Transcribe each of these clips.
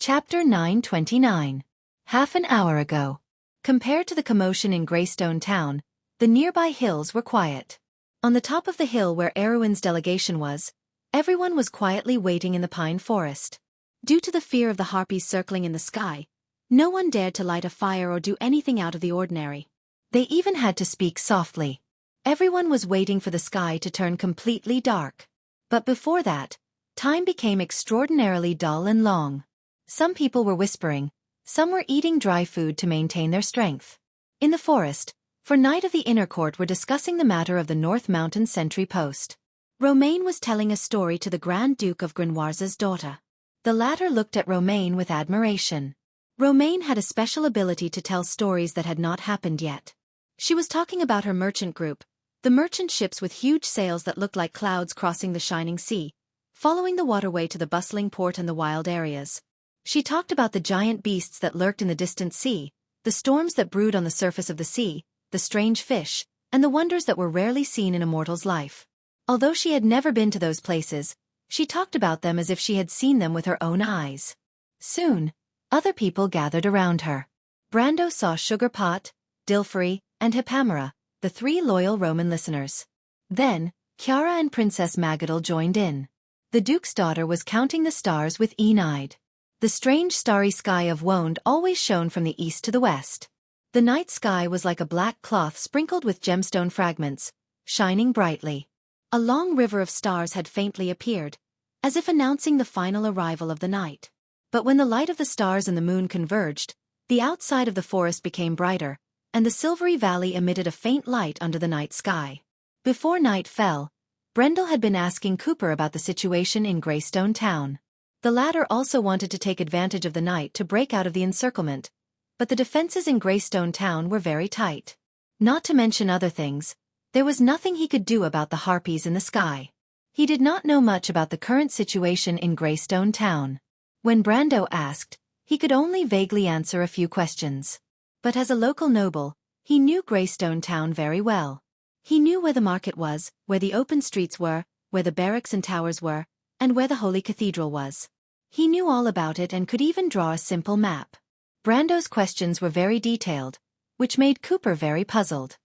Chapter 929. Half an hour ago. Compared to the commotion in Greystone Town, the nearby hills were quiet. On the top of the hill where Erwin's delegation was, everyone was quietly waiting in the pine forest. Due to the fear of the harpies circling in the sky, no one dared to light a fire or do anything out of the ordinary. They even had to speak softly. Everyone was waiting for the sky to turn completely dark. But before that, time became extraordinarily dull and long. Some people were whispering, some were eating dry food to maintain their strength. In the forest, for Knight of the Inner Court were discussing the matter of the North Mountain sentry post. Romain was telling a story to the Grand Duke of Grenoise's daughter. The latter looked at Romain with admiration. Romain had a special ability to tell stories that had not happened yet. She was talking about her merchant group, the merchant ships with huge sails that looked like clouds crossing the shining sea, following the waterway to the bustling port and the wild areas. She talked about the giant beasts that lurked in the distant sea, the storms that brewed on the surface of the sea, the strange fish, and the wonders that were rarely seen in a mortal's life. Although she had never been to those places, she talked about them as if she had seen them with her own eyes. Soon, other people gathered around her. Brando saw Sugarpot, Dilfrey, and Hippamera, the three loyal Roman listeners. Then, Chiara and Princess Magadal joined in. The Duke's daughter was counting the stars with keen-eyed. The strange starry sky of Wonde always shone from the east to the west. The night sky was like a black cloth sprinkled with gemstone fragments, shining brightly. A long river of stars had faintly appeared, as if announcing the final arrival of the night. But when the light of the stars and the moon converged, the outside of the forest became brighter, and the silvery valley emitted a faint light under the night sky. Before night fell, Brendel had been asking Cooper about the situation in Greystone Town. The latter also wanted to take advantage of the night to break out of the encirclement, but the defenses in Greystone Town were very tight. Not to mention other things, there was nothing he could do about the harpies in the sky. He did not know much about the current situation in Greystone Town. When Brando asked, he could only vaguely answer a few questions. But as a local noble, he knew Greystone Town very well. He knew where the market was, where the open streets were, where the barracks and towers were, and where the Holy Cathedral was. He knew all about it and could even draw a simple map. Brando's questions were very detailed, which made Cooper very puzzled.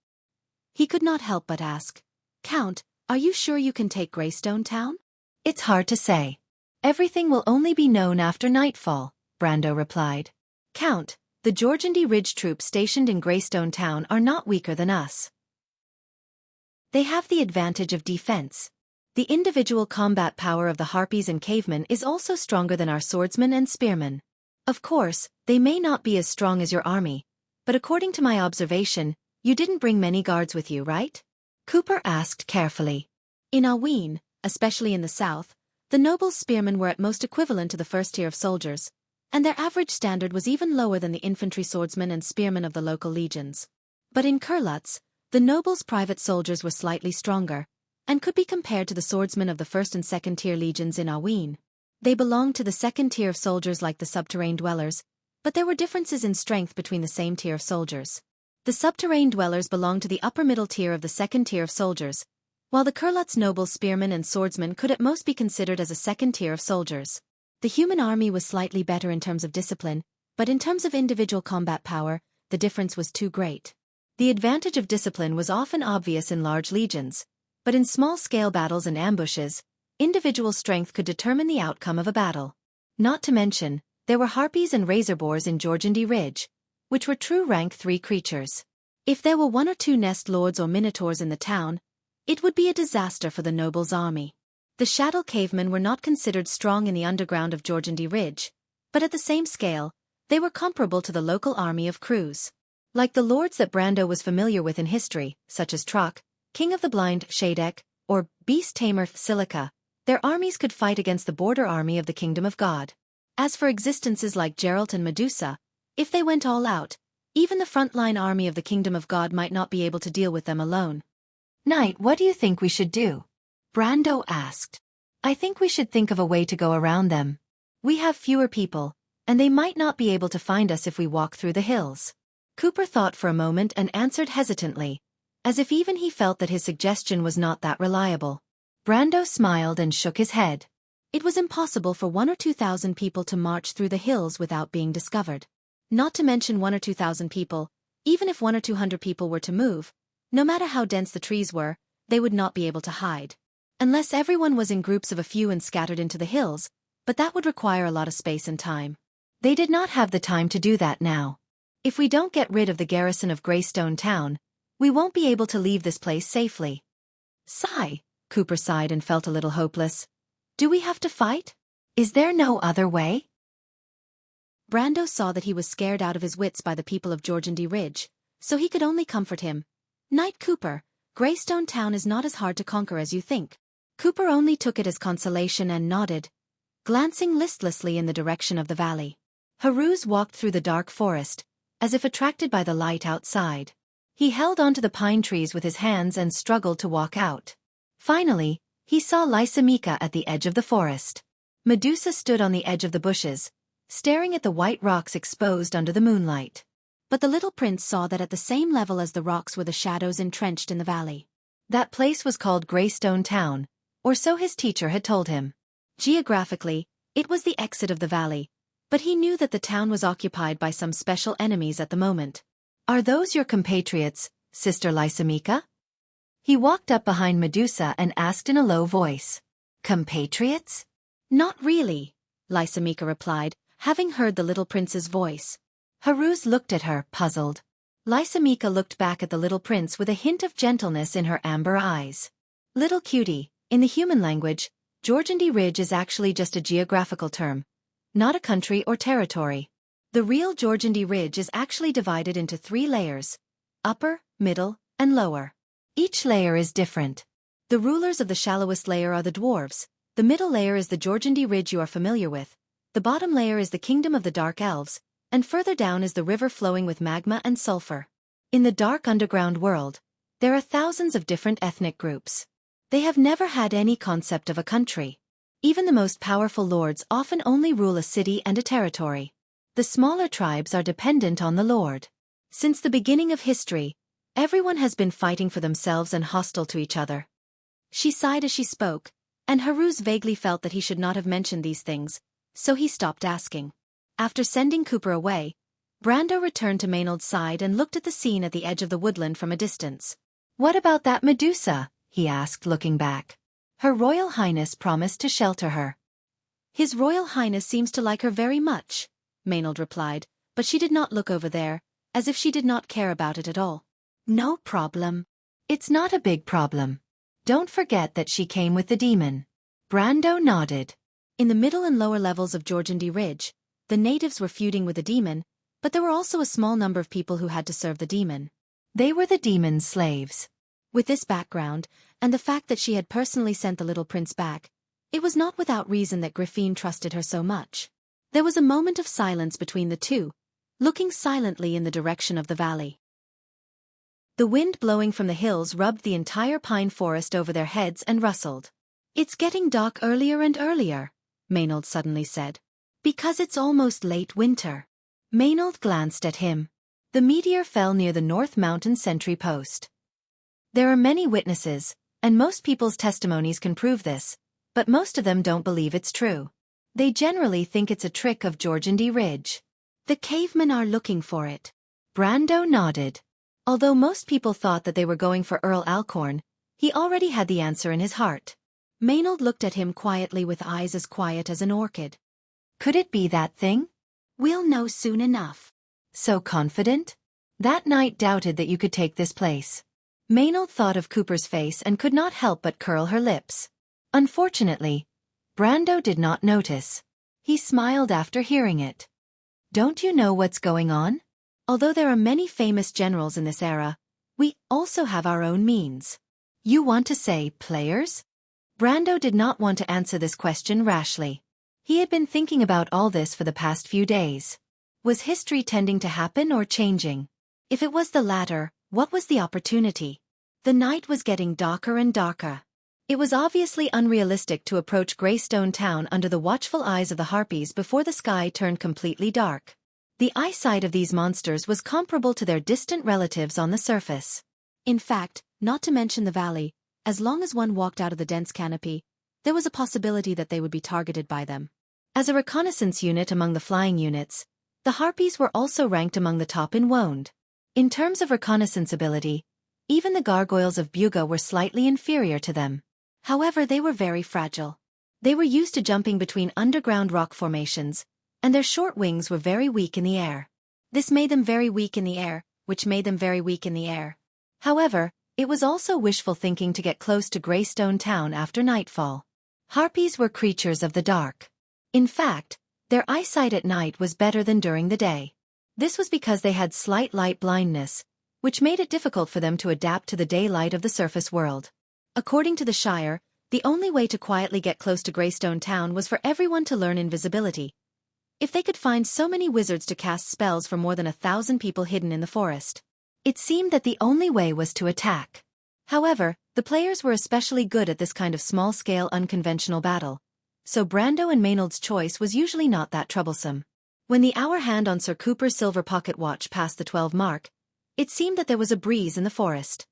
He could not help but ask, "Count, are you sure you can take Greystone Town?" "It's hard to say. Everything will only be known after nightfall," Brando replied. "Count, the Jorgendi Ridge troops stationed in Greystone Town are not weaker than us. They have the advantage of defense. The individual combat power of the harpies and cavemen is also stronger than our swordsmen and spearmen. Of course, they may not be as strong as your army, but according to my observation, you didn't bring many guards with you, right?" Cooper asked carefully. In Aween, especially in the south, the nobles' spearmen were at most equivalent to the first tier of soldiers, and their average standard was even lower than the infantry swordsmen and spearmen of the local legions. But in Kurlutz, the nobles' private soldiers were slightly stronger, and could be compared to the swordsmen of the first and second tier legions in Aween. They belonged to the second tier of soldiers like the subterrane dwellers, but there were differences in strength between the same tier of soldiers. The subterrane dwellers belonged to the upper middle tier of the second tier of soldiers, while the Kurlutz nobles' spearmen and swordsmen could at most be considered as a second tier of soldiers. The human army was slightly better in terms of discipline, but in terms of individual combat power, the difference was too great. The advantage of discipline was often obvious in large legions, but in small-scale battles and ambushes, individual strength could determine the outcome of a battle. Not to mention, there were harpies and razorboars in Jorgendi Ridge, which were true rank 3 creatures. If there were 1 or 2 nest lords or minotaurs in the town, it would be a disaster for the nobles' army. The Shadow cavemen were not considered strong in the underground of Jorgendi Ridge, but at the same scale, they were comparable to the local army of crews. Like the lords that Brando was familiar with in history, such as Trock, King of the Blind Shadek, or Beast Tamer Silica, their armies could fight against the border army of the Kingdom of God. As for existences like Geralt and Medusa, if they went all out, even the frontline army of the Kingdom of God might not be able to deal with them alone. "Knight, what do you think we should do?" Brando asked. "I think we should think of a way to go around them. We have fewer people, and they might not be able to find us if we walk through the hills." Cooper thought for a moment and answered hesitantly, as if even he felt that his suggestion was not that reliable. Brando smiled and shook his head. It was impossible for 1 or 2 thousand people to march through the hills without being discovered. Not to mention 1 or 2 thousand people, even if 1 or 200 people were to move, no matter how dense the trees were, they would not be able to hide. Unless everyone was in groups of a few and scattered into the hills, but that would require a lot of space and time. They did not have the time to do that now. If we don't get rid of the garrison of Greystone Town, we won't be able to leave this place safely. Sigh, Cooper sighed and felt a little hopeless. Do we have to fight? Is there no other way? Brando saw that he was scared out of his wits by the people of Georgiandy Ridge, so he could only comfort him. Knight Cooper, Greystone Town is not as hard to conquer as you think. Cooper only took it as consolation and nodded, glancing listlessly in the direction of the valley. Haruz walked through the dark forest, as if attracted by the light outside. He held onto the pine trees with his hands and struggled to walk out. Finally, he saw Xianxia at the edge of the forest. Medusa stood on the edge of the bushes, staring at the white rocks exposed under the moonlight. But the little prince saw that at the same level as the rocks were the shadows entrenched in the valley. That place was called Greystone Town, or so his teacher had told him. Geographically, it was the exit of the valley, but he knew that the town was occupied by some special enemies at the moment. Are those your compatriots, Sister Xianxia? He walked up behind Medusa and asked in a low voice. Compatriots? Not really, Xianxia replied, having heard the little prince's voice. Haruz looked at her, puzzled. Xianxia looked back at the little prince with a hint of gentleness in her amber eyes. Little cutie, in the human language, Georgiandy Ridge is actually just a geographical term, not a country or territory. The real Georgiandy Ridge is actually divided into 3 layers: upper, middle, and lower. Each layer is different. The rulers of the shallowest layer are the dwarves, the middle layer is the Georgiandy Ridge you are familiar with, the bottom layer is the kingdom of the dark elves, and further down is the river flowing with magma and sulfur. In the dark underground world, there are thousands of different ethnic groups. They have never had any concept of a country. Even the most powerful lords often only rule a city and a territory. The smaller tribes are dependent on the lord. Since the beginning of history, everyone has been fighting for themselves and hostile to each other. She sighed as she spoke, and Haruz vaguely felt that he should not have mentioned these things, so he stopped asking. After sending Cooper away, Brando returned to Maynard's side and looked at the scene at the edge of the woodland from a distance. What about that Medusa? He asked, looking back. Her Royal Highness promised to shelter her. His Royal Highness seems to like her very much, Maynard replied, but she did not look over there, as if she did not care about it at all. No problem. It's not a big problem. Don't forget that she came with the demon. Brando nodded. In the middle and lower levels of Georgiandy Ridge, the natives were feuding with the demon, but there were also a small number of people who had to serve the demon. They were the demon's slaves. With this background, and the fact that she had personally sent the little prince back, it was not without reason that Griffin trusted her so much. There was a moment of silence between the two, looking silently in the direction of the valley. The wind blowing from the hills rubbed the entire pine forest over their heads and rustled. It's getting dark earlier and earlier, Maynard suddenly said. Because it's almost late winter. Maynard glanced at him. The meteor fell near the North Mountain sentry post. There are many witnesses, and most people's testimonies can prove this, but most of them don't believe it's true. They generally think it's a trick of Georgiandy Ridge. The cavemen are looking for it. Brando nodded. Although most people thought that they were going for Earl Alcorn, he already had the answer in his heart. Maynard looked at him quietly with eyes as quiet as an orchid. Could it be that thing? We'll know soon enough. So confident? That night doubted that you could take this place. Maynard thought of Cooper's face and could not help but curl her lips. Unfortunately, Brando did not notice. He smiled after hearing it. Don't you know what's going on? Although there are many famous generals in this era, we also have our own means. You want to say players? Brando did not want to answer this question rashly. He had been thinking about all this for the past few days. Was history tending to happen or changing? If it was the latter, what was the opportunity? The night was getting darker and darker. It was obviously unrealistic to approach Greystone Town under the watchful eyes of the harpies before the sky turned completely dark. The eyesight of these monsters was comparable to their distant relatives on the surface. In fact, not to mention the valley, as long as one walked out of the dense canopy, there was a possibility that they would be targeted by them. As a reconnaissance unit among the flying units, the Harpies were also ranked among the top in Wound. In terms of reconnaissance ability, even the gargoyles of Buga were slightly inferior to them. However, they were very fragile. They were used to jumping between underground rock formations, and their short wings were very weak in the air. This made them very weak in the air, which made them very weak in the air. However, it was also wishful thinking to get close to Greystone Town after nightfall. Harpies were creatures of the dark. In fact, their eyesight at night was better than during the day. This was because they had slight light blindness, which made it difficult for them to adapt to the daylight of the surface world. According to the Shire, the only way to quietly get close to Greystone Town was for everyone to learn invisibility. If they could find so many wizards to cast spells for more than 1,000 people hidden in the forest, it seemed that the only way was to attack. However, the players were especially good at this kind of small-scale unconventional battle, so Brando and Maynard's choice was usually not that troublesome. When the hour hand on Sir Cooper's silver pocket watch passed the 12 mark, it seemed that there was a breeze in the forest.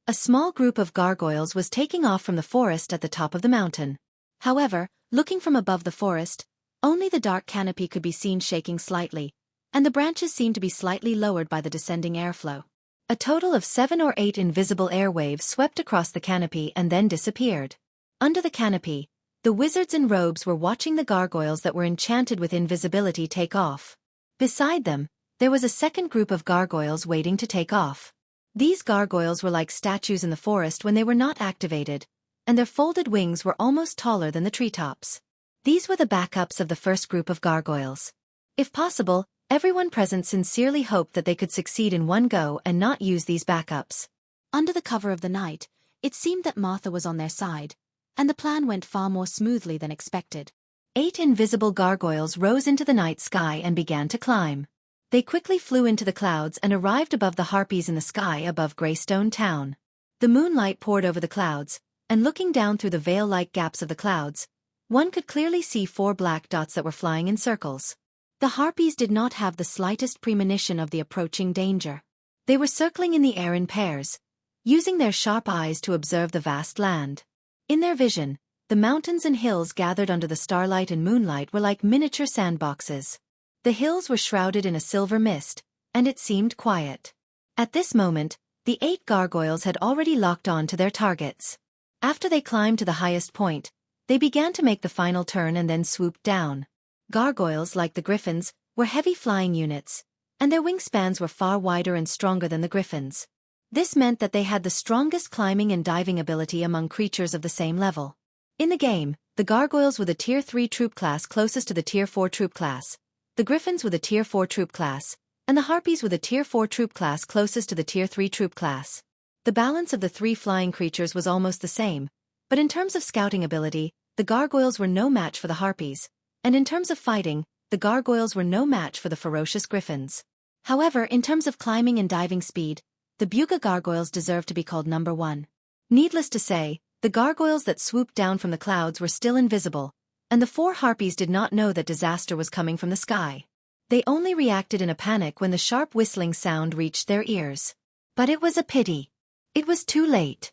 A small group of gargoyles was taking off from the forest at the top of the mountain. However, looking from above the forest, only the dark canopy could be seen shaking slightly, and the branches seemed to be slightly lowered by the descending airflow. A total of 7 or 8 invisible air waves swept across the canopy and then disappeared. Under the canopy, the wizards in robes were watching the gargoyles that were enchanted with invisibility take off. Beside them, there was a second group of gargoyles waiting to take off. These gargoyles were like statues in the forest when they were not activated, and their folded wings were almost taller than the treetops. These were the backups of the first group of gargoyles. If possible, everyone present sincerely hoped that they could succeed in one go and not use these backups. Under the cover of the night, it seemed that Martha was on their side, and the plan went far more smoothly than expected. 8 invisible gargoyles rose into the night sky and began to climb. They quickly flew into the clouds and arrived above the Harpies in the sky above Greystone Town. The moonlight poured over the clouds, and looking down through the veil-like gaps of the clouds, one could clearly see 4 black dots that were flying in circles. The Harpies did not have the slightest premonition of the approaching danger. They were circling in the air in pairs, using their sharp eyes to observe the vast land. In their vision, the mountains and hills gathered under the starlight and moonlight were like miniature sandboxes. The hills were shrouded in a silver mist, and it seemed quiet. At this moment, the 8 gargoyles had already locked on to their targets. After they climbed to the highest point, they began to make the final turn and then swooped down. Gargoyles, like the griffins, were heavy flying units, and their wingspans were far wider and stronger than the griffins. This meant that they had the strongest climbing and diving ability among creatures of the same level. In the game, the gargoyles were the Tier 3 troop class closest to the Tier 4 troop class, the griffins were the Tier 4 troop class, and the harpies were the Tier 4 troop class closest to the Tier 3 troop class. The balance of the 3 flying creatures was almost the same, but in terms of scouting ability, the gargoyles were no match for the harpies, and in terms of fighting, the gargoyles were no match for the ferocious griffins. However, in terms of climbing and diving speed, the Buga gargoyles deserved to be called number 1. Needless to say, the gargoyles that swooped down from the clouds were still invisible, and the 4 harpies did not know that disaster was coming from the sky. They only reacted in a panic when the sharp whistling sound reached their ears. But it was a pity. It was too late.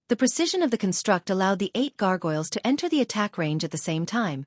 The precision of the construct allowed the 8 gargoyles to enter the attack range at the same time,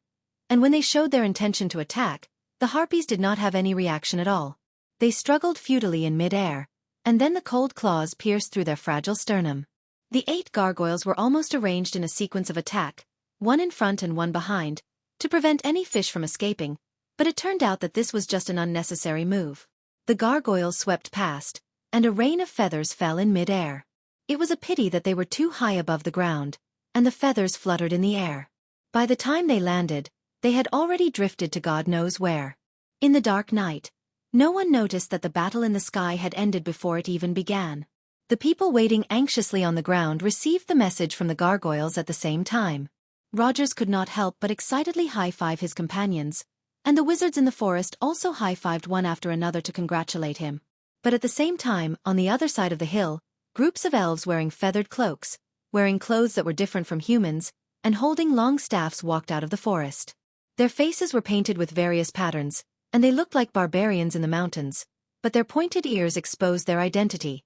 and when they showed their intention to attack, the harpies did not have any reaction at all. They struggled futilely in mid-air, and then the cold claws pierced through their fragile sternum. The 8 gargoyles were almost arranged in a sequence of attack, one in front and one behind, to prevent any fish from escaping, but it turned out that this was just an unnecessary move. The gargoyles swept past, and a rain of feathers fell in mid-air. It was a pity that they were too high above the ground, and the feathers fluttered in the air. By the time they landed, they had already drifted to God knows where. In the dark night, no one noticed that the battle in the sky had ended before it even began. The people waiting anxiously on the ground received the message from the gargoyles at the same time. Rogers could not help but excitedly high-five his companions, and the wizards in the forest also high-fived one after another to congratulate him. But at the same time, on the other side of the hill, groups of elves wearing feathered cloaks, wearing clothes that were different from humans, and holding long staffs walked out of the forest. Their faces were painted with various patterns, and they looked like barbarians in the mountains, but their pointed ears exposed their identity.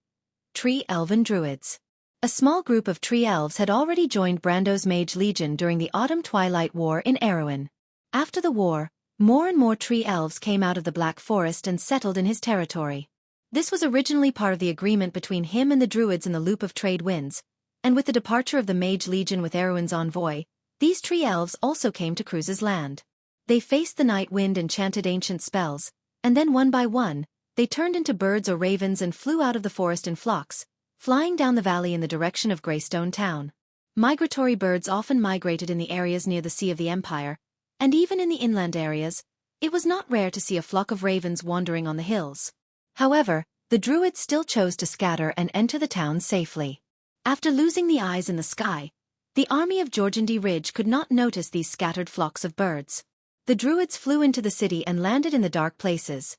Tree elven druids. A small group of tree elves had already joined Brando's mage legion during the Autumn Twilight War in Erewhon. After the war, more and more tree elves came out of the Black Forest and settled in his territory. This was originally part of the agreement between him and the Druids in the Loop of Trade Winds, and with the departure of the Mage Legion with Erewhon's envoy, these tree elves also came to Cruz's land. They faced the night wind and chanted ancient spells, and then one by one, they turned into birds or ravens and flew out of the forest in flocks, flying down the valley in the direction of Greystone Town. Migratory birds often migrated in the areas near the Sea of the Empire, and even in the inland areas, it was not rare to see a flock of ravens wandering on the hills. However, the Druids still chose to scatter and enter the town safely. After losing the eyes in the sky, the army of Georgandy Ridge could not notice these scattered flocks of birds. The Druids flew into the city and landed in the dark places,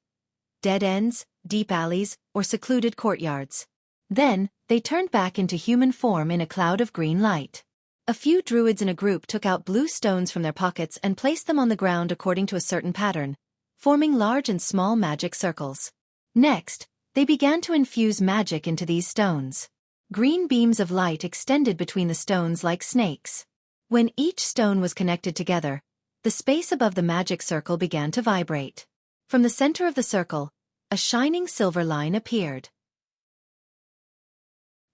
dead ends, deep alleys, or secluded courtyards. Then, they turned back into human form in a cloud of green light. A few Druids in a group took out blue stones from their pockets and placed them on the ground according to a certain pattern, forming large and small magic circles. Next, they began to infuse magic into these stones. Green beams of light extended between the stones like snakes. When each stone was connected together, the space above the magic circle began to vibrate. From the center of the circle, a shining silver line appeared.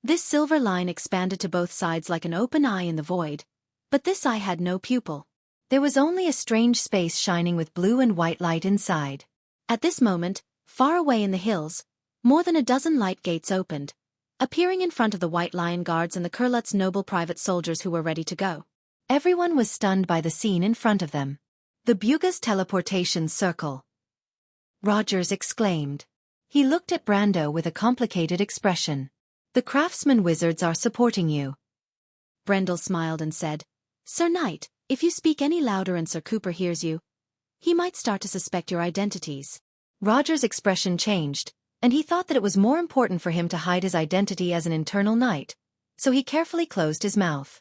This silver line expanded to both sides like an open eye in the void, but this eye had no pupil. There was only a strange space shining with blue and white light inside. At this moment, far away in the hills, more than a dozen light gates opened, appearing in front of the White Lion Guards and the Kurlut's noble private soldiers who were ready to go. Everyone was stunned by the scene in front of them. The Buga's teleportation circle. Rogers exclaimed. He looked at Brando with a complicated expression. The craftsman wizards are supporting you. Brendel smiled and said, Sir Knight, if you speak any louder and Sir Cooper hears you, he might start to suspect your identities. Roger's expression changed, and he thought that it was more important for him to hide his identity as an internal knight, so he carefully closed his mouth.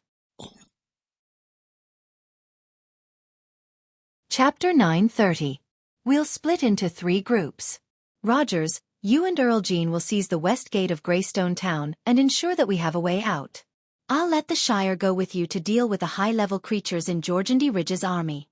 Chapter 9:30. We'll split into 3 groups. Rogers, you and Earl Jean will seize the west gate of Greystone Town and ensure that we have a way out. I'll let the Shire go with you to deal with the high-level creatures in Georgandy Ridge's army.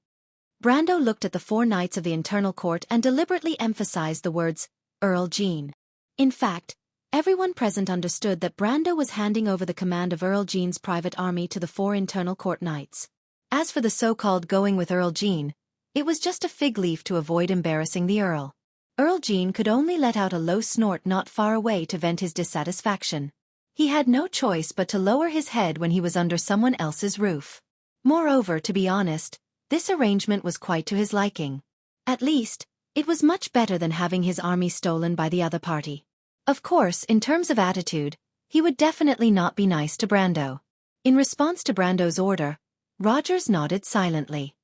Brando looked at the 4 knights of the internal court and deliberately emphasized the words, Earl Jean. In fact, everyone present understood that Brando was handing over the command of Earl Jean's private army to the 4 internal court knights. As for the so-called going with Earl Jean, it was just a fig leaf to avoid embarrassing the Earl. Earl Jean could only let out a low snort not far away to vent his dissatisfaction. He had no choice but to lower his head when he was under someone else's roof. Moreover, to be honest, this arrangement was quite to his liking. At least, it was much better than having his army stolen by the other party. Of course, in terms of attitude, he would definitely not be nice to Brando. In response to Brando's order, Rogers nodded silently.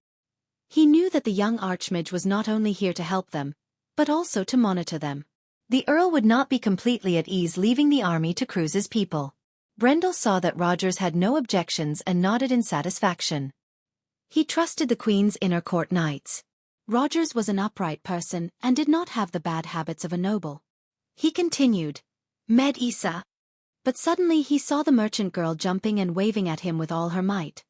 He knew that the young archmage was not only here to help them, but also to monitor them. The Earl would not be completely at ease leaving the army to Cruz's people. Brendel saw that Rogers had no objections and nodded in satisfaction. He trusted the Queen's inner court knights. Rogers was an upright person and did not have the bad habits of a noble. He continued, Med Isa. But suddenly he saw the merchant girl jumping and waving at him with all her might.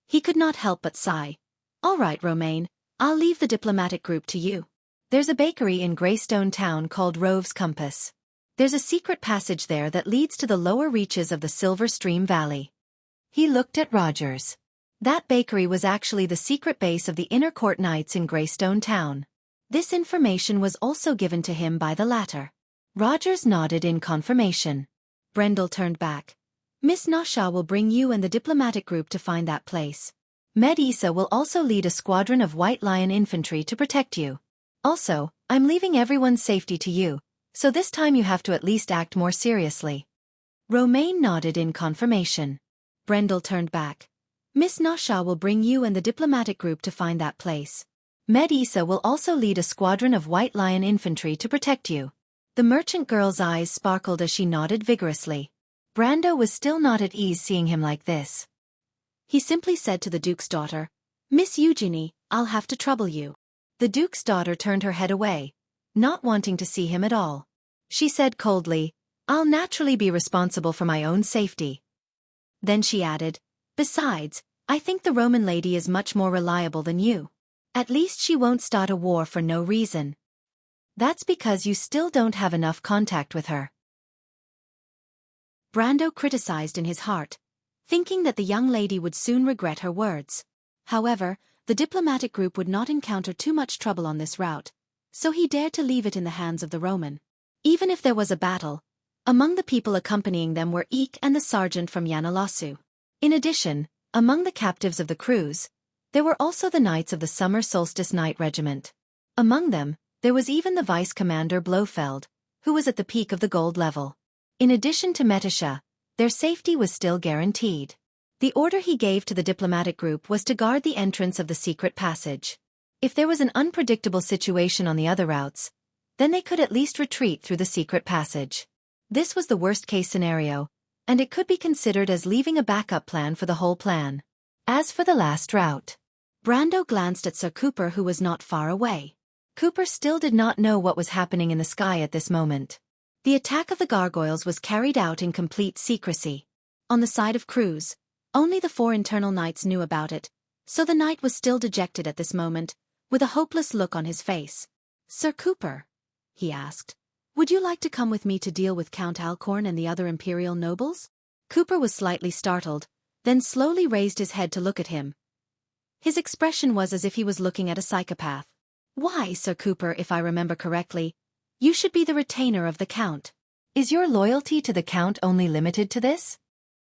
He could not help but sigh. All right, Romaine, I'll leave the diplomatic group to you. There's a bakery in Greystone Town called Rove's Compass. There's a secret passage there that leads to the lower reaches of the Silver Stream Valley. He looked at Rogers. That bakery was actually the secret base of the Inner Court Knights in Greystone Town. This information was also given to him by the latter. Rogers nodded in confirmation. Brendel turned back. Miss Nasha will bring you and the diplomatic group to find that place. Med Isa will also lead a squadron of White Lion infantry to protect you. Also, I'm leaving everyone's safety to you, so this time you have to at least act more seriously. Romaine nodded in confirmation. Brendel turned back. Miss Nasha will bring you and the diplomatic group to find that place. Med Isa will also lead a squadron of White Lion infantry to protect you. The merchant girl's eyes sparkled as she nodded vigorously. Brando was still not at ease seeing him like this. He simply said to the Duke's daughter, Miss Eugenie, I'll have to trouble you. The Duke's daughter turned her head away, not wanting to see him at all. She said coldly, I'll naturally be responsible for my own safety. Then she added, besides, I think the Roman lady is much more reliable than you. At least she won't start a war for no reason. That's because you still don't have enough contact with her. Brando criticized in his heart, thinking that the young lady would soon regret her words. However, the diplomatic group would not encounter too much trouble on this route, so he dared to leave it in the hands of the Roman. Even if there was a battle, among the people accompanying them were Eek and the sergeant from Yanalasu. In addition, among the captives of the cruise, there were also the knights of the Summer Solstice Night Regiment. Among them, there was even the Vice Commander Blofeld, who was at the peak of the gold level. In addition to Metisha, their safety was still guaranteed. The order he gave to the diplomatic group was to guard the entrance of the secret passage. If there was an unpredictable situation on the other routes, then they could at least retreat through the secret passage. This was the worst-case scenario, and it could be considered as leaving a backup plan for the whole plan. As for the last route, Brando glanced at Sir Cooper, who was not far away. Cooper still did not know what was happening in the sky at this moment. The attack of the gargoyles was carried out in complete secrecy. On the side of Cruz, only the 4 internal knights knew about it, so the knight was still dejected at this moment, with a hopeless look on his face. Sir Cooper, he asked, would you like to come with me to deal with Count Alcorn and the other imperial nobles? Cooper was slightly startled, then slowly raised his head to look at him. His expression was as if he was looking at a psychopath. Why, Sir Cooper, if I remember correctly, you should be the retainer of the Count. Is your loyalty to the Count only limited to this?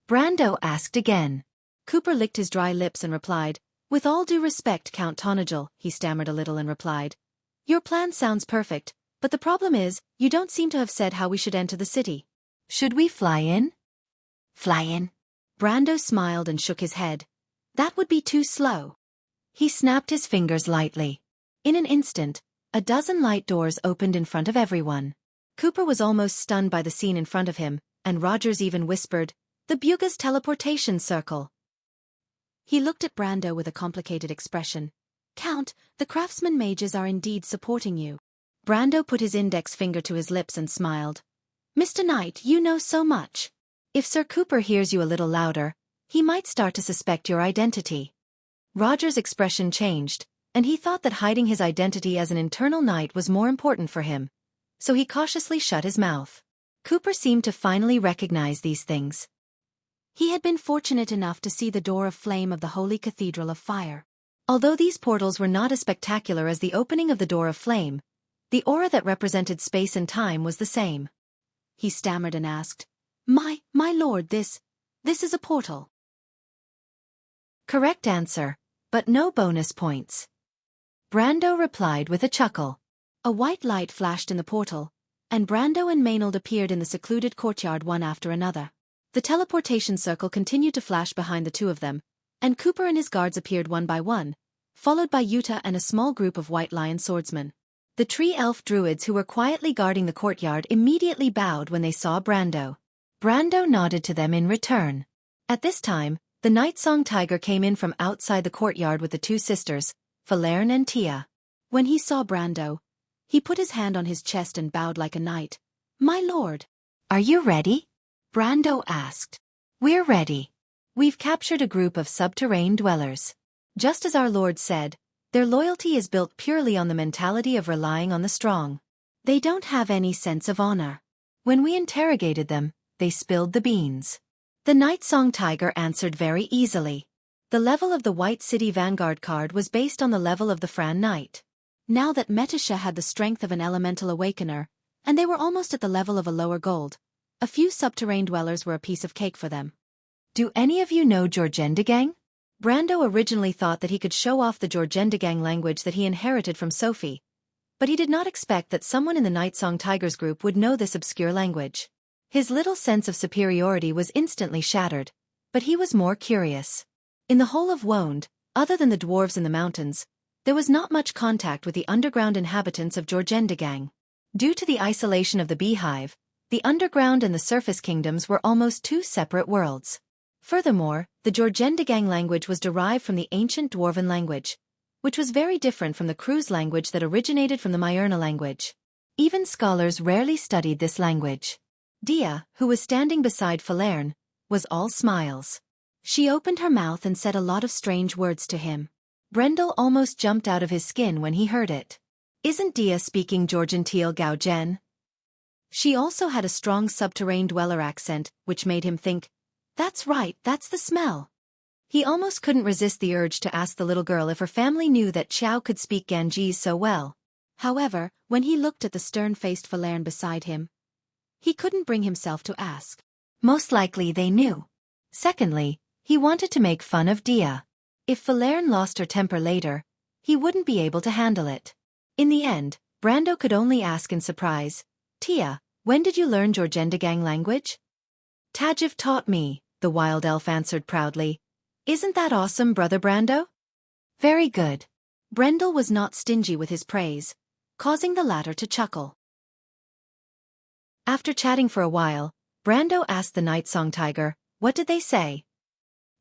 Brando asked again. Cooper licked his dry lips and replied, with all due respect, Count Tonagel, he stammered a little and replied. Your plan sounds perfect, but the problem is, you don't seem to have said how we should enter the city. Should we fly in? Fly in? Brando smiled and shook his head. That would be too slow. He snapped his fingers lightly. In an instant, a dozen light doors opened in front of everyone. Cooper was almost stunned by the scene in front of him, and Rogers even whispered, the Buga's teleportation circle. He looked at Brando with a complicated expression. Count, the craftsman mages are indeed supporting you. Brando put his index finger to his lips and smiled. Mr. Knight, you know so much. If Sir Cooper hears you a little louder, he might start to suspect your identity. Roger's expression changed, and he thought that hiding his identity as an internal knight was more important for him, so he cautiously shut his mouth. Cooper seemed to finally recognize these things. He had been fortunate enough to see the door of flame of the Holy Cathedral of Fire. Although these portals were not as spectacular as the opening of the door of flame, the aura that represented space and time was the same. He stammered and asked, My lord, this is a portal. Correct answer, but no bonus points. Brando replied with a chuckle. A white light flashed in the portal, and Brando and Maynard appeared in the secluded courtyard one after another. The teleportation circle continued to flash behind the two of them, and Cooper and his guards appeared one by one, followed by Yuta and a small group of white lion swordsmen. The tree elf druids who were quietly guarding the courtyard immediately bowed when they saw Brando. Brando nodded to them in return. At this time, the night song tiger came in from outside the courtyard with the two sisters, Falerne and Tia. When he saw Brando, he put his hand on his chest and bowed like a knight. My lord. Are you ready? Brando asked. We're ready. We've captured a group of subterranean dwellers. Just as our lord said, their loyalty is built purely on the mentality of relying on the strong. They don't have any sense of honor. When we interrogated them, they spilled the beans. The Night Song Tiger answered very easily. The level of the White City Vanguard card was based on the level of the Fran Knight. Now that Metisha had the strength of an elemental awakener, and they were almost at the level of a lower gold, a few subterranean dwellers were a piece of cake for them. Do any of you know Jorgendegang? Brando originally thought that he could show off the Jorgendegang language that he inherited from Sophie, but he did not expect that someone in the Night Song Tigers group would know this obscure language. His little sense of superiority was instantly shattered, but he was more curious. In the whole of Wonde, other than the dwarves in the mountains, there was not much contact with the underground inhabitants of Jorgendegang. Due to the isolation of the beehive, the underground and the surface kingdoms were almost two separate worlds. Furthermore, the Jorgendegang language was derived from the ancient Dwarven language, which was very different from the Cruz language that originated from the Myrna language. Even scholars rarely studied this language. Dia, who was standing beside Falerne, was all smiles. She opened her mouth and said a lot of strange words to him. Brendel almost jumped out of his skin when he heard it. Isn't Dia speaking Georgentile Gaogen? She also had a strong subterranean dweller accent, which made him think, that's right, that's the smell. He almost couldn't resist the urge to ask the little girl if her family knew that Xiao could speak Ganjis so well. However, when he looked at the stern-faced Falerne beside him, he couldn't bring himself to ask. Most likely they knew. Secondly, he wanted to make fun of Dia. If Falerne lost her temper later, he wouldn't be able to handle it. In the end, Brando could only ask in surprise, Tia, when did you learn Jorgendagang language? Tajiv taught me, the wild elf answered proudly. Isn't that awesome, Brother Brando? Very good. Brendel was not stingy with his praise, causing the latter to chuckle. After chatting for a while, Brando asked the Night Song Tiger, what did they say?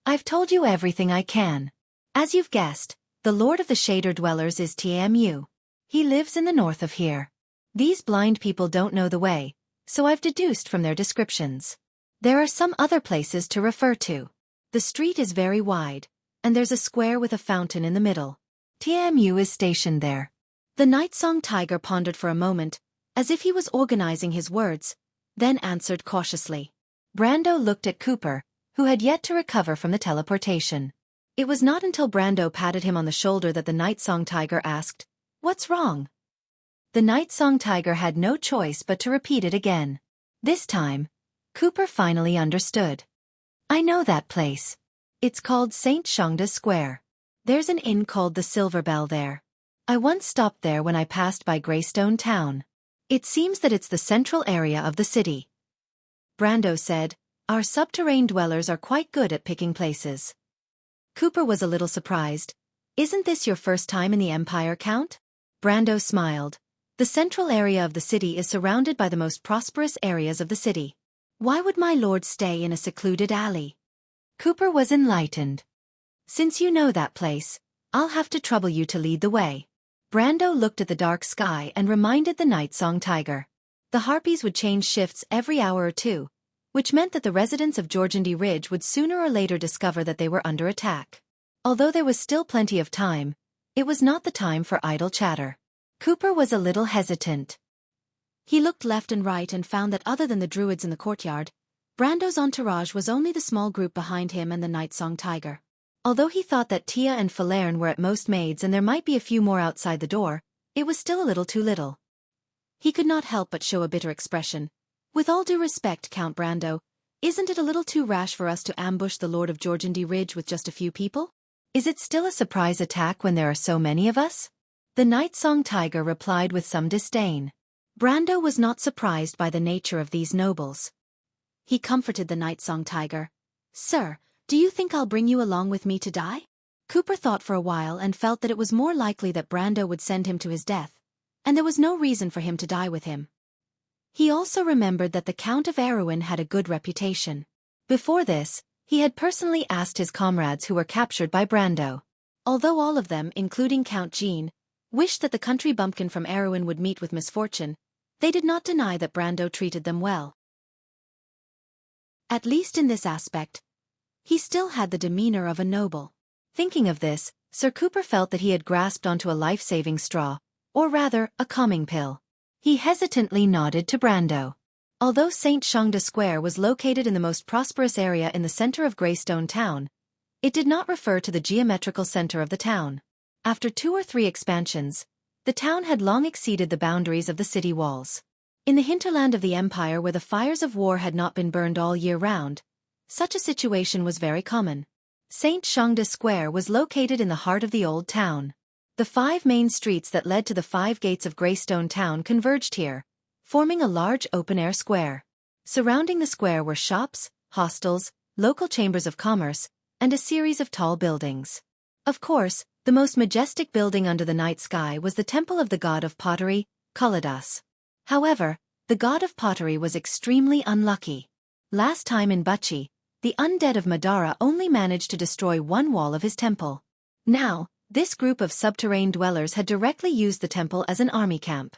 I've told you everything I can. As you've guessed, the Lord of the Shader Dwellers is Tmu. He lives in the north of here. These blind people don't know the way, so I've deduced from their descriptions. There are some other places to refer to. The street is very wide, and there's a square with a fountain in the middle. Tmu is stationed there. The Night Song Tiger pondered for a moment, as if he was organizing his words, then answered cautiously. Brando looked at Cooper, who had yet to recover from the teleportation. It was not until Brando patted him on the shoulder that the Night Song Tiger asked, what's wrong? The Night Song Tiger had no choice but to repeat it again. This time, Cooper finally understood. I know that place. It's called St. Xianxia Square. There's an inn called the Silver Bell there. I once stopped there when I passed by Greystone Town. It seems that it's the central area of the city. Brando said, our subterranean dwellers are quite good at picking places. Cooper was a little surprised. Isn't this your first time in the Empire, Count? Brando smiled. The central area of the city is surrounded by the most prosperous areas of the city. Why would my lord stay in a secluded alley? Cooper was enlightened. Since you know that place, I'll have to trouble you to lead the way. Brando looked at the dark sky and reminded the Night Song Tiger. The harpies would change shifts every hour or two, which meant that the residents of Georgendy Ridge would sooner or later discover that they were under attack. Although there was still plenty of time, it was not the time for idle chatter. Cooper was a little hesitant. He looked left and right and found that other than the druids in the courtyard, Brando's entourage was only the small group behind him and the Night Song Tiger. Although he thought that Tia and Falerne were at most maids and there might be a few more outside the door, it was still a little too little. He could not help but show a bitter expression. With all due respect, Count Brando, isn't it a little too rash for us to ambush the Lord of Georgendy Ridge with just a few people? Is it still a surprise attack when there are so many of us? The Night Song Tiger replied with some disdain. Brando was not surprised by the nature of these nobles. He comforted the Night Song Tiger. Sir, do you think I'll bring you along with me to die? Cooper thought for a while and felt that it was more likely that Brando would send him to his death, and there was no reason for him to die with him. He also remembered that the Count of Erewhon had a good reputation. Before this, he had personally asked his comrades who were captured by Brando. Although all of them, including Count Jean, wished that the country bumpkin from Erewhon would meet with misfortune, they did not deny that Brando treated them well. At least in this aspect, he still had the demeanor of a noble. Thinking of this, Sir Cooper felt that he had grasped onto a life-saving straw, or rather, a calming pill. He hesitantly nodded to Brando. Although St. Xianxia Square was located in the most prosperous area in the center of Greystone Town, it did not refer to the geometrical center of the town. After 2 or 3 expansions, the town had long exceeded the boundaries of the city walls. In the hinterland of the empire where the fires of war had not been burned all year round, such a situation was very common. St. Xianxia Square was located in the heart of the old town. The 5 main streets that led to the 5 gates of Greystone Town converged here, forming a large open-air square. Surrounding the square were shops, hostels, local chambers of commerce, and a series of tall buildings. Of course, the most majestic building under the night sky was the temple of the god of pottery, Kaladas. However, the god of pottery was extremely unlucky. Last time in Buchi, the undead of Madara only managed to destroy 1 wall of his temple. Now, this group of subterranean dwellers had directly used the temple as an army camp.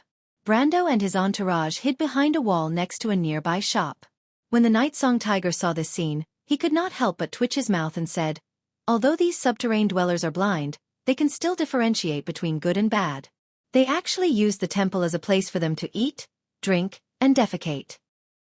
Brando and his entourage hid behind a wall next to a nearby shop. When the Night Song Tiger saw this scene, he could not help but twitch his mouth and said, "Although these subterranean dwellers are blind, they can still differentiate between good and bad. They actually used the temple as a place for them to eat, drink, and defecate."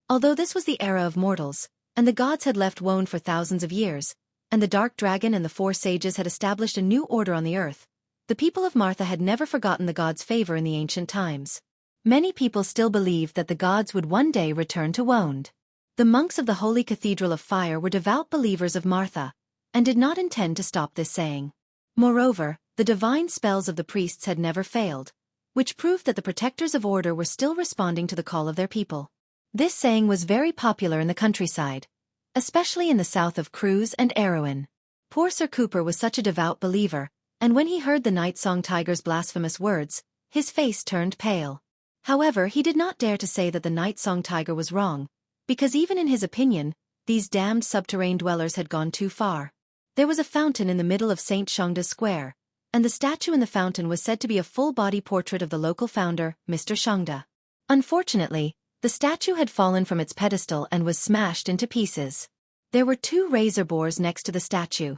Although this was the era of mortals, and the gods had left Wone for thousands of years, and the Dark Dragon and the Four Sages had established a new order on the earth, the people of Martha had never forgotten the gods' favor in the ancient times. Many people still believed that the gods would one day return to Wone. The monks of the Holy Cathedral of Fire were devout believers of Martha, and did not intend to stop this saying. Moreover, the divine spells of the priests had never failed, which proved that the protectors of order were still responding to the call of their people. This saying was very popular in the countryside, especially in the south of Cruz and Erewhon. Poor Sir Cooper was such a devout believer, and when he heard the Night Song Tiger's blasphemous words, his face turned pale. However, he did not dare to say that the Night Song Tiger was wrong, because even in his opinion, these damned subterranean dwellers had gone too far. There was a fountain in the middle of St. Xianxia Square, and the statue in the fountain was said to be a full-body portrait of the local founder, Mr. Xianxia. Unfortunately, the statue had fallen from its pedestal and was smashed into pieces. There were 2 razor boars next to the statue,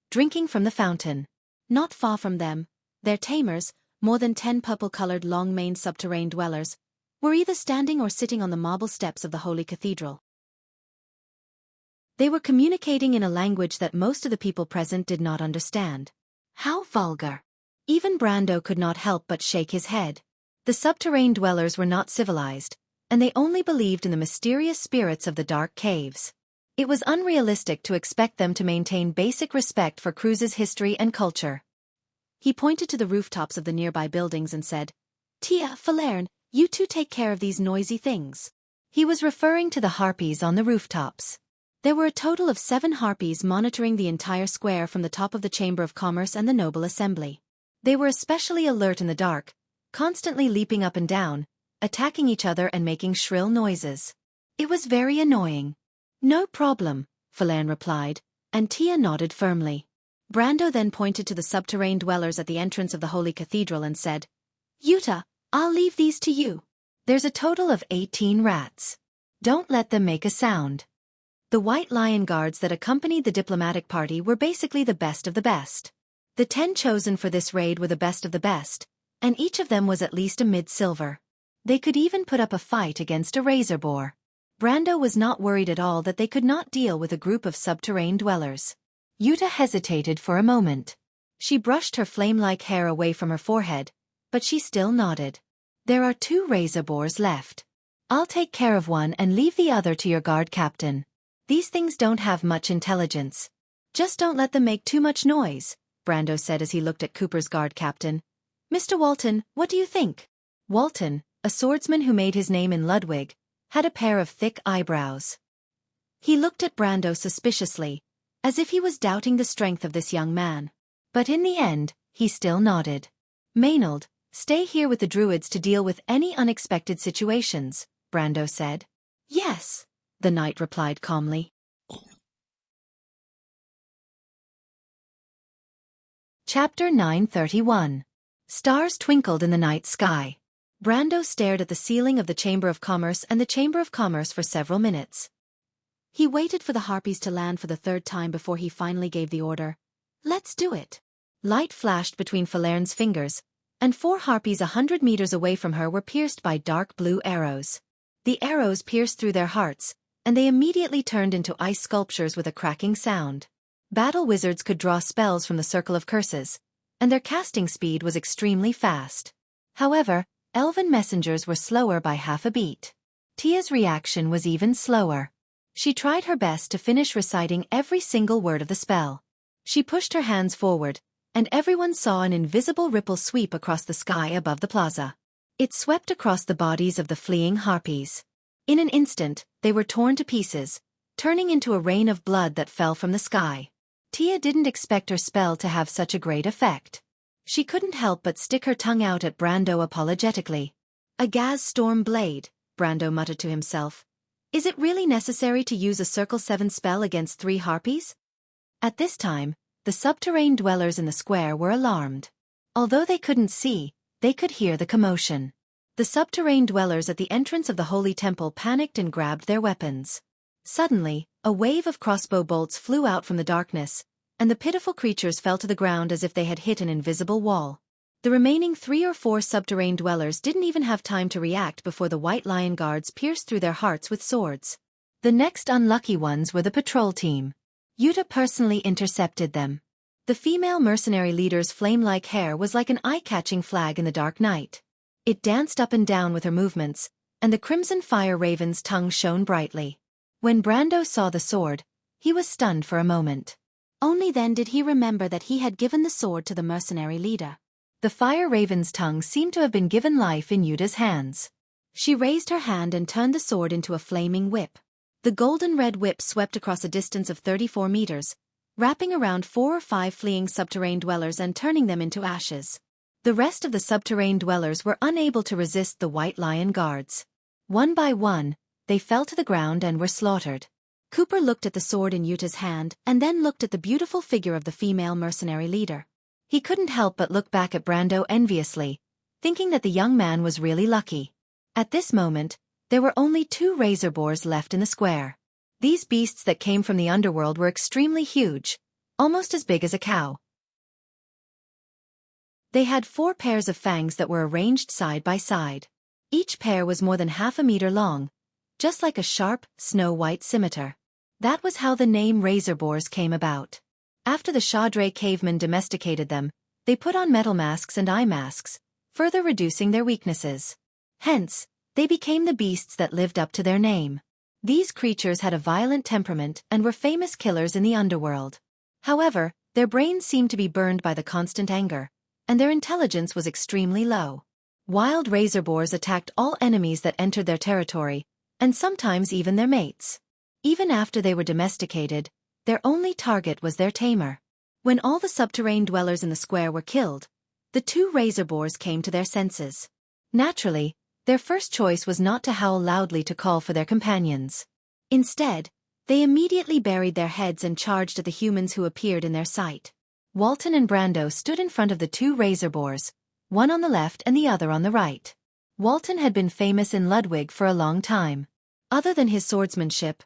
drinking from the fountain. Not far from them, their tamers, more than 10 purple-colored long-maned subterranean dwellers, were either standing or sitting on the marble steps of the Holy Cathedral. They were communicating in a language that most of the people present did not understand. How vulgar! Even Brando could not help but shake his head. The subterranean dwellers were not civilized, and they only believed in the mysterious spirits of the dark caves. It was unrealistic to expect them to maintain basic respect for Cruz's history and culture. He pointed to the rooftops of the nearby buildings and said, "Tia, Falern, you two take care of these noisy things." He was referring to the harpies on the rooftops. There were a total of 7 harpies monitoring the entire square from the top of the Chamber of Commerce and the Noble Assembly. They were especially alert in the dark, constantly leaping up and down, attacking each other and making shrill noises. It was very annoying. "No problem," Falern replied, and Tia nodded firmly. Brando then pointed to the subterranean dwellers at the entrance of the Holy Cathedral and said, "Yuta, I'll leave these to you. There's a total of 18 rats. Don't let them make a sound." The White Lion Guards that accompanied the diplomatic party were basically the best of the best. The 10 chosen for this raid were the best of the best, and each of them was at least a mid-silver. They could even put up a fight against a razor boar. Brando was not worried at all that they could not deal with a group of subterranean dwellers. Yuta hesitated for a moment. She brushed her flame-like hair away from her forehead, but she still nodded. "There are 2 razor boars left. I'll take care of one and leave the other to your guard captain. These things don't have much intelligence. Just don't let them make too much noise," Brando said as he looked at Cooper's guard captain. "Mr. Walton, what do you think?" Walton, a swordsman who made his name in Ludwig, had a pair of thick eyebrows. He looked at Brando suspiciously, as if he was doubting the strength of this young man. But in the end, he still nodded. "Maynard, stay here with the druids to deal with any unexpected situations," Brando said. "Yes," the knight replied calmly. Chapter 931. Stars twinkled in the night sky. Brando stared at the ceiling of the Chamber of Commerce and the Chamber of Commerce for several minutes. He waited for the harpies to land for the 3rd time before he finally gave the order, "Let's do it." Light flashed between Falern's fingers, and 4 harpies 100 meters away from her were pierced by dark blue arrows. The arrows pierced through their hearts, and they immediately turned into ice sculptures with a cracking sound. Battle wizards could draw spells from the Circle of Curses, and their casting speed was extremely fast. However, elven messengers were slower by half a beat. Tia's reaction was even slower. She tried her best to finish reciting every single word of the spell. She pushed her hands forward, and everyone saw an invisible ripple sweep across the sky above the plaza. It swept across the bodies of the fleeing harpies. In an instant, they were torn to pieces, turning into a rain of blood that fell from the sky. Tia didn't expect her spell to have such a great effect. She couldn't help but stick her tongue out at Brando apologetically. "A gas storm blade," Brando muttered to himself. "Is it really necessary to use a Circle 7 spell against 3 harpies?" At this time, the subterranean dwellers in the square were alarmed. Although they couldn't see, they could hear the commotion. The subterranean dwellers at the entrance of the holy temple panicked and grabbed their weapons. Suddenly, a wave of crossbow bolts flew out from the darkness, and the pitiful creatures fell to the ground as if they had hit an invisible wall. The remaining 3 or 4 subterranean dwellers didn't even have time to react before the White Lion Guards pierced through their hearts with swords. The next unlucky ones were the patrol team. Yuta personally intercepted them. The female mercenary leader's flame-like hair was like an eye-catching flag in the dark night. It danced up and down with her movements, and the crimson fire raven's tongue shone brightly. When Brando saw the sword, he was stunned for a moment. Only then did he remember that he had given the sword to the mercenary leader. The fire raven's tongue seemed to have been given life in Yuta's hands. She raised her hand and turned the sword into a flaming whip. The golden-red whip swept across a distance of 34 meters, wrapping around 4 or 5 fleeing subterranean dwellers and turning them into ashes. The rest of the subterranean dwellers were unable to resist the White Lion Guards. One by one, they fell to the ground and were slaughtered. Cooper looked at the sword in Yuta's hand and then looked at the beautiful figure of the female mercenary leader. He couldn't help but look back at Brando enviously, thinking that the young man was really lucky. At this moment, there were only 2 razor boars left in the square. These beasts that came from the underworld were extremely huge, almost as big as a cow. They had 4 pairs of fangs that were arranged side by side. Each pair was more than half a meter long, just like a sharp, snow-white scimitar. That was how the name razor boars came about. After the Chadre cavemen domesticated them, they put on metal masks and eye masks, further reducing their weaknesses. Hence, they became the beasts that lived up to their name. These creatures had a violent temperament and were famous killers in the underworld. However, their brains seemed to be burned by the constant anger, and their intelligence was extremely low. Wild razor boars attacked all enemies that entered their territory, and sometimes even their mates. Even after they were domesticated, their only target was their tamer. When all the subterranean dwellers in the square were killed, the 2 razor boars came to their senses. Naturally, their first choice was not to howl loudly to call for their companions. Instead, they immediately buried their heads and charged at the humans who appeared in their sight. Walton and Brando stood in front of the 2 razor boars, one on the left and the other on the right. Walton had been famous in Ludwig for a long time. Other than his swordsmanship,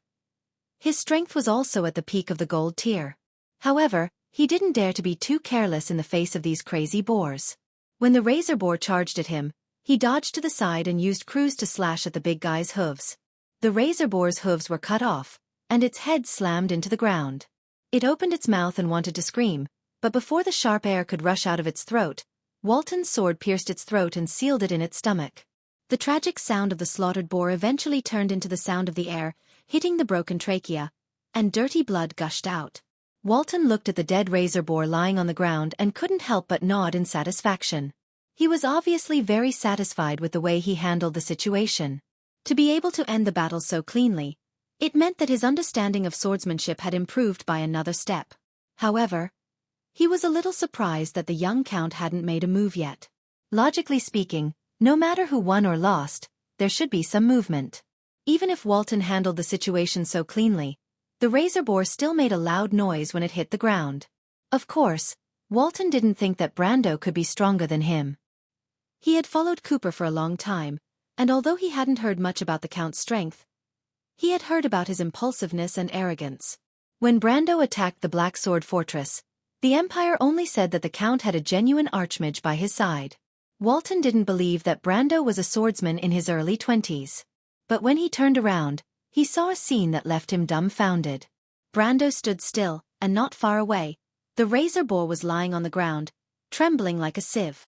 his strength was also at the peak of the gold tier. However, he didn't dare to be too careless in the face of these crazy boars. When the razor boar charged at him, he dodged to the side and used crews to slash at the big guy's hooves. The razor boar's hooves were cut off, and its head slammed into the ground. It opened its mouth and wanted to scream, but before the sharp air could rush out of its throat, Walton's sword pierced its throat and sealed it in its stomach. The tragic sound of the slaughtered boar eventually turned into the sound of the air, hitting the broken trachea, and dirty blood gushed out. Walton looked at the dead razor boar lying on the ground and couldn't help but nod in satisfaction. He was obviously very satisfied with the way he handled the situation. To be able to end the battle so cleanly, it meant that his understanding of swordsmanship had improved by another step. However, he was a little surprised that the young count hadn't made a move yet. Logically speaking, no matter who won or lost, there should be some movement. Even if Walton handled the situation so cleanly, the razor boar still made a loud noise when it hit the ground. Of course, Walton didn't think that Brando could be stronger than him. He had followed Cooper for a long time, and although he hadn't heard much about the Count's strength, he had heard about his impulsiveness and arrogance. When Brando attacked the Black Sword Fortress, the Empire only said that the Count had a genuine archmage by his side. Walton didn't believe that Brando was a swordsman in his early 20s. But when he turned around, he saw a scene that left him dumbfounded. Brando stood still, and not far away, the razor boar was lying on the ground, trembling like a sieve.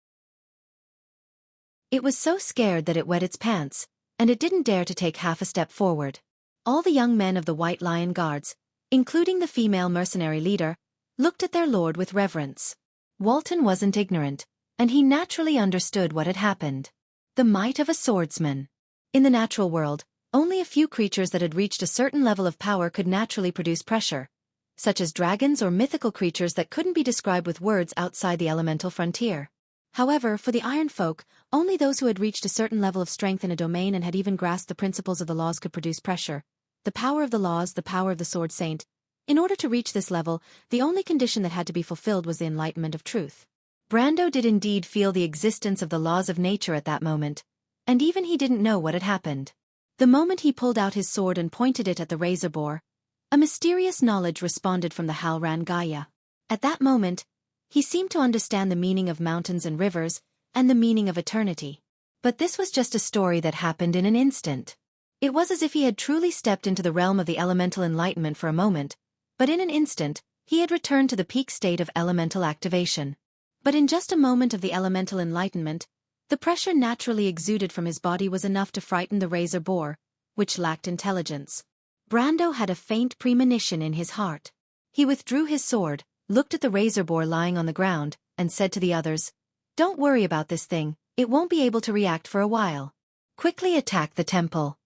It was so scared that it wet its pants, and it didn't dare to take half a step forward. All the young men of the White Lion Guards, including the female mercenary leader, looked at their lord with reverence. Walton wasn't ignorant, and he naturally understood what had happened. The might of a swordsman. In the natural world, only a few creatures that had reached a certain level of power could naturally produce pressure, such as dragons or mythical creatures that couldn't be described with words outside the elemental frontier. However, for the Iron Folk, only those who had reached a certain level of strength in a domain and had even grasped the principles of the laws could produce pressure. The power of the laws, the power of the Sword Saint. In order to reach this level, the only condition that had to be fulfilled was the enlightenment of truth. Brando did indeed feel the existence of the laws of nature at that moment, and even he didn't know what had happened. The moment he pulled out his sword and pointed it at the razor boar, a mysterious knowledge responded from the Halran Gaia. At that moment, he seemed to understand the meaning of mountains and rivers, and the meaning of eternity. But this was just a story that happened in an instant. It was as if he had truly stepped into the realm of the elemental enlightenment for a moment, but in an instant, he had returned to the peak state of elemental activation. But in just a moment of the elemental enlightenment, the pressure naturally exuded from his body was enough to frighten the razor boar, which lacked intelligence. Brando had a faint premonition in his heart. He withdrew his sword, looked at the razor boar lying on the ground, and said to the others, "Don't worry about this thing, it won't be able to react for a while. Quickly attack the temple."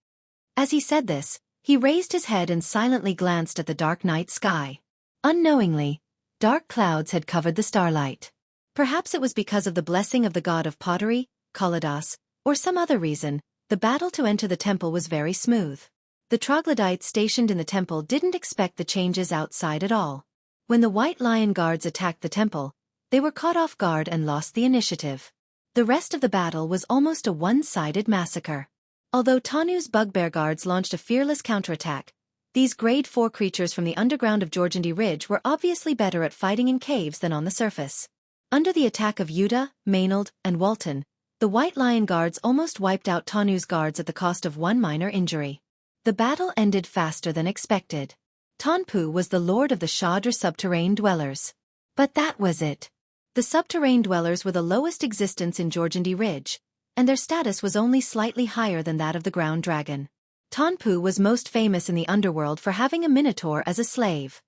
As he said this, he raised his head and silently glanced at the dark night sky. Unknowingly, dark clouds had covered the starlight. Perhaps it was because of the blessing of the god of pottery, Kalidas, or some other reason, the battle to enter the temple was very smooth. The troglodytes stationed in the temple didn't expect the changes outside at all. When the White Lion guards attacked the temple, they were caught off guard and lost the initiative. The rest of the battle was almost a one-sided massacre. Although Tanu's bugbear guards launched a fearless counterattack, these Grade 4 creatures from the underground of Jorgendi Ridge were obviously better at fighting in caves than on the surface. Under the attack of Yuta, Maynard, and Walton, the White Lion guards almost wiped out Tanu's guards at the cost of one minor injury. The battle ended faster than expected. Tanpu was the lord of the Shadra subterranean dwellers. But that was it. The subterranean dwellers were the lowest existence in Jorgendi Ridge, and their status was only slightly higher than that of the ground dragon. Tanpu was most famous in the underworld for having a minotaur as a slave.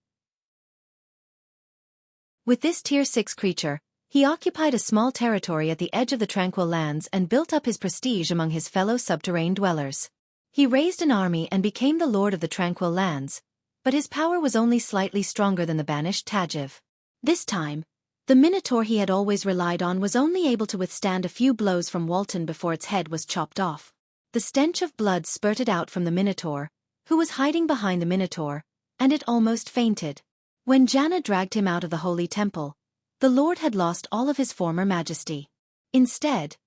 With this Tier 6 creature, he occupied a small territory at the edge of the Tranquil Lands and built up his prestige among his fellow subterranean dwellers. He raised an army and became the lord of the Tranquil Lands, but his power was only slightly stronger than the banished Tajiv. This time, the minotaur he had always relied on was only able to withstand a few blows from Walton before its head was chopped off. The stench of blood spurted out from the minotaur, who was hiding behind the minotaur, and it almost fainted. When Janna dragged him out of the holy temple, the lord had lost all of his former majesty. Instead,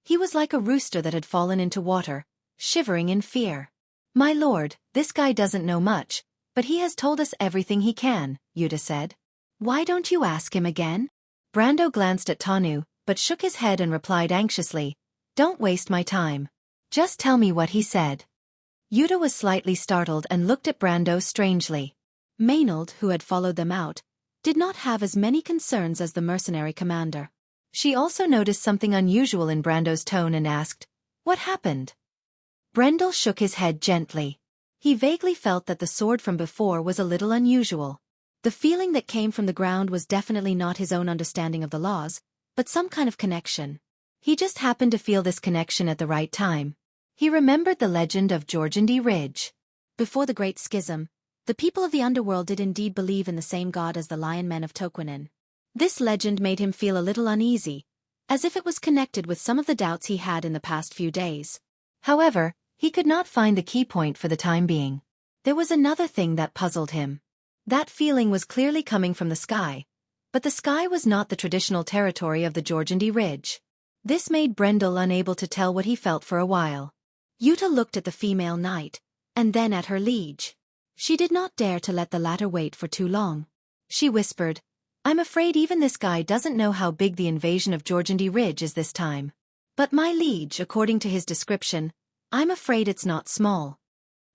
he was like a rooster that had fallen into water, shivering in fear. "My lord, this guy doesn't know much, but he has told us everything he can," Yuta said. "Why don't you ask him again?" Brando glanced at Tanu, but shook his head and replied anxiously, "Don't waste my time. Just tell me what he said." Yuta was slightly startled and looked at Brando strangely. Maynard, who had followed them out, did not have as many concerns as the mercenary commander. She also noticed something unusual in Brando's tone and asked, "What happened?" Brendel shook his head gently. He vaguely felt that the sword from before was a little unusual. The feeling that came from the ground was definitely not his own understanding of the laws, but some kind of connection. He just happened to feel this connection at the right time. He remembered the legend of Jorgendi Ridge. Before the Great Schism, the people of the underworld did indeed believe in the same god as the Lion Men of Toquinen. This legend made him feel a little uneasy, as if it was connected with some of the doubts he had in the past few days. However, he could not find the key point for the time being. There was another thing that puzzled him. That feeling was clearly coming from the sky, but the sky was not the traditional territory of the Jorgendi Ridge. This made Brendel unable to tell what he felt for a while. Yuta looked at the female knight, and then at her liege. She did not dare to let the latter wait for too long. She whispered, "I'm afraid even this guy doesn't know how big the invasion of Jorgendi Ridge is this time. But my liege, according to his description, I'm afraid it's not small."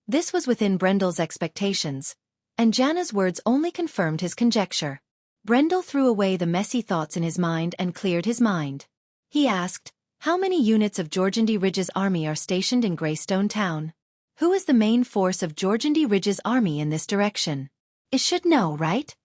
This was within Brendel's expectations, and Janna's words only confirmed his conjecture. Brendel threw away the messy thoughts in his mind and cleared his mind. He asked, "How many units of Jorgendi Ridge's army are stationed in Greystone Town? Who is the main force of Jorgendi Ridge's army in this direction? I should know, right?"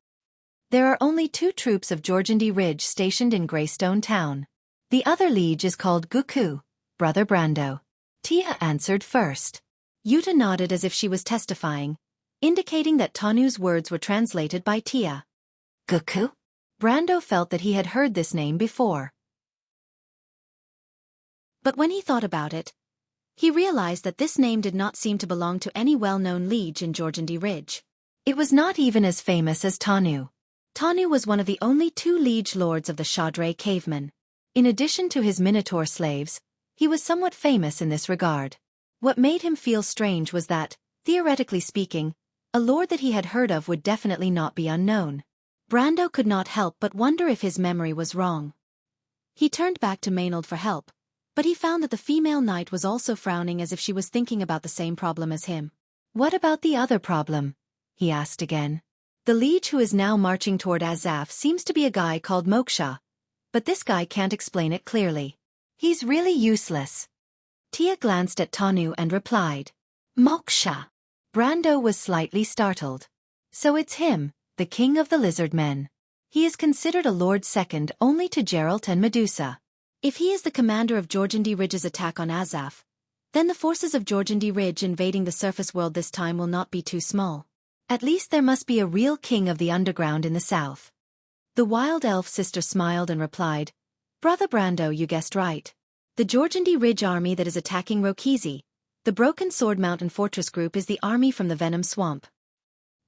"There are only 2 troops of Jorgendi Ridge stationed in Greystone Town. The other liege is called Guku, Brother Brando." Tia answered first. Yuta nodded as if she was testifying, indicating that Tanu's words were translated by Tia. Guku? Brando felt that he had heard this name before. But when he thought about it, he realized that this name did not seem to belong to any well-known liege in Jorgendi Ridge. It was not even as famous as Tanu. Tanu was one of the only 2 liege lords of the Shadre cavemen. In addition to his minotaur slaves, He was somewhat famous in this regard. What made him feel strange was that, theoretically speaking, a lord that he had heard of would definitely not be unknown. Brando could not help but wonder if his memory was wrong. He turned back to Maynard for help, but he found that the female knight was also frowning as if she was thinking about the same problem as him. "What about the other problem?" he asked again. "The liege who is now marching toward Azaf seems to be a guy called Moksha, but this guy can't explain it clearly. He's really useless." Tia glanced at Tanu and replied, "Moksha." Brando was slightly startled. "So it's him, the king of the lizard men. He is considered a lord second only to Geralt and Medusa. If he is the commander of Georgandy Ridge's attack on Azaf, then the forces of Georgandy Ridge invading the surface world this time will not be too small. At least there must be a real king of the underground in the south." The wild elf sister smiled and replied, "Brother Brando, you guessed right. The Georgandy Ridge army that is attacking Rokizi, the Broken Sword Mountain Fortress group, is the army from the Venom Swamp.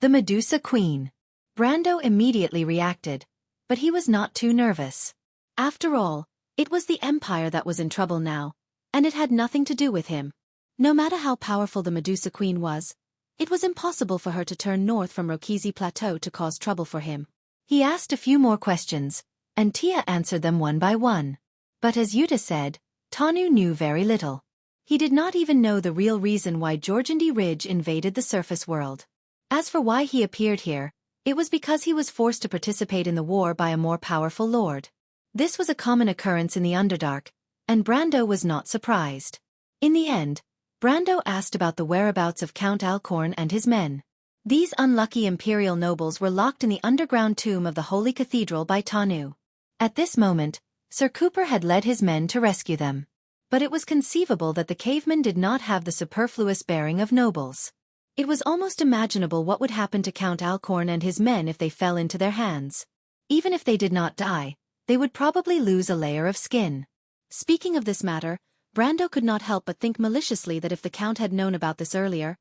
The Medusa Queen." Brando immediately reacted, but he was not too nervous. After all, it was the Empire that was in trouble now, and it had nothing to do with him. No matter how powerful the Medusa Queen was, it was impossible for her to turn north from Rokizi Plateau to cause trouble for him. He asked a few more questions, and Tia answered them one by one. But as Yuta said, Tanu knew very little. He did not even know the real reason why Georgandy Ridge invaded the surface world. As for why he appeared here, it was because he was forced to participate in the war by a more powerful lord. This was a common occurrence in the Underdark, and Brando was not surprised. In the end, Brando asked about the whereabouts of Count Alcorn and his men. These unlucky imperial nobles were locked in the underground tomb of the Holy Cathedral by Tanu. At this moment, Sir Cooper had led his men to rescue them. But it was conceivable that the cavemen did not have the superfluous bearing of nobles. It was almost imaginable what would happen to Count Alcorn and his men if they fell into their hands. Even if they did not die, they would probably lose a layer of skin. Speaking of this matter, Brando could not help but think maliciously that if the Count had known about this earlier,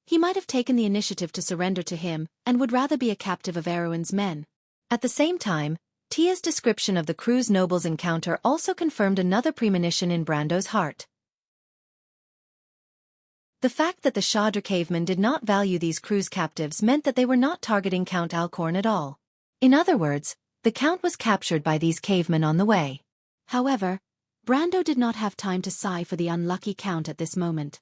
he might have taken the initiative to surrender to him and would rather be a captive of Erwin's men. At the same time, Tia's description of the Cruz nobles' encounter also confirmed another premonition in Brando's heart. The fact that the Shadra cavemen did not value these Cruz captives meant that they were not targeting Count Alcorn at all. In other words, the Count was captured by these cavemen on the way. However, Brando did not have time to sigh for the unlucky Count at this moment.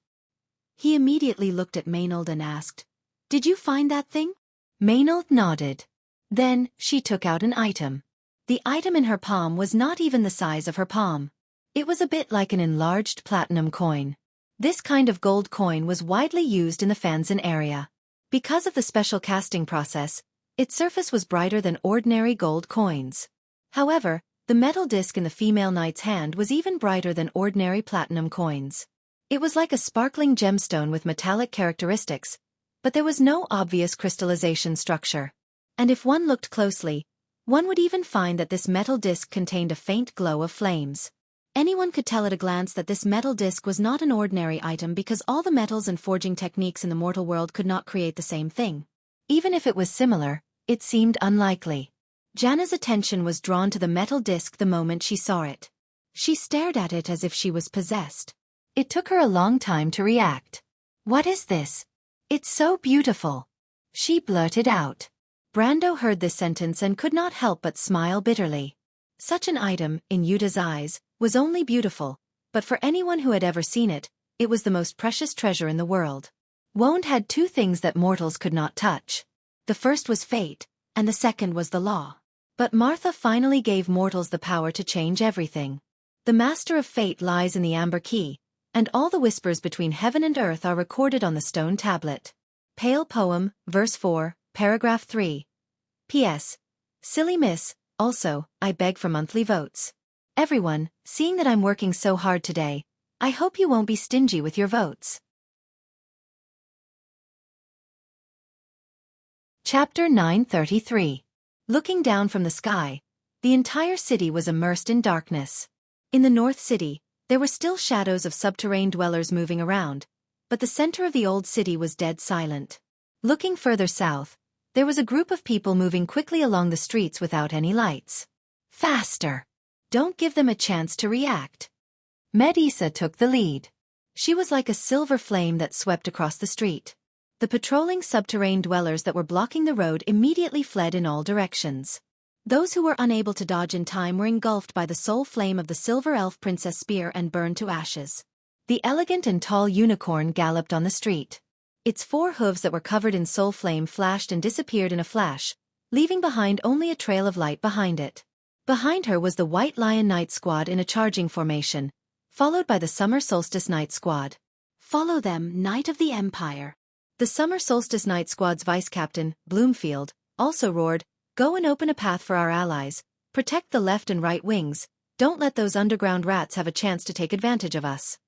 He immediately looked at Maynard and asked, "Did you find that thing?" Maynard nodded. Then, she took out an item. The item in her palm was not even the size of her palm. It was a bit like an enlarged platinum coin. This kind of gold coin was widely used in the Fanzin area. Because of the special casting process, its surface was brighter than ordinary gold coins. However, the metal disc in the female knight's hand was even brighter than ordinary platinum coins. It was like a sparkling gemstone with metallic characteristics, but there was no obvious crystallization structure. And if one looked closely, one would even find that this metal disc contained a faint glow of flames. Anyone could tell at a glance that this metal disc was not an ordinary item because all the metals and forging techniques in the mortal world could not create the same thing. Even if it was similar, it seemed unlikely. Janna's attention was drawn to the metal disc the moment she saw it. She stared at it as if she was possessed. It took her a long time to react. "What is this? It's so beautiful," she blurted out. Brando heard this sentence and could not help but smile bitterly. Such an item, in Yuta's eyes, was only beautiful, but for anyone who had ever seen it, it was the most precious treasure in the world. Wand had two things that mortals could not touch. The first was fate, and the second was the law. But Martha finally gave mortals the power to change everything. The master of fate lies in the amber key, and all the whispers between heaven and earth are recorded on the stone tablet. Pale Poem, Verse 4, Paragraph 3. P.S. Silly Miss, also, I beg for monthly votes. Everyone, seeing that I'm working so hard today, I hope you won't be stingy with your votes. Chapter 933. Looking down from the sky, the entire city was immersed in darkness. In the North City, there were still shadows of subterranean dwellers moving around, but the center of the old city was dead silent. Looking further south, there was a group of people moving quickly along the streets without any lights. Faster! Don't give them a chance to react. Medisa took the lead. She was like a silver flame that swept across the street. The patrolling subterranean dwellers that were blocking the road immediately fled in all directions. Those who were unable to dodge in time were engulfed by the soul flame of the silver elf princess spear and burned to ashes. The elegant and tall unicorn galloped on the street. Its 4 hooves that were covered in soul flame flashed and disappeared in a flash, leaving behind only a trail of light behind it. Behind her was the White Lion Knight Squad in a charging formation, followed by the Summer Solstice Knight Squad. "Follow them, Knight of the Empire." The Summer Solstice Knight Squad's vice-captain, Bloomfield, also roared, "Go and open a path for our allies, protect the left and right wings, don't let those underground rats have a chance to take advantage of us."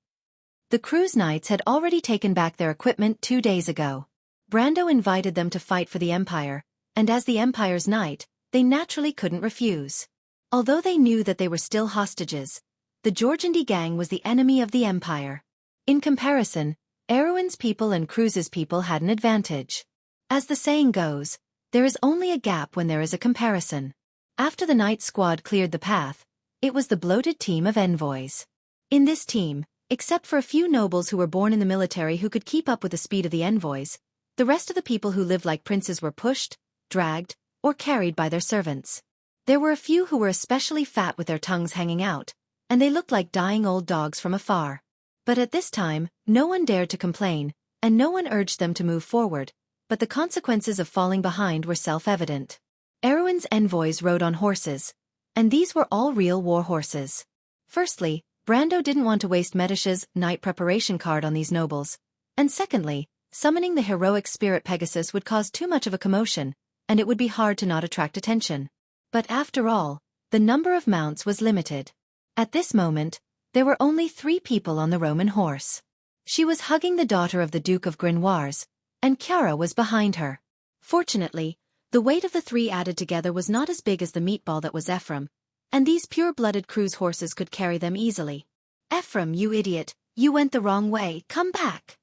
The cruise knights had already taken back their equipment 2 days ago. Brando invited them to fight for the Empire, and as the Empire's knight, they naturally couldn't refuse. Although they knew that they were still hostages, the Georgiandy gang was the enemy of the Empire. In comparison, Erwin's people and Cruz's people had an advantage. As the saying goes, there is only a gap when there is a comparison. After the Knight Squad cleared the path, it was the bloated team of envoys. In this team, except for a few nobles who were born in the military who could keep up with the speed of the envoys, the rest of the people who lived like princes were pushed, dragged, or carried by their servants. There were a few who were especially fat with their tongues hanging out, and they looked like dying old dogs from afar. But at this time, no one dared to complain, and no one urged them to move forward, but the consequences of falling behind were self-evident. Erwin's envoys rode on horses, and these were all real war horses. Firstly, Brando didn't want to waste Medisha's night preparation card on these nobles, and secondly, summoning the heroic spirit Pegasus would cause too much of a commotion, and it would be hard to not attract attention. But after all, the number of mounts was limited. At this moment, there were only 3 people on the Roman horse. She was hugging the daughter of the Duke of Grenoires, and Chiara was behind her. Fortunately, the weight of the 3 added together was not as big as the meatball that was Ephraim, and these pure-blooded cruise horses could carry them easily. "Ephraim, you idiot, you went the wrong way, come back.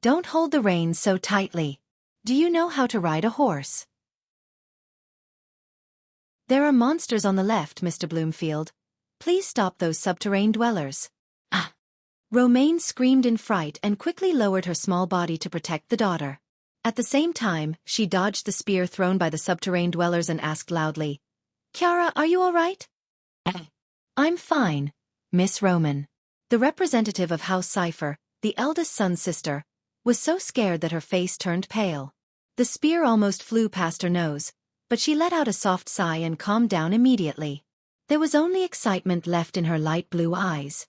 Don't hold the reins so tightly. Do you know how to ride a horse?" "There are monsters on the left, Mr. Bloomfield. Please stop those subterranean dwellers." "Ah!" Romaine screamed in fright and quickly lowered her small body to protect the daughter. At the same time, she dodged the spear thrown by the subterranean dwellers and asked loudly, "Chiara, are you all right?" "I'm fine, Miss Roman." The representative of House Cipher, the eldest son's sister, was so scared that her face turned pale. The spear almost flew past her nose, but she let out a soft sigh and calmed down immediately. There was only excitement left in her light blue eyes.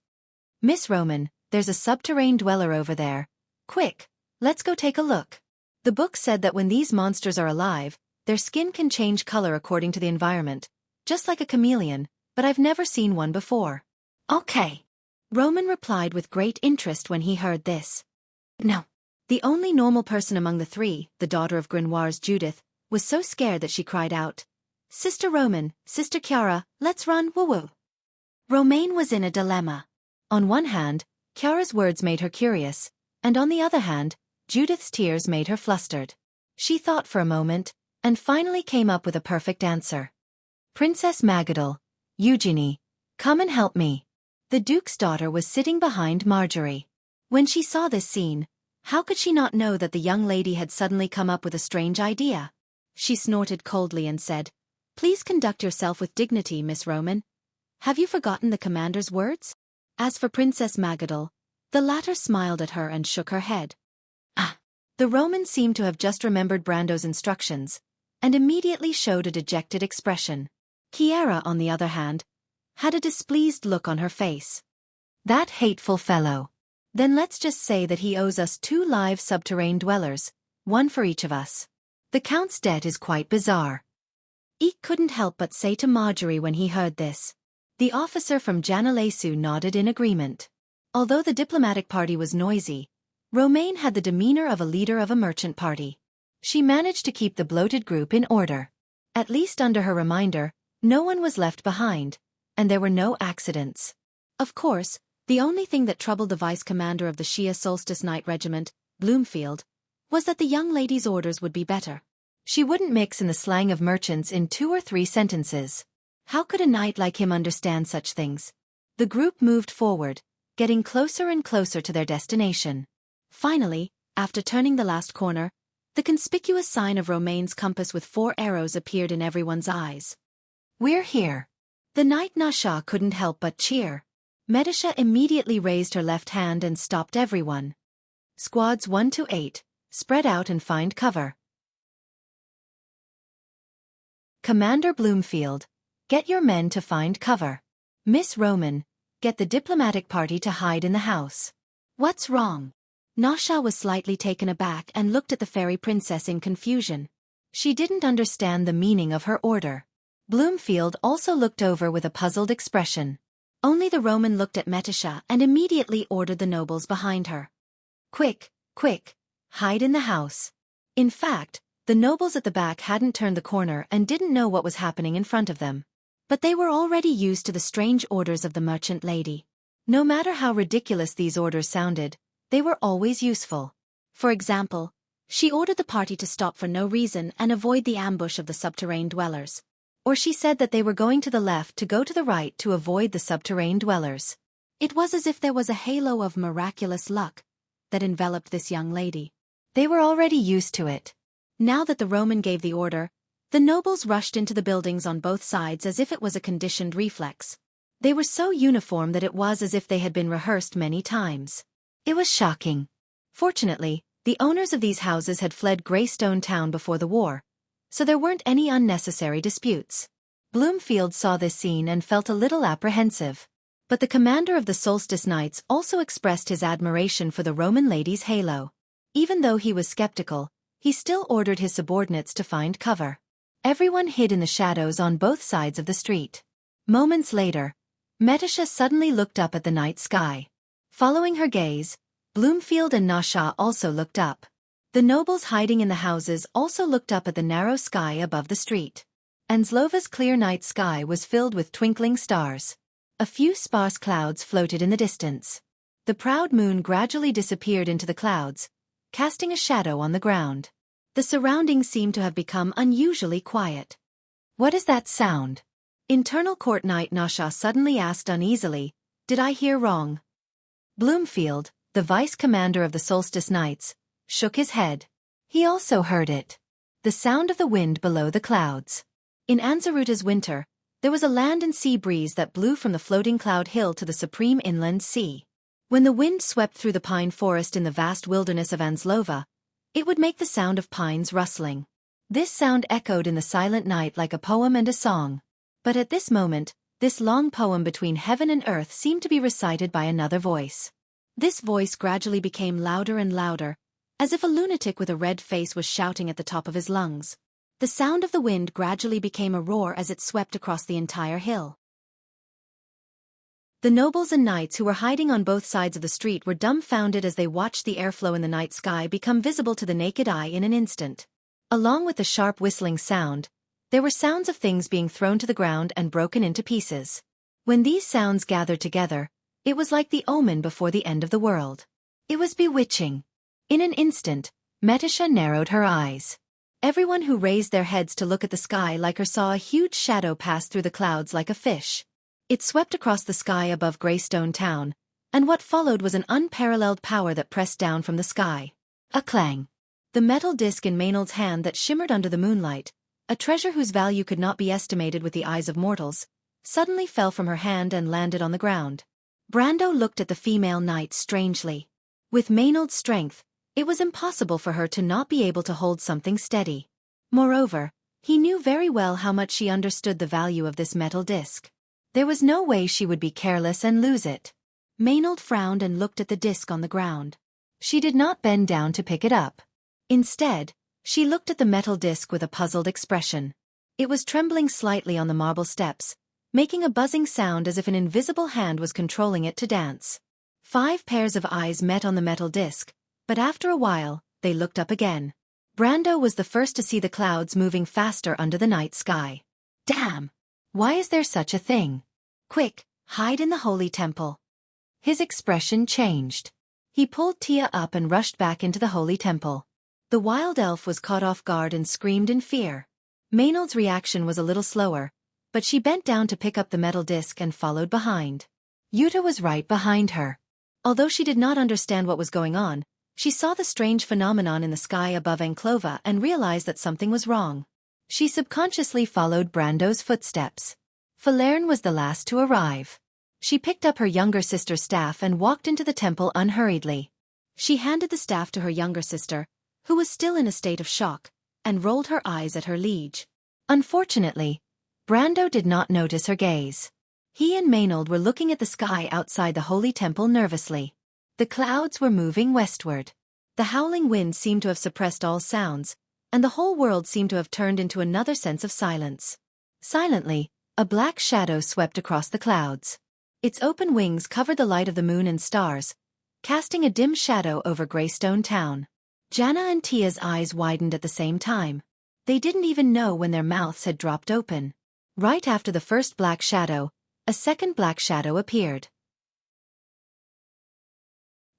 "Miss Roman, there's a subterranean dweller over there. Quick, let's go take a look." The book said that when these monsters are alive, their skin can change color according to the environment, just like a chameleon, but I've never seen one before. "Okay." Roman replied with great interest when he heard this. No. The only normal person among the 3, the daughter of Grenoires Judith, was so scared that she cried out, "Sister Roman, Sister Chiara, let's run, woo-woo." Romaine was in a dilemma. On one hand, Chiara's words made her curious, and on the other hand, Judith's tears made her flustered. She thought for a moment, and finally came up with a perfect answer. "Princess Magadal, Eugenie, come and help me." The Duke's daughter was sitting behind Marjorie. When she saw this scene, how could she not know that the young lady had suddenly come up with a strange idea? She snorted coldly and said, "Please conduct yourself with dignity, Miss Roman. Have you forgotten the commander's words?" As for Princess Magadal, the latter smiled at her and shook her head. Ah! The Roman seemed to have just remembered Brando's instructions, and immediately showed a dejected expression. Chiara, on the other hand, had a displeased look on her face. "That hateful fellow. Then let's just say that he owes us 2 live subterranean dwellers, 1 for each of us. The Count's debt is quite bizarre." Eek couldn't help but say to Marjorie when he heard this. The officer from Janalesu nodded in agreement. Although the diplomatic party was noisy, Romaine had the demeanor of a leader of a merchant party. She managed to keep the bloated group in order. At least under her reminder, no one was left behind, and there were no accidents. Of course, the only thing that troubled the vice-commander of the Shia Solstice Knight Regiment, Bloomfield, was that the young lady's orders would be better. She wouldn't mix in the slang of merchants in 2 or 3 sentences. How could a knight like him understand such things? The group moved forward, getting closer and closer to their destination. Finally, after turning the last corner, the conspicuous sign of Romaine's compass with 4 arrows appeared in everyone's eyes. "We're here." The knight Nasha couldn't help but cheer. Medisha immediately raised her left hand and stopped everyone. "Squads 1 to 8, spread out and find cover." Commander Bloomfield, get your men to find cover. Miss Roman, get the diplomatic party to hide in the house. What's wrong? Nasha was slightly taken aback and looked at the fairy princess in confusion. She didn't understand the meaning of her order. Bloomfield also looked over with a puzzled expression. Only the Roman looked at Metisha and immediately ordered the nobles behind her. "Quick, quick, hide in the house." In fact, the nobles at the back hadn't turned the corner and didn't know what was happening in front of them. But they were already used to the strange orders of the merchant lady. No matter how ridiculous these orders sounded, they were always useful. For example, she ordered the party to stop for no reason and avoid the ambush of the subterranean dwellers. Or she said that they were going to the left to go to the right to avoid the subterranean dwellers. It was as if there was a halo of miraculous luck that enveloped this young lady. They were already used to it. Now that the Roman gave the order, the nobles rushed into the buildings on both sides as if it was a conditioned reflex. They were so uniform that it was as if they had been rehearsed many times. It was shocking. Fortunately, the owners of these houses had fled Greystone Town before the war, so there weren't any unnecessary disputes. Bloomfield saw this scene and felt a little apprehensive. But the commander of the Solstice Knights also expressed his admiration for the Roman lady's halo. Even though he was skeptical, he still ordered his subordinates to find cover. Everyone hid in the shadows on both sides of the street. Moments later, Metisha suddenly looked up at the night sky. Following her gaze, Bloomfield and Nasha also looked up. The nobles hiding in the houses also looked up at the narrow sky above the street. Anslova's clear night sky was filled with twinkling stars. A few sparse clouds floated in the distance. The proud moon gradually disappeared into the clouds, casting a shadow on the ground. The surroundings seemed to have become unusually quiet. "What is that sound?" Internal Court Knight Nasha suddenly asked uneasily, "Did I hear wrong?" Bloomfield, the vice-commander of the Solstice Knights, shook his head. He also heard it. The sound of the wind below the clouds. In Anzaruta's winter, there was a land and sea breeze that blew from the floating cloud hill to the supreme inland sea. When the wind swept through the pine forest in the vast wilderness of Anslova, it would make the sound of pines rustling. This sound echoed in the silent night like a poem and a song. But at this moment, this long poem between heaven and earth seemed to be recited by another voice. This voice gradually became louder and louder, as if a lunatic with a red face was shouting at the top of his lungs. The sound of the wind gradually became a roar as it swept across the entire hill. The nobles and knights who were hiding on both sides of the street were dumbfounded as they watched the airflow in the night sky become visible to the naked eye in an instant. Along with the sharp whistling sound, there were sounds of things being thrown to the ground and broken into pieces. When these sounds gathered together, it was like the omen before the end of the world. It was bewitching. In an instant, Metisha narrowed her eyes. Everyone who raised their heads to look at the sky like her saw a huge shadow pass through the clouds like a fish. It swept across the sky above Greystone Town, and what followed was an unparalleled power that pressed down from the sky. A clang. The metal disc in Maynard's hand that shimmered under the moonlight, a treasure whose value could not be estimated with the eyes of mortals, suddenly fell from her hand and landed on the ground. Brando looked at the female knight strangely. With Maynard's strength, it was impossible for her to not be able to hold something steady. Moreover, he knew very well how much she understood the value of this metal disc. There was no way she would be careless and lose it. Maynard frowned and looked at the disc on the ground. She did not bend down to pick it up. Instead, she looked at the metal disc with a puzzled expression. It was trembling slightly on the marble steps, making a buzzing sound as if an invisible hand was controlling it to dance. 5 pairs of eyes met on the metal disc, but after a while, they looked up again. Brando was the first to see the clouds moving faster under the night sky. Damn! Why is there such a thing? Quick, hide in the holy temple. His expression changed. He pulled Tia up and rushed back into the holy temple. The wild elf was caught off guard and screamed in fear. Maynard's reaction was a little slower, but she bent down to pick up the metal disc and followed behind. Yuta was right behind her. Although she did not understand what was going on, she saw the strange phenomenon in the sky above Enclova and realized that something was wrong. She subconsciously followed Brando's footsteps. Falerne was the last to arrive. She picked up her younger sister's staff and walked into the temple unhurriedly. She handed the staff to her younger sister, who was still in a state of shock, and rolled her eyes at her liege. Unfortunately, Brando did not notice her gaze. He and Maynard were looking at the sky outside the holy temple nervously. The clouds were moving westward. The howling wind seemed to have suppressed all sounds, and the whole world seemed to have turned into another sense of silence. Silently, a black shadow swept across the clouds. Its open wings covered the light of the moon and stars, casting a dim shadow over Greystone Town. Jana and Tia's eyes widened at the same time. They didn't even know when their mouths had dropped open. Right after the first black shadow, a second black shadow appeared.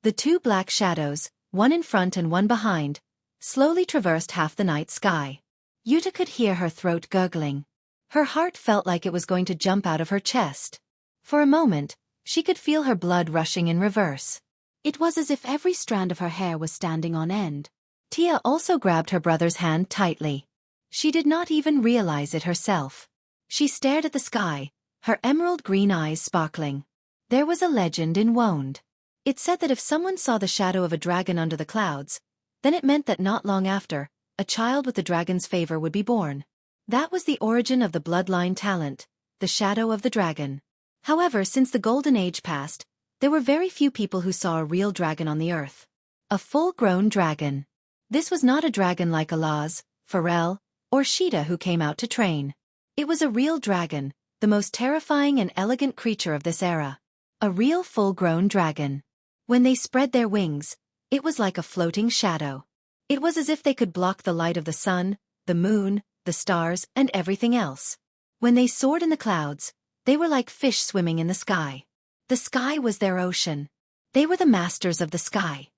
The two black shadows, one in front and one behind, slowly traversed half the night sky. Yuta could hear her throat gurgling. Her heart felt like it was going to jump out of her chest. For a moment, she could feel her blood rushing in reverse. It was as if every strand of her hair was standing on end. Tia also grabbed her brother's hand tightly. She did not even realize it herself. She stared at the sky, her emerald green eyes sparkling. There was a legend in Woned. It said that if someone saw the shadow of a dragon under the clouds, then it meant that not long after, a child with the dragon's favor would be born. That was the origin of the bloodline talent, the shadow of the dragon. However, since the Golden Age passed, there were very few people who saw a real dragon on the earth. A full-grown dragon. This was not a dragon like Alaz, Pharrell, or Sheeta who came out to train. It was a real dragon, the most terrifying and elegant creature of this era. A real full-grown dragon. When they spread their wings, it was like a floating shadow. It was as if they could block the light of the sun, the moon, the stars, and everything else. When they soared in the clouds, they were like fish swimming in the sky. The sky was their ocean. They were the masters of the sky.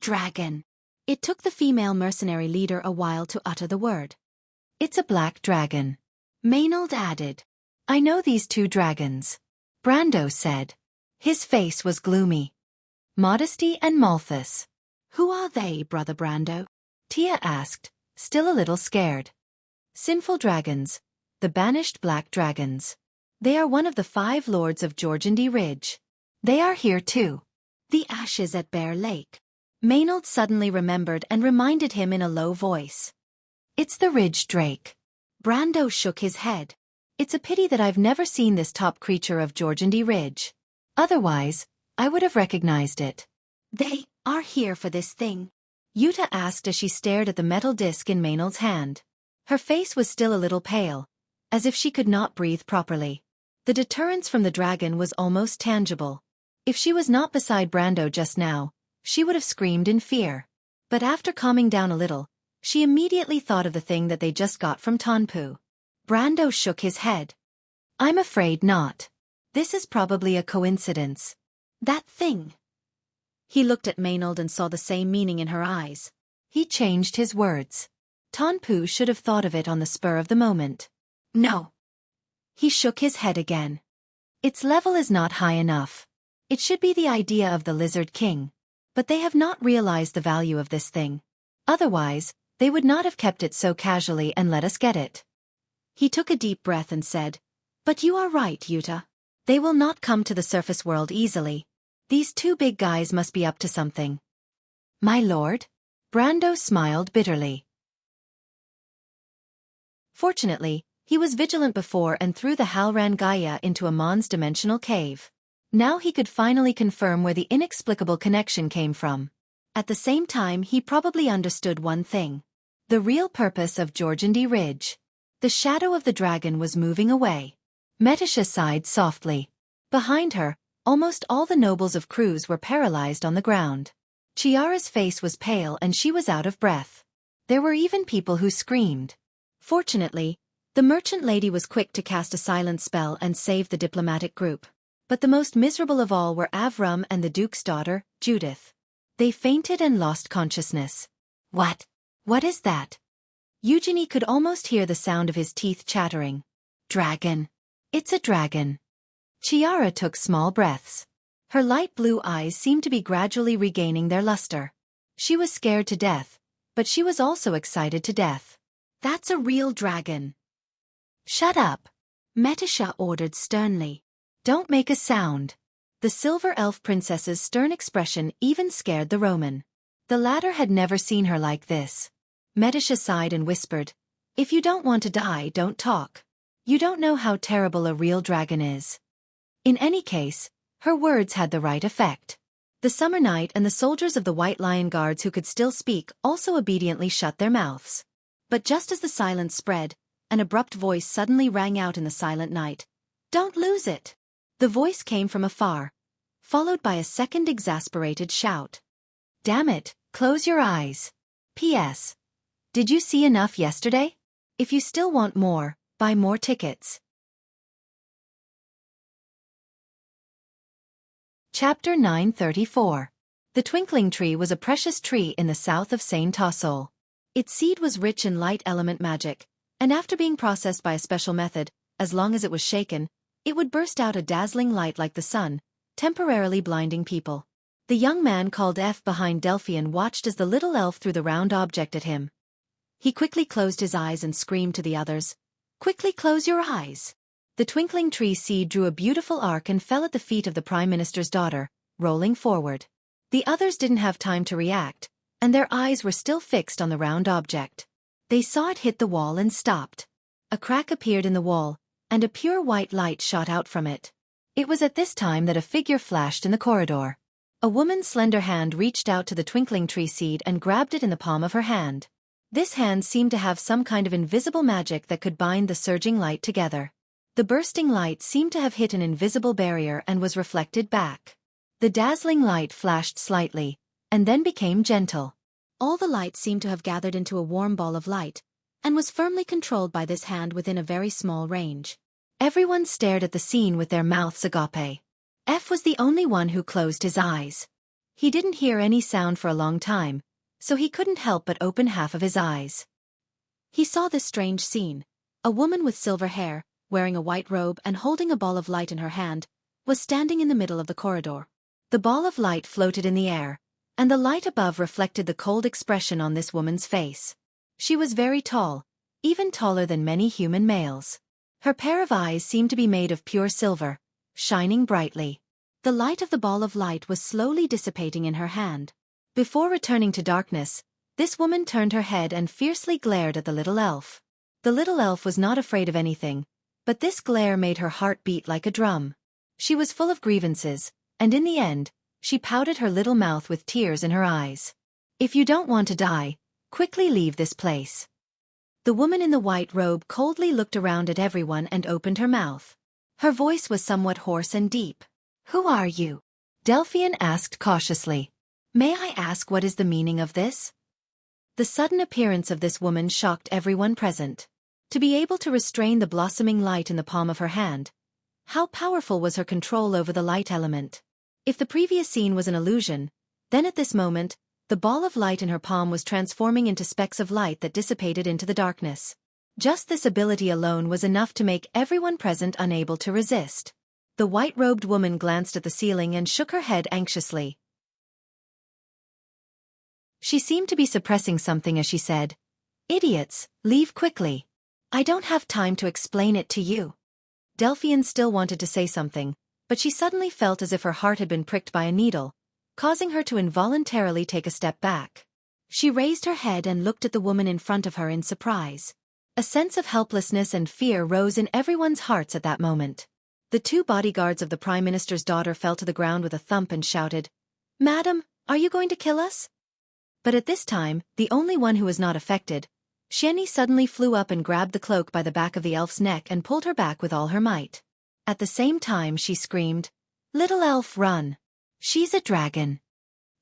Dragon. It took the female mercenary leader a while to utter the word. It's a black dragon. Maynard added. I know these two dragons. Brando said. His face was gloomy. Modesty and Malthus. Who are they, Brother Brando? Tia asked, still a little scared. Sinful dragons. The banished black dragons. They are one of the 5 lords of Georgandy Ridge. They are here too. The ashes at Bear Lake. Maynard suddenly remembered and reminded him in a low voice. It's the Ridge Drake. Brando shook his head. It's a pity that I've never seen this top creature of Georgandy Ridge. Otherwise, I would have recognized it. They are here for this thing? Yuta asked as she stared at the metal disc in Maynard's hand. Her face was still a little pale, as if she could not breathe properly. The deterrence from the dragon was almost tangible. If she was not beside Brando just now, she would have screamed in fear. But after calming down a little, she immediately thought of the thing that they just got from Tanpu. Brando shook his head. I'm afraid not. This is probably a coincidence. That thing. He looked at Maynard and saw the same meaning in her eyes. He changed his words. Tanpu should have thought of it on the spur of the moment. No. He shook his head again. Its level is not high enough. It should be the idea of the Lizard King. But they have not realized the value of this thing. Otherwise, they would not have kept it so casually and let us get it. He took a deep breath and said, But you are right, Yuta. They will not come to the surface world easily. These 2 big guys must be up to something. My lord? Brando smiled bitterly. Fortunately, he was vigilant before and threw the Halran Gaia into Amon's dimensional cave. Now he could finally confirm where the inexplicable connection came from. At the same time, he probably understood one thing. The real purpose of Georgandy Ridge. The shadow of the dragon was moving away. Metisha sighed softly. Behind her, almost all the nobles of Cruz were paralyzed on the ground. Chiara's face was pale and she was out of breath. There were even people who screamed. Fortunately, the merchant lady was quick to cast a silent spell and save the diplomatic group. But the most miserable of all were Avram and the Duke's daughter, Judith. They fainted and lost consciousness. What? What is that? Eugenie could almost hear the sound of his teeth chattering. Dragon. It's a dragon. Chiara took small breaths. Her light blue eyes seemed to be gradually regaining their luster. She was scared to death, but she was also excited to death. "That's a real dragon." "Shut up," Metisha ordered sternly. "Don't make a sound." The silver elf princess's stern expression even scared the Roman. The latter had never seen her like this. Metisha sighed and whispered, "If you don't want to die, don't talk. You don't know how terrible a real dragon is." In any case, her words had the right effect. The summer knight and the soldiers of the White Lion Guards who could still speak also obediently shut their mouths. But just as the silence spread, an abrupt voice suddenly rang out in the silent night. "Don't lose it!" The voice came from afar, followed by a second exasperated shout. "Damn it, close your eyes. P.S. Did you see enough yesterday? If you still want more, buy more tickets." Chapter 934. The twinkling tree was a precious tree in the south of Saint Tassol. Its seed was rich in light element magic, and after being processed by a special method, as long as it was shaken, it would burst out a dazzling light like the sun, temporarily blinding people. The young man called F behind Delphian watched as the little elf threw the round object at him. He quickly closed his eyes and screamed to the others, "Quickly close your eyes." The twinkling tree seed drew a beautiful arc and fell at the feet of the Prime Minister's daughter, rolling forward. The others didn't have time to react, and their eyes were still fixed on the round object. They saw it hit the wall and stopped. A crack appeared in the wall, and a pure white light shot out from it. It was at this time that a figure flashed in the corridor. A woman's slender hand reached out to the twinkling tree seed and grabbed it in the palm of her hand. This hand seemed to have some kind of invisible magic that could bind the surging light together. The bursting light seemed to have hit an invisible barrier and was reflected back. The dazzling light flashed slightly, and then became gentle. All the light seemed to have gathered into a warm ball of light, and was firmly controlled by this hand within a very small range. Everyone stared at the scene with their mouths agape. F was the only one who closed his eyes. He didn't hear any sound for a long time, so he couldn't help but open half of his eyes. He saw this strange scene. A woman with silver hair, wearing a white robe and holding a ball of light in her hand, was standing in the middle of the corridor. The ball of light floated in the air, and the light above reflected the cold expression on this woman's face. She was very tall, even taller than many human males. Her pair of eyes seemed to be made of pure silver, shining brightly. The light of the ball of light was slowly dissipating in her hand. Before returning to darkness, this woman turned her head and fiercely glared at the little elf. The little elf was not afraid of anything, but this glare made her heart beat like a drum. She was full of grievances, and in the end, she pouted her little mouth with tears in her eyes. "If you don't want to die, quickly leave this place." The woman in the white robe coldly looked around at everyone and opened her mouth. Her voice was somewhat hoarse and deep. "Who are you?" Delphian asked cautiously. "May I ask what is the meaning of this?" The sudden appearance of this woman shocked everyone present. To be able to restrain the blossoming light in the palm of her hand. How powerful was her control over the light element? If the previous scene was an illusion, then at this moment, the ball of light in her palm was transforming into specks of light that dissipated into the darkness. Just this ability alone was enough to make everyone present unable to resist. The white-robed woman glanced at the ceiling and shook her head anxiously. She seemed to be suppressing something as she said, "Idiots, leave quickly. I don't have time to explain it to you." Delphian still wanted to say something, but she suddenly felt as if her heart had been pricked by a needle, causing her to involuntarily take a step back. She raised her head and looked at the woman in front of her in surprise. A sense of helplessness and fear rose in everyone's hearts at that moment. The two bodyguards of the Prime Minister's daughter fell to the ground with a thump and shouted, "Madam, are you going to kill us?" But at this time, the only one who was not affected, Xianxia suddenly flew up and grabbed the cloak by the back of the elf's neck and pulled her back with all her might. At the same time she screamed, "Little elf, run! She's a dragon!"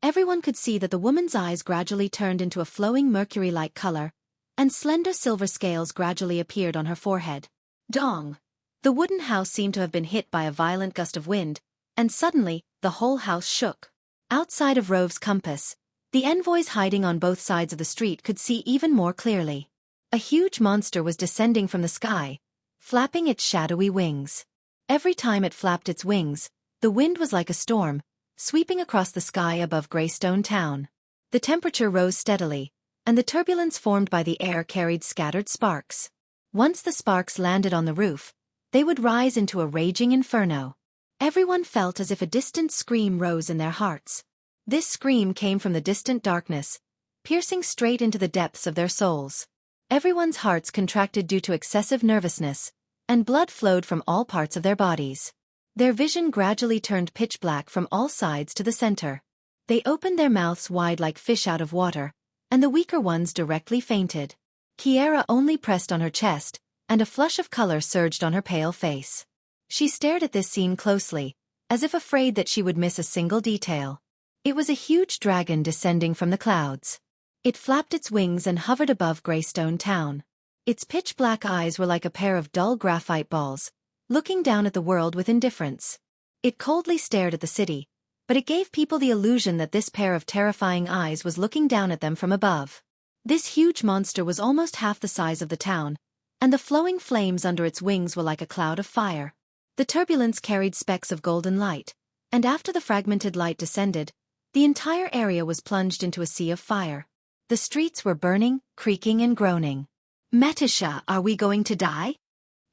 Everyone could see that the woman's eyes gradually turned into a flowing mercury-like color, and slender silver scales gradually appeared on her forehead. Dong! The wooden house seemed to have been hit by a violent gust of wind, and suddenly, the whole house shook. Outside of Rove's compass, the envoys hiding on both sides of the street could see even more clearly. A huge monster was descending from the sky, flapping its shadowy wings. Every time it flapped its wings, The wind was like a storm, sweeping across the sky above Greystone Town. The temperature rose steadily, and the turbulence formed by the air carried scattered sparks. Once the sparks landed on the roof, they would rise into a raging inferno. Everyone felt as if a distant scream rose in their hearts. This scream came from the distant darkness, piercing straight into the depths of their souls. Everyone's hearts contracted due to excessive nervousness, and blood flowed from all parts of their bodies. Their vision gradually turned pitch black from all sides to the center. They opened their mouths wide like fish out of water, and the weaker ones directly fainted. Xianxia only pressed on her chest, and a flush of color surged on her pale face. She stared at this scene closely, as if afraid that she would miss a single detail. It was a huge dragon descending from the clouds. It flapped its wings and hovered above Greystone Town. Its pitch-black eyes were like a pair of dull graphite balls, looking down at the world with indifference. It coldly stared at the city, but it gave people the illusion that this pair of terrifying eyes was looking down at them from above. This huge monster was almost half the size of the town, and the flowing flames under its wings were like a cloud of fire. The turbulence carried specks of golden light, and after the fragmented light descended, the entire area was plunged into a sea of fire. The streets were burning, creaking and groaning. "Metisha, are we going to die?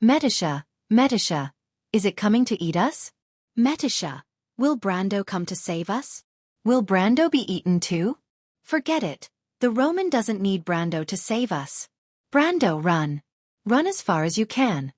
Metisha, Metisha, is it coming to eat us? Metisha, will Brando come to save us? Will Brando be eaten too? Forget it, the Roman doesn't need Brando to save us. Brando, run! Run as far as you can."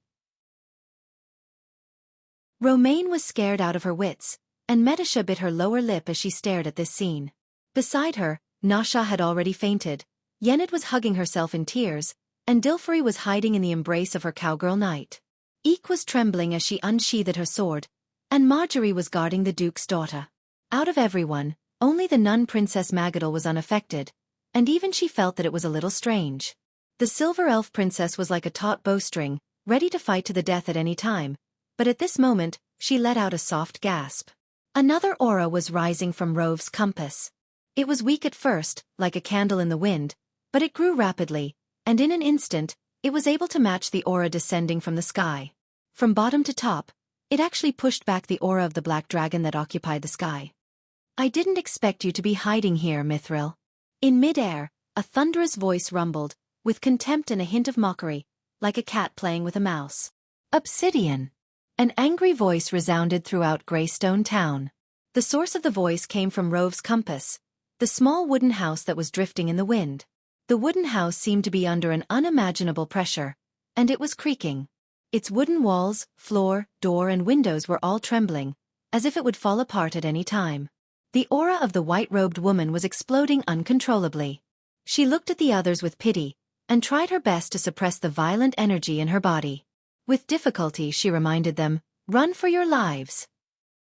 Romaine was scared out of her wits, and Metisha bit her lower lip as she stared at this scene. Beside her, Nasha had already fainted, Yenid was hugging herself in tears, and Dilfari was hiding in the embrace of her cowgirl knight. Eek was trembling as she unsheathed her sword, and Marjorie was guarding the Duke's daughter. Out of everyone, only the nun Princess Magadal was unaffected, and even she felt that it was a little strange. The Silver Elf Princess was like a taut bowstring, ready to fight to the death at any time, but at this moment, she let out a soft gasp. Another aura was rising from Rove's compass. It was weak at first, like a candle in the wind, but it grew rapidly, and in an instant, it was able to match the aura descending from the sky. From bottom to top, it actually pushed back the aura of the black dragon that occupied the sky. "I didn't expect you to be hiding here, Mithril." In mid-air, a thunderous voice rumbled, with contempt and a hint of mockery, like a cat playing with a mouse. "Obsidian." An angry voice resounded throughout Greystone Town. The source of the voice came from Rove's compass, the small wooden house that was drifting in the wind. The wooden house seemed to be under an unimaginable pressure, and it was creaking. Its wooden walls, floor, door and windows were all trembling, as if it would fall apart at any time. The aura of the white-robed woman was exploding uncontrollably. She looked at the others with pity, and tried her best to suppress the violent energy in her body. With difficulty she reminded them, "Run for your lives."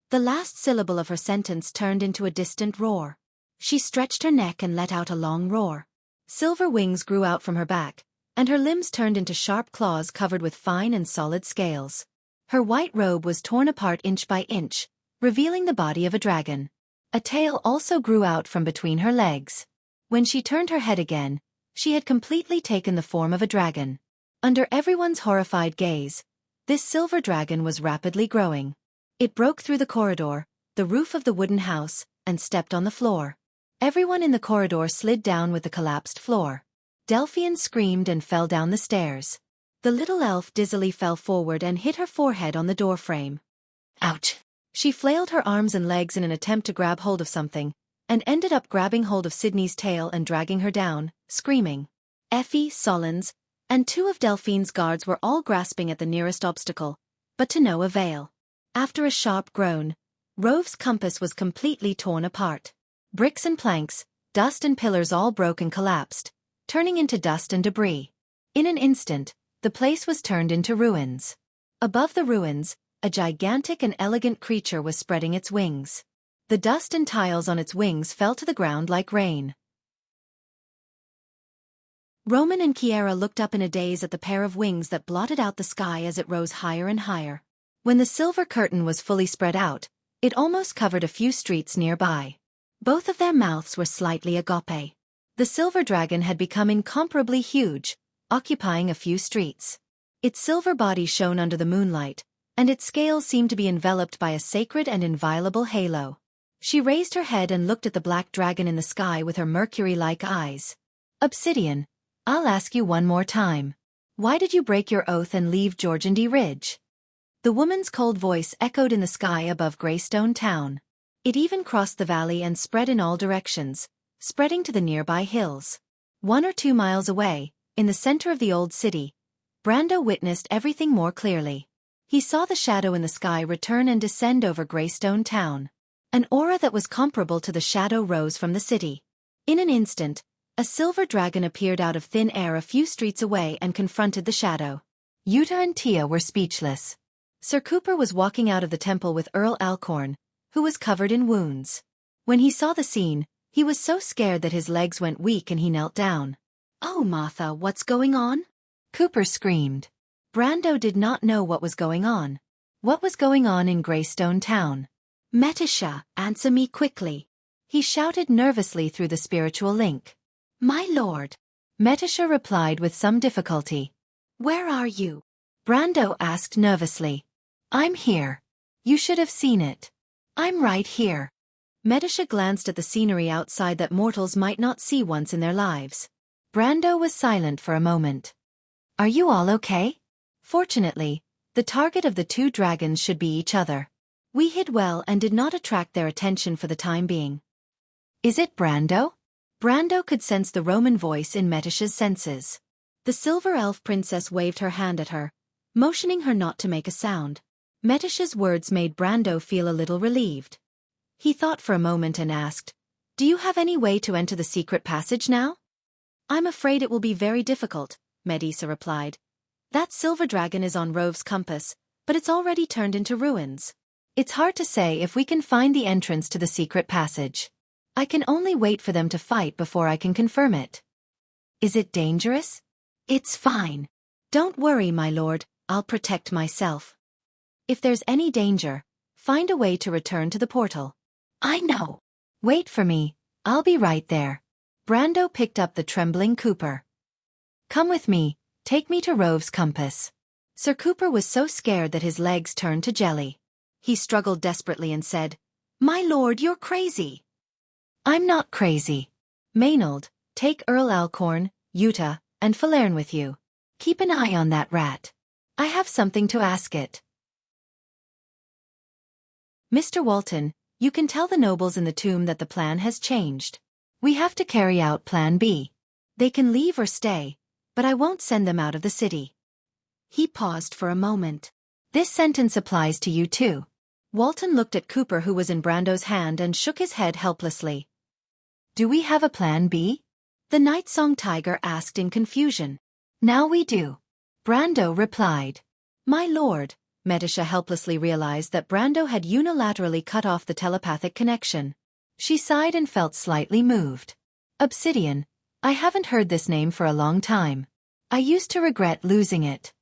The last syllable of her sentence turned into a distant roar. She stretched her neck and let out a long roar. Silver wings grew out from her back, and her limbs turned into sharp claws covered with fine and solid scales. Her white robe was torn apart inch by inch, revealing the body of a dragon. A tail also grew out from between her legs. When she turned her head again, she had completely taken the form of a dragon. Under everyone's horrified gaze, this silver dragon was rapidly growing. It broke through the corridor, the roof of the wooden house, and stepped on the floor. Everyone in the corridor slid down with the collapsed floor. Delphian screamed and fell down the stairs. The little elf dizzily fell forward and hit her forehead on the doorframe. Ouch! She flailed her arms and legs in an attempt to grab hold of something, and ended up grabbing hold of Sydney's tail and dragging her down, screaming. Effie, Solons, and two of Delphine's guards were all grasping at the nearest obstacle, but to no avail. After a sharp groan, Rove's compass was completely torn apart. Bricks and planks, dust and pillars all broke and collapsed, turning into dust and debris. In an instant, the place was turned into ruins. Above the ruins, a gigantic and elegant creature was spreading its wings. The dust and tiles on its wings fell to the ground like rain. Roman and Xianxia looked up in a daze at the pair of wings that blotted out the sky as it rose higher and higher. When the silver curtain was fully spread out, it almost covered a few streets nearby. Both of their mouths were slightly agape. The silver dragon had become incomparably huge, occupying a few streets. Its silver body shone under the moonlight, and its scales seemed to be enveloped by a sacred and inviolable halo. She raised her head and looked at the black dragon in the sky with her mercury-like eyes. Obsidian, I'll ask you one more time. Why did you break your oath and leave Georgandy Ridge? The woman's cold voice echoed in the sky above Greystone Town. It even crossed the valley and spread in all directions, spreading to the nearby hills. 1 or 2 miles away, in the center of the old city, Brando witnessed everything more clearly. He saw the shadow in the sky return and descend over Greystone Town. An aura that was comparable to the shadow rose from the city. In an instant, a silver dragon appeared out of thin air a few streets away and confronted the shadow. Yuta and Tia were speechless. Sir Cooper was walking out of the temple with Earl Alcorn, who was covered in wounds. When he saw the scene, he was so scared that his legs went weak and he knelt down. "Oh, Martha, what's going on?" Cooper screamed. Brando did not know what was going on. What was going on in Greystone Town? "Metisha, answer me quickly," he shouted nervously through the spiritual link. "My lord," Metisha replied with some difficulty. "Where are you?" Brando asked nervously. "I'm here. You should have seen it. I'm right here." Metisha glanced at the scenery outside that mortals might not see once in their lives. Brando was silent for a moment. "Are you all okay?" Fortunately, the target of the 2 dragons should be each other. We hid well and did not attract their attention for the time being. "Is it Brando?" Brando could sense the Roman voice in Metisha's senses. The silver elf princess waved her hand at her, motioning her not to make a sound. Metisha's words made Brando feel a little relieved. He thought for a moment and asked, "Do you have any way to enter the secret passage now?" "I'm afraid it will be very difficult," Metisha replied. "That silver dragon is on Rove's compass, but it's already turned into ruins. It's hard to say if we can find the entrance to the secret passage. I can only wait for them to fight before I can confirm it." "Is it dangerous?" "It's fine. Don't worry, my lord, I'll protect myself. If there's any danger, find a way to return to the portal." "I know. Wait for me, I'll be right there." Brando picked up the trembling Cooper. "Come with me, take me to Rove's compass." Sir Cooper was so scared that his legs turned to jelly. He struggled desperately and said, "My lord, you're crazy." "I'm not crazy. Maynard, take Earl Alcorn, Yuta, and Falern with you. Keep an eye on that rat. I have something to ask it." "Mr. Walton, you can tell the nobles in the tomb that the plan has changed. We have to carry out Plan B. They can leave or stay, but I won't send them out of the city." He paused for a moment. "This sentence applies to you too." Walton looked at Cooper, who was in Brando's hand, and shook his head helplessly. "Do we have a Plan B?" the Night Song Tiger asked in confusion. "Now we do," Brando replied. "My lord," Metisha helplessly realized that Brando had unilaterally cut off the telepathic connection. She sighed and felt slightly moved. "Obsidian, I haven't heard this name for a long time. I used to regret losing it."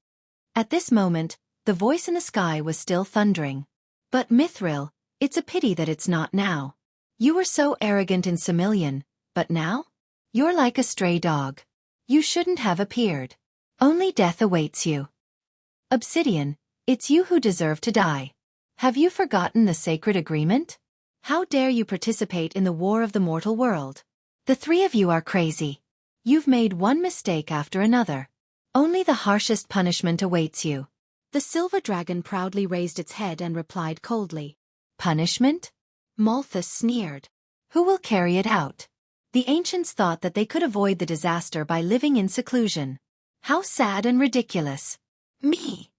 At this moment, the voice in the sky was still thundering. "But Mithril, it's a pity that it's not now. You were so arrogant in Semillion, but now? You're like a stray dog. You shouldn't have appeared. Only death awaits you. Obsidian, it's you who deserve to die. Have you forgotten the sacred agreement? How dare you participate in the war of the mortal world? The 3 of you are crazy. You've made one mistake after another. Only the harshest punishment awaits you." The silver dragon proudly raised its head and replied coldly. "Punishment?" Malthus sneered. "Who will carry it out?" The ancients thought that they could avoid the disaster by living in seclusion. How sad and ridiculous. "Me."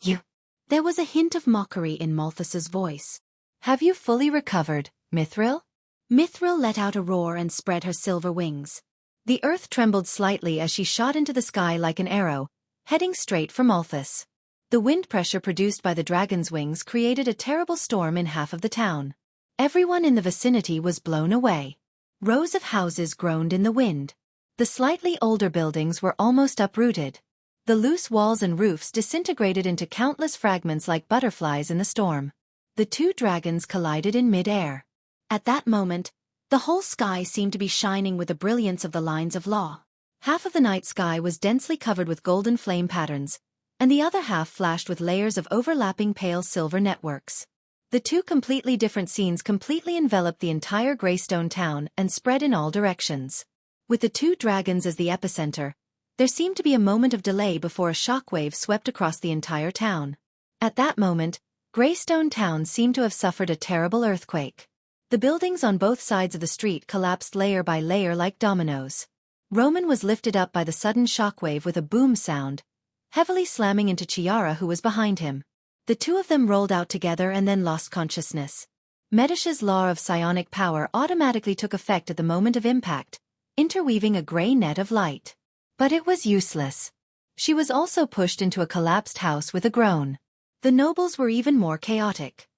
"You." There was a hint of mockery in Malthus's voice. "Have you fully recovered, Mithril?" Mithril let out a roar and spread her silver wings. The earth trembled slightly as she shot into the sky like an arrow, heading straight for Malthus. The wind pressure produced by the dragon's wings created a terrible storm in half of the town. Everyone in the vicinity was blown away. Rows of houses groaned in the wind. The slightly older buildings were almost uprooted. The loose walls and roofs disintegrated into countless fragments like butterflies in the storm. The 2 dragons collided in mid-air. At that moment, the whole sky seemed to be shining with the brilliance of the lines of law. Half of the night sky was densely covered with golden flame patterns, and the other half flashed with layers of overlapping pale silver networks. The two completely different scenes completely enveloped the entire Greystone town and spread in all directions. With the two dragons as the epicenter, there seemed to be a moment of delay before a shockwave swept across the entire town. At that moment, Greystone town seemed to have suffered a terrible earthquake. The buildings on both sides of the street collapsed layer by layer like dominoes. Roman was lifted up by the sudden shockwave with a boom sound, heavily slamming into Chiara, who was behind him. The two of them rolled out together and then lost consciousness. Medish's law of psionic power automatically took effect at the moment of impact, interweaving a gray net of light. But it was useless. She was also pushed into a collapsed house with a groan. The nobles were even more chaotic.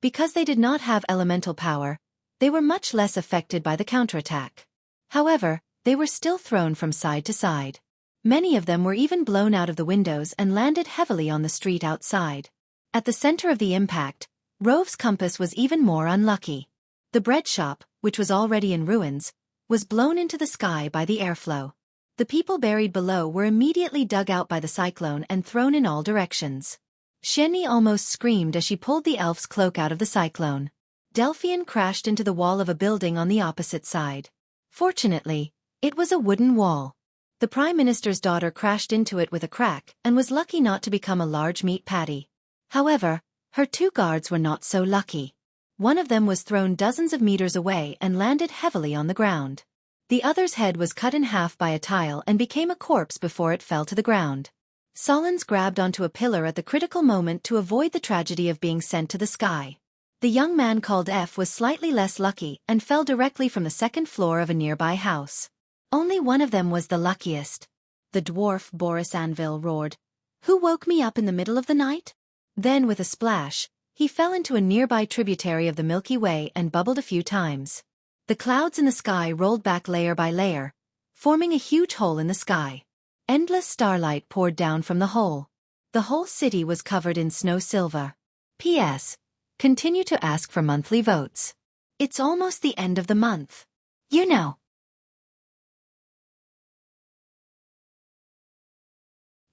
Because they did not have elemental power, they were much less affected by the counterattack. However, they were still thrown from side to side. Many of them were even blown out of the windows and landed heavily on the street outside. At the center of the impact, Rove's compass was even more unlucky. The bread shop, which was already in ruins, was blown into the sky by the airflow. The people buried below were immediately dug out by the cyclone and thrown in all directions. Xianxia almost screamed as she pulled the elf's cloak out of the cyclone. Delphian crashed into the wall of a building on the opposite side. Fortunately, it was a wooden wall. The Prime Minister's daughter crashed into it with a crack and was lucky not to become a large meat patty. However, her two guards were not so lucky. One of them was thrown dozens of meters away and landed heavily on the ground. The other's head was cut in half by a tile and became a corpse before it fell to the ground. Solons grabbed onto a pillar at the critical moment to avoid the tragedy of being sent to the sky. The young man called F was slightly less lucky and fell directly from the second floor of a nearby house. Only one of them was the luckiest. The dwarf Boris Anvil roared, "Who woke me up in the middle of the night?" Then with a splash, he fell into a nearby tributary of the Milky Way and bubbled a few times. The clouds in the sky rolled back layer by layer, forming a huge hole in the sky. Endless starlight poured down from the hole. The whole city was covered in snow silver. P.S. Continue to ask for monthly votes. It's almost the end of the month. You know.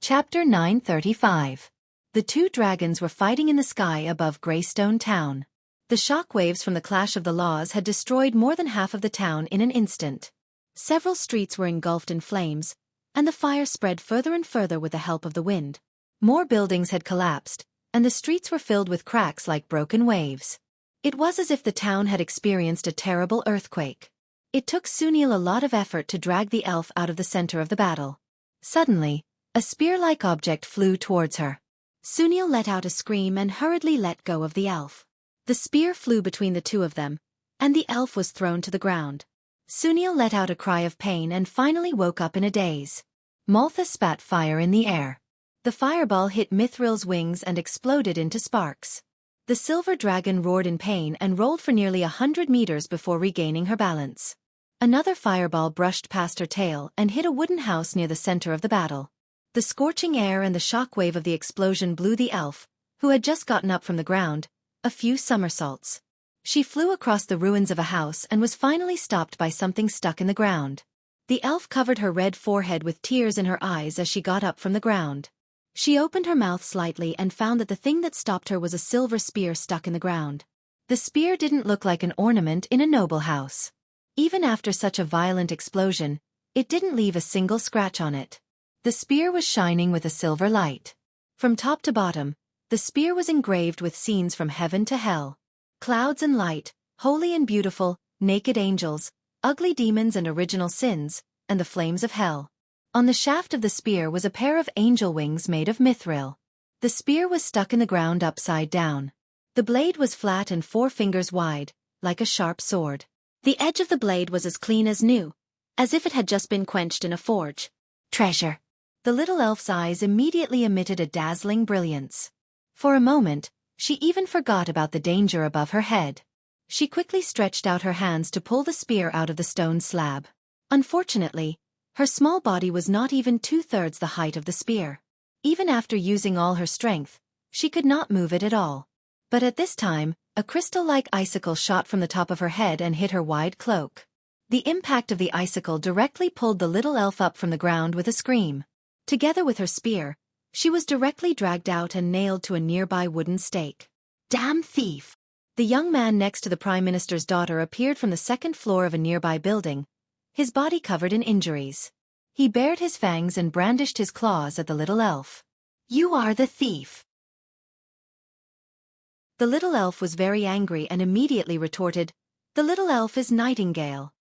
Chapter 935. The two dragons were fighting in the sky above Greystone town. The shockwaves from the clash of the laws had destroyed more than half of the town in an instant. Several streets were engulfed in flames, and the fire spread further and further with the help of the wind. More buildings had collapsed, and the streets were filled with cracks like broken waves. It was as if the town had experienced a terrible earthquake. It took Sunil a lot of effort to drag the elf out of the center of the battle. Suddenly, a spear-like object flew towards her. Sunil let out a scream and hurriedly let go of the elf. The spear flew between the two of them, and the elf was thrown to the ground. Sunil let out a cry of pain and finally woke up in a daze. Maltha spat fire in the air. The fireball hit Mithril's wings and exploded into sparks. The silver dragon roared in pain and rolled for nearly 100 meters before regaining her balance. Another fireball brushed past her tail and hit a wooden house near the center of the battle. The scorching air and the shockwave of the explosion blew the elf, who had just gotten up from the ground, a few somersaults. She flew across the ruins of a house and was finally stopped by something stuck in the ground. The elf covered her red forehead with tears in her eyes as she got up from the ground. She opened her mouth slightly and found that the thing that stopped her was a silver spear stuck in the ground. The spear didn't look like an ornament in a noble house. Even after such a violent explosion, it didn't leave a single scratch on it. The spear was shining with a silver light. From top to bottom, the spear was engraved with scenes from heaven to hell. Clouds and light, holy and beautiful, naked angels, ugly demons and original sins, and the flames of hell. On the shaft of the spear was a pair of angel wings made of mithril. The spear was stuck in the ground upside down. The blade was flat and 4 fingers wide, like a sharp sword. The edge of the blade was as clean as new, as if it had just been quenched in a forge. Treasure. The little elf's eyes immediately emitted a dazzling brilliance. For a moment, she even forgot about the danger above her head. She quickly stretched out her hands to pull the spear out of the stone slab. Unfortunately, her small body was not even 2/3 the height of the spear. Even after using all her strength, she could not move it at all. But at this time, a crystal-like icicle shot from the top of her head and hit her wide cloak. The impact of the icicle directly pulled the little elf up from the ground with a scream. Together with her spear, she was directly dragged out and nailed to a nearby wooden stake. Damn thief! The young man next to the Prime Minister's daughter appeared from the second floor of a nearby building, his body covered in injuries. He bared his fangs and brandished his claws at the little elf. You are the thief! The little elf was very angry and immediately retorted, The little elf is Nightingale.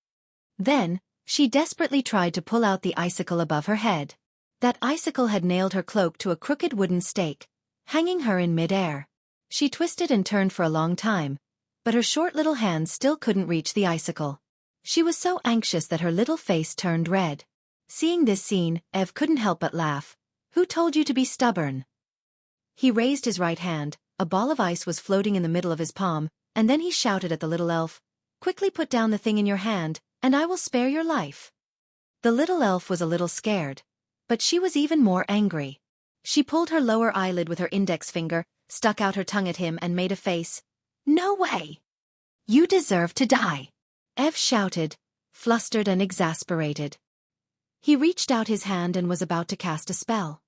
Then, she desperately tried to pull out the icicle above her head. That icicle had nailed her cloak to a crooked wooden stake, hanging her in mid-air. She twisted and turned for a long time, but her short little hands still couldn't reach the icicle. She was so anxious that her little face turned red. Seeing this scene, Ev couldn't help but laugh. Who told you to be stubborn? He raised his right hand, a ball of ice was floating in the middle of his palm, and then he shouted at the little elf, Quickly put down the thing in your hand, and I will spare your life. The little elf was a little scared, but she was even more angry. She pulled her lower eyelid with her index finger, stuck out her tongue at him and made a face. No way! You deserve to die! Ev shouted, flustered and exasperated. He reached out his hand and was about to cast a spell.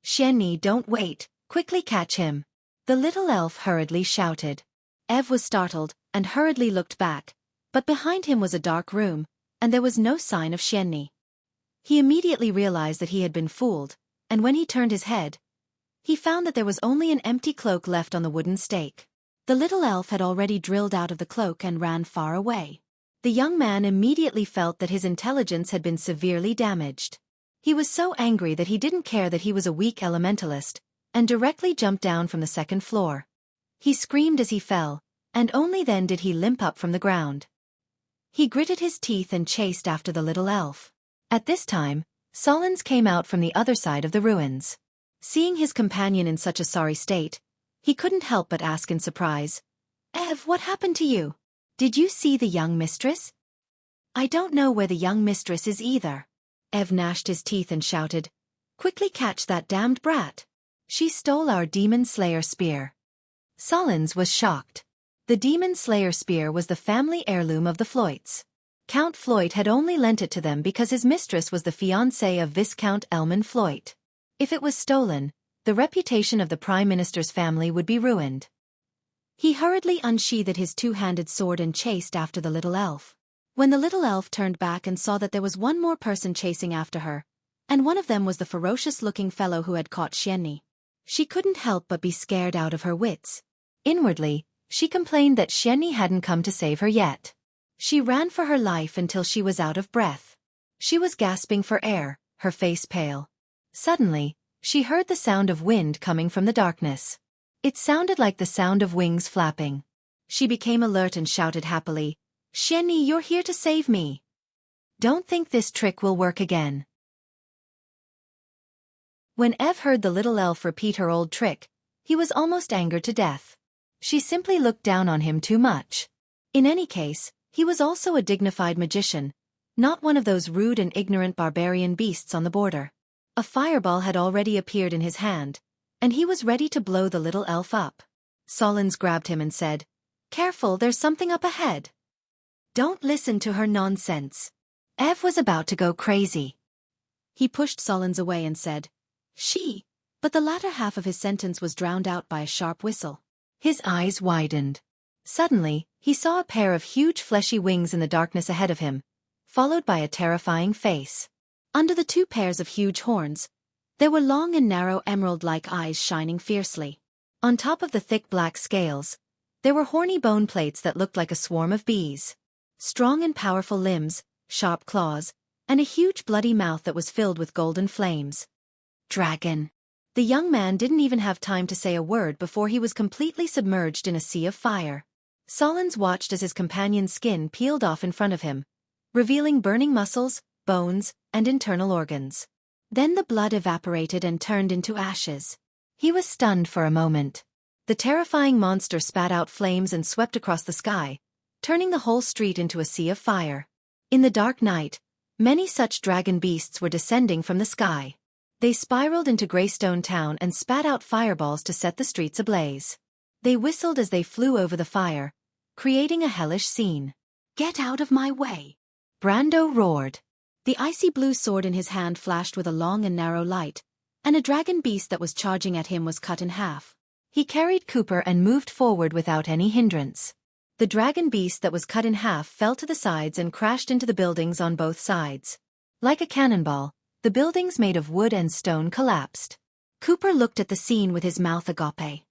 Xianxia, don't wait, quickly catch him. The little elf hurriedly shouted. Ev was startled, and hurriedly looked back, but behind him was a dark room, and there was no sign of Xianxia. He immediately realized that he had been fooled, and when he turned his head, he found that there was only an empty cloak left on the wooden stake. The little elf had already drilled out of the cloak and ran far away. The young man immediately felt that his intelligence had been severely damaged. He was so angry that he didn't care that he was a weak elementalist, and directly jumped down from the second floor. He screamed as he fell, and only then did he limp up from the ground. He gritted his teeth and chased after the little elf. At this time, Solons came out from the other side of the ruins. Seeing his companion in such a sorry state, he couldn't help but ask in surprise, Ev, what happened to you? Did you see the young mistress? I don't know where the young mistress is either. Ev gnashed his teeth and shouted, Quickly catch that damned brat. She stole our demon slayer spear. Solons was shocked. The demon slayer spear was the family heirloom of the Floyds. Count Floyd had only lent it to them because his mistress was the fiancée of Viscount Elman Floyd. If it was stolen, the reputation of the Prime Minister's family would be ruined. He hurriedly unsheathed his two-handed sword and chased after the little elf. When the little elf turned back and saw that there was one more person chasing after her, and one of them was the ferocious-looking fellow who had caught Xianxia, she couldn't help but be scared out of her wits. Inwardly, she complained that Xianxia hadn't come to save her yet. She ran for her life until she was out of breath. She was gasping for air, her face pale. Suddenly, she heard the sound of wind coming from the darkness. It sounded like the sound of wings flapping. She became alert and shouted happily, Xianxia, you're here to save me. Don't think this trick will work again. When Ev heard the little elf repeat her old trick, he was almost angered to death. She simply looked down on him too much. In any case, he was also a dignified magician, not one of those rude and ignorant barbarian beasts on the border. A fireball had already appeared in his hand, and he was ready to blow the little elf up. Solons grabbed him and said, Careful, there's something up ahead. Don't listen to her nonsense. Ev was about to go crazy. He pushed Solons away and said, but the latter half of his sentence was drowned out by a sharp whistle. His eyes widened. Suddenly, he saw a pair of huge fleshy wings in the darkness ahead of him, followed by a terrifying face. Under the two pairs of huge horns, there were long and narrow emerald-like eyes shining fiercely. On top of the thick black scales, there were horny bone plates that looked like a swarm of bees. Strong and powerful limbs, sharp claws, and a huge bloody mouth that was filled with golden flames. Dragon. The young man didn't even have time to say a word before he was completely submerged in a sea of fire. Solons watched as his companion's skin peeled off in front of him, revealing burning muscles, bones, and internal organs. Then the blood evaporated and turned into ashes. He was stunned for a moment. The terrifying monster spat out flames and swept across the sky, turning the whole street into a sea of fire. In the dark night, many such dragon beasts were descending from the sky. They spiraled into Greystone Town and spat out fireballs to set the streets ablaze. They whistled as they flew over the fire, creating a hellish scene. Get out of my way! Brando roared. The icy blue sword in his hand flashed with a long and narrow light, and a dragon beast that was charging at him was cut in half. He carried Cooper and moved forward without any hindrance. The dragon beast that was cut in half fell to the sides and crashed into the buildings on both sides. Like a cannonball, the buildings made of wood and stone collapsed. Cooper looked at the scene with his mouth agape.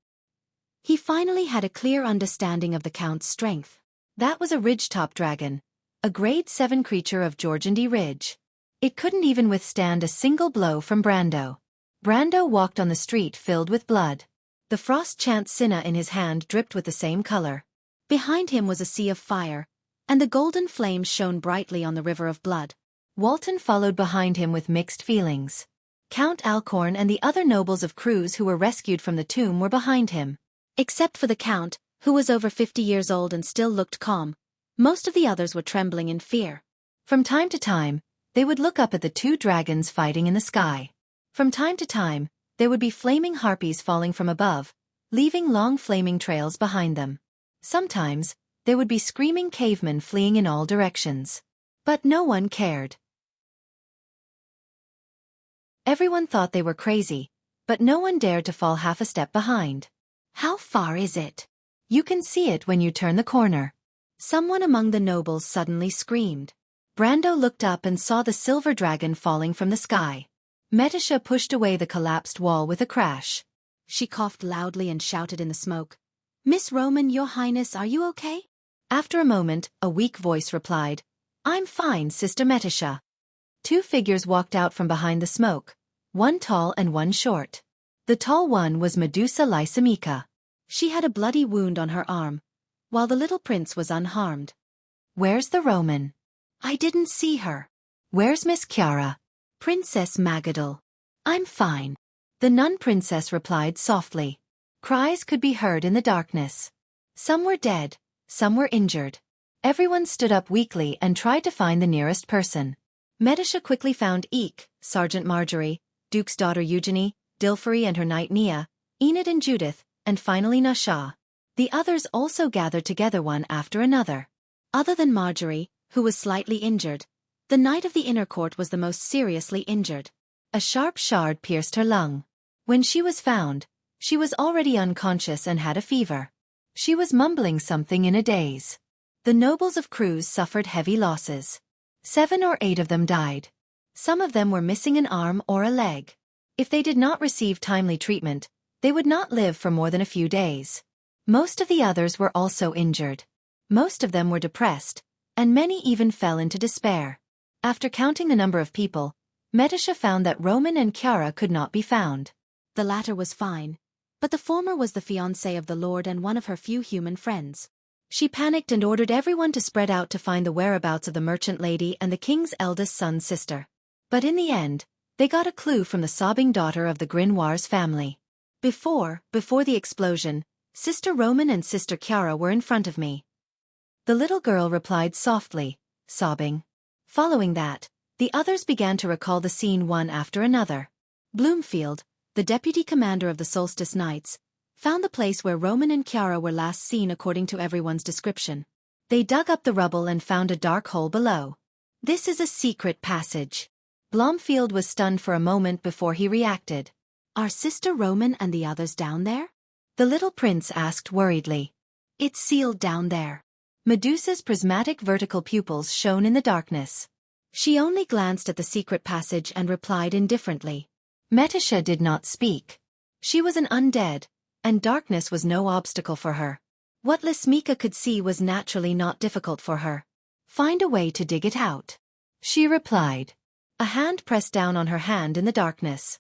He finally had a clear understanding of the Count's strength. That was a ridgetop dragon, a grade 7 creature of Georgandy Ridge. It couldn't even withstand a single blow from Brando. Brando walked on the street filled with blood. The frost-chant Cinna in his hand dripped with the same color. Behind him was a sea of fire, and the golden flames shone brightly on the river of blood. Walton followed behind him with mixed feelings. Count Alcorn and the other nobles of Cruz who were rescued from the tomb were behind him. Except for the Count, who was over 50 years old and still looked calm, most of the others were trembling in fear. From time to time, they would look up at the two dragons fighting in the sky. From time to time, there would be flaming harpies falling from above, leaving long flaming trails behind them. Sometimes, there would be screaming cavemen fleeing in all directions. But no one cared. Everyone thought they were crazy, but no one dared to fall half a step behind. How far is it? You can see it when you turn the corner. Someone among the nobles suddenly screamed. Brando looked up and saw the silver dragon falling from the sky. Metisha pushed away the collapsed wall with a crash. She coughed loudly and shouted in the smoke, "Miss Roman, Your Highness, are you okay?" After a moment, a weak voice replied, "I'm fine, Sister Metisha." Two figures walked out from behind the smoke, one tall and one short. The tall one was Medusa Lysimeka. She had a bloody wound on her arm, while the little prince was unharmed. "Where's the Roman?" "I didn't see her." "Where's Miss Chiara?" "Princess Magadal." "I'm fine." The nun princess replied softly. Cries could be heard in the darkness. Some were dead, some were injured. Everyone stood up weakly and tried to find the nearest person. Metisha quickly found Eek, Sergeant Marjorie, Duke's daughter Eugenie, Dilfery and her knight Nia, Enid and Judith, and finally Nasha. The others also gathered together one after another. Other than Marjorie, who was slightly injured, the knight of the inner court was the most seriously injured. A sharp shard pierced her lung. When she was found, she was already unconscious and had a fever. She was mumbling something in a daze. The nobles of Cruz suffered heavy losses. 7 or 8 of them died. Some of them were missing an arm or a leg. If they did not receive timely treatment, they would not live for more than a few days. Most of the others were also injured. Most of them were depressed, and many even fell into despair. After counting the number of people, Metisha found that Roman and Chiara could not be found. The latter was fine, but the former was the fiancé of the Lord and one of her few human friends. She panicked and ordered everyone to spread out to find the whereabouts of the merchant lady and the king's eldest son's sister. But in the end, they got a clue from the sobbing daughter of the Grinoires family. Before the explosion, Sister Roman and Sister Chiara were in front of me." The little girl replied softly, sobbing. Following that, the others began to recall the scene one after another. Bloomfield, the deputy commander of the Solstice Knights, found the place where Roman and Chiara were last seen according to everyone's description. They dug up the rubble and found a dark hole below. "This is a secret passage." Blomfield was stunned for a moment before he reacted. "Are Sister Roman and the others down there?" The little prince asked worriedly. "It's sealed down there." Medusa's prismatic vertical pupils shone in the darkness. She only glanced at the secret passage and replied indifferently. Metisha did not speak. She was an undead, and darkness was no obstacle for her. What Lysimeka could see was naturally not difficult for her. "Find a way to dig it out," she replied. A hand pressed down on her hand in the darkness.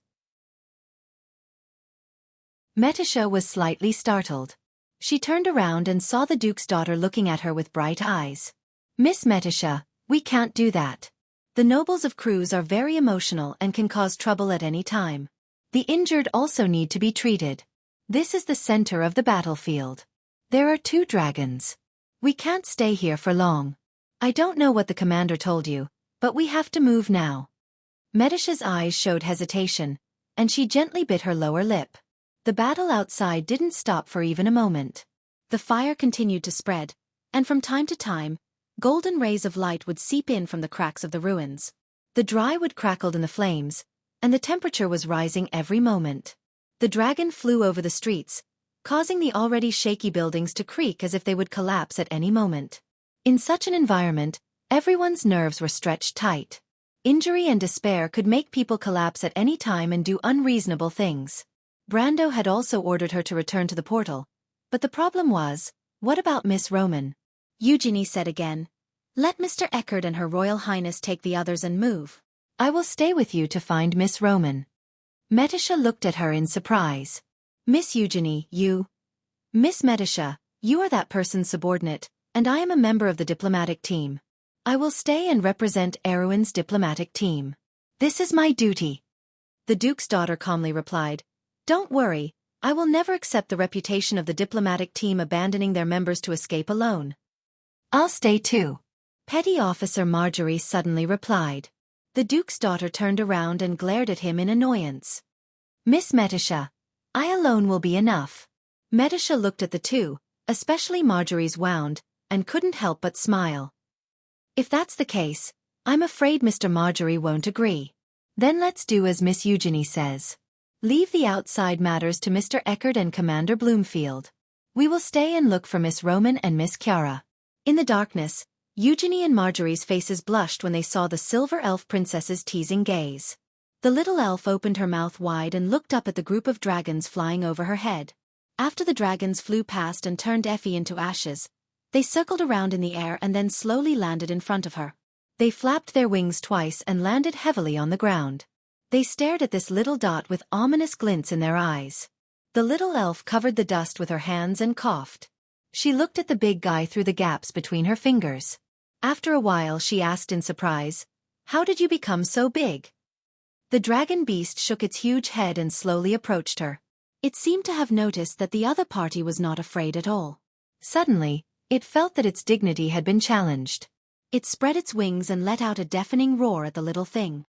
Metisha was slightly startled. She turned around and saw the Duke's daughter looking at her with bright eyes. "Miss Metisha, we can't do that. The nobles of Cruz are very emotional and can cause trouble at any time. The injured also need to be treated. This is the center of the battlefield. There are 2 dragons. We can't stay here for long. I don't know what the commander told you, but we have to move now." Metisha's eyes showed hesitation, and she gently bit her lower lip. The battle outside didn't stop for even a moment. The fire continued to spread, and from time to time, golden rays of light would seep in from the cracks of the ruins. The dry wood crackled in the flames, and the temperature was rising every moment. The dragon flew over the streets, causing the already shaky buildings to creak as if they would collapse at any moment. In such an environment, everyone's nerves were stretched tight. Injury and despair could make people collapse at any time and do unreasonable things. Brando had also ordered her to return to the portal, but the problem was, what about Miss Roman? Eugenie said again, "Let Mr. Eckert and Her Royal Highness take the others and move. I will stay with you to find Miss Roman." Metisha looked at her in surprise. "Miss Eugenie, you..." "Miss Metisha, you are that person's subordinate, and I am a member of the diplomatic team. I will stay and represent Erwin's diplomatic team. This is my duty." The Duke's daughter calmly replied, "Don't worry, I will never accept the reputation of the diplomatic team abandoning their members to escape alone. I'll stay too." Petty Officer Marjorie suddenly replied. The Duke's daughter turned around and glared at him in annoyance. "Miss Metisha, I alone will be enough." Metisha looked at the two, especially Marjorie's wound, and couldn't help but smile. "If that's the case, I'm afraid Mr. Marjorie won't agree. Then let's do as Miss Eugenie says. Leave the outside matters to Mr. Eckert and Commander Bloomfield. We will stay and look for Miss Roman and Miss Chiara." In the darkness, Eugenie and Marjorie's faces blushed when they saw the silver elf princess's teasing gaze. The little elf opened her mouth wide and looked up at the group of dragons flying over her head. After the dragons flew past and turned Effie into ashes, they circled around in the air and then slowly landed in front of her. They flapped their wings twice and landed heavily on the ground. They stared at this little dot with ominous glints in their eyes. The little elf covered the dust with her hands and coughed. She looked at the big guy through the gaps between her fingers. After a while she asked in surprise, "How did you become so big?" The dragon beast shook its huge head and slowly approached her. It seemed to have noticed that the other party was not afraid at all. Suddenly, it felt that its dignity had been challenged. It spread its wings and let out a deafening roar at the little thing.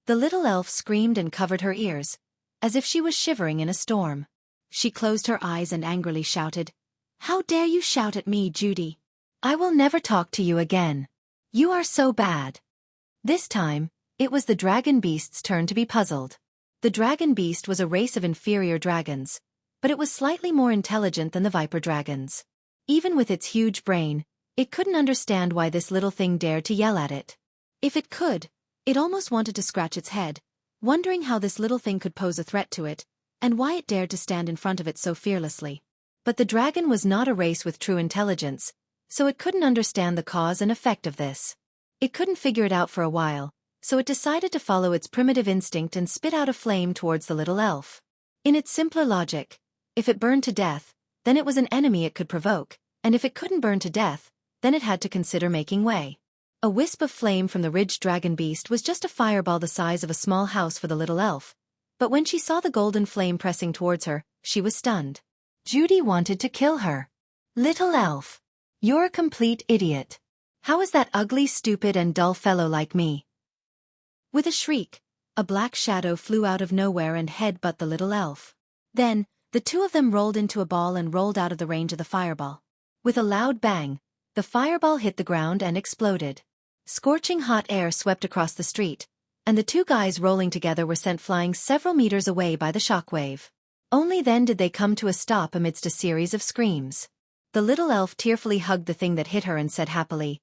The little elf screamed and covered her ears, as if she was shivering in a storm. She closed her eyes and angrily shouted, "How dare you shout at me, Judy? I will never talk to you again. You are so bad." This time, it was the dragon beast's turn to be puzzled. The dragon beast was a race of inferior dragons, but it was slightly more intelligent than the viper dragons. Even with its huge brain, it couldn't understand why this little thing dared to yell at it. If it could, it almost wanted to scratch its head, wondering how this little thing could pose a threat to it, and why it dared to stand in front of it so fearlessly. But the dragon was not a race with true intelligence, so it couldn't understand the cause and effect of this. It couldn't figure it out for a while, so it decided to follow its primitive instinct and spit out a flame towards the little elf. In its simpler logic, if it burned to death, then it was an enemy it could provoke, and if it couldn't burn to death, then it had to consider making way. A wisp of flame from the ridged dragon beast was just a fireball the size of a small house for the little elf, but when she saw the golden flame pressing towards her, she was stunned. Judy wanted to kill her. "Little elf, you're a complete idiot. How is that ugly, stupid and dull fellow like me?" With a shriek, a black shadow flew out of nowhere and headbutted the little elf. Then, the two of them rolled into a ball and rolled out of the range of the fireball. With a loud bang, the fireball hit the ground and exploded. Scorching hot air swept across the street, and the two guys rolling together were sent flying several meters away by the shockwave. Only then did they come to a stop amidst a series of screams. The little elf tearfully hugged the thing that hit her and said happily,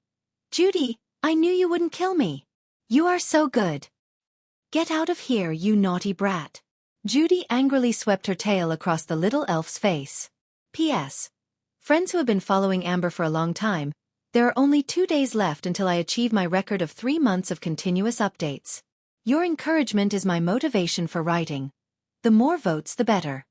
"Judy, I knew you wouldn't kill me. You are so good. Get out of here, you naughty brat." Judy angrily swept her tail across the little elf's face. P.S. Friends who have been following Amber for a long time, there are only 2 days left until I achieve my record of 3 months of continuous updates. Your encouragement is my motivation for writing. The more votes the better.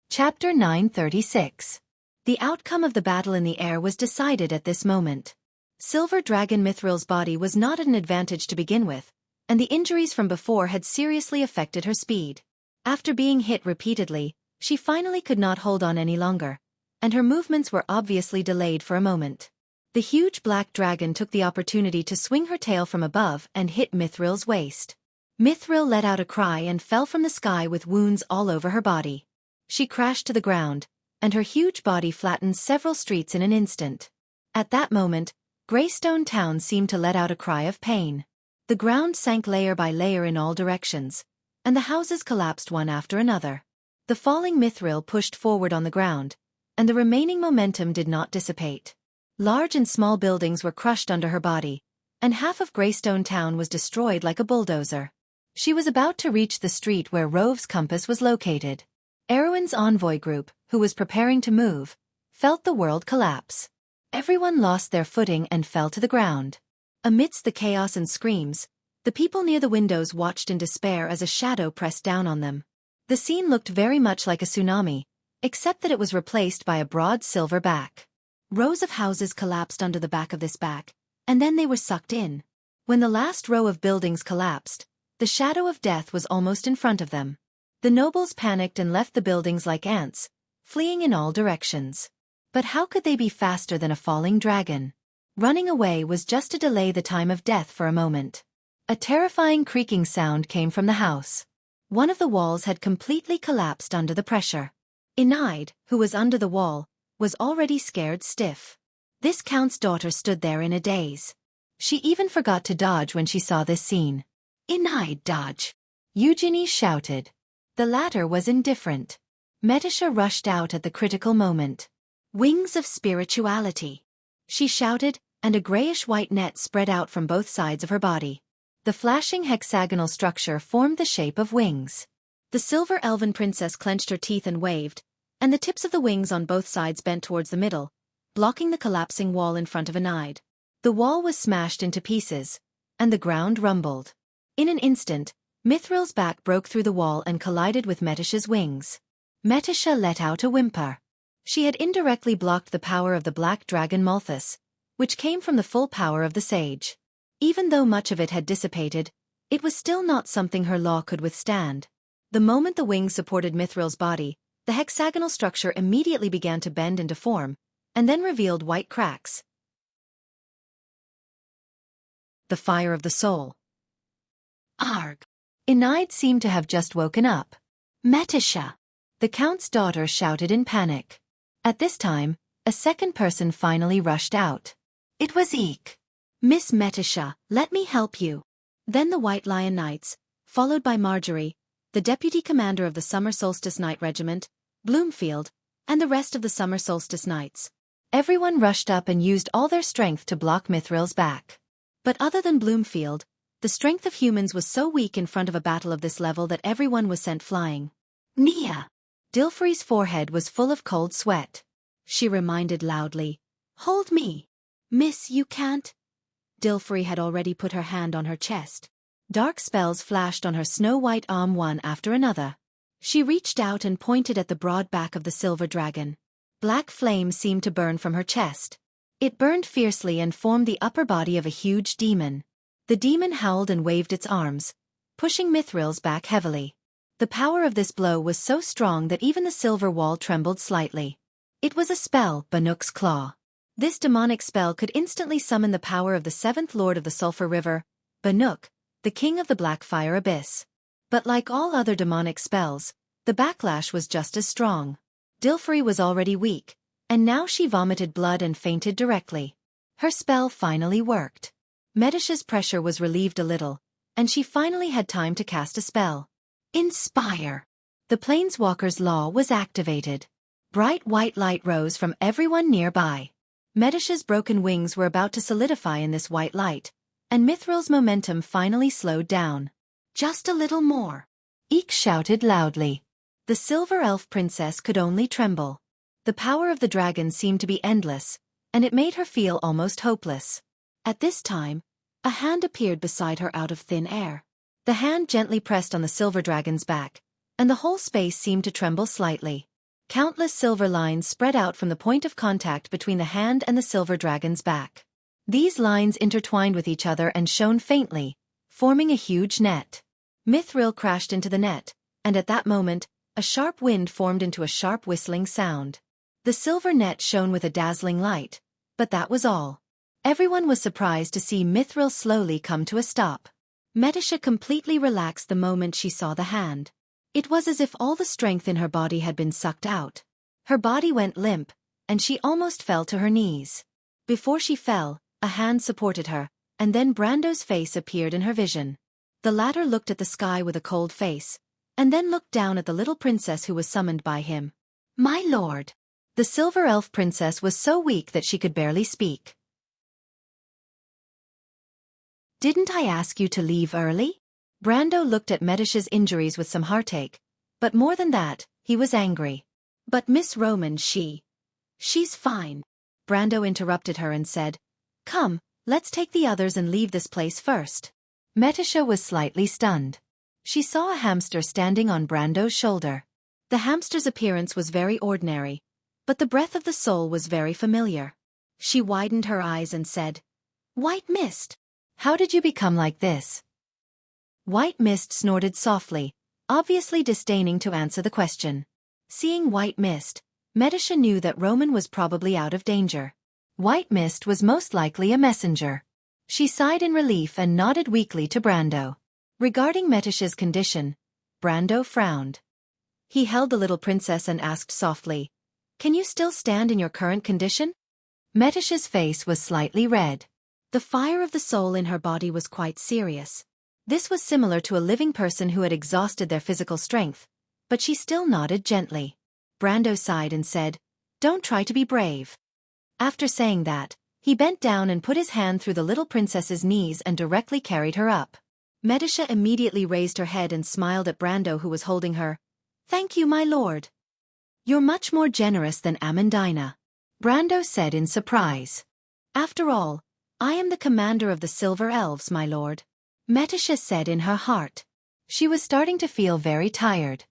Chapter 936. The outcome of the battle in the air was decided at this moment. Silver Dragon Mithril's body was not at an advantage to begin with, and the injuries from before had seriously affected her speed. After being hit repeatedly, she finally could not hold on any longer, and her movements were obviously delayed for a moment. The huge black dragon took the opportunity to swing her tail from above and hit Mithril's waist. Mithril let out a cry and fell from the sky with wounds all over her body. She crashed to the ground, and her huge body flattened several streets in an instant. At that moment, Greystone Town seemed to let out a cry of pain. The ground sank layer by layer in all directions, and the houses collapsed one after another. The falling mithril pushed forward on the ground, and the remaining momentum did not dissipate. Large and small buildings were crushed under her body, and half of Greystone Town was destroyed like a bulldozer. She was about to reach the street where Rove's compass was located. Erwin's envoy group, who was preparing to move, felt the world collapse. Everyone lost their footing and fell to the ground. Amidst the chaos and screams, the people near the windows watched in despair as a shadow pressed down on them. The scene looked very much like a tsunami, except that it was replaced by a broad silver back. Rows of houses collapsed under the back of this back, and then they were sucked in. When the last row of buildings collapsed, the shadow of death was almost in front of them. The nobles panicked and left the buildings like ants, fleeing in all directions. But how could they be faster than a falling dragon? Running away was just to delay the time of death for a moment. A terrifying creaking sound came from the house. One of the walls had completely collapsed under the pressure. Enaid, who was under the wall, was already scared stiff. This count's daughter stood there in a daze. She even forgot to dodge when she saw this scene. "Enaid, dodge!" Eugenie shouted. The latter was indifferent. Metisha rushed out at the critical moment. "Wings of spirituality!" she shouted, and a grayish-white net spread out from both sides of her body. The flashing hexagonal structure formed the shape of wings. The silver elven princess clenched her teeth and waved, and the tips of the wings on both sides bent towards the middle, blocking the collapsing wall in front of Enaid. The wall was smashed into pieces, and the ground rumbled. In an instant, Mithril's back broke through the wall and collided with Metisha's wings. Metisha let out a whimper. She had indirectly blocked the power of the black dragon Malthus, which came from the full power of the sage. Even though much of it had dissipated, it was still not something her law could withstand. The moment the wings supported Mithril's body, the hexagonal structure immediately began to bend into form, and then revealed white cracks. The fire of the soul. Arg! Enaid seemed to have just woken up. "Metisha!" The count's daughter shouted in panic. At this time, a second person finally rushed out. It was Eek. "Miss Metisha, let me help you." Then the White Lion Knights, followed by Marjorie, the deputy commander of the Summer Solstice Knight Regiment, Bloomfield, and the rest of the Summer Solstice Knights. Everyone rushed up and used all their strength to block Mithril's back. But other than Bloomfield, the strength of humans was so weak in front of a battle of this level that everyone was sent flying. "Nia!" Dilfrey's forehead was full of cold sweat. She reminded loudly, "Hold me." "Miss, you can't." Dilfrey had already put her hand on her chest. Dark spells flashed on her snow-white arm one after another. She reached out and pointed at the broad back of the silver dragon. Black flame seemed to burn from her chest. It burned fiercely and formed the upper body of a huge demon. The demon howled and waved its arms, pushing Mithril's back heavily. The power of this blow was so strong that even the silver wall trembled slightly. It was a spell, Banuk's Claw. This demonic spell could instantly summon the power of the seventh lord of the Sulphur River, Banuk, the king of the Black Fire Abyss. But like all other demonic spells, the backlash was just as strong. Dilfrey was already weak, and now she vomited blood and fainted directly. Her spell finally worked. Metisha's pressure was relieved a little, and she finally had time to cast a spell. Inspire! The Planeswalker's Law was activated. Bright white light rose from everyone nearby. Metisha's broken wings were about to solidify in this white light, and Mithril's momentum finally slowed down. "Just a little more," Eek shouted loudly. The Silver Elf Princess could only tremble. The power of the dragon seemed to be endless, and it made her feel almost hopeless. At this time, a hand appeared beside her out of thin air. The hand gently pressed on the silver dragon's back, and the whole space seemed to tremble slightly. Countless silver lines spread out from the point of contact between the hand and the silver dragon's back. These lines intertwined with each other and shone faintly, forming a huge net. Mithril crashed into the net, and at that moment, a sharp wind formed into a sharp whistling sound. The silver net shone with a dazzling light, but that was all. Everyone was surprised to see Mithril slowly come to a stop. Metisha completely relaxed the moment she saw the hand. It was as if all the strength in her body had been sucked out. Her body went limp, and she almost fell to her knees. Before she fell, a hand supported her, and then Brando's face appeared in her vision. The latter looked at the sky with a cold face, and then looked down at the little princess who was summoned by him. "My lord." The silver elf princess was so weak that she could barely speak. "Didn't I ask you to leave early?" Brando looked at Medicia's injuries with some heartache, but more than that, he was angry. "But Miss Roman, she's fine." Brando interrupted her and said, "Come, let's take the others and leave this place first." Medicia was slightly stunned. She saw a hamster standing on Brando's shoulder. The hamster's appearance was very ordinary, but the breath of the soul was very familiar. She widened her eyes and said, "White Mist, how did you become like this?" White Mist snorted softly, obviously disdaining to answer the question. Seeing White Mist, Medicia knew that Roman was probably out of danger. White Mist was most likely a messenger. She sighed in relief and nodded weakly to Brando. Regarding Medicia's condition, Brando frowned. He held the little princess and asked softly, "Can you still stand in your current condition?" Medicia's face was slightly red. The fire of the soul in her body was quite serious. This was similar to a living person who had exhausted their physical strength, but she still nodded gently. Brando sighed and said, "Don't try to be brave." After saying that, he bent down and put his hand through the little princess's knees and directly carried her up. Medicia immediately raised her head and smiled at Brando, who was holding her. "Thank you, my lord." "You're much more generous than Amandina," Brando said in surprise. "After all, I am the commander of the Silver Elves, my lord," Medicia said in her heart. She was starting to feel very tired.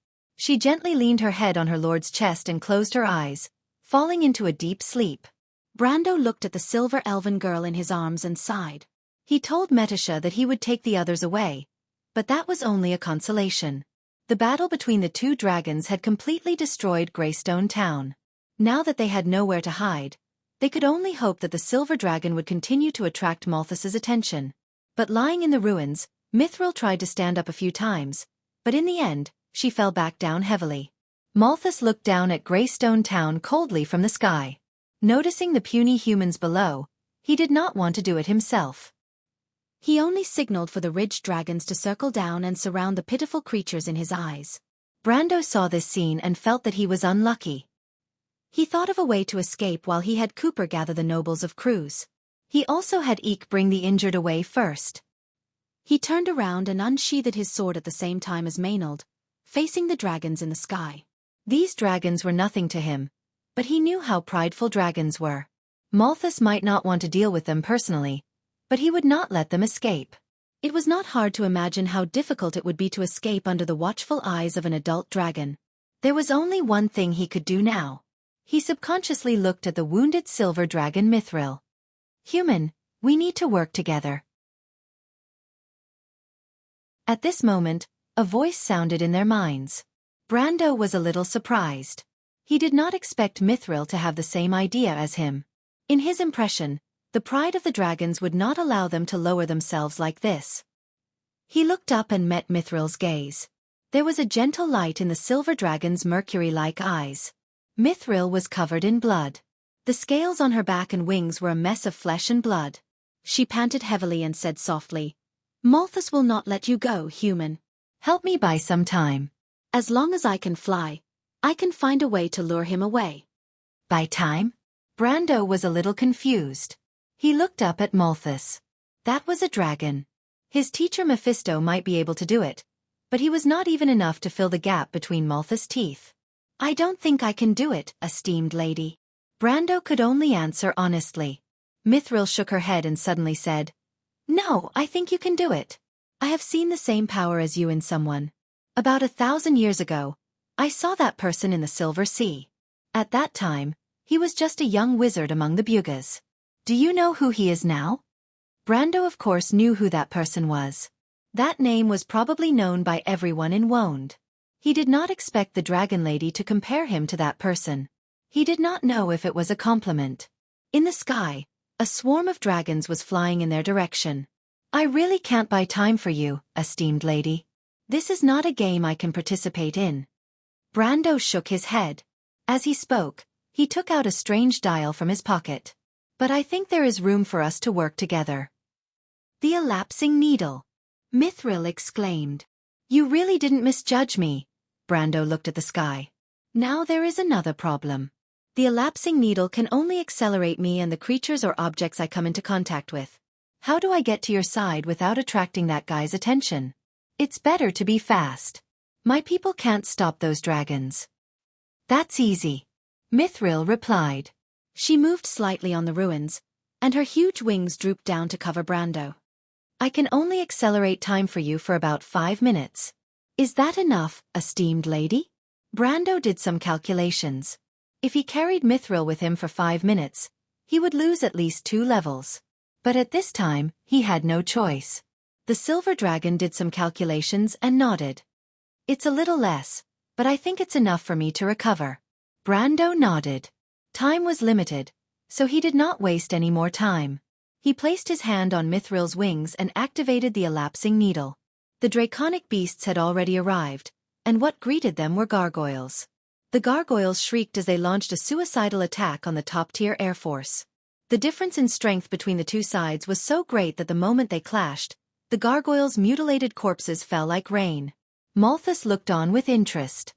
She gently leaned her head on her lord's chest and closed her eyes, falling into a deep sleep. Brando looked at the silver elven girl in his arms and sighed. He told Medicia that he would take the others away, but that was only a consolation. The battle between the two dragons had completely destroyed Greystone Town. Now that they had nowhere to hide, they could only hope that the silver dragon would continue to attract Malthus's attention. But lying in the ruins, Mithril tried to stand up a few times, but in the end, she fell back down heavily. Malthus looked down at Greystone Town coldly from the sky. Noticing the puny humans below, he did not want to do it himself. He only signaled for the ridged dragons to circle down and surround the pitiful creatures in his eyes. Brando saw this scene and felt that he was unlucky. He thought of a way to escape while he had Cooper gather the nobles of Cruz. He also had Eek bring the injured away first. He turned around and unsheathed his sword at the same time as Maynard, facing the dragons in the sky. These dragons were nothing to him, but he knew how prideful dragons were. Malthus might not want to deal with them personally, but he would not let them escape. It was not hard to imagine how difficult it would be to escape under the watchful eyes of an adult dragon. There was only one thing he could do now. He subconsciously looked at the wounded silver dragon Mithril. "Human, we need to work together." At this moment, a voice sounded in their minds. Brando was a little surprised. He did not expect Mithril to have the same idea as him. In his impression, the pride of the dragons would not allow them to lower themselves like this. He looked up and met Mithril's gaze. There was a gentle light in the silver dragon's mercury-like eyes. Mithril was covered in blood. The scales on her back and wings were a mess of flesh and blood. She panted heavily and said softly, "Malthus will not let you go, human. Help me buy some time. As long as I can fly, I can find a way to lure him away." By time? Brando was a little confused. He looked up at Malthus. That was a dragon. His teacher Mephisto might be able to do it, but he was not even enough to fill the gap between Malthus' teeth. "I don't think I can do it, esteemed lady." Brando could only answer honestly. Mithril shook her head and suddenly said, "No, I think you can do it. I have seen the same power as you in someone. About 1,000 years ago, I saw that person in the Silver Sea. At that time, he was just a young wizard among the Bugas. Do you know who he is now?" Brando of course knew who that person was. That name was probably known by everyone in Wonde. He did not expect the dragon lady to compare him to that person. He did not know if it was a compliment. In the sky, a swarm of dragons was flying in their direction. "I really can't buy time for you, esteemed lady. This is not a game I can participate in." Brando shook his head. As he spoke, he took out a strange dial from his pocket. But I think there is room for us to work together. The elapsing needle. Mithril exclaimed. You really didn't misjudge me. Brando looked at the sky. Now there is another problem. The elapsing needle can only accelerate me and the creatures or objects I come into contact with. How do I get to your side without attracting that guy's attention? It's better to be fast. My people can't stop those dragons. That's easy. Mithril replied. She moved slightly on the ruins, and her huge wings drooped down to cover Brando. I can only accelerate time for you for about 5 minutes. Is that enough, esteemed lady? Brando did some calculations. If he carried Mithril with him for 5 minutes, he would lose at least 2 levels. But at this time, he had no choice. The silver dragon did some calculations and nodded. It's a little less, but I think it's enough for me to recover. Brando nodded. Time was limited, so he did not waste any more time. He placed his hand on Mithril's wings and activated the elapsing needle. The draconic beasts had already arrived, and what greeted them were gargoyles. The gargoyles shrieked as they launched a suicidal attack on the top-tier air force. The difference in strength between the two sides was so great that the moment they clashed, the gargoyles' mutilated corpses fell like rain. Malthus looked on with interest.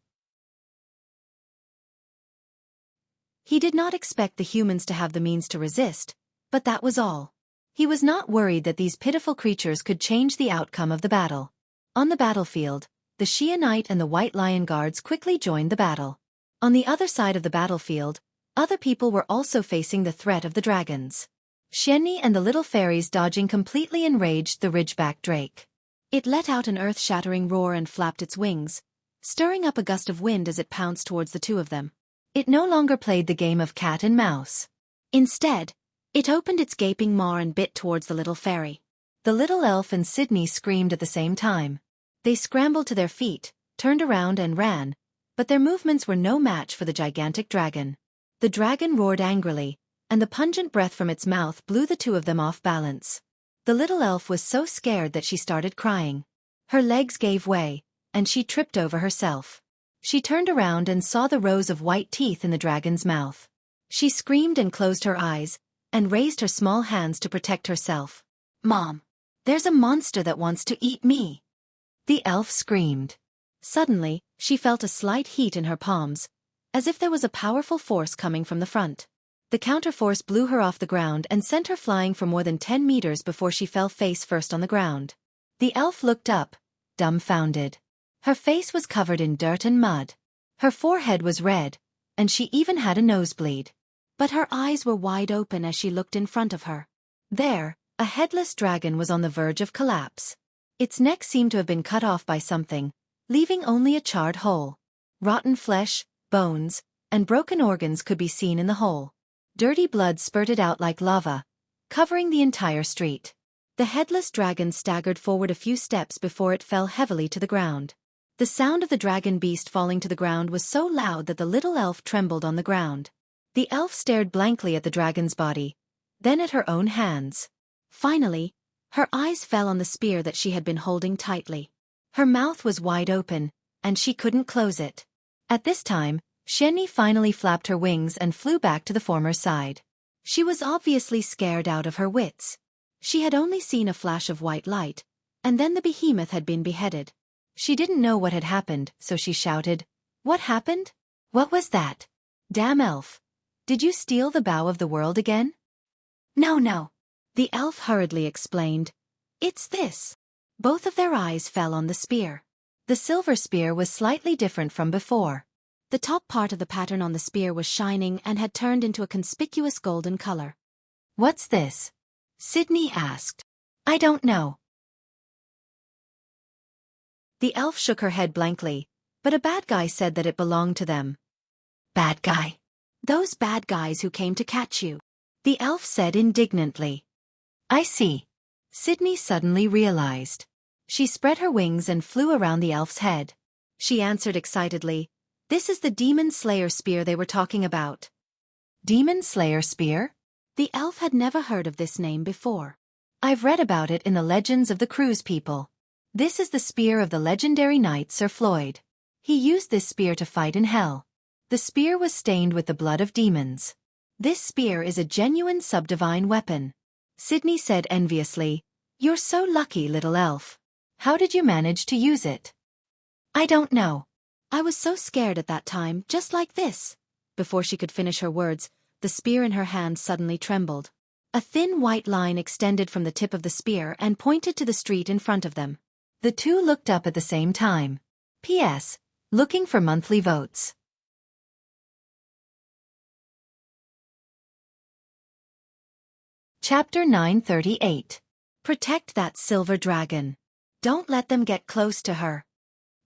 He did not expect the humans to have the means to resist, but that was all. He was not worried that these pitiful creatures could change the outcome of the battle. On the battlefield, the Xia Knight and the White Lion Guards quickly joined the battle. On the other side of the battlefield, other people were also facing the threat of the dragons. Xianxia and the little fairies dodging completely enraged the ridgeback drake. It let out an earth-shattering roar and flapped its wings, stirring up a gust of wind as it pounced towards the two of them. It no longer played the game of cat and mouse. Instead, it opened its gaping maw and bit towards the little fairy. The little elf and Sydney screamed at the same time. They scrambled to their feet, turned around and ran, but their movements were no match for the gigantic dragon. The dragon roared angrily, and the pungent breath from its mouth blew the two of them off balance. The little elf was so scared that she started crying. Her legs gave way, and she tripped over herself. She turned around and saw the rows of white teeth in the dragon's mouth. She screamed and closed her eyes, and raised her small hands to protect herself. Mom, there's a monster that wants to eat me. The elf screamed. Suddenly, she felt a slight heat in her palms, as if there was a powerful force coming from the front. The counterforce blew her off the ground and sent her flying for more than 10 meters before she fell face first on the ground. The elf looked up, dumbfounded. Her face was covered in dirt and mud. Her forehead was red, and she even had a nosebleed. But her eyes were wide open as she looked in front of her. There, a headless dragon was on the verge of collapse. Its neck seemed to have been cut off by something, leaving only a charred hole. Rotten flesh, bones, and broken organs could be seen in the hole. Dirty blood spurted out like lava, covering the entire street. The headless dragon staggered forward a few steps before it fell heavily to the ground. The sound of the dragon beast falling to the ground was so loud that the little elf trembled on the ground. The elf stared blankly at the dragon's body, then at her own hands. Finally, her eyes fell on the spear that she had been holding tightly. Her mouth was wide open, and she couldn't close it. At this time, Xianxia finally flapped her wings and flew back to the former side. She was obviously scared out of her wits. She had only seen a flash of white light, and then the behemoth had been beheaded. She didn't know what had happened, so she shouted, "What happened? What was that? Damn elf! Did you steal the bow of the world again?" No. The elf hurriedly explained. "It's this." Both of their eyes fell on the spear. The silver spear was slightly different from before. The top part of the pattern on the spear was shining and had turned into a conspicuous golden color. "What's this?" Sydney asked. "I don't know." The elf shook her head blankly, but a bad guy said that it belonged to them. "Bad guy? Those bad guys who came to catch you," the elf said indignantly. "I see." Sydney suddenly realized. She spread her wings and flew around the elf's head. She answered excitedly, "This is the Demon Slayer spear they were talking about." Demon Slayer spear? The elf had never heard of this name before. "I've read about it in the legends of the Cruise people. This is the spear of the legendary knight Sir Floyd. He used this spear to fight in hell. The spear was stained with the blood of demons. This spear is a genuine subdivine weapon. Sydney said enviously, "You're so lucky, little elf. How did you manage to use it?" "I don't know. I was so scared at that time, just like this." Before she could finish her words, the spear in her hand suddenly trembled. A thin white line extended from the tip of the spear and pointed to the street in front of them. The two looked up at the same time. P.S. Looking for monthly votes. Chapter 938. Protect that silver dragon. Don't let them get close to her.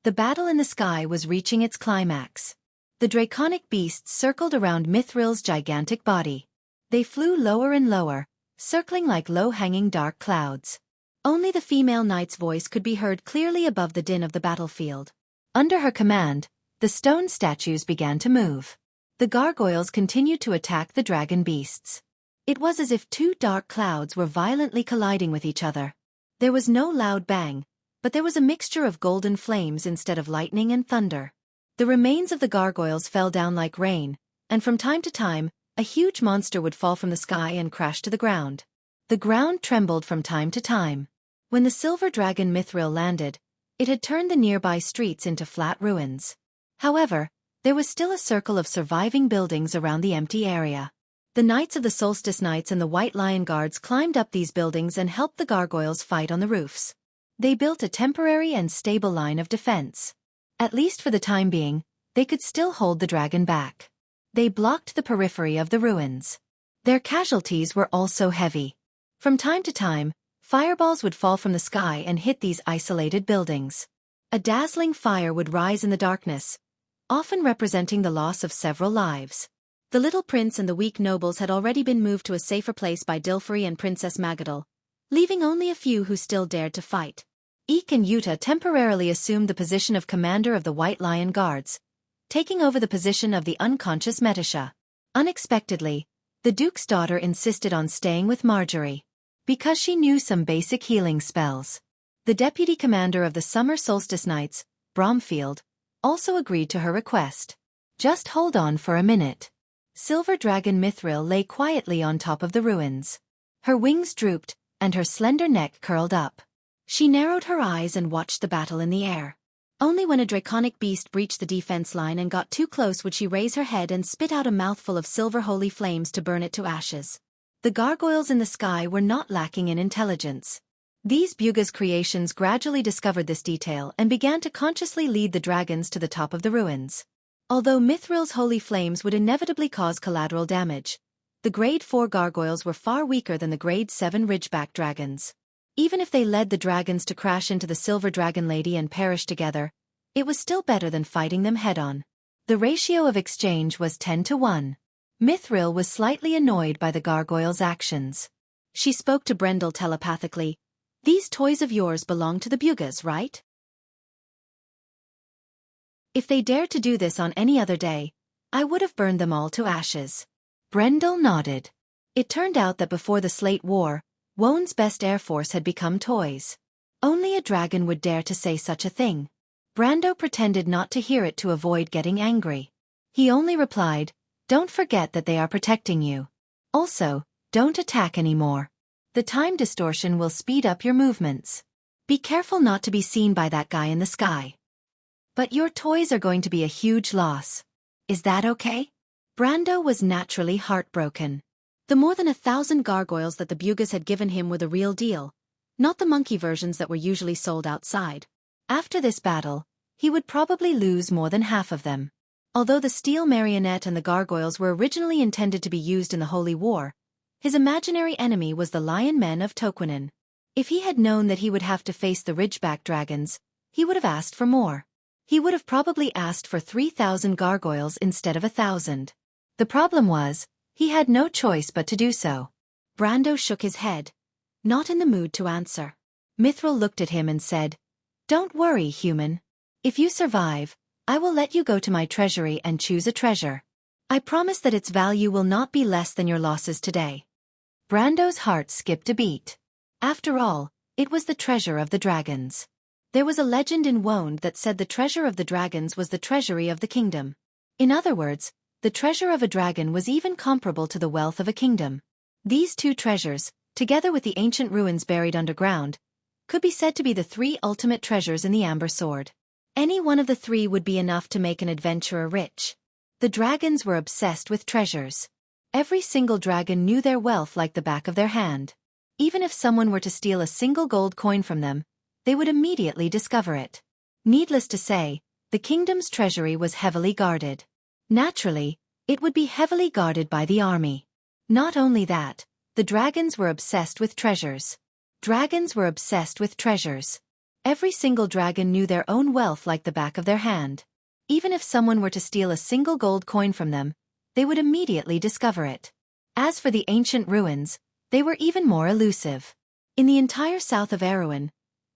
The battle in the sky was reaching its climax. The draconic beasts circled around Mithril's gigantic body. They flew lower and lower, circling like low-hanging dark clouds. Only the female knight's voice could be heard clearly above the din of the battlefield. Under her command, the stone statues began to move. The gargoyles continued to attack the dragon beasts. It was as if two dark clouds were violently colliding with each other. There was no loud bang, but there was a mixture of golden flames instead of lightning and thunder. The remains of the gargoyles fell down like rain, and from time to time, a huge monster would fall from the sky and crash to the ground. The ground trembled from time to time. When the silver dragon Mithril landed, it had turned the nearby streets into flat ruins. However, there was still a circle of surviving buildings around the empty area. The Knights of the Solstice Knights and the White Lion Guards climbed up these buildings and helped the gargoyles fight on the roofs. They built a temporary and stable line of defense. At least for the time being, they could still hold the dragon back. They blocked the periphery of the ruins. Their casualties were also heavy. From time to time, fireballs would fall from the sky and hit these isolated buildings. A dazzling fire would rise in the darkness, often representing the loss of several lives. The little prince and the weak nobles had already been moved to a safer place by Dilfari and Princess Magadal, leaving only a few who still dared to fight. Eek and Yuta temporarily assumed the position of commander of the White Lion Guards, taking over the position of the unconscious Metasha. Unexpectedly, the Duke's daughter insisted on staying with Marjorie, because she knew some basic healing spells. The deputy commander of the Summer Solstice Knights, Bromfield, also agreed to her request. Just hold on for a minute. Silver Dragon Mithril lay quietly on top of the ruins. Her wings drooped, and her slender neck curled up. She narrowed her eyes and watched the battle in the air. Only when a draconic beast breached the defense line and got too close would she raise her head and spit out a mouthful of silver holy flames to burn it to ashes. The gargoyles in the sky were not lacking in intelligence. These Buga's creations gradually discovered this detail and began to consciously lead the dragons to the top of the ruins. Although Mithril's holy flames would inevitably cause collateral damage, the Grade 4 gargoyles were far weaker than the Grade 7 ridgeback dragons. Even if they led the dragons to crash into the Silver Dragon Lady and perish together, it was still better than fighting them head-on. The ratio of exchange was 10-1. Mithril was slightly annoyed by the gargoyles' actions. She spoke to Brendel telepathically. "These toys of yours belong to the Bugas, right? If they dared to do this on any other day, I would have burned them all to ashes." Brendel nodded. It turned out that before the Slate War, Wone's best air force had become toys. Only a dragon would dare to say such a thing. Brando pretended not to hear it to avoid getting angry. He only replied, "Don't forget that they are protecting you. Also, don't attack anymore. The time distortion will speed up your movements. Be careful not to be seen by that guy in the sky. But your toys are going to be a huge loss. Is that okay?" Brando was naturally heartbroken. The more than 1,000 gargoyles that the Bugas had given him were the real deal, not the monkey versions that were usually sold outside. After this battle, he would probably lose more than half of them. Although the steel marionette and the gargoyles were originally intended to be used in the Holy War, his imaginary enemy was the Lion Men of Toquinen. If he had known that he would have to face the Ridgeback dragons, he would have asked for more. He would have probably asked for 3,000 gargoyles instead of 1,000. The problem was, he had no choice but to do so. Brando shook his head, not in the mood to answer. Mithril looked at him and said, "Don't worry, human. If you survive, I will let you go to my treasury and choose a treasure. I promise that its value will not be less than your losses today." Brando's heart skipped a beat. After all, it was the treasure of the dragons. There was a legend in Woned that said the treasure of the dragons was the treasury of the kingdom. In other words, the treasure of a dragon was even comparable to the wealth of a kingdom. These two treasures, together with the ancient ruins buried underground, could be said to be the three ultimate treasures in the Amber Sword. Any one of the three would be enough to make an adventurer rich. The dragons were obsessed with treasures. Every single dragon knew their wealth like the back of their hand. Even if someone were to steal a single gold coin from them, they would immediately discover it. Needless to say, the kingdom's treasury was heavily guarded. Naturally, it would be heavily guarded by the army. Not only that, the dragons were obsessed with treasures. Dragons were obsessed with treasures. Every single dragon knew their own wealth like the back of their hand. Even if someone were to steal a single gold coin from them, they would immediately discover it. As for the ancient ruins, they were even more elusive. In the entire south of Erewhon,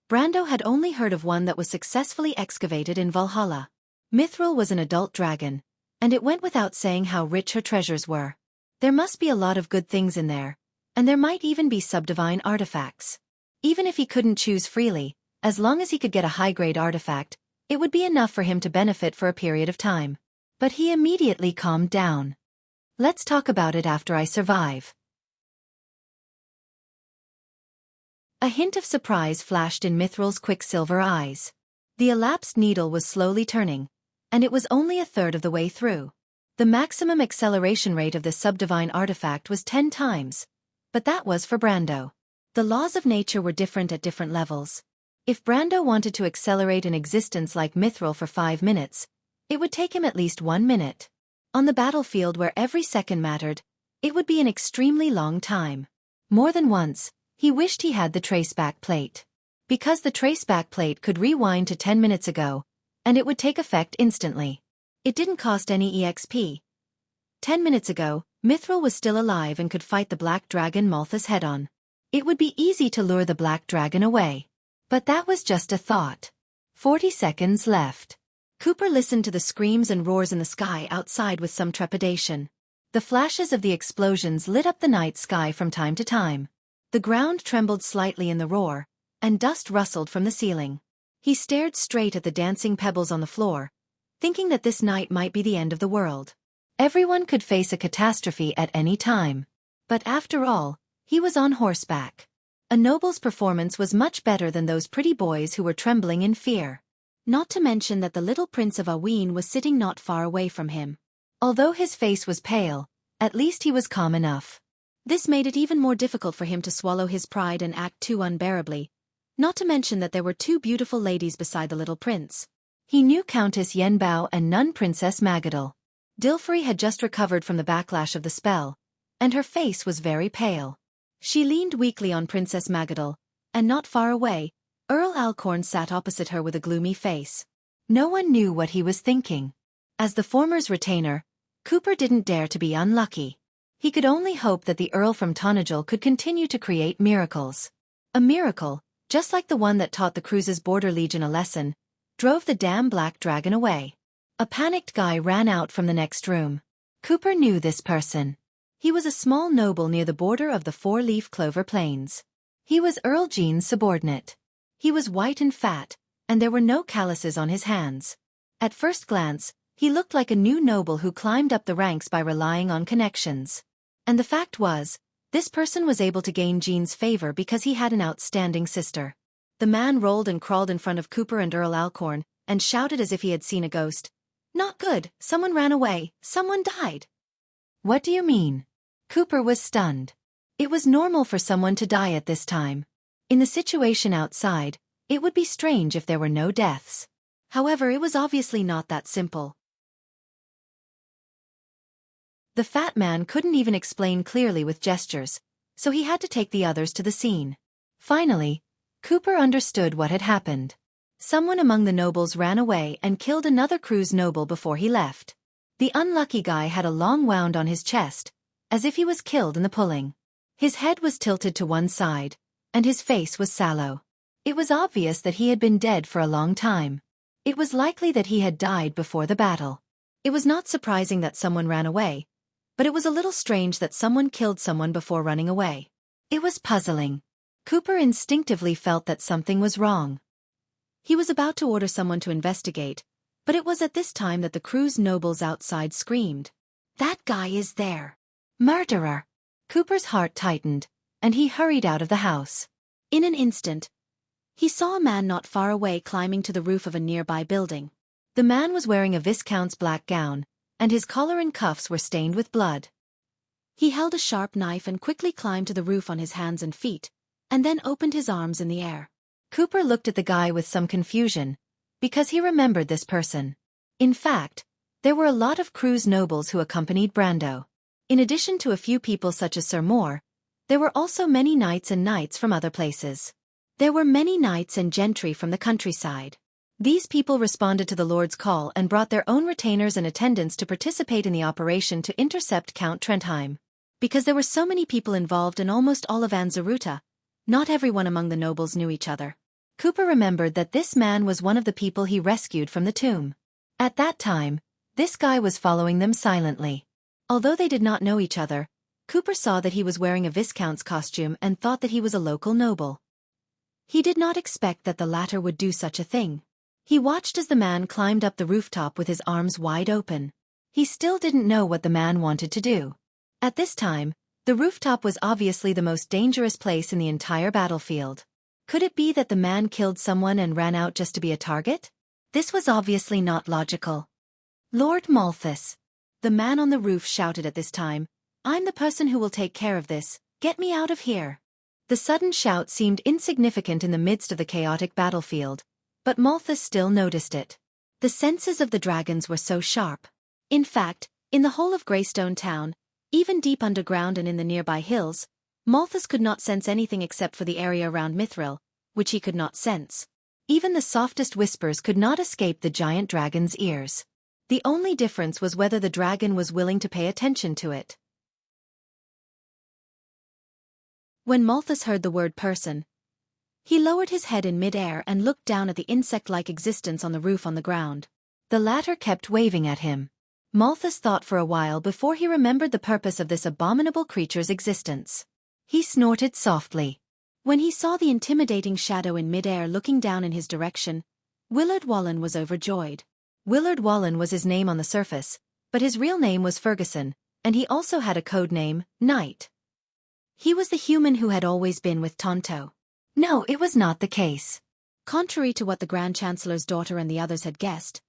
Brando had only heard of one that was successfully excavated in Valhalla. Mithril was an adult dragon, and it went without saying how rich her treasures were. There must be a lot of good things in there, and there might even be subdivine artifacts. Even if he couldn't choose freely, as long as he could get a high-grade artifact, it would be enough for him to benefit for a period of time. But he immediately calmed down. Let's talk about it after I survive. A hint of surprise flashed in Mithril's quicksilver eyes. The elapsed needle was slowly turning, and it was only a third of the way through. The maximum acceleration rate of the subdivine artifact was 10 times, but that was for Brando. The laws of nature were different at different levels. If Brando wanted to accelerate an existence like Mithril for 5 minutes, it would take him at least 1 minute. On the battlefield where every second mattered, it would be an extremely long time. More than once, he wished he had the traceback plate. Because the traceback plate could rewind to 10 minutes ago, and it would take effect instantly. It didn't cost any EXP. 10 minutes ago, Mithril was still alive and could fight the black dragon Malthus head-on. It would be easy to lure the black dragon away. But that was just a thought. 40 seconds left. Cooper listened to the screams and roars in the sky outside with some trepidation. The flashes of the explosions lit up the night sky from time to time. The ground trembled slightly in the roar, and dust rustled from the ceiling. He stared straight at the dancing pebbles on the floor, thinking that this night might be the end of the world. Everyone could face a catastrophe at any time. But after all, he was on horseback. A noble's performance was much better than those pretty boys who were trembling in fear. Not to mention that the little Prince of Aween was sitting not far away from him. Although his face was pale, at least he was calm enough. This made it even more difficult for him to swallow his pride and act too unbearably, not to mention that there were two beautiful ladies beside the little prince. He knew Countess Yenbao and Nun Princess Magadal. Dilfrey had just recovered from the backlash of the spell, and her face was very pale. She leaned weakly on Princess Magadal, and not far away, Earl Alcorn sat opposite her with a gloomy face. No one knew what he was thinking. As the former's retainer, Cooper didn't dare to be unlucky. He could only hope that the Earl from Tonagel could continue to create miracles. A miracle, just like the one that taught the Cruise's Border Legion a lesson, drove the damn black dragon away. A panicked guy ran out from the next room. Cooper knew this person. He was a small noble near the border of the Four-Leaf Clover Plains. He was Earl Jean's subordinate. He was white and fat, and there were no calluses on his hands. At first glance, he looked like a new noble who climbed up the ranks by relying on connections. And the fact was, this person was able to gain Jean's favor because he had an outstanding sister. The man rolled and crawled in front of Cooper and Earl Alcorn, and shouted as if he had seen a ghost. "Not good, someone ran away, someone died." "What do you mean?" Cooper was stunned. It was normal for someone to die at this time. In the situation outside, it would be strange if there were no deaths. However, it was obviously not that simple. The fat man couldn't even explain clearly with gestures, so he had to take the others to the scene. Finally, Cooper understood what had happened. Someone among the nobles ran away and killed another Cruise noble before he left. The unlucky guy had a long wound on his chest, as if he was killed in the pulling. His head was tilted to one side, and his face was sallow. It was obvious that he had been dead for a long time. It was likely that he had died before the battle. It was not surprising that someone ran away, but it was a little strange that someone killed someone before running away. It was puzzling. Cooper instinctively felt that something was wrong. He was about to order someone to investigate, But it was at this time that the crew's nobles outside screamed, "That guy is there! Murderer!" Cooper's heart tightened, and he hurried out of the house. In an instant, he saw a man not far away climbing to the roof of a nearby building. The man was wearing a viscount's black gown, and his collar and cuffs were stained with blood. He held a sharp knife and quickly climbed to the roof on his hands and feet, and then opened his arms in the air. Cooper looked at the guy with some confusion, because he remembered this person. In fact, there were a lot of crew's nobles who accompanied Brando. In addition to a few people such as Sir Moore, there were also many knights and knights from other places. There were many knights and gentry from the countryside. These people responded to the Lord's call and brought their own retainers and attendants to participate in the operation to intercept Count Trentheim. Because there were so many people involved and almost all of Anzaruta, not everyone among the nobles knew each other. Cooper remembered that this man was one of the people he rescued from the tomb. At that time, this guy was following them silently. Although they did not know each other, Cooper saw that he was wearing a viscount's costume and thought that he was a local noble. He did not expect that the latter would do such a thing. He watched as the man climbed up the rooftop with his arms wide open. He still didn't know what the man wanted to do. At this time, the rooftop was obviously the most dangerous place in the entire battlefield. Could it be that the man killed someone and ran out just to be a target? This was obviously not logical. "Lord Malthus!" The man on the roof shouted at this time, "I'm the person who will take care of this, get me out of here." The sudden shout seemed insignificant in the midst of the chaotic battlefield, but Malthus still noticed it. The senses of the dragons were so sharp. In fact, in the whole of Greystone Town, even deep underground and in the nearby hills, Malthus could not sense anything except for the area around Mithril, which he could not sense. Even the softest whispers could not escape the giant dragon's ears. The only difference was whether the dragon was willing to pay attention to it. When Malthus heard the word person, he lowered his head in mid-air and looked down at the insect-like existence on the roof on the ground. The latter kept waving at him. Malthus thought for a while before he remembered the purpose of this abominable creature's existence. He snorted softly. When he saw the intimidating shadow in mid-air looking down in his direction, Willard Wallen was overjoyed. Willard Wallen was his name on the surface, but his real name was Ferguson, and he also had a code name, Knight. He was the human who had always been with Tonto. No, it was not the case. Contrary to what the Grand Chancellor's daughter and the others had guessed,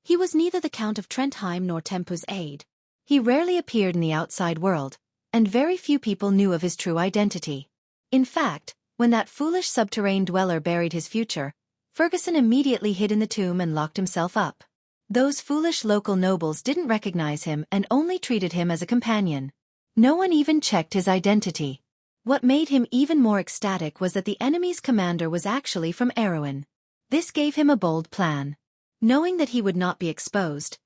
he was neither the Count of Trentheim nor Tempu's aide. He rarely appeared in the outside world, and very few people knew of his true identity. In fact, when that foolish subterrane dweller buried his future, Ferguson immediately hid in the tomb and locked himself up. Those foolish local nobles didn't recognize him and only treated him as a companion. No one even checked his identity. What made him even more ecstatic was that the enemy's commander was actually from Erewhon. This gave him a bold plan. Knowing that he would not be exposed,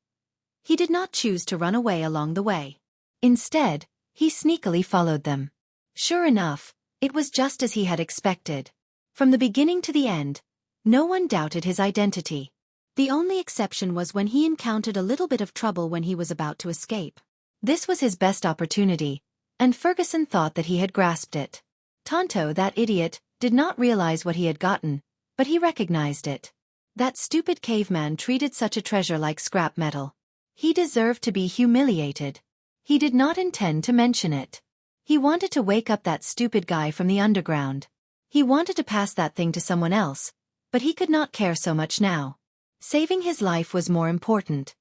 he did not choose to run away along the way. Instead, he sneakily followed them. Sure enough, it was just as he had expected. From the beginning to the end, no one doubted his identity. The only exception was when he encountered a little bit of trouble when he was about to escape. This was his best opportunity, and Ferguson thought that he had grasped it. Tonto, that idiot, did not realize what he had gotten, but he recognized it. That stupid caveman treated such a treasure like scrap metal. He deserved to be humiliated. He did not intend to mention it. He wanted to wake up that stupid guy from the underground. He wanted to pass that thing to someone else, but he could not care so much now. Saving his life was more important.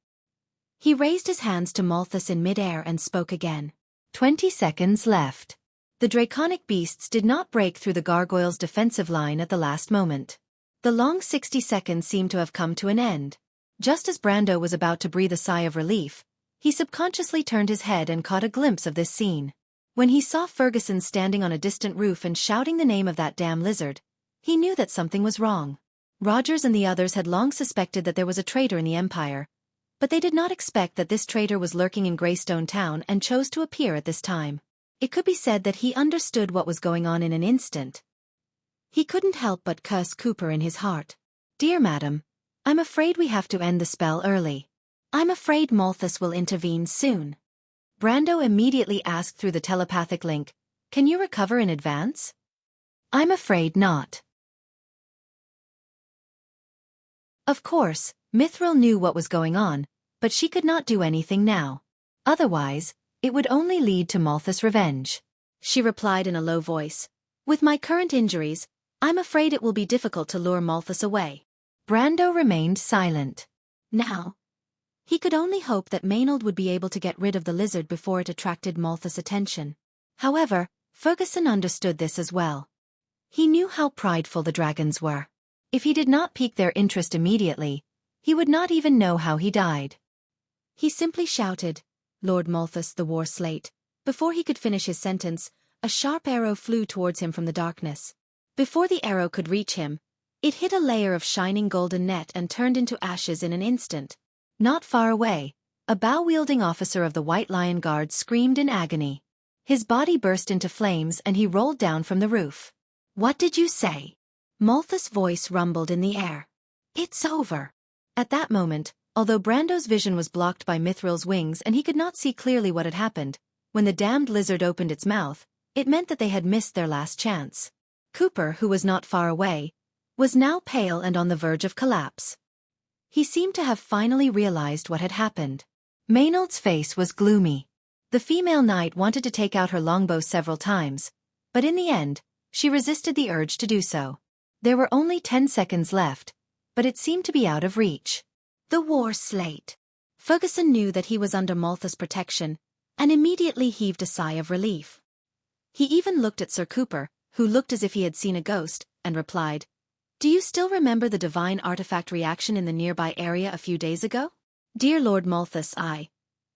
He raised his hands to Malthus in mid-air and spoke again. 20 seconds left. The draconic beasts did not break through the gargoyle's defensive line at the last moment. The long 60 seconds seemed to have come to an end. Just as Brando was about to breathe a sigh of relief, he subconsciously turned his head and caught a glimpse of this scene. When he saw Ferguson standing on a distant roof and shouting the name of that damn lizard, he knew that something was wrong. Rogers and the others had long suspected that there was a traitor in the Empire, but they did not expect that this traitor was lurking in Greystone Town and chose to appear at this time. It could be said that he understood what was going on in an instant. He couldn't help but curse Cooper in his heart. "Dear madam, I'm afraid we have to end the spell early. I'm afraid Malthus will intervene soon." Brando immediately asked through the telepathic link, "Can you recover in advance?" "I'm afraid not." Of course, Mithril knew what was going on, but she could not do anything now. Otherwise, it would only lead to Malthus' revenge. She replied in a low voice, "With my current injuries, I'm afraid it will be difficult to lure Malthus away." Brando remained silent. Now, he could only hope that Maynard would be able to get rid of the lizard before it attracted Malthus' attention. However, Ferguson understood this as well. He knew how prideful the dragons were. If he did not pique their interest immediately, he would not even know how he died. He simply shouted, "Lord Malthus, the war slate." Before he could finish his sentence, a sharp arrow flew towards him from the darkness. Before the arrow could reach him, it hit a layer of shining golden net and turned into ashes in an instant. Not far away, a bow-wielding officer of the White Lion Guard screamed in agony. His body burst into flames and he rolled down from the roof. "What did you say?" Malthus' voice rumbled in the air. "It's over." At that moment, although Brando's vision was blocked by Mithril's wings and he could not see clearly what had happened, when the damned lizard opened its mouth, it meant that they had missed their last chance. Cooper, who was not far away, was now pale and on the verge of collapse. He seemed to have finally realized what had happened. Maynard's face was gloomy. The female knight wanted to take out her longbow several times, but in the end, she resisted the urge to do so. There were only 10 seconds left, but it seemed to be out of reach. The war slate. Ferguson knew that he was under Malthus' protection, and immediately heaved a sigh of relief. He even looked at Sir Cooper, who looked as if he had seen a ghost, and replied, "Do you still remember the divine artifact reaction in the nearby area a few days ago?" "Dear Lord Malthus, I..."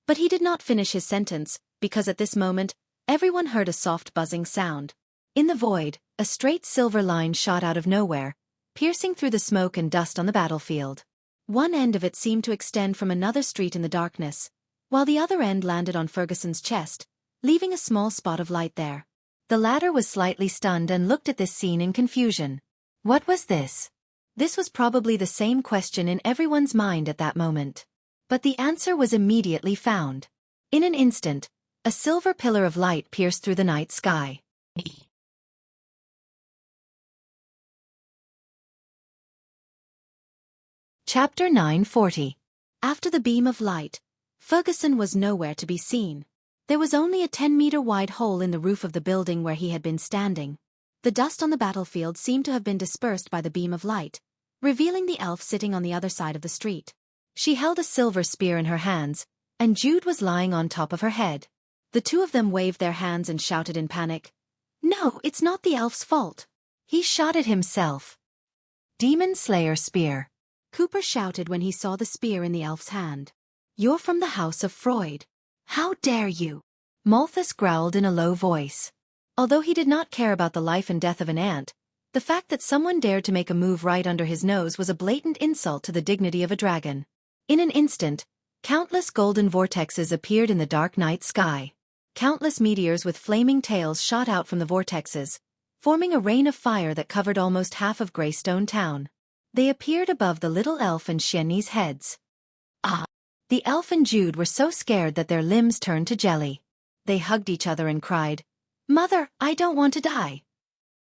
But he did not finish his sentence, because at this moment, everyone heard a soft buzzing sound. In the void, a straight silver line shot out of nowhere, piercing through the smoke and dust on the battlefield. One end of it seemed to extend from another street in the darkness, while the other end landed on Ferguson's chest, leaving a small spot of light there. The latter was slightly stunned and looked at this scene in confusion. What was this? This was probably the same question in everyone's mind at that moment. But the answer was immediately found. In an instant, a silver pillar of light pierced through the night sky. Chapter 940. After the beam of light, Ferguson was nowhere to be seen. There was only a 10-meter-wide hole in the roof of the building where he had been standing. The dust on the battlefield seemed to have been dispersed by the beam of light, revealing the elf sitting on the other side of the street. She held a silver spear in her hands, and Jude was lying on top of her head. The two of them waved their hands and shouted in panic, "No, it's not the elf's fault. He shot it himself." Demon Slayer Spear. Cooper shouted when he saw the spear in the elf's hand. "You're from the house of Freud. How dare you?" Malthus growled in a low voice. Although he did not care about the life and death of an ant, the fact that someone dared to make a move right under his nose was a blatant insult to the dignity of a dragon. In an instant, countless golden vortexes appeared in the dark night sky. Countless meteors with flaming tails shot out from the vortexes, forming a rain of fire that covered almost half of Greystone Town. They appeared above the little elf and Xianxia's heads. Ah! The elf and Jude were so scared that their limbs turned to jelly. They hugged each other and cried, "Mother, I don't want to die."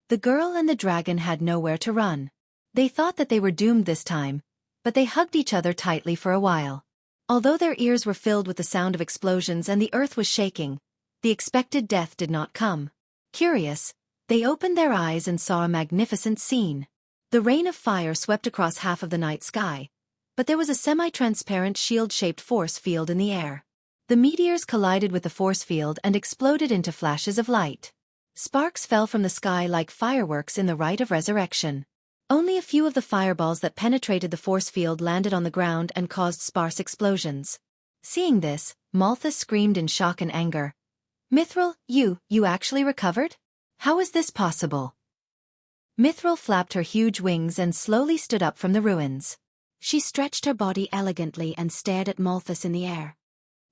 The girl and the dragon had nowhere to run. They thought that they were doomed this time, but they hugged each other tightly for a while. Although their ears were filled with the sound of explosions and the earth was shaking, the expected death did not come. Curious, they opened their eyes and saw a magnificent scene. The rain of fire swept across half of the night sky, but there was a semi-transparent shield-shaped force field in the air. The meteors collided with the force field and exploded into flashes of light. Sparks fell from the sky like fireworks in the rite of resurrection. Only a few of the fireballs that penetrated the force field landed on the ground and caused sparse explosions. Seeing this, Malthus screamed in shock and anger. "Mithril, you actually recovered? How is this possible?" Mithril flapped her huge wings and slowly stood up from the ruins. She stretched her body elegantly and stared at Malthus in the air.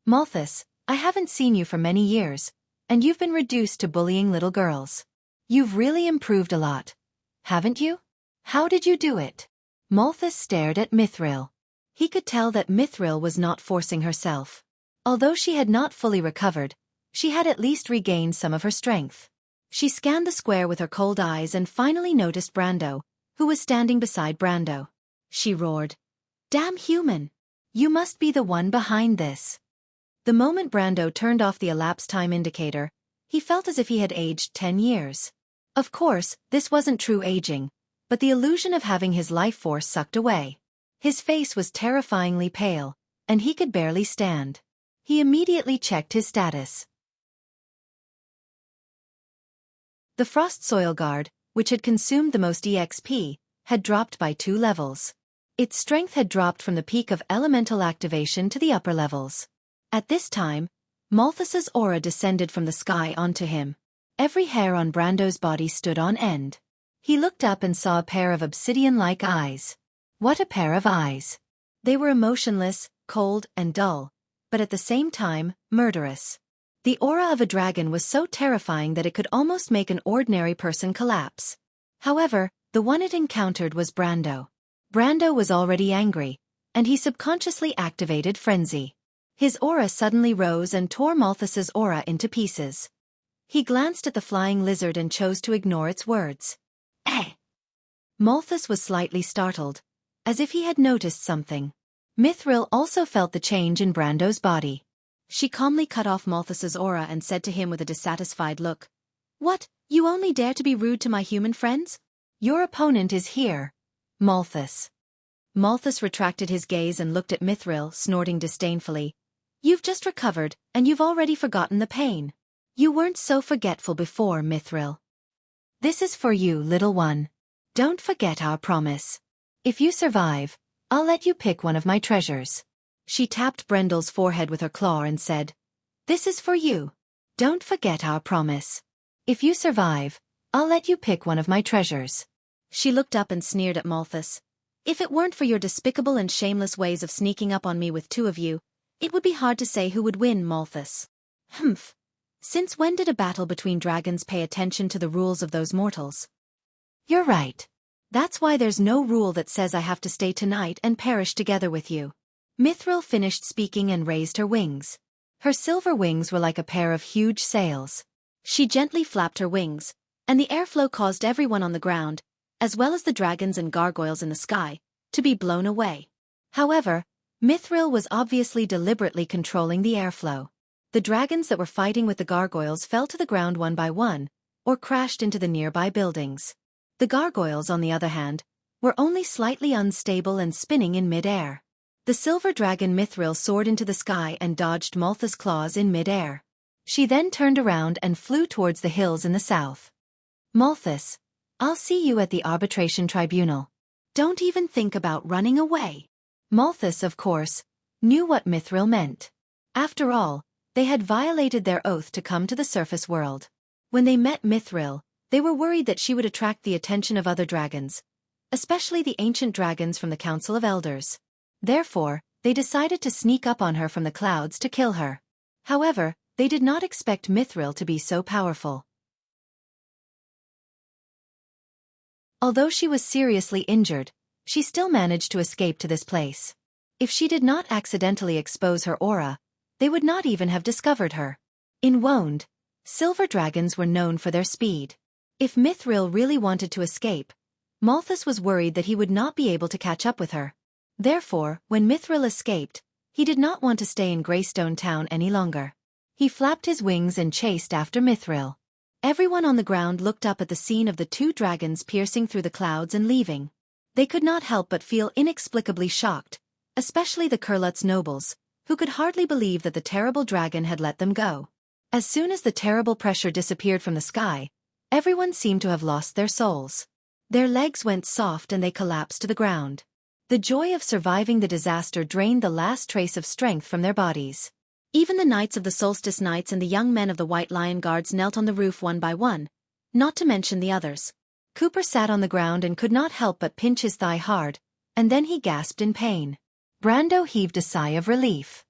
"Malthus, I haven't seen you for many years, and you've been reduced to bullying little girls. You've really improved a lot, haven't you? How did you do it?" Malthus stared at Mithril. He could tell that Mithril was not forcing herself. Although she had not fully recovered, she had at least regained some of her strength. She scanned the square with her cold eyes and finally noticed Brando, who was standing beside Brando. She roared, Damn human! You must be the one behind this. The moment Brando turned off the elapsed time indicator, he felt as if he had aged 10 years. Of course, this wasn't true aging, but the illusion of having his life force sucked away. His face was terrifyingly pale, and he could barely stand. He immediately checked his status. The Frost Soil Guard, which had consumed the most EXP, had dropped by 2 levels. Its strength had dropped from the peak of elemental activation to the upper levels. At this time, Malthus's aura descended from the sky onto him. Every hair on Brando's body stood on end. He looked up and saw a pair of obsidian-like eyes. What a pair of eyes! They were emotionless, cold, and dull, but at the same time, murderous. The aura of a dragon was so terrifying that it could almost make an ordinary person collapse. However, the one it encountered was Brando. Brando was already angry, and he subconsciously activated Frenzy. His aura suddenly rose and tore Malthus's aura into pieces. He glanced at the flying lizard and chose to ignore its words. Eh! Malthus was slightly startled, as if he had noticed something. Mithril also felt the change in Brando's body. She calmly cut off Malthus's aura and said to him with a dissatisfied look, "What, you only dare to be rude to my human friends? Your opponent is here, Malthus." Malthus retracted his gaze and looked at Mithril, snorting disdainfully. "You've just recovered, and you've already forgotten the pain. You weren't so forgetful before, Mithril. This is for you, little one. Don't forget our promise. If you survive, I'll let you pick one of my treasures." She tapped Brendel's forehead with her claw and said, "This is for you. Don't forget our promise. If you survive, I'll let you pick one of my treasures." She looked up and sneered at Malthus. "If it weren't for your despicable and shameless ways of sneaking up on me with 2 of you, it would be hard to say who would win, Malthus." "Humph. Since when did a battle between dragons pay attention to the rules of those mortals?" "You're right. That's why there's no rule that says I have to stay tonight and perish together with you." Mithril finished speaking and raised her wings. Her silver wings were like a pair of huge sails. She gently flapped her wings, and the airflow caused everyone on the ground, as well as the dragons and gargoyles in the sky, to be blown away. However, Mithril was obviously deliberately controlling the airflow. The dragons that were fighting with the gargoyles fell to the ground one by one, or crashed into the nearby buildings. The gargoyles, on the other hand, were only slightly unstable and spinning in mid-air. The silver dragon Mithril soared into the sky and dodged Malthus' claws in mid-air. She then turned around and flew towards the hills in the south. "Malthus, I'll see you at the arbitration tribunal. Don't even think about running away." Malthus, of course, knew what Mithril meant. After all, they had violated their oath to come to the surface world. When they met Mithril, they were worried that she would attract the attention of other dragons, especially the ancient dragons from the Council of Elders. Therefore, they decided to sneak up on her from the clouds to kill her. However, they did not expect Mithril to be so powerful. Although she was seriously injured, she still managed to escape to this place. If she did not accidentally expose her aura, they would not even have discovered her. In Woned, silver dragons were known for their speed. If Mithril really wanted to escape, Malthus was worried that he would not be able to catch up with her. Therefore, when Mithril escaped, he did not want to stay in Greystone Town any longer. He flapped his wings and chased after Mithril. Everyone on the ground looked up at the scene of the 2 dragons piercing through the clouds and leaving. They could not help but feel inexplicably shocked, especially the Kurlutz nobles, who could hardly believe that the terrible dragon had let them go. As soon as the terrible pressure disappeared from the sky, everyone seemed to have lost their souls. Their legs went soft and they collapsed to the ground. The joy of surviving the disaster drained the last trace of strength from their bodies. Even the knights of the Solstice Knights and the young men of the White Lion Guards knelt on the roof one by one, not to mention the others. Cooper sat on the ground and could not help but pinch his thigh hard, and then he gasped in pain. Brando heaved a sigh of relief.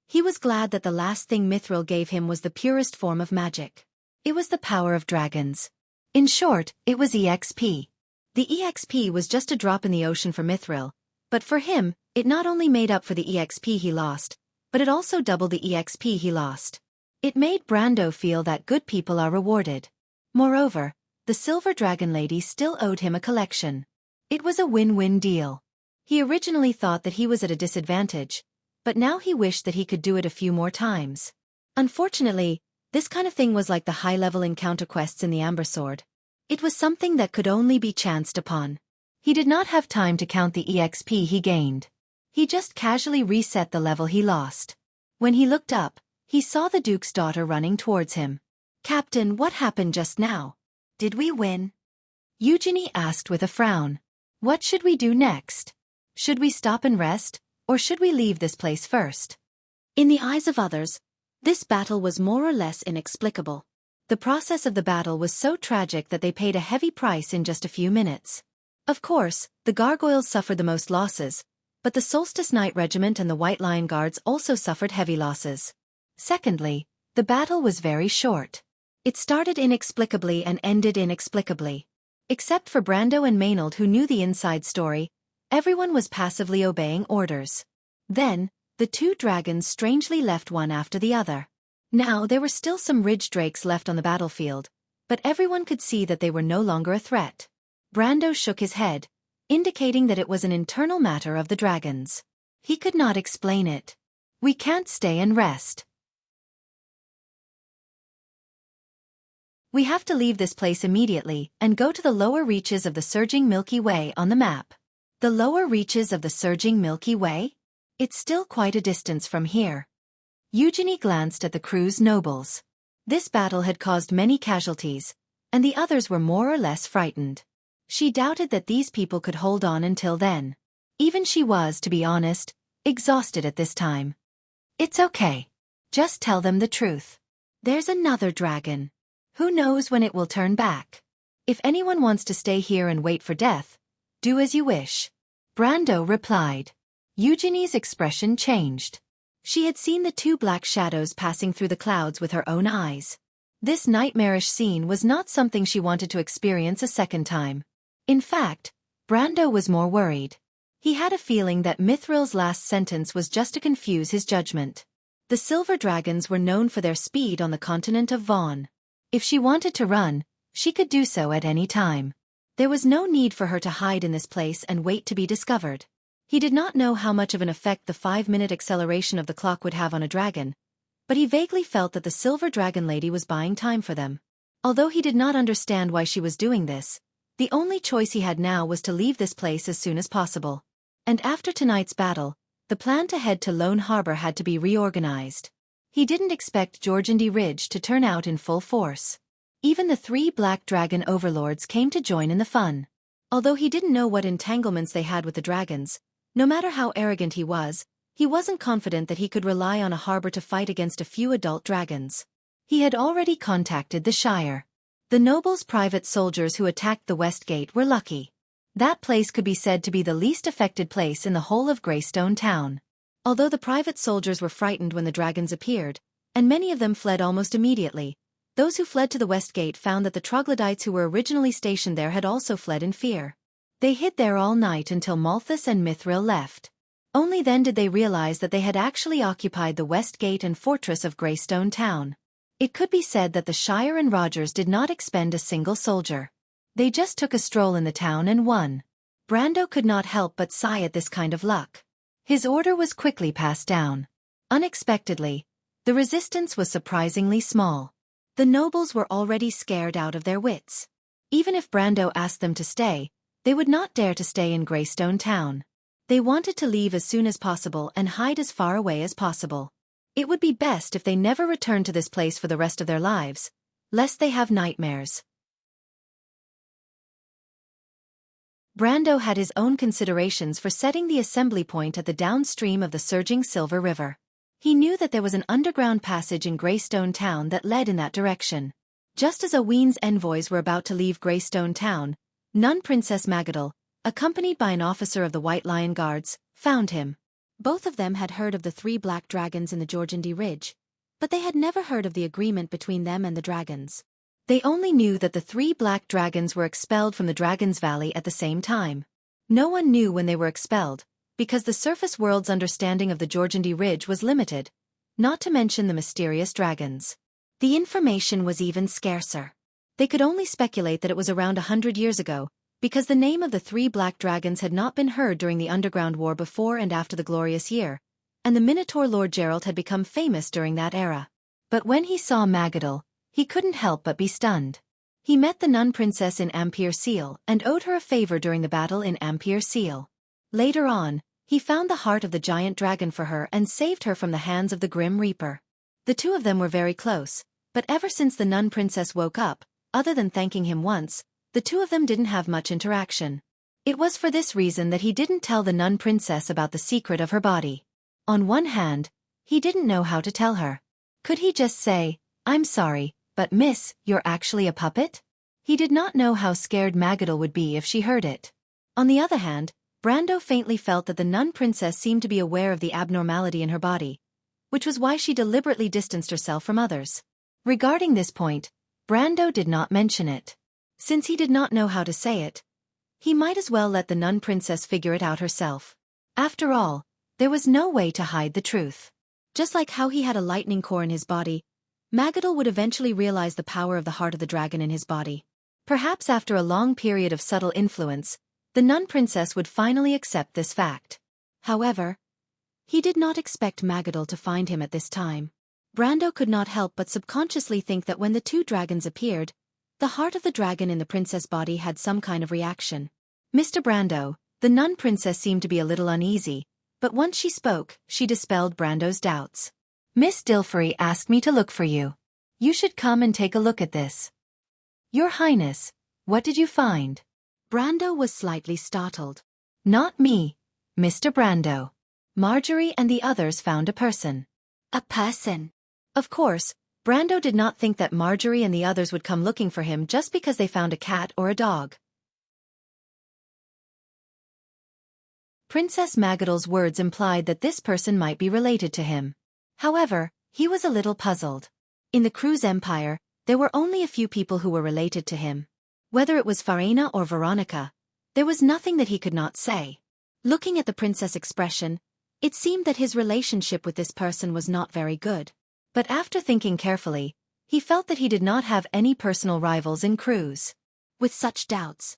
He was glad that the last thing Mithril gave him was the purest form of magic. It was the power of dragons. In short, it was EXP. The EXP was just a drop in the ocean for Mithril, but for him, it not only made up for the EXP he lost, but it also doubled the EXP he lost. It made Brando feel that good people are rewarded. Moreover, the Silver Dragon Lady still owed him a collection. It was a win-win deal. He originally thought that he was at a disadvantage, but now he wished that he could do it a few more times. Unfortunately, this kind of thing was like the high-level encounter quests in the Amber Sword. It was something that could only be chanced upon. He did not have time to count the EXP he gained. He just casually reset the level he lost. When he looked up, he saw the Duke's daughter running towards him. "Captain, what happened just now? Did we win?" Eugenie asked with a frown. "What should we do next? Should we stop and rest, or should we leave this place first?" In the eyes of others, this battle was more or less inexplicable. The process of the battle was so tragic that they paid a heavy price in just a few minutes. Of course, the gargoyles suffered the most losses, but the Solstice Knight Regiment and the White Lion Guards also suffered heavy losses. Secondly, the battle was very short. It started inexplicably and ended inexplicably. Except for Brando and Maynard, who knew the inside story, everyone was passively obeying orders. Then, the two dragons strangely left one after the other. Now there were still some ridge drakes left on the battlefield, but everyone could see that they were no longer a threat. Brando shook his head, indicating that it was an internal matter of the dragons. He could not explain it. "We can't stay and rest. We have to leave this place immediately and go to the lower reaches of the surging Milky Way on the map." The lower reaches of the surging Milky Way? It's still quite a distance from here. Eugenie glanced at the crew's nobles. This battle had caused many casualties, and the others were more or less frightened. She doubted that these people could hold on until then. Even she was, to be honest, exhausted at this time. "It's okay. Just tell them the truth. There's another dragon. Who knows when it will turn back? If anyone wants to stay here and wait for death, do as you wish." Brando replied. Eugenie's expression changed. She had seen the two black shadows passing through the clouds with her own eyes. This nightmarish scene was not something she wanted to experience a second time. In fact, Brando was more worried. He had a feeling that Mithril's last sentence was just to confuse his judgment. The silver dragons were known for their speed on the continent of Vaughn. If she wanted to run, she could do so at any time. There was no need for her to hide in this place and wait to be discovered. He did not know how much of an effect the 5-minute acceleration of the clock would have on a dragon, but he vaguely felt that the silver dragon lady was buying time for them. Although he did not understand why she was doing this, the only choice he had now was to leave this place as soon as possible. And after tonight's battle, the plan to head to Lone Harbor had to be reorganized. He didn't expect Georgandy Ridge to turn out in full force. Even the 3 black dragon overlords came to join in the fun. Although he didn't know what entanglements they had with the dragons, no matter how arrogant he wasn't confident that he could rely on a harbor to fight against a few adult dragons. He had already contacted the Shire. The nobles' private soldiers who attacked the West Gate were lucky. That place could be said to be the least affected place in the whole of Greystone Town. Although the private soldiers were frightened when the dragons appeared, and many of them fled almost immediately, those who fled to the West Gate found that the troglodytes who were originally stationed there had also fled in fear. They hid there all night until Malthus and Mithril left. Only then did they realize that they had actually occupied the West Gate and fortress of Greystone Town. It could be said that the Shire and Rogers did not expend a single soldier. They just took a stroll in the town and won. Brando could not help but sigh at this kind of luck. His order was quickly passed down. Unexpectedly, the resistance was surprisingly small. The nobles were already scared out of their wits. Even if Brando asked them to stay, they would not dare to stay in Greystone Town. They wanted to leave as soon as possible and hide as far away as possible. It would be best if they never returned to this place for the rest of their lives, lest they have nightmares. Brando had his own considerations for setting the assembly point at the downstream of the surging Silver River. He knew that there was an underground passage in Greystone Town that led in that direction. Just as Oween's envoys were about to leave Greystone Town, Nun Princess Magadal, accompanied by an officer of the White Lion Guards, found him. Both of them had heard of the 3 black dragons in the Georgandy Ridge, but they had never heard of the agreement between them and the dragons. They only knew that the 3 black dragons were expelled from the Dragon's Valley at the same time. No one knew when they were expelled, because the surface world's understanding of the Georgandy Ridge was limited, not to mention the mysterious dragons. The information was even scarcer. They could only speculate that it was around 100 years ago, because the name of the 3 black dragons had not been heard during the Underground War before and after the Glorious Year, and the Minotaur Lord Gerald had become famous during that era. But when he saw Magadal, he couldn't help but be stunned. He met the nun princess in Ampere Seal and owed her a favor during the battle in Ampere Seal. Later on, he found the heart of the giant dragon for her and saved her from the hands of the Grim Reaper. The two of them were very close, but ever since the nun princess woke up, other than thanking him once, the two of them didn't have much interaction. It was for this reason that he didn't tell the nun princess about the secret of her body. On one hand, he didn't know how to tell her. Could he just say, "I'm sorry, but miss, you're actually a puppet?" He did not know how scared Magadal would be if she heard it. On the other hand, Brando faintly felt that the nun princess seemed to be aware of the abnormality in her body, which was why she deliberately distanced herself from others. Regarding this point, Brando did not mention it. Since he did not know how to say it, he might as well let the nun princess figure it out herself. After all, there was no way to hide the truth. Just like how he had a lightning core in his body, Magadal would eventually realize the power of the heart of the dragon in his body. Perhaps after a long period of subtle influence, the nun princess would finally accept this fact. However, he did not expect Magadal to find him at this time. Brando could not help but subconsciously think that when the 2 dragons appeared, the heart of the dragon in the princess' body had some kind of reaction. "Mr. Brando," the nun princess seemed to be a little uneasy, but once she spoke, she dispelled Brando's doubts. "Miss Dilfery asked me to look for you. You should come and take a look at this." "Your Highness, what did you find?" Brando was slightly startled. "Not me, Mr. Brando. Marjorie and the others found a person." "A person?" Of course, Brando did not think that Marjorie and the others would come looking for him just because they found a cat or a dog. Princess Magadal's words implied that this person might be related to him. However, he was a little puzzled. In the Cruz Empire, there were only a few people who were related to him. Whether it was Farina or Veronica, there was nothing that he could not say. Looking at the princess' expression, it seemed that his relationship with this person was not very good. But after thinking carefully, he felt that he did not have any personal rivals in Cruz. With such doubts,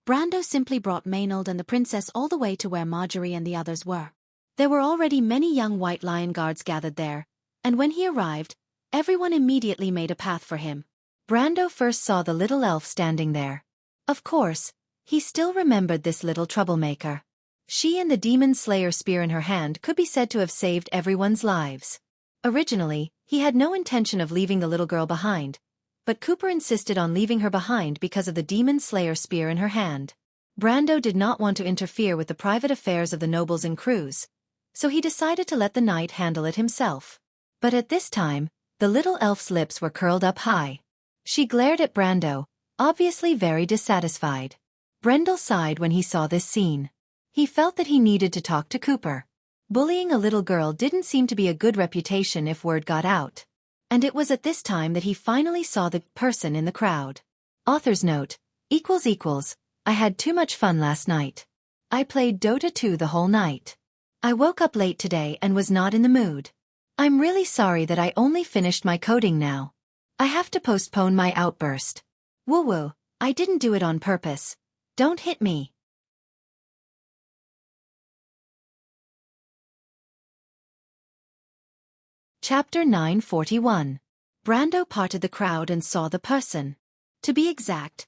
Brando simply brought Maynard and the princess all the way to where Marjorie and the others were. There were already many young White Lion guards gathered there, and when he arrived, everyone immediately made a path for him. Brando first saw the little elf standing there. Of course, he still remembered this little troublemaker. She and the demon slayer spear in her hand could be said to have saved everyone's lives. Originally, he had no intention of leaving the little girl behind, but Cooper insisted on leaving her behind because of the demon slayer spear in her hand. Brando did not want to interfere with the private affairs of the nobles in Cruz, so he decided to let the knight handle it himself. But at this time, the little elf's lips were curled up high. She glared at Brando, obviously very dissatisfied. Brendel sighed when he saw this scene. He felt that he needed to talk to Cooper. Bullying a little girl didn't seem to be a good reputation if word got out. And it was at this time that he finally saw the person in the crowd. Author's note, I had too much fun last night. I played Dota 2 the whole night. I woke up late today and was not in the mood. I'm really sorry that I only finished my coding now. I have to postpone my outburst. Woo-woo, I didn't do it on purpose. Don't hit me. Chapter 941. Brando parted the crowd and saw the person. To be exact,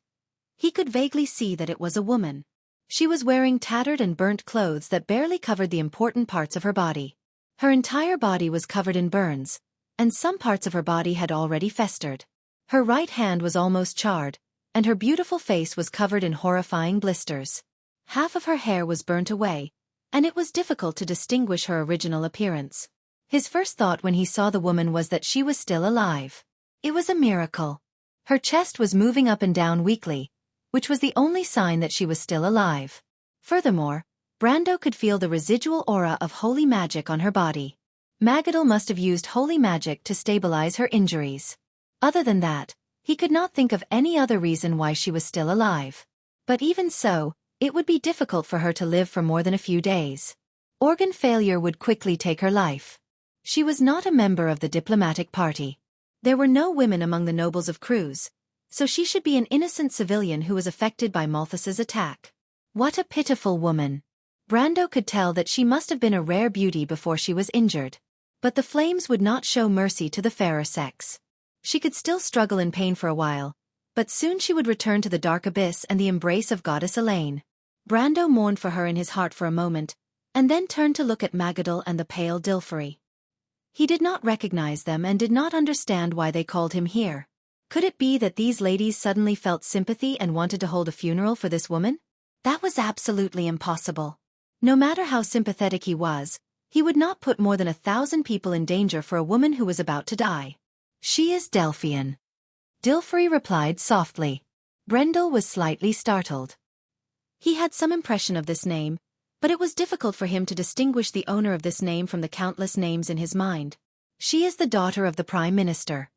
he could vaguely see that it was a woman. She was wearing tattered and burnt clothes that barely covered the important parts of her body. Her entire body was covered in burns, and some parts of her body had already festered. Her right hand was almost charred, and her beautiful face was covered in horrifying blisters. Half of her hair was burnt away, and it was difficult to distinguish her original appearance. His first thought when he saw the woman was that she was still alive. It was a miracle. Her chest was moving up and down weakly, which was the only sign that she was still alive. Furthermore, Brando could feel the residual aura of holy magic on her body. Magadal must have used holy magic to stabilize her injuries. Other than that, he could not think of any other reason why she was still alive. But even so, it would be difficult for her to live for more than a few days. Organ failure would quickly take her life. She was not a member of the diplomatic party. There were no women among the nobles of Cruz, So she should be an innocent civilian who was affected by Malthus's attack. What a pitiful woman. Brando could tell that she must have been a rare beauty before she was injured. But the flames would not show mercy to the fairer sex. She could still struggle in pain for a while, but soon she would return to the dark abyss and the embrace of Goddess Elaine. Brando mourned for her in his heart for a moment, and then turned to look at Magadal and the pale Dilfari. He did not recognize them and did not understand why they called him here. Could it be that these ladies suddenly felt sympathy and wanted to hold a funeral for this woman? That was absolutely impossible. No matter how sympathetic he would not put more than 1,000 people in danger for a woman who was about to die. She is Delphian. Dilfari replied softly. Brendel was slightly startled. He had some impression of this name, but it was difficult for him to distinguish the owner of this name from the countless names in his mind. She is the daughter of the Prime Minister.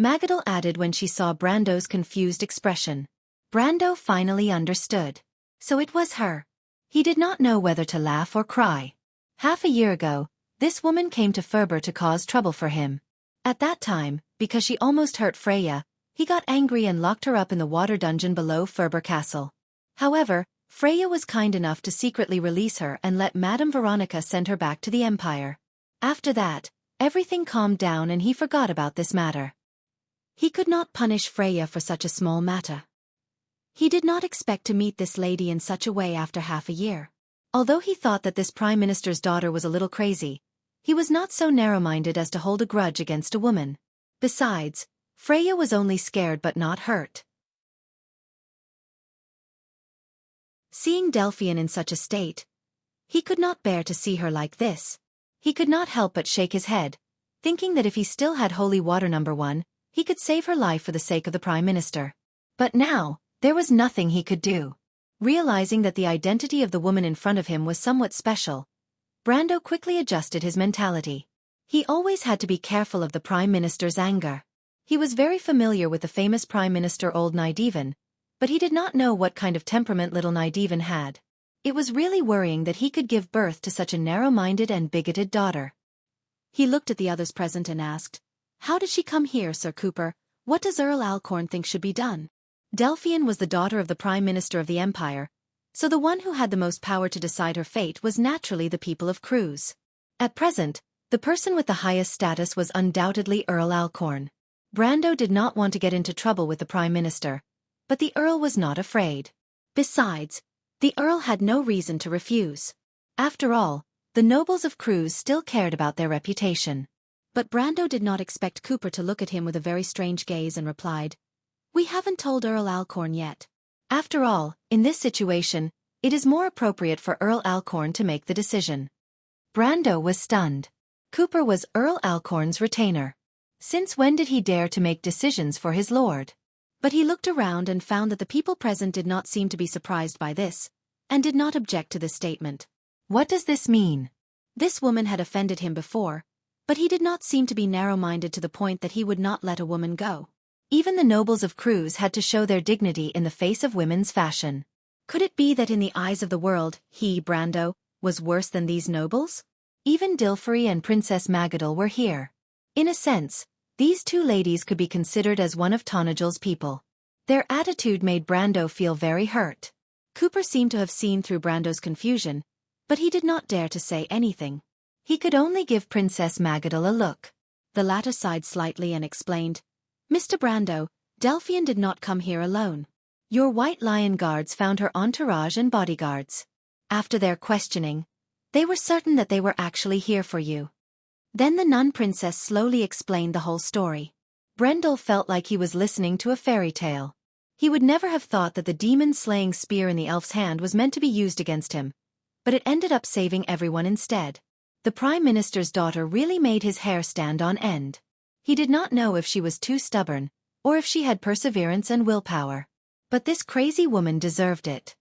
Magadal added when she saw Brando's confused expression. Brando finally understood. So it was her. He did not know whether to laugh or cry. Half a year ago, this woman came to Ferber to cause trouble for him. At that time, because she almost hurt Freya, he got angry and locked her up in the water dungeon below Ferber Castle. However, Freya was kind enough to secretly release her and let Madame Veronica send her back to the Empire. After that, everything calmed down and he forgot about this matter. He could not punish Freya for such a small matter. He did not expect to meet this lady in such a way after half a year. Although he thought that this Prime Minister's daughter was a little crazy, he was not so narrow-minded as to hold a grudge against a woman. Besides, Freya was only scared but not hurt. Seeing Delphian in such a state, he could not bear to see her like this. He could not help but shake his head, thinking that if he still had holy water number 1, he could save her life for the sake of the Prime Minister. But now, there was nothing he could do. Realizing that the identity of the woman in front of him was somewhat special, Brando quickly adjusted his mentality. He always had to be careful of the Prime Minister's anger. He was very familiar with the famous Prime Minister Old Nydivan, but he did not know what kind of temperament little Nydivan had. It was really worrying that he could give birth to such a narrow-minded and bigoted daughter. He looked at the others present and asked, "How did she come here, Sir Cooper? What does Earl Alcorn think should be done?" Delphian was the daughter of the Prime Minister of the Empire, so the one who had the most power to decide her fate was naturally the people of Cruz. At present, the person with the highest status was undoubtedly Earl Alcorn. Brando did not want to get into trouble with the Prime Minister, but the Earl was not afraid. Besides, the Earl had no reason to refuse. After all, the nobles of Cruz still cared about their reputation. But Brando did not expect Cooper to look at him with a very strange gaze and replied, "We haven't told Earl Alcorn yet. After all, in this situation, it is more appropriate for Earl Alcorn to make the decision." Brando was stunned. Cooper was Earl Alcorn's retainer. Since when did he dare to make decisions for his lord? But he looked around and found that the people present did not seem to be surprised by this, and did not object to this statement. What does this mean? This woman had offended him before, but he did not seem to be narrow-minded to the point that he would not let a woman go. Even the nobles of Cruz had to show their dignity in the face of women's fashion. Could it be that in the eyes of the world, he, Brando, was worse than these nobles? Even Dilfari and Princess Magadal were here. In a sense, these two ladies could be considered as one of Tonajal's people. Their attitude made Brando feel very hurt. Cooper seemed to have seen through Brando's confusion, but he did not dare to say anything. He could only give Princess Magadal a look. The latter sighed slightly and explained, "Mr. Brando, Delphian did not come here alone. Your White Lion guards found her entourage and bodyguards. After their questioning, they were certain that they were actually here for you." Then the nun princess slowly explained the whole story. Brendel felt like he was listening to a fairy tale. He would never have thought that the demon-slaying spear in the elf's hand was meant to be used against him, but it ended up saving everyone instead. The Prime Minister's daughter really made his hair stand on end. He did not know if she was too stubborn, or if she had perseverance and willpower. But this crazy woman deserved it.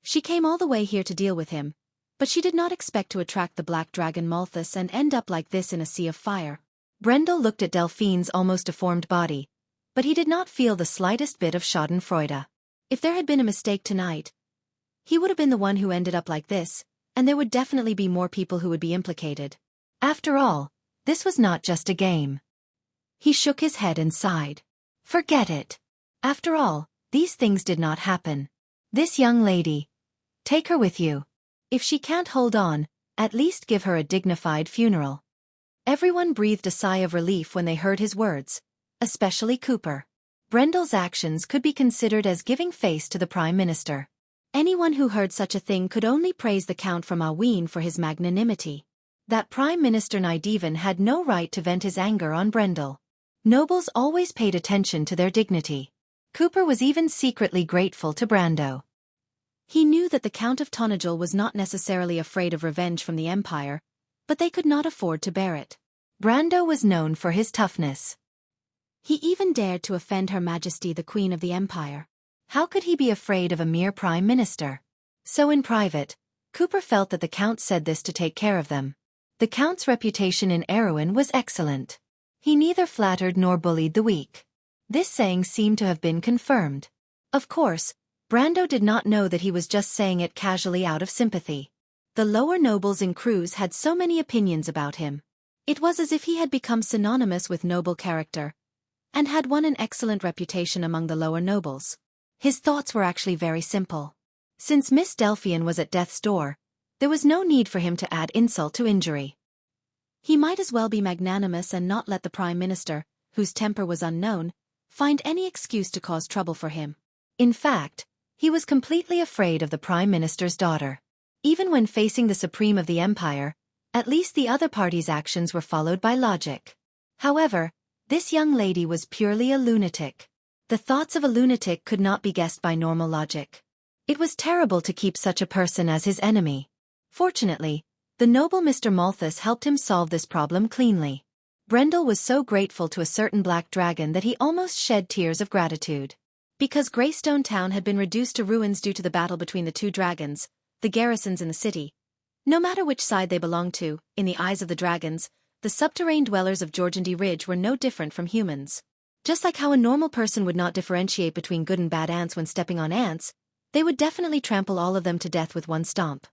She came all the way here to deal with him, but she did not expect to attract the black dragon Malthus and end up like this in a sea of fire. Brendel looked at Delphine's almost deformed body, but he did not feel the slightest bit of schadenfreude. If there had been a mistake tonight, he would have been the one who ended up like this, and there would definitely be more people who would be implicated. After all, this was not just a game. He shook his head and sighed. Forget it. After all, these things did not happen. This young lady. Take her with you. If she can't hold on, at least give her a dignified funeral. Everyone breathed a sigh of relief when they heard his words, especially Cooper. Brendel's actions could be considered as giving face to the Prime Minister. Anyone who heard such a thing could only praise the Count from Aween for his magnanimity. That Prime Minister Nidevan had no right to vent his anger on Brendel. Nobles always paid attention to their dignity. Cooper was even secretly grateful to Brando. He knew that the Count of Tonagel was not necessarily afraid of revenge from the Empire, but they could not afford to bear it. Brando was known for his toughness. He even dared to offend Her Majesty the Queen of the Empire. How could he be afraid of a mere Prime Minister? So in private, Cooper felt that the Count said this to take care of them. The Count's reputation in Erewhon was excellent. He neither flattered nor bullied the weak. This saying seemed to have been confirmed. Of course, Brando did not know that he was just saying it casually out of sympathy. The lower nobles in Cruz had so many opinions about him. It was as if he had become synonymous with noble character, and had won an excellent reputation among the lower nobles. His thoughts were actually very simple. Since Miss Delphian was at death's door, there was no need for him to add insult to injury. He might as well be magnanimous and not let the Prime Minister, whose temper was unknown, find any excuse to cause trouble for him. In fact, he was completely afraid of the Prime Minister's daughter. Even when facing the Supreme of the Empire, at least the other party's actions were followed by logic. However, this young lady was purely a lunatic. The thoughts of a lunatic could not be guessed by normal logic. It was terrible to keep such a person as his enemy. Fortunately, the noble Mr. Malthus helped him solve this problem cleanly. Brendel was so grateful to a certain black dragon that he almost shed tears of gratitude. Because Greystone Town had been reduced to ruins due to the battle between the two dragons, the garrisons in the city. No matter which side they belonged to, in the eyes of the dragons, the subterranean dwellers of Georgandy Ridge were no different from humans. Just like how a normal person would not differentiate between good and bad ants when stepping on ants, they would definitely trample all of them to death with one stomp.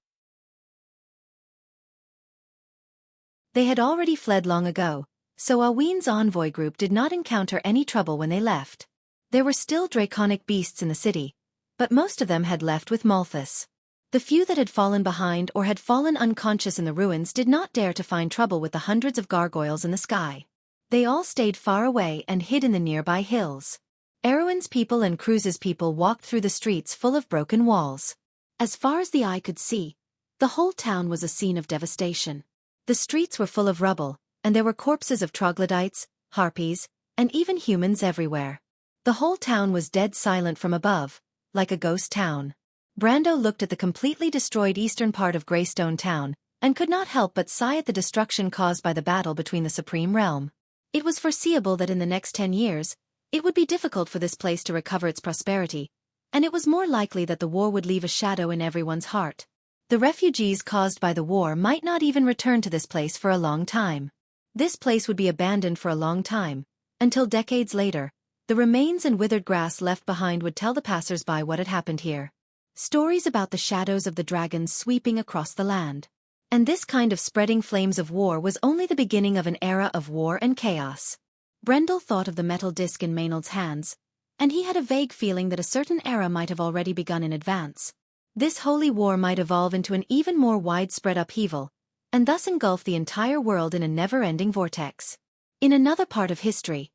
They had already fled long ago, so Aween's envoy group did not encounter any trouble when they left. There were still draconic beasts in the city, but most of them had left with Malthus. The few that had fallen behind or had fallen unconscious in the ruins did not dare to find trouble with the hundreds of gargoyles in the sky. They all stayed far away and hid in the nearby hills. Erewhon's people and Cruz's people walked through the streets full of broken walls. As far as the eye could see, the whole town was a scene of devastation. The streets were full of rubble, and there were corpses of troglodytes, harpies, and even humans everywhere. The whole town was dead silent from above, like a ghost town. Brando looked at the completely destroyed eastern part of Greystone Town, and could not help but sigh at the destruction caused by the battle between the Supreme Realm. It was foreseeable that in the next 10 years, it would be difficult for this place to recover its prosperity, and it was more likely that the war would leave a shadow in everyone's heart. The refugees caused by the war might not even return to this place for a long time. This place would be abandoned for a long time, until decades later, the remains and withered grass left behind would tell the passers-by what had happened here. Stories about the shadows of the dragons sweeping across the land. And this kind of spreading flames of war was only the beginning of an era of war and chaos. Brendel thought of the metal disc in Maynard's hands, and he had a vague feeling that a certain era might have already begun in advance. This holy war might evolve into an even more widespread upheaval, and thus engulf the entire world in a never-ending vortex. In another part of history,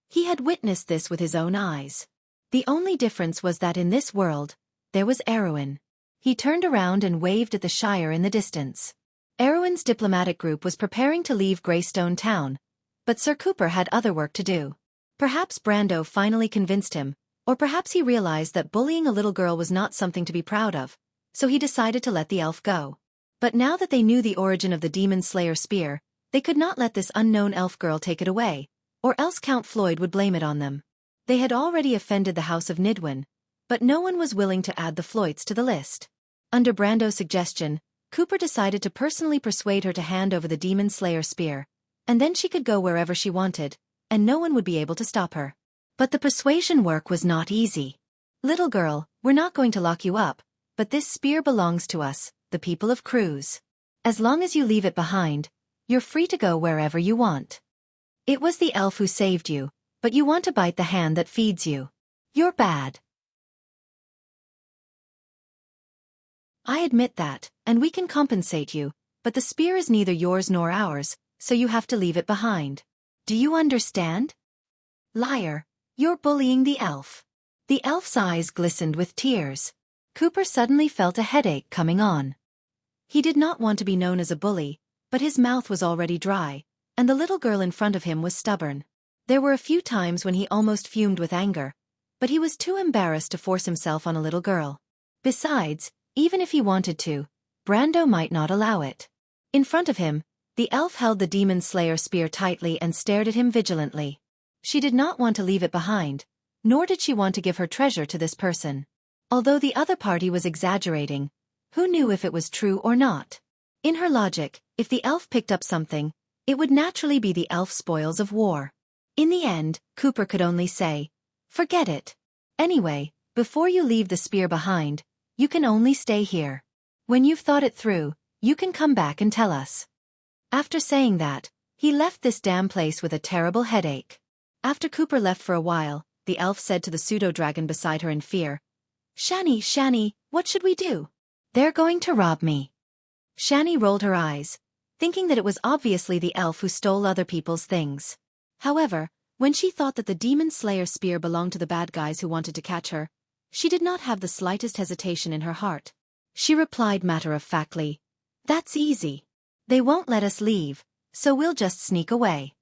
he had witnessed this with his own eyes. The only difference was that in this world, there was Erewhon. He turned around and waved at the Shire in the distance. Erewhon's diplomatic group was preparing to leave Greystone Town, but Sir Cooper had other work to do. Perhaps Brando finally convinced him, or perhaps he realized that bullying a little girl was not something to be proud of, so he decided to let the elf go. But now that they knew the origin of the Demon Slayer spear, they could not let this unknown elf girl take it away, or else Count Floyd would blame it on them. They had already offended the House of Nidwin, but no one was willing to add the Floyds to the list. Under Brando's suggestion, Cooper decided to personally persuade her to hand over the Demon Slayer spear, and then she could go wherever she wanted, and no one would be able to stop her. But the persuasion work was not easy. "Little girl, we're not going to lock you up, but this spear belongs to us, the people of Cruz. As long as you leave it behind, you're free to go wherever you want." It was the elf who saved you, but you want to bite the hand that feeds you. You're bad. I admit that, and we can compensate you, but the spear is neither yours nor ours, so you have to leave it behind. Do you understand? Liar, you're bullying the elf. The elf's eyes glistened with tears. Cooper suddenly felt a headache coming on. He did not want to be known as a bully, but his mouth was already dry, and the little girl in front of him was stubborn. There were a few times when he almost fumed with anger, but he was too embarrassed to force himself on a little girl. Besides, even if he wanted to, Brando might not allow it. In front of him, the elf held the demon slayer spear tightly and stared at him vigilantly. She did not want to leave it behind, nor did she want to give her treasure to this person. Although the other party was exaggerating, who knew if it was true or not? In her logic, if the elf picked up something, it would naturally be the elf spoils of war. In the end, Cooper could only say, "Forget it. Anyway, before you leave the spear behind, you can only stay here. When you've thought it through, you can come back and tell us." After saying that, he left this damn place with a terrible headache. After Cooper left for a while, the elf said to the pseudo-dragon beside her in fear, Shani, what should we do? They're going to rob me." Shani rolled her eyes, thinking that it was obviously the elf who stole other people's things. However, when she thought that the demon slayer spear belonged to the bad guys who wanted to catch her, she did not have the slightest hesitation in her heart. She replied matter-of-factly, "That's easy. They won't let us leave, so we'll just sneak away."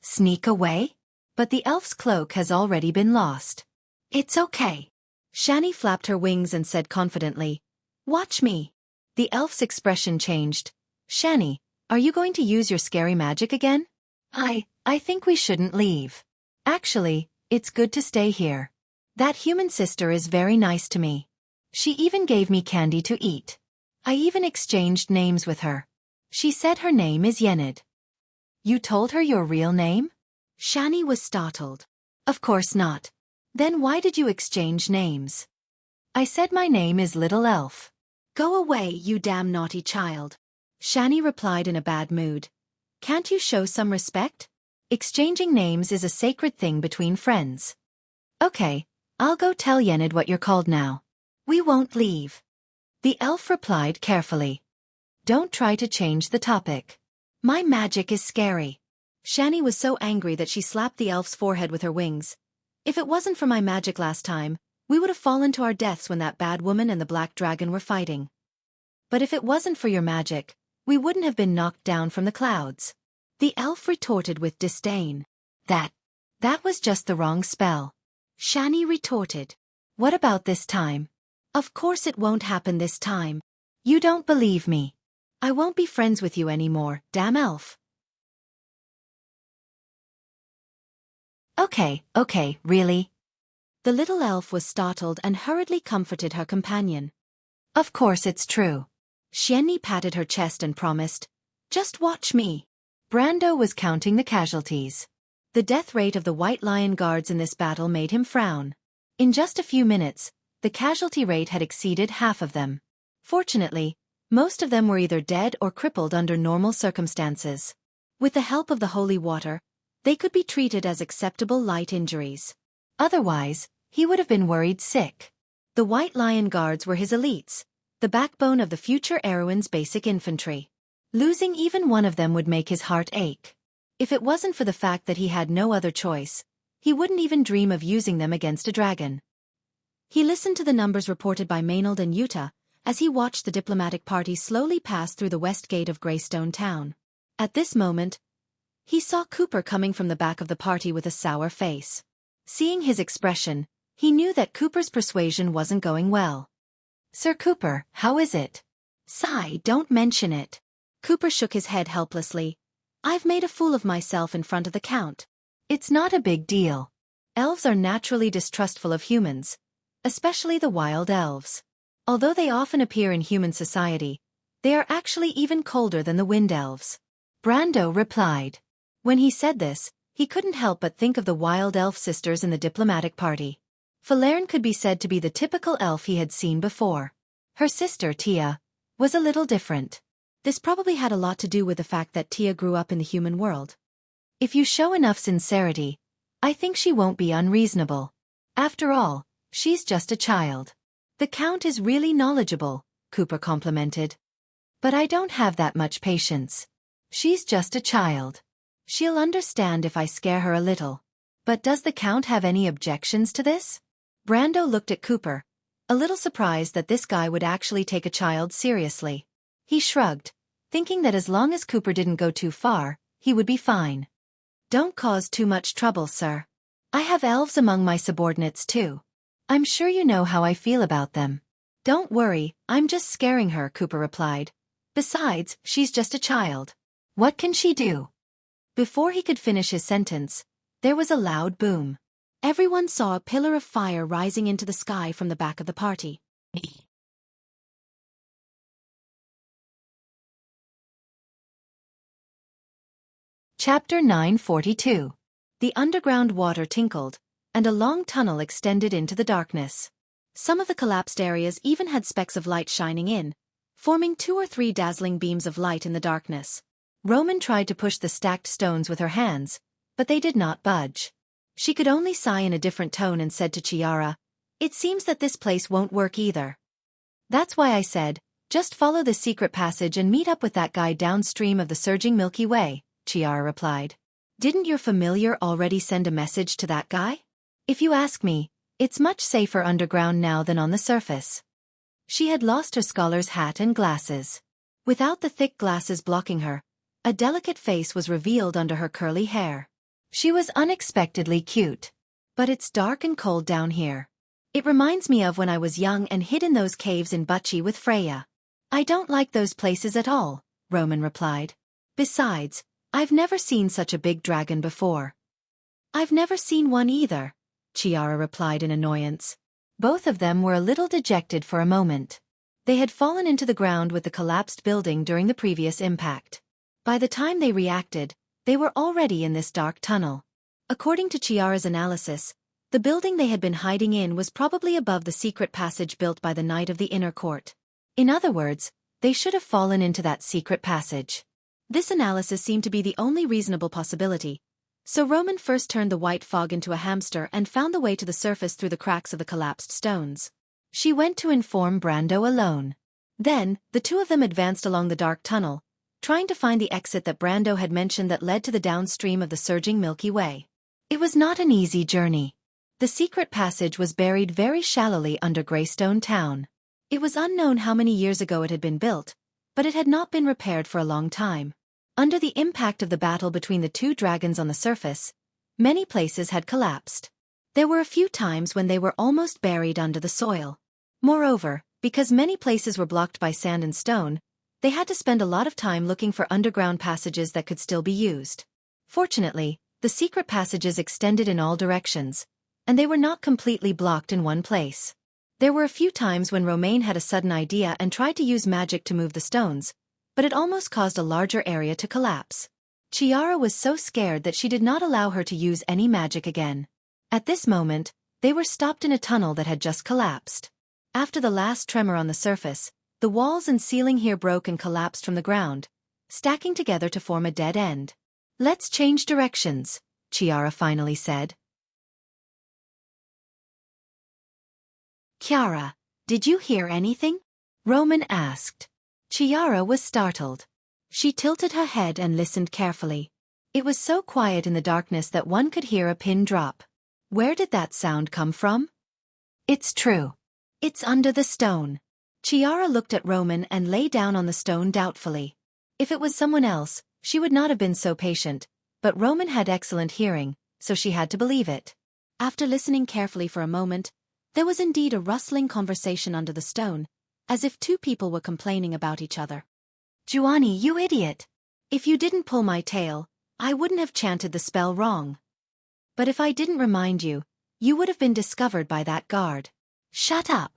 Sneak away? But the elf's cloak has already been lost. It's okay. Shani flapped her wings and said confidently, "Watch me." The elf's expression changed. "Shani, are you going to use your scary magic again?" I think we shouldn't leave. Actually, it's good to stay here. That human sister is very nice to me. She even gave me candy to eat. I even exchanged names with her. She said her name is Yenid." "You told her your real name?" Shani was startled. "Of course not. Then why did you exchange names?" "I said my name is Little Elf." "Go away, you damn naughty child." Shani replied in a bad mood. "Can't you show some respect? Exchanging names is a sacred thing between friends." "Okay, I'll go tell Yenid what you're called now." "We won't leave." The elf replied carefully. "Don't try to change the topic. My magic is scary." Shani was so angry that she slapped the elf's forehead with her wings. "If it wasn't for my magic last time, we would have fallen to our deaths when that bad woman and the black dragon were fighting. But if it wasn't for your magic, we wouldn't have been knocked down from the clouds." The elf retorted with disdain. That was just the wrong spell." Shani retorted. "What about this time?" "Of course it won't happen this time." "You don't believe me. I won't be friends with you anymore, damn elf." Okay, really?" The little elf was startled and hurriedly comforted her companion. "Of course it's true." Xianxia patted her chest and promised, "Just watch me." Brando was counting the casualties. The death rate of the White Lion Guards in this battle made him frown. In just a few minutes, the casualty rate had exceeded half of them. Fortunately, most of them were either dead or crippled under normal circumstances. With the help of the holy water, they could be treated as acceptable light injuries. Otherwise, he would have been worried sick. The White Lion Guards were his elites, the backbone of the future Erewhon's basic infantry. Losing even one of them would make his heart ache. If it wasn't for the fact that he had no other choice, he wouldn't even dream of using them against a dragon. He listened to the numbers reported by Maynard and Utah as he watched the diplomatic party slowly pass through the west gate of Greystone Town. At this moment, he saw Cooper coming from the back of the party with a sour face. Seeing his expression, he knew that Cooper's persuasion wasn't going well. "Sir Cooper, how is it?" "Sigh, don't mention it." Cooper shook his head helplessly. "I've made a fool of myself in front of the Count." "It's not a big deal. Elves are naturally distrustful of humans, especially the wild elves. Although they often appear in human society, they are actually even colder than the wind elves." Brando replied. When he said this, he couldn't help but think of the wild elf sisters in the diplomatic party. Falerne could be said to be the typical elf he had seen before. Her sister, Tia, was a little different. This probably had a lot to do with the fact that Tia grew up in the human world. If you show enough sincerity, I think she won't be unreasonable. After all, she's just a child. The Count is really knowledgeable, Cooper complimented. But I don't have that much patience. She's just a child. She'll understand if I scare her a little. But does the Count have any objections to this? Brando looked at Cooper, a little surprised that this guy would actually take a child seriously. He shrugged, thinking that as long as Cooper didn't go too far, he would be fine. Don't cause too much trouble, sir. I have elves among my subordinates too. I'm sure you know how I feel about them. Don't worry, I'm just scaring her, Cooper replied. Besides, she's just a child. What can she do? Before he could finish his sentence, there was a loud boom. Everyone saw a pillar of fire rising into the sky from the back of the party. Chapter 942. The underground water tinkled, and a long tunnel extended into the darkness. Some of the collapsed areas even had specks of light shining in, forming 2 or 3 dazzling beams of light in the darkness. Roman tried to push the stacked stones with her hands, but they did not budge. She could only sigh in a different tone and said to Chiara, "It seems that this place won't work either." "That's why I said, just follow the secret passage and meet up with that guy downstream of the surging Milky Way," Chiara replied. "Didn't your familiar already send a message to that guy? If you ask me, it's much safer underground now than on the surface." She had lost her scholar's hat and glasses. Without the thick glasses blocking her, a delicate face was revealed under her curly hair. She was unexpectedly cute. "But it's dark and cold down here. It reminds me of when I was young and hid in those caves in Bucci with Freya." "I don't like those places at all," Roman replied. "Besides, I've never seen such a big dragon before." "I've never seen one either," Chiara replied in annoyance. Both of them were a little dejected for a moment. They had fallen into the ground with the collapsed building during the previous impact. By the time they reacted, they were already in this dark tunnel. According to Chiara's analysis, the building they had been hiding in was probably above the secret passage built by the Knight of the Inner Court. In other words, they should have fallen into that secret passage. This analysis seemed to be the only reasonable possibility, so Roman first turned the white fog into a hamster and found the way to the surface through the cracks of the collapsed stones. She went to inform Brando alone. Then, the two of them advanced along the dark tunnel, trying to find the exit that Brando had mentioned that led to the downstream of the surging Milky Way. It was not an easy journey. The secret passage was buried very shallowly under Greystone Town. It was unknown how many years ago it had been built, but it had not been repaired for a long time. Under the impact of the battle between the two dragons on the surface, many places had collapsed. There were a few times when they were almost buried under the soil. Moreover, because many places were blocked by sand and stone, they had to spend a lot of time looking for underground passages that could still be used. Fortunately, the secret passages extended in all directions, and they were not completely blocked in one place. There were a few times when Romaine had a sudden idea and tried to use magic to move the stones, but it almost caused a larger area to collapse. Chiara was so scared that she did not allow her to use any magic again. At this moment, they were stopped in a tunnel that had just collapsed. After the last tremor on the surface, the walls and ceiling here broke and collapsed from the ground, stacking together to form a dead end. "Let's change directions," Chiara finally said. "Chiara, did you hear anything?" Roman asked. Chiara was startled. She tilted her head and listened carefully. It was so quiet in the darkness that one could hear a pin drop. "Where did that sound come from?" "It's true. It's under the stone." Chiara looked at Roman and lay down on the stone doubtfully. If it was someone else, she would not have been so patient, but Roman had excellent hearing, so she had to believe it. After listening carefully for a moment, there was indeed a rustling conversation under the stone, as if two people were complaining about each other. "Giovanni, you idiot! If you didn't pull my tail, I wouldn't have chanted the spell wrong. But if I didn't remind you, you would have been discovered by that guard." "Shut up!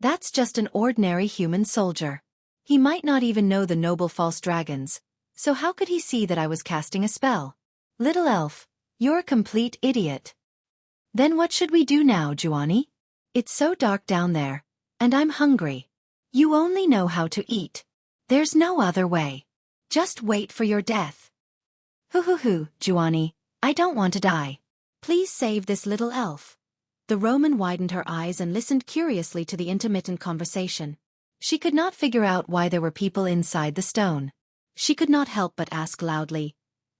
That's just an ordinary human soldier. He might not even know the noble false dragons, so how could he see that I was casting a spell? Little elf, you're a complete idiot." "Then what should we do now, Giovanni? It's so dark down there, and I'm hungry." "You only know how to eat. There's no other way. Just wait for your death." Hoo, Jianghu, I don't want to die. Please save this little elf. The Roman widened her eyes and listened curiously to the intermittent conversation. She could not figure out why there were people inside the stone. She could not help but ask loudly,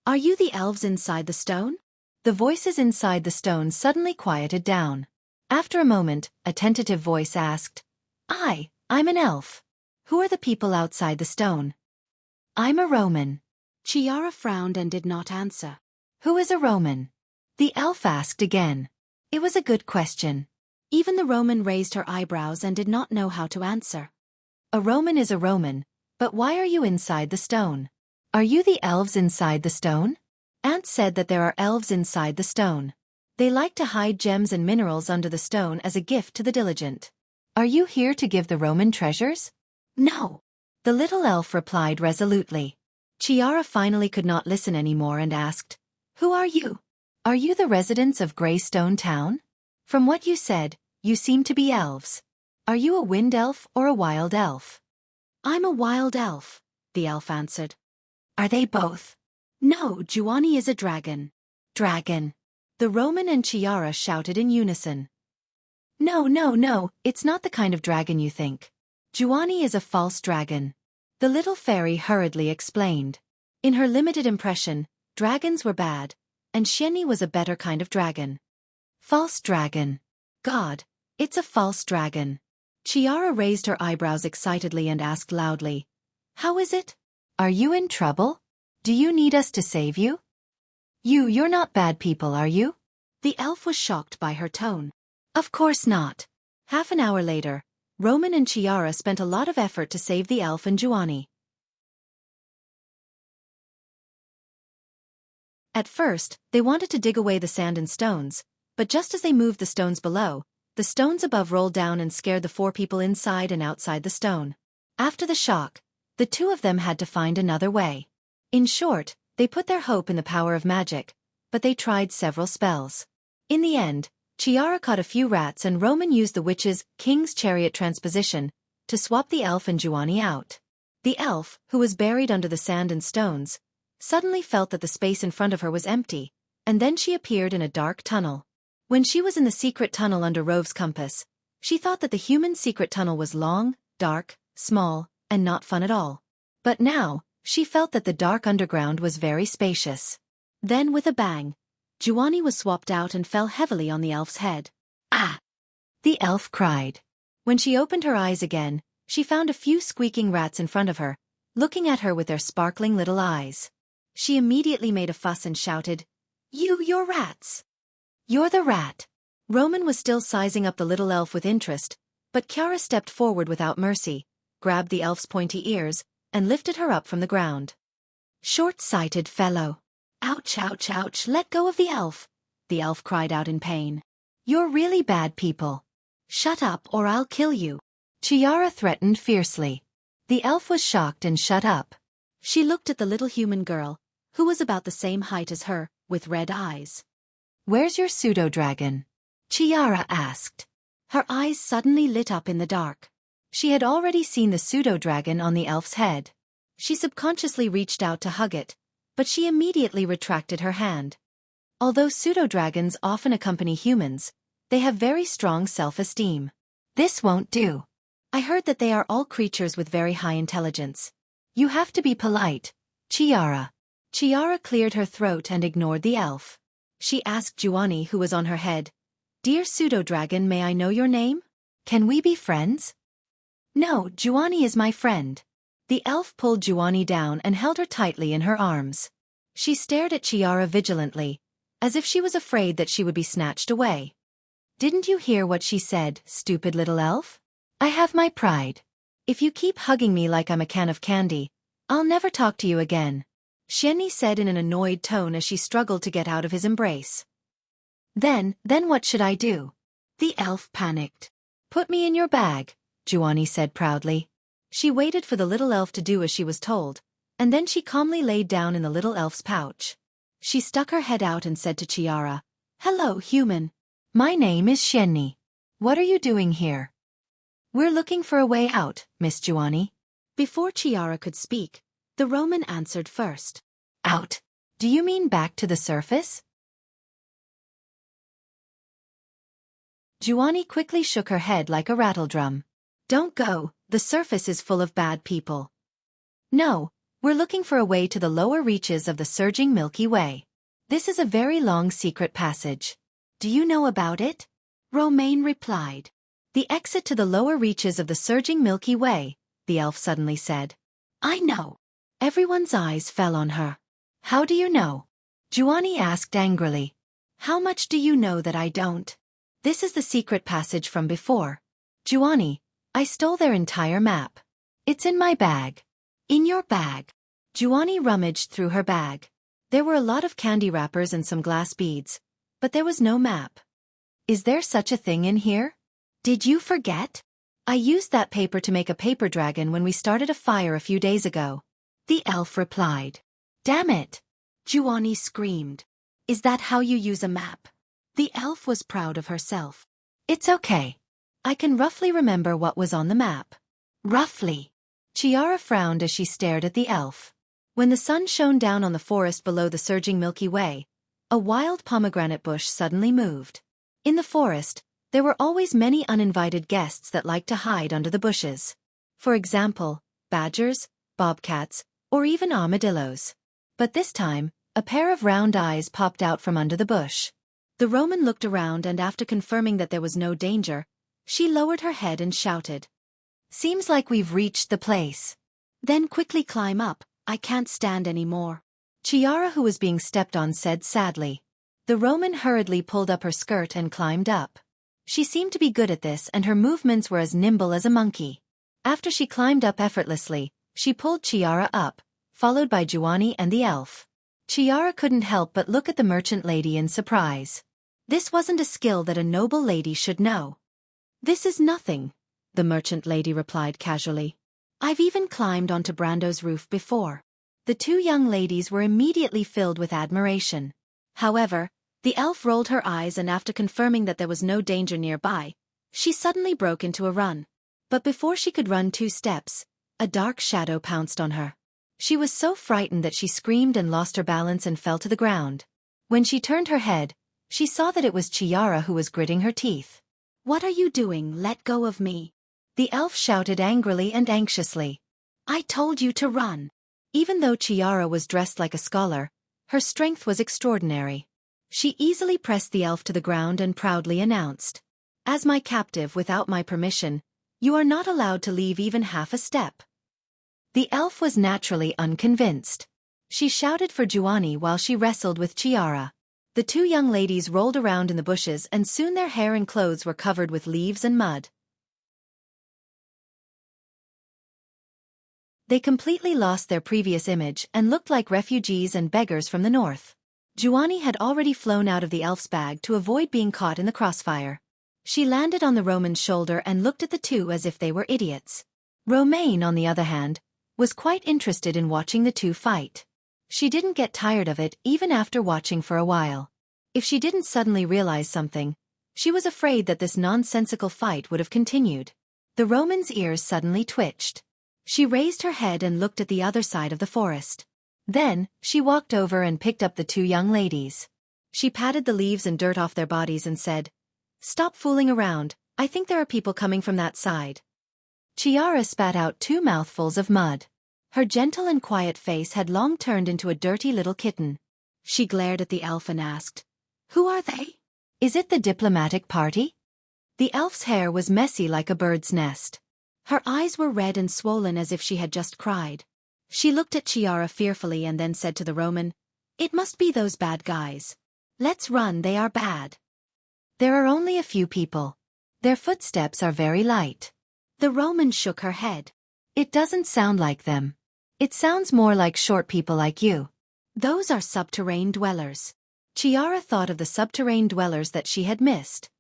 "Are you the elves inside the stone?" The voices inside the stone suddenly quieted down. After a moment, a tentative voice asked, I'm an elf. Who are the people outside the stone?" "I'm a Roman." Xianxia frowned and did not answer. "Who is a Roman?" the elf asked again. It was a good question. Even the Roman raised her eyebrows and did not know how to answer. "A Roman is a Roman, but why are you inside the stone? Are you the elves inside the stone?" Ant said that there are elves inside the stone. They like to hide gems and minerals under the stone as a gift to the diligent. "Are you here to give the Roman treasures?" "No," the little elf replied resolutely. Xianxia finally could not listen anymore and asked, "Who are you? Are you the residents of Greystone Town? From what you said, you seem to be elves. Are you a wind elf or a wild elf?" "I'm a wild elf," the elf answered. "Are they both?" "No, Jianghu is a dragon." "Dragon." The Roman and Xianxia shouted in unison. No, it's not the kind of dragon you think. Jianghu is a false dragon. The little fairy hurriedly explained. In her limited impression, dragons were bad, and Xianxia was a better kind of dragon. False dragon. God, it's a false dragon. Xianxia raised her eyebrows excitedly and asked loudly, "How is it? Are you in trouble? Do you need us to save you?" You're not bad people, are you?" The elf was shocked by her tone. "Of course not." Half an hour later, Roman and Xianxia spent a lot of effort to save the elf and Jianghu. At first, they wanted to dig away the sand and stones, but just as they moved the stones below, the stones above rolled down and scared the 4 people inside and outside the stone. After the shock, the 2 of them had to find another way. In short, they put their hope in the power of magic, but they tried several spells. In the end, Xianxia caught a few rats and Roman used the witch's king's chariot transposition to swap the elf and Jianghu out. The elf, who was buried under the sand and stones, suddenly felt that the space in front of her was empty, and then she appeared in a dark tunnel. When she was in the secret tunnel under Rove's compass, she thought that the human secret tunnel was long, dark, small, and not fun at all. But now, she felt that the dark underground was very spacious. Then with a bang, Jianghu was swapped out and fell heavily on the elf's head. "Ah!" the elf cried. When she opened her eyes again, she found a few squeaking rats in front of her, looking at her with their sparkling little eyes. She immediately made a fuss and shouted, You're rats! You're the rat!" Roman was still sizing up the little elf with interest, but Xianxia stepped forward without mercy, grabbed the elf's pointy ears, and lifted her up from the ground. "Short-sighted fellow! Ouch, ouch, ouch, let go of the elf cried out in pain. "You're really bad people. Shut up or I'll kill you," Xianxia threatened fiercely. The elf was shocked and shut up. She looked at the little human girl, who was about the same height as her, with red eyes. "Where's your pseudo-dragon?" Xianxia asked. Her eyes suddenly lit up in the dark. She had already seen the pseudo-dragon on the elf's head. She subconsciously reached out to hug it, but she immediately retracted her hand. Although pseudo-dragons often accompany humans, they have very strong self-esteem. "This won't do. I heard that they are all creatures with very high intelligence. You have to be polite, Xianxia." Xianxia cleared her throat and ignored the elf. She asked Jianghu, who was on her head, "Dear pseudo-dragon, may I know your name? Can we be friends?" "No, Jianghu is my friend." The elf pulled Jianghu down and held her tightly in her arms. She stared at Xianxia vigilantly, as if she was afraid that she would be snatched away. "Didn't you hear what she said, stupid little elf? I have my pride. If you keep hugging me like I'm a can of candy, I'll never talk to you again," Xianxia said in an annoyed tone as she struggled to get out of his embrace. Then what should I do?" The elf panicked. "Put me in your bag," Jianghu said proudly. She waited for the little elf to do as she was told, and then she calmly laid down in the little elf's pouch. She stuck her head out and said to Xianxia, "Hello, human. My name is Xianxia. What are you doing here?" "We're looking for a way out, Miss Jianghu." Before Xianxia could speak, the Roman answered first. "Out? Do you mean back to the surface? Juani quickly shook her head like a rattledrum. Don't go, the surface is full of bad people. No, we're looking for a way to the lower reaches of the surging Milky Way. This is a very long secret passage. Do you know about it? Romaine replied. The exit to the lower reaches of the surging Milky Way, the elf suddenly said. I know. Everyone's eyes fell on her. How do you know? Juani asked angrily. How much do you know that I don't? This is the secret passage from before. Juani, I stole their entire map. It's in my bag. In your bag. Juani rummaged through her bag. There were a lot of candy wrappers and some glass beads, but there was no map. Is there such a thing in here? Did you forget? I used that paper to make a paper dragon when we started a fire a few days ago. The elf replied. Damn it! Juani screamed. Is that how you use a map? The elf was proud of herself. It's okay. I can roughly remember what was on the map. Roughly. Chiara frowned as she stared at the elf. When the sun shone down on the forest below the surging Milky Way, a wild pomegranate bush suddenly moved. In the forest, there were always many uninvited guests that liked to hide under the bushes. For example, badgers, bobcats, or even armadillos. But this time, a pair of round eyes popped out from under the bush. The Roman looked around and after confirming that there was no danger, she lowered her head and shouted. Seems like we've reached the place. Then quickly climb up, I can't stand any more. Chiara, who was being stepped on, said sadly. The Roman hurriedly pulled up her skirt and climbed up. She seemed to be good at this and her movements were as nimble as a monkey. After she climbed up effortlessly, she pulled Chiara up, followed by Juani and the elf. Chiara couldn't help but look at the merchant lady in surprise. This wasn't a skill that a noble lady should know. This is nothing, the merchant lady replied casually. I've even climbed onto Brando's roof before. The two young ladies were immediately filled with admiration. However, the elf rolled her eyes and after confirming that there was no danger nearby, she suddenly broke into a run. But before she could run 2 steps, a dark shadow pounced on her. She was so frightened that she screamed and lost her balance and fell to the ground. When she turned her head, she saw that it was Chiara who was gritting her teeth. What are you doing? Let go of me. The elf shouted angrily and anxiously. I told you to run. Even though Chiara was dressed like a scholar, her strength was extraordinary. She easily pressed the elf to the ground and proudly announced. As my captive without my permission, you are not allowed to leave even half a step. The elf was naturally unconvinced. She shouted for Juani while she wrestled with Chiara. The two young ladies rolled around in the bushes and soon their hair and clothes were covered with leaves and mud. They completely lost their previous image and looked like refugees and beggars from the north. Juani had already flown out of the elf's bag to avoid being caught in the crossfire. She landed on the Roman's shoulder and looked at the two as if they were idiots. Romaine, on the other hand, was quite interested in watching the two fight. She didn't get tired of it even after watching for a while. If she didn't suddenly realize something, she was afraid that this nonsensical fight would have continued. The Roman's ears suddenly twitched. She raised her head and looked at the other side of the forest. Then, she walked over and picked up the two young ladies. She patted the leaves and dirt off their bodies and said, Stop fooling around, I think there are people coming from that side. Chiara spat out 2 mouthfuls of mud. Her gentle and quiet face had long turned into a dirty little kitten. She glared at the elf and asked, Who are they? Is it the diplomatic party? The elf's hair was messy like a bird's nest. Her eyes were red and swollen as if she had just cried. She looked at Chiara fearfully and then said to the Roman, It must be those bad guys. Let's run, they are bad. There are only a few people. Their footsteps are very light. The Roman shook her head. It doesn't sound like them. It sounds more like short people like you. Those are subterranean dwellers. Chiara thought of the subterranean dwellers that she had missed.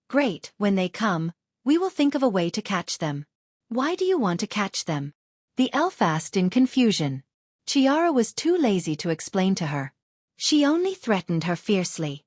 Great, when they come, we will think of a way to catch them. Why do you want to catch them? The elf asked in confusion. Chiara was too lazy to explain to her. She only threatened her fiercely.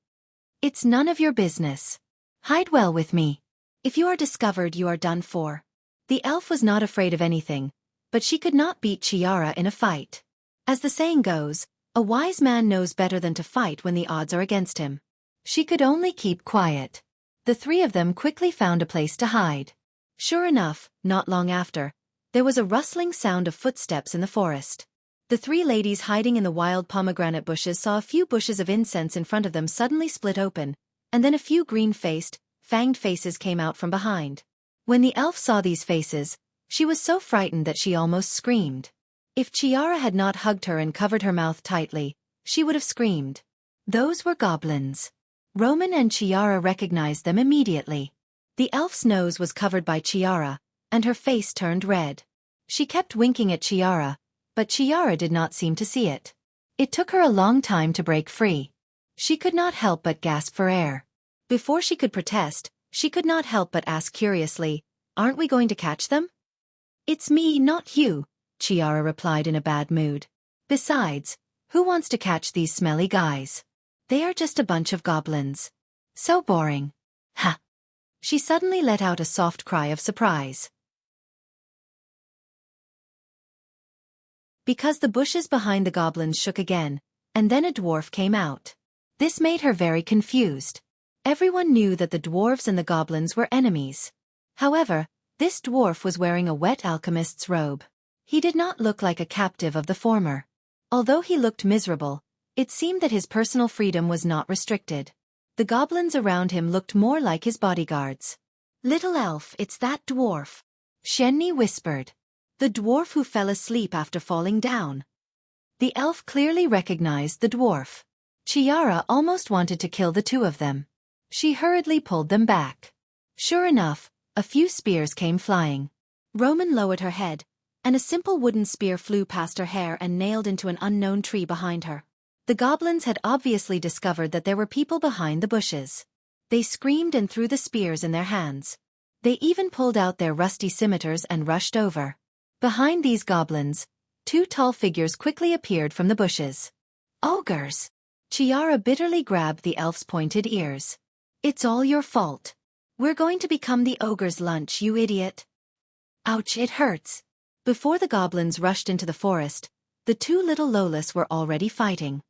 It's none of your business. Hide well with me. If you are discovered, you are done for. The elf was not afraid of anything, but she could not beat Chiara in a fight. As the saying goes, A wise man knows better than to fight when the odds are against him. She could only keep quiet. The three of them quickly found a place to hide. Sure enough, not long after, there was a rustling sound of footsteps in the forest. The three ladies hiding in the wild pomegranate bushes saw a few bushes of incense in front of them suddenly split open, and then a few green-faced, fanged faces came out from behind. When the elf saw these faces, she was so frightened that she almost screamed. If Xianxia had not hugged her and covered her mouth tightly, she would have screamed. Those were goblins. Roman and Xianxia recognized them immediately. The elf's nose was covered by Xianxia, and her face turned red. She kept winking at Xianxia, but Xianxia did not seem to see it. It took her a long time to break free. She could not help but gasp for air. Before she could protest, she could not help but ask curiously, "Aren't we going to catch them?" "It's me, not you," Xianxia replied in a bad mood. "Besides, who wants to catch these smelly guys? They are just a bunch of goblins. So boring." Ha! She suddenly let out a soft cry of surprise. Because the bushes behind the goblins shook again, and then a dwarf came out. This made her very confused. Everyone knew that the dwarves and the goblins were enemies. However, this dwarf was wearing a wet alchemist's robe. He did not look like a captive of the former. Although he looked miserable, it seemed that his personal freedom was not restricted. The goblins around him looked more like his bodyguards. "Little elf, it's that dwarf," Xianxia whispered. "The dwarf who fell asleep after falling down." The elf clearly recognized the dwarf. Xianxia almost wanted to kill the two of them. She hurriedly pulled them back. Sure enough, a few spears came flying. Roman lowered her head, and a simple wooden spear flew past her hair and nailed into an unknown tree behind her. The goblins had obviously discovered that there were people behind the bushes. They screamed and threw the spears in their hands. They even pulled out their rusty scimitars and rushed over. Behind these goblins, two tall figures quickly appeared from the bushes. "Ogres!" Xianxia bitterly grabbed the elf's pointed ears. "It's all your fault. We're going to become the ogre's lunch, you idiot." "Ouch, it hurts." Before the goblins rushed into the forest, the two little Lolas were already fighting.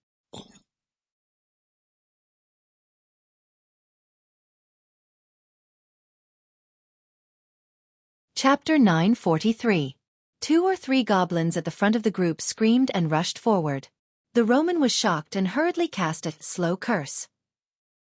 Chapter 943. 2 or 3 goblins at the front of the group screamed and rushed forward. The Roman was shocked and hurriedly cast a slow curse.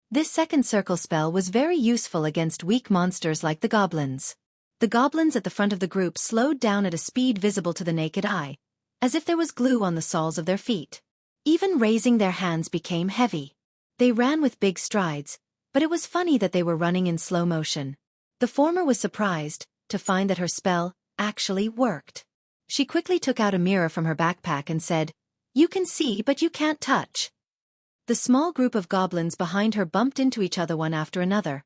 This second circle spell was very useful against weak monsters like the goblins. The goblins at the front of the group slowed down at a speed visible to the naked eye, as if there was glue on the soles of their feet. Even raising their hands became heavy. They ran with big strides, but it was funny that they were running in slow motion. The former was surprised to find that her spell actually worked. She quickly took out a mirror from her backpack and said, "You can see but you can't touch." The small group of goblins behind her bumped into each other one after another,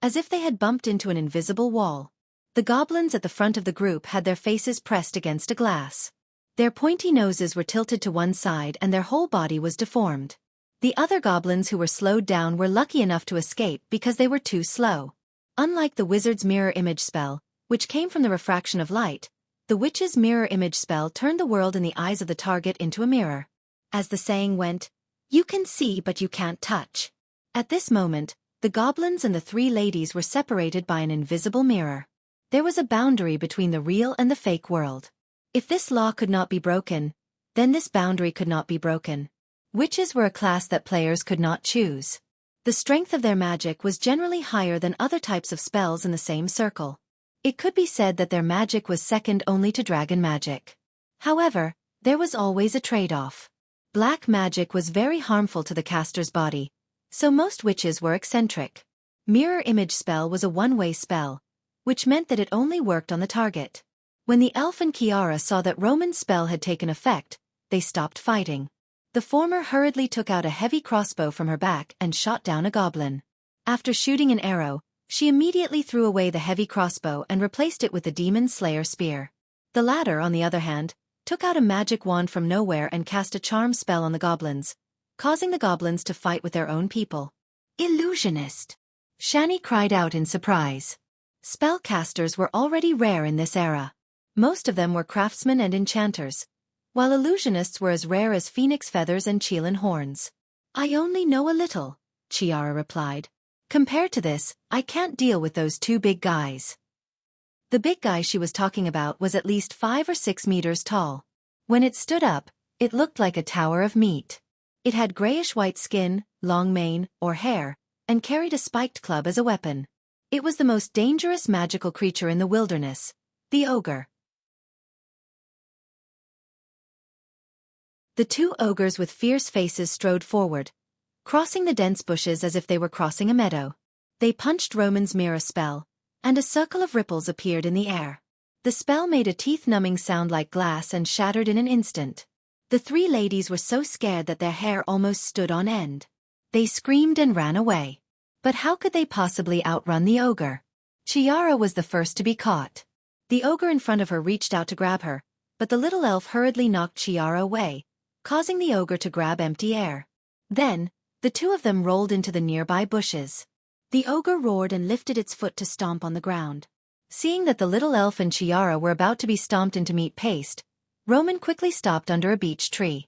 as if they had bumped into an invisible wall. The goblins at the front of the group had their faces pressed against a glass. Their pointy noses were tilted to one side and their whole body was deformed. The other goblins who were slowed down were lucky enough to escape because they were too slow. Unlike the wizard's mirror image spell, which came from the refraction of light, the witch's mirror image spell turned the world in the eyes of the target into a mirror. As the saying went, "You can see but you can't touch." At this moment, the goblins and the 3 ladies were separated by an invisible mirror. There was a boundary between the real and the fake world. If this law could not be broken, then this boundary could not be broken. Witches were a class that players could not choose. The strength of their magic was generally higher than other types of spells in the same circle. It could be said that their magic was second only to dragon magic. However, there was always a trade-off. Black magic was very harmful to the caster's body, so most witches were eccentric. Mirror image spell was a one-way spell, which meant that it only worked on the target. When the elf and Xianxia saw that Roman's spell had taken effect, they stopped fighting. The former hurriedly took out a heavy crossbow from her back and shot down a goblin. After shooting an arrow, she immediately threw away the heavy crossbow and replaced it with the demon slayer spear. The latter, on the other hand, took out a magic wand from nowhere and cast a charm spell on the goblins, causing the goblins to fight with their own people. "Illusionist!" Xianxia cried out in surprise. Spellcasters were already rare in this era. Most of them were craftsmen and enchanters, while illusionists were as rare as phoenix feathers and Qilin horns. I only know a little, Xianxia replied. Compared to this, I can't deal with those two big guys. The big guy she was talking about was at least 5 or 6 meters tall. When it stood up, it looked like a tower of meat. It had grayish-white skin, long mane, or hair, and carried a spiked club as a weapon. It was the most dangerous magical creature in the wilderness, the ogre. The two ogres with fierce faces strode forward, crossing the dense bushes as if they were crossing a meadow. They punched Roman's mirror spell, and a circle of ripples appeared in the air. The spell made a teeth-numbing sound like glass and shattered in an instant. The three ladies were so scared that their hair almost stood on end. They screamed and ran away. But how could they possibly outrun the ogre? Xianxia was the first to be caught. The ogre in front of her reached out to grab her, but the little elf hurriedly knocked Xianxia away, causing the ogre to grab empty air. Then, the two of them rolled into the nearby bushes. The ogre roared and lifted its foot to stomp on the ground. Seeing that the little elf and Xianxia were about to be stomped into meat paste, Roman quickly stopped under a beech tree.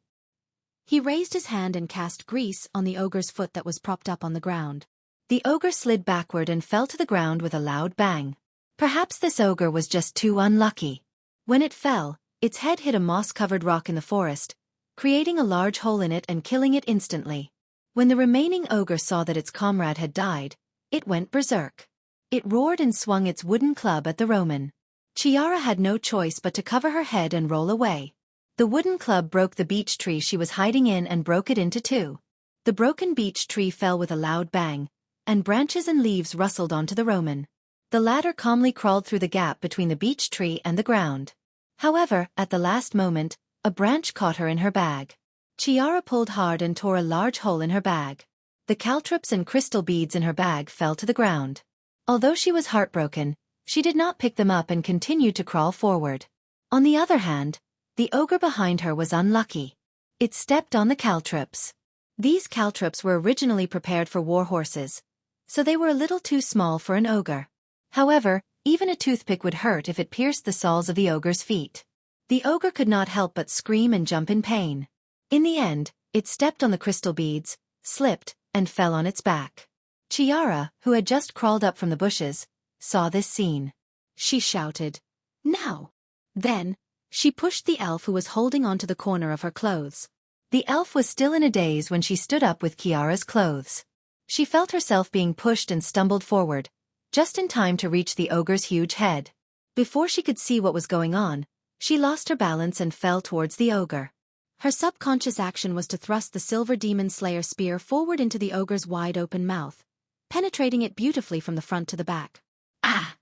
He raised his hand and cast grease on the ogre's foot that was propped up on the ground. The ogre slid backward and fell to the ground with a loud bang. Perhaps this ogre was just too unlucky. When it fell, its head hit a moss-covered rock in the forest, creating a large hole in it and killing it instantly. When the remaining ogre saw that its comrade had died, it went berserk. It roared and swung its wooden club at the Roman. Xianxia had no choice but to cover her head and roll away. The wooden club broke the beech tree she was hiding in and broke it into two. The broken beech tree fell with a loud bang, and branches and leaves rustled onto the Roman. The latter calmly crawled through the gap between the beech tree and the ground. However, at the last moment, a branch caught her in her bag. Xianxia pulled hard and tore a large hole in her bag. The caltrops and crystal beads in her bag fell to the ground. Although she was heartbroken, she did not pick them up and continued to crawl forward. On the other hand, the ogre behind her was unlucky. It stepped on the caltrops. These caltrops were originally prepared for war horses, so they were a little too small for an ogre. However, even a toothpick would hurt if it pierced the soles of the ogre's feet. The ogre could not help but scream and jump in pain. In the end, it stepped on the crystal beads, slipped, and fell on its back. Xianxia, who had just crawled up from the bushes, saw this scene. She shouted, "Now!" Then, she pushed the elf who was holding onto the corner of her clothes. The elf was still in a daze when she stood up with Xianxia's clothes. She felt herself being pushed and stumbled forward, just in time to reach the ogre's huge head. Before she could see what was going on, she lost her balance and fell towards the ogre. Her subconscious action was to thrust the silver demon slayer spear forward into the ogre's wide-open mouth, penetrating it beautifully from the front to the back. Ah!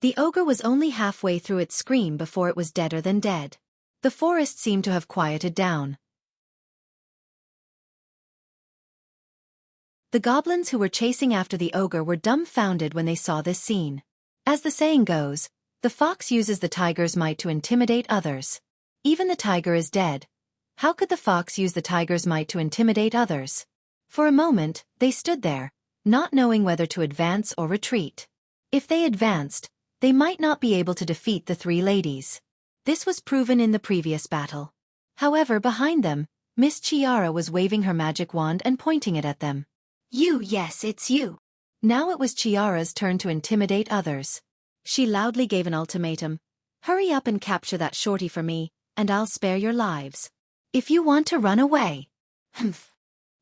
The ogre was only halfway through its scream before it was deader than dead. The forest seemed to have quieted down. The goblins who were chasing after the ogre were dumbfounded when they saw this scene. As the saying goes, the fox uses the tiger's might to intimidate others. Even the tiger is dead. How could the fox use the tiger's might to intimidate others? For a moment, they stood there, not knowing whether to advance or retreat. If they advanced, they might not be able to defeat the three ladies. This was proven in the previous battle. However, behind them, Miss Xianxia was waving her magic wand and pointing it at them. Yes, it's you. Now it was Xianxia's turn to intimidate others. She loudly gave an ultimatum. Hurry up and capture that shorty for me, and I'll spare your lives. If you want to run away. Humph.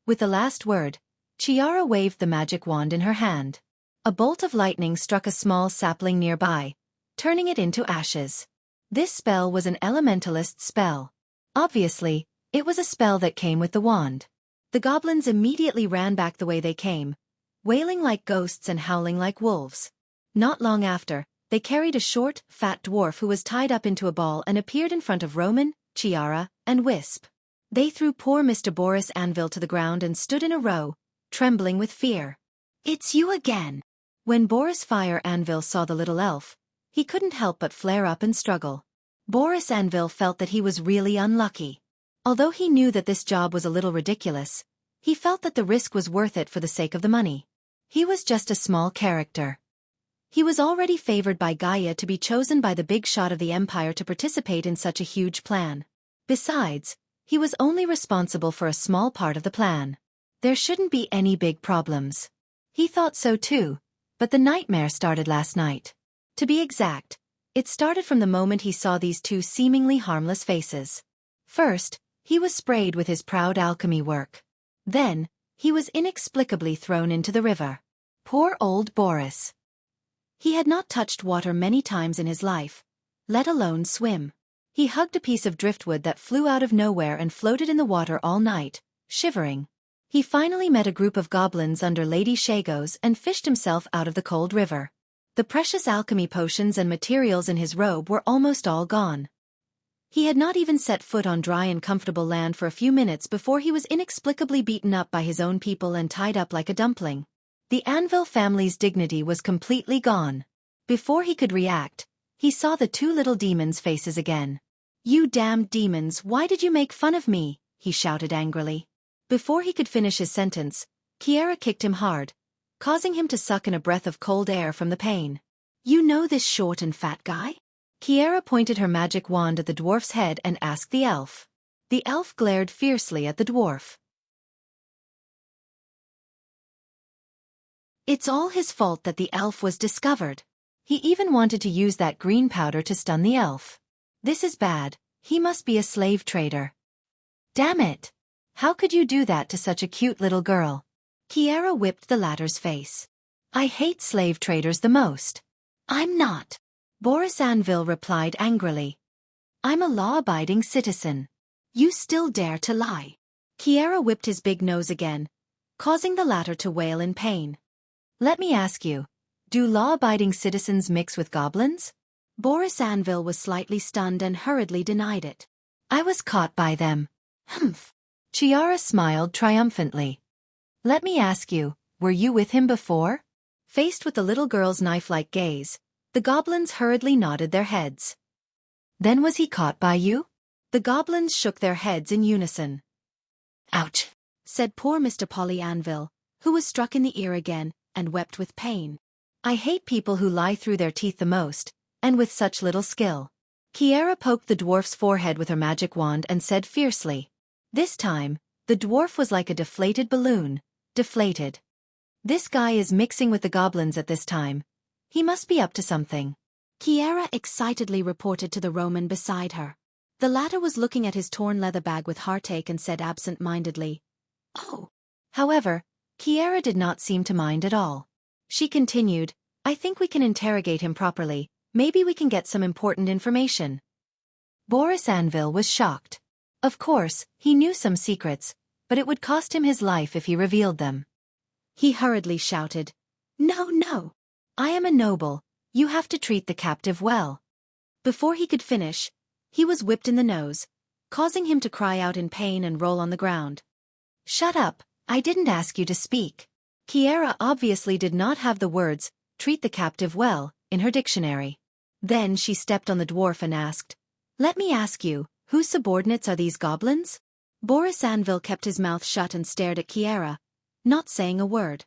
With the last word, Xianxia waved the magic wand in her hand. A bolt of lightning struck a small sapling nearby, turning it into ashes. This spell was an elementalist spell. Obviously, it was a spell that came with the wand. The goblins immediately ran back the way they came, wailing like ghosts and howling like wolves. Not long after, they carried a short, fat dwarf who was tied up into a ball and appeared in front of Roman, Xianxia, and Wisp. They threw poor Mr. Boris Anvil to the ground and stood in a row, trembling with fear. It's you again. When Boris Fire Anvil saw the little elf, he couldn't help but flare up and struggle. Boris Anvil felt that he was really unlucky. Although he knew that this job was a little ridiculous, he felt that the risk was worth it for the sake of the money. He was just a small character. He was already favored by Gaia to be chosen by the big shot of the Empire to participate in such a huge plan. Besides, he was only responsible for a small part of the plan. There shouldn't be any big problems. He thought so too, but the nightmare started last night. To be exact, it started from the moment he saw these two seemingly harmless faces. First, he was sprayed with his proud alchemy work. Then, he was inexplicably thrown into the river. Poor old Boris. He had not touched water many times in his life, let alone swim. He hugged a piece of driftwood that flew out of nowhere and floated in the water all night, shivering. He finally met a group of goblins under Lady Shago's and fished himself out of the cold river. The precious alchemy potions and materials in his robe were almost all gone. He had not even set foot on dry and comfortable land for a few minutes before he was inexplicably beaten up by his own people and tied up like a dumpling. The Anvil family's dignity was completely gone. Before he could react, he saw the two little demons' faces again. "You damned demons, why did you make fun of me?" he shouted angrily. Before he could finish his sentence, Kiera kicked him hard, causing him to suck in a breath of cold air from the pain. "You know this short and fat guy?" Kiera pointed her magic wand at the dwarf's head and asked the elf. The elf glared fiercely at the dwarf. It's all his fault that the elf was discovered. He even wanted to use that green powder to stun the elf. This is bad, he must be a slave trader. Damn it! How could you do that to such a cute little girl? Kiera whipped the latter's face. I hate slave traders the most. I'm not. Boris Anvil replied angrily. I'm a law-abiding citizen. You still dare to lie. Kiera whipped his big nose again, causing the latter to wail in pain. Let me ask you, do law-abiding citizens mix with goblins? Boris Anvil was slightly stunned and hurriedly denied it. I was caught by them. Humph. Chiara smiled triumphantly. Let me ask you, were you with him before? Faced with the little girl's knife-like gaze, the goblins hurriedly nodded their heads. Then was he caught by you? The goblins shook their heads in unison. Ouch, said poor Mr. Polly Anvil, who was struck in the ear again, and wept with pain. I hate people who lie through their teeth the most, and with such little skill. Kiera poked the dwarf's forehead with her magic wand and said fiercely. This time, the dwarf was like a deflated balloon, deflated. This guy is mixing with the goblins at this time. He must be up to something. Kiera excitedly reported to the Roman beside her. The latter was looking at his torn leather bag with heartache and said absent-mindedly, Oh. However, Kiera did not seem to mind at all. She continued, I think we can interrogate him properly, maybe we can get some important information. Boris Anvil was shocked. Of course, he knew some secrets, but it would cost him his life if he revealed them. He hurriedly shouted, No, no. I am a noble, you have to treat the captive well. Before he could finish, he was whipped in the nose, causing him to cry out in pain and roll on the ground. Shut up, I didn't ask you to speak. Kiera obviously did not have the words, treat the captive well, in her dictionary. Then she stepped on the dwarf and asked, Let me ask you, whose subordinates are these goblins? Boris Anvil kept his mouth shut and stared at Kiera, not saying a word.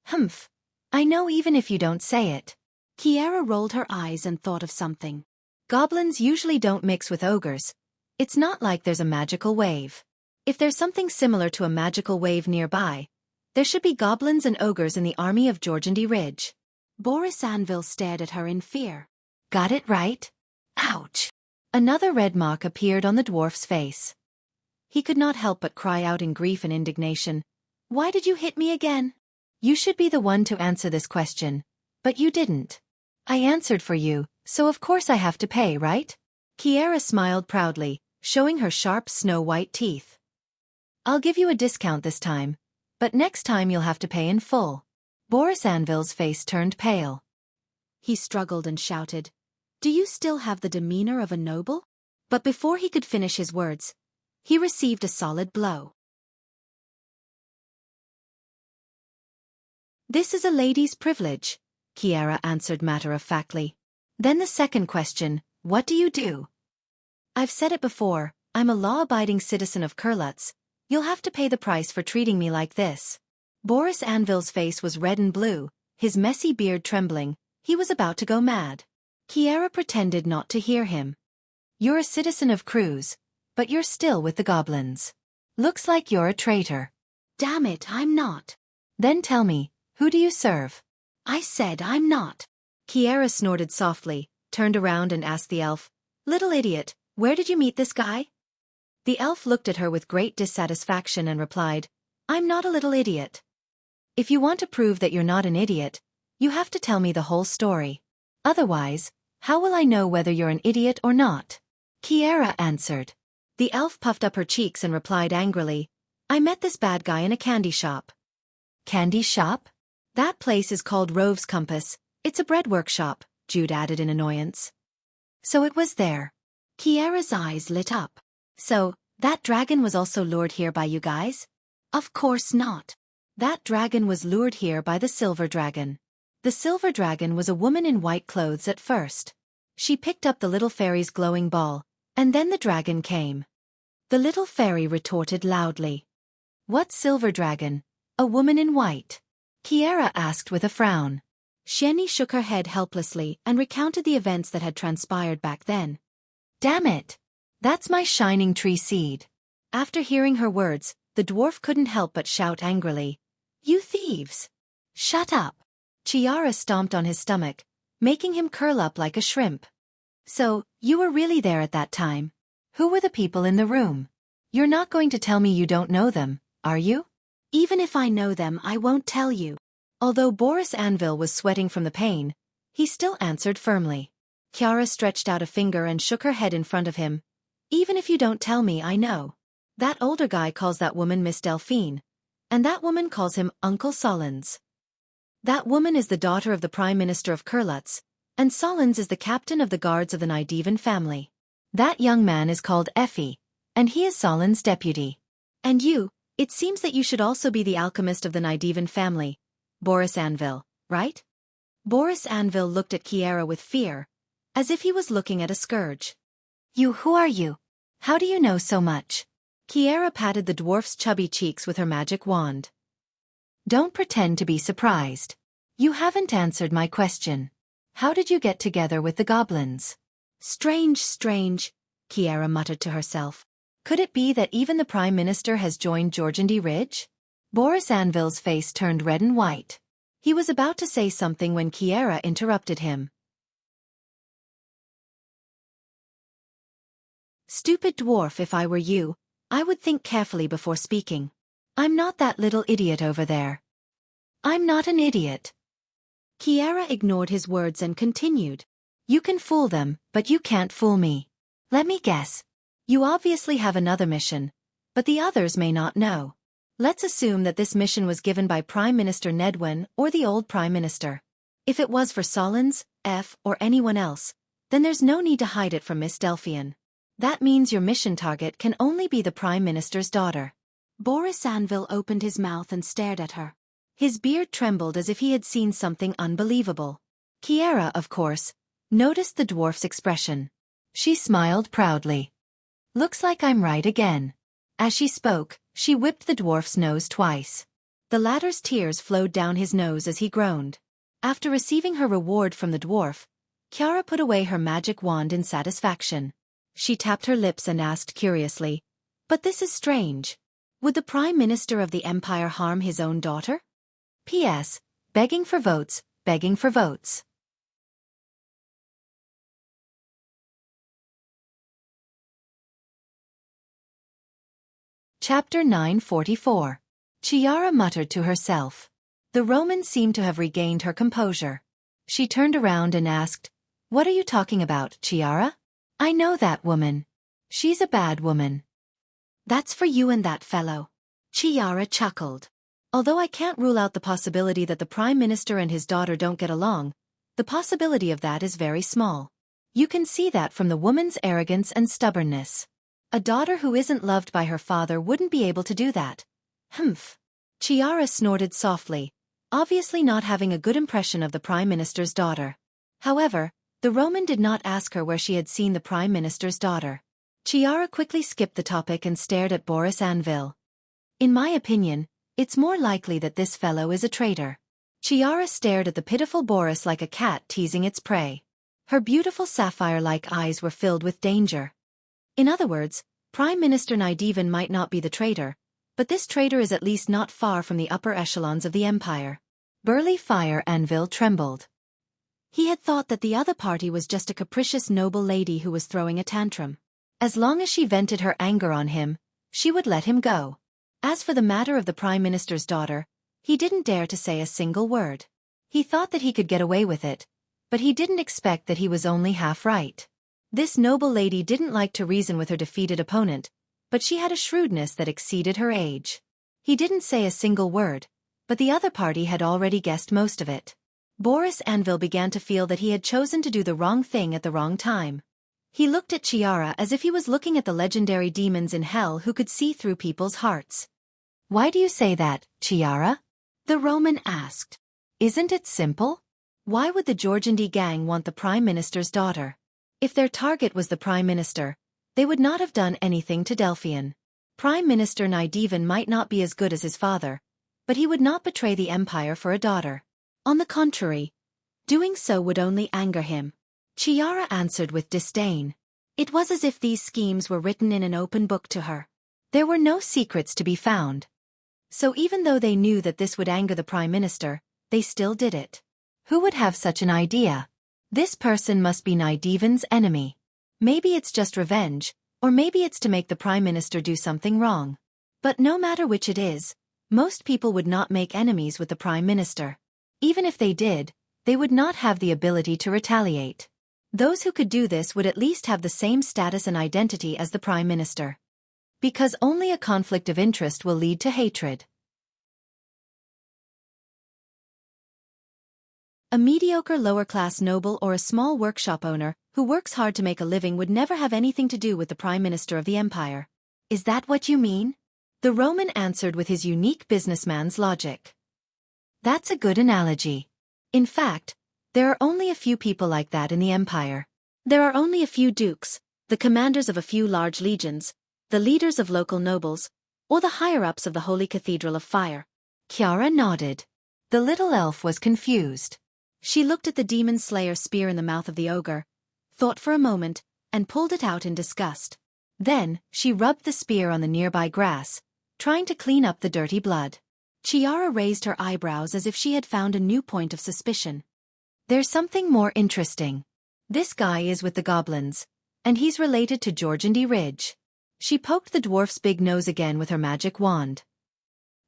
Humph. I know even if you don't say it. Kiera rolled her eyes and thought of something. Goblins usually don't mix with ogres. It's not like there's a magical wave. If there's something similar to a magical wave nearby, there should be goblins and ogres in the army of Georgandy Ridge. Boris Anvil stared at her in fear. Got it right? Ouch! Another red mark appeared on the dwarf's face. He could not help but cry out in grief and indignation. Why did you hit me again? You should be the one to answer this question, but you didn't. I answered for you, so of course I have to pay, right? Kiera smiled proudly, showing her sharp snow-white teeth. I'll give you a discount this time, but next time you'll have to pay in full. Boris Anvil's face turned pale. He struggled and shouted, Do you still have the demeanor of a noble? But before he could finish his words, he received a solid blow. This is a lady's privilege, Kiera answered matter-of-factly. Then the second question, what do you do? I've said it before, I'm a law-abiding citizen of Kurlutz. You'll have to pay the price for treating me like this. Boris Anvil's face was red and blue, his messy beard trembling. He was about to go mad. Kiera pretended not to hear him. You're a citizen of Cruz. but you're still with the goblins. Looks like you're a traitor. Damn it, I'm not. Then tell me, who do you serve? I said I'm not. Kiara snorted softly, turned around and asked the elf, Little idiot, where did you meet this guy? The elf looked at her with great dissatisfaction and replied, I'm not a little idiot. If you want to prove that you're not an idiot, you have to tell me the whole story. Otherwise, how will I know whether you're an idiot or not? Kiara answered. The elf puffed up her cheeks and replied angrily, I met this bad guy in a candy shop. Candy shop? That place is called Rove's Compass. It's a bread workshop, Jude added in annoyance. So it was there. Kiara's eyes lit up. So, that dragon was also lured here by you guys? Of course not. That dragon was lured here by the silver dragon. The silver dragon was a woman in white clothes at first. She picked up the little fairy's glowing ball, and then the dragon came. The little fairy retorted loudly. What silver dragon? A woman in white? Kiara asked with a frown. Xianxia shook her head helplessly and recounted the events that had transpired back then. Damn it! That's my shining tree seed. After hearing her words, the dwarf couldn't help but shout angrily. You thieves! Shut up! Chiara stomped on his stomach, making him curl up like a shrimp. So, you were really there at that time? Who were the people in the room? You're not going to tell me you don't know them, are you? Even if I know them, I won't tell you. Although Boris Anvil was sweating from the pain, he still answered firmly. Chiara stretched out a finger and shook her head in front of him. Even if you don't tell me, I know. That older guy calls that woman Miss Delphine, and that woman calls him Uncle Solons. That woman is the daughter of the Prime Minister of Kurlutz, and Solons is the captain of the guards of the Nidevan family. That young man is called Effie, and he is Solons' deputy. And you, it seems that you should also be the alchemist of the Nidevan family, Boris Anvil, right? Boris Anvil looked at Kiara with fear, as if he was looking at a scourge. Who are you? How do you know so much? Kiara patted the dwarf's chubby cheeks with her magic wand. Don't pretend to be surprised. You haven't answered my question. How did you get together with the goblins? Strange, Kiara muttered to herself. Could it be that even the Prime Minister has joined Georgandy Ridge? Boris Anvil's face turned red and white. He was about to say something when Kiara interrupted him. Stupid dwarf, if I were you, I would think carefully before speaking. I'm not that little idiot over there. I'm not an idiot. Kiara ignored his words and continued. You can fool them, but you can't fool me. Let me guess. You obviously have another mission, but the others may not know. Let's assume that this mission was given by Prime Minister Nedwin or the old Prime Minister. If it was for Solons, F, or anyone else, then there's no need to hide it from Miss Delphian. That means your mission target can only be the Prime Minister's daughter. Boris Anvil opened his mouth and stared at her. His beard trembled as if he had seen something unbelievable. Kiara, of course, noticed the dwarf's expression. She smiled proudly. Looks like I'm right again. As she spoke, she whipped the dwarf's nose twice. The latter's tears flowed down his nose as he groaned. After receiving her reward from the dwarf, Kiara put away her magic wand in satisfaction. She tapped her lips and asked curiously, But this is strange. Would the Prime Minister of the Empire harm his own daughter? P.S. Begging for votes, begging for votes. Chapter 944. Chiara muttered to herself. The Roman seemed to have regained her composure. She turned around and asked, What are you talking about, Chiara? I know that woman. She's a bad woman. That's for you and that fellow. Chiara chuckled. Although I can't rule out the possibility that the Prime Minister and his daughter don't get along, the possibility of that is very small. You can see that from the woman's arrogance and stubbornness. A daughter who isn't loved by her father wouldn't be able to do that. Humph. Chiara snorted softly, obviously not having a good impression of the Prime Minister's daughter. However, the Roman did not ask her where she had seen the Prime Minister's daughter. Chiara quickly skipped the topic and stared at Boris Anvil. In my opinion, it's more likely that this fellow is a traitor. Chiara stared at the pitiful Boris like a cat teasing its prey. Her beautiful sapphire-like eyes were filled with danger. In other words, Prime Minister Naidivan might not be the traitor, but this traitor is at least not far from the upper echelons of the empire. Burly Fire Anvil trembled. He had thought that the other party was just a capricious noble lady who was throwing a tantrum. As long as she vented her anger on him, she would let him go. As for the matter of the Prime Minister's daughter, he didn't dare to say a single word. He thought that he could get away with it, but he didn't expect that he was only half right. This noble lady didn't like to reason with her defeated opponent, but she had a shrewdness that exceeded her age. He didn't say a single word, but the other party had already guessed most of it. Boris Anvil began to feel that he had chosen to do the wrong thing at the wrong time. He looked at Xianxia as if he was looking at the legendary demons in hell who could see through people's hearts. "Why do you say that, Xianxia?" the Roman asked. "Isn't it simple? Why would the Georgiandi gang want the Prime Minister's daughter? If their target was the Prime Minister, they would not have done anything to Delphian. Prime Minister Naidivan might not be as good as his father, but he would not betray the empire for a daughter. On the contrary, doing so would only anger him." Xianxia answered with disdain. It was as if these schemes were written in an open book to her. There were no secrets to be found. So even though they knew that this would anger the Prime Minister, they still did it. Who would have such an idea? This person must be Naidivan's enemy. Maybe it's just revenge, or maybe it's to make the Prime Minister do something wrong. But no matter which it is, most people would not make enemies with the Prime Minister. Even if they did, they would not have the ability to retaliate. Those who could do this would at least have the same status and identity as the Prime Minister. Because only a conflict of interest will lead to hatred. A mediocre lower-class noble or a small workshop owner who works hard to make a living would never have anything to do with the Prime Minister of the Empire. Is that what you mean? The Roman answered with his unique businessman's logic. That's a good analogy. In fact, there are only a few people like that in the Empire. There are only a few dukes, the commanders of a few large legions, the leaders of local nobles, or the higher-ups of the Holy Cathedral of Fire. Xianxia nodded. The little elf was confused. She looked at the demon slayer spear in the mouth of the ogre, thought for a moment, and pulled it out in disgust. Then, she rubbed the spear on the nearby grass, trying to clean up the dirty blood. Xianxia raised her eyebrows as if she had found a new point of suspicion. There's something more interesting. This guy is with the goblins, and he's related to Georgiandi Ridge. She poked the dwarf's big nose again with her magic wand.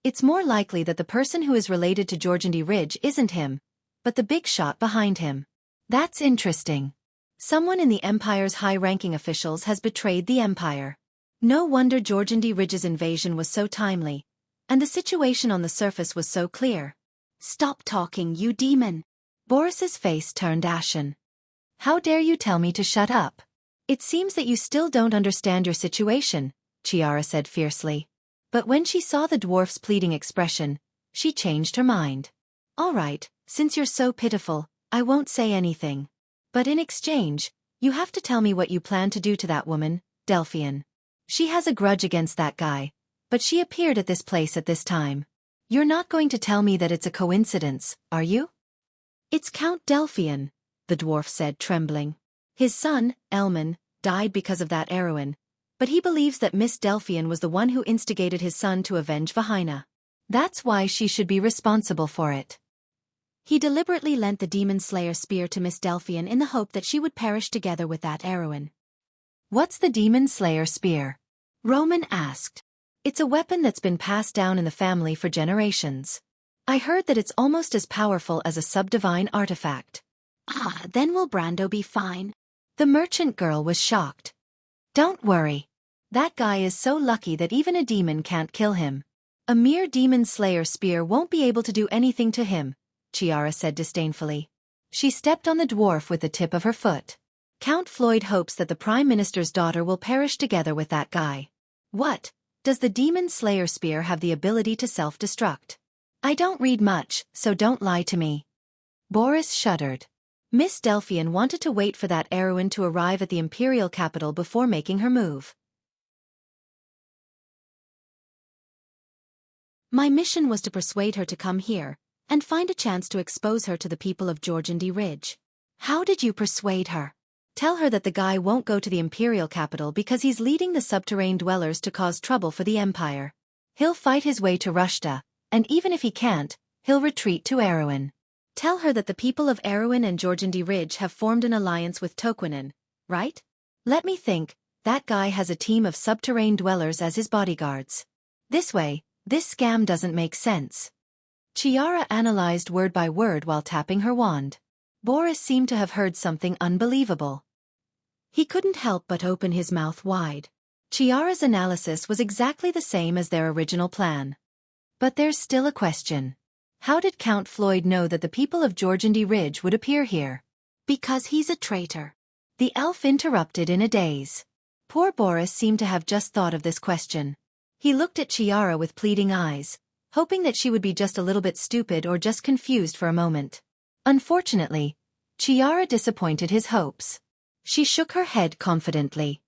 It's more likely that the person who is related to Georgiandi Ridge isn't him, but the big shot behind him. That's interesting. Someone in the Empire's high-ranking officials has betrayed the Empire. No wonder Georgiandi Ridge's invasion was so timely, and the situation on the surface was so clear. "Stop talking, you demon." Boris's face turned ashen. "How dare you tell me to shut up? It seems that you still don't understand your situation," Xianxia said fiercely. But when she saw the dwarf's pleading expression, she changed her mind. "All right, since you're so pitiful, I won't say anything. But in exchange, you have to tell me what you plan to do to that woman, Delphian. She has a grudge against that guy, but she appeared at this place at this time. You're not going to tell me that it's a coincidence, are you?" "It's Count Delphian," the dwarf said, trembling. "His son, Elman, died because of that heroine, but he believes that Miss Delphian was the one who instigated his son to avenge Vahina. That's why she should be responsible for it." He deliberately lent the demon slayer spear to Miss Delphian in the hope that she would perish together with that heroine. "What's the demon slayer spear?" Roman asked. "It's a weapon that's been passed down in the family for generations. I heard that it's almost as powerful as a subdivine artifact." "Ah, then will Brando be fine?" The merchant girl was shocked. "Don't worry. That guy is so lucky that even a demon can't kill him. A mere demon slayer spear won't be able to do anything to him," Xianxia said disdainfully. She stepped on the dwarf with the tip of her foot. "Count Floyd hopes that the Prime Minister's daughter will perish together with that guy. What? Does the demon slayer spear have the ability to self-destruct? I don't read much, so don't lie to me." Boris shuddered. Miss Delphian wanted to wait for that heroine to arrive at the imperial capital before making her move. "My mission was to persuade her to come here, and find a chance to expose her to the people of Georgiandi Ridge." "How did you persuade her?" Tell her that the guy won't go to the imperial capital because he's leading the subterranean dwellers to cause trouble for the empire. He'll fight his way to Rushta, and even if he can't, he'll retreat to Erewhon. Tell her that the people of Erewhon and Georgandy Ridge have formed an alliance with Toquinen, right? Let me think, that guy has a team of subterranean dwellers as his bodyguards. This way, this scam doesn't make sense. Chiara analyzed word by word while tapping her wand. Boris seemed to have heard something unbelievable. He couldn't help but open his mouth wide. Chiara's analysis was exactly the same as their original plan. But there's still a question. How did Count Floyd know that the people of Georgandy Ridge would appear here? Because he's a traitor. The elf interrupted in a daze. Poor Boris seemed to have just thought of this question. He looked at Chiara with pleading eyes, hoping that she would be just a little bit stupid or just confused for a moment. Unfortunately, Chiara disappointed his hopes. She shook her head confidently.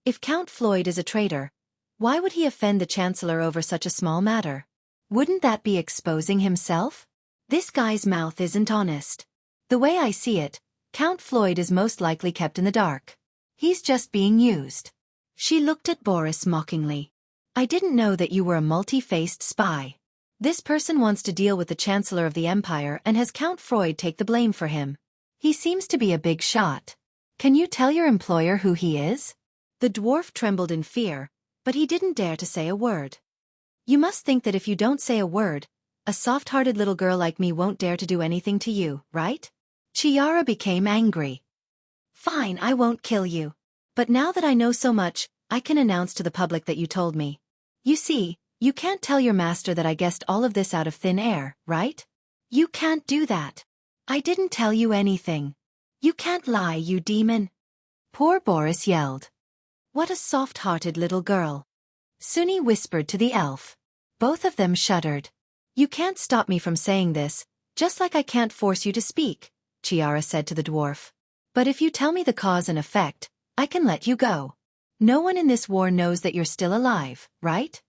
If Count Floyd is a traitor, why would he offend the Chancellor over such a small matter? Wouldn't that be exposing himself? This guy's mouth isn't honest. The way I see it, Count Floyd is most likely kept in the dark. He's just being used. She looked at Boris mockingly. I didn't know that you were a multi-faced spy. This person wants to deal with the Chancellor of the Empire and has Count Floyd take the blame for him. He seems to be a big shot. Can you tell your employer who he is? The dwarf trembled in fear, but he didn't dare to say a word. You must think that if you don't say a word, a soft-hearted little girl like me won't dare to do anything to you, right? Chiara became angry. Fine, I won't kill you. But now that I know so much, I can announce to the public that you told me. You see, you can't tell your master that I guessed all of this out of thin air, right? You can't do that. I didn't tell you anything. You can't lie, you demon. Poor Boris yelled. What a soft-hearted little girl. Sunny whispered to the elf. Both of them shuddered. You can't stop me from saying this, just like I can't force you to speak, Chiara said to the dwarf. But if you tell me the cause and effect, I can let you go. No one in this war knows that you're still alive, right?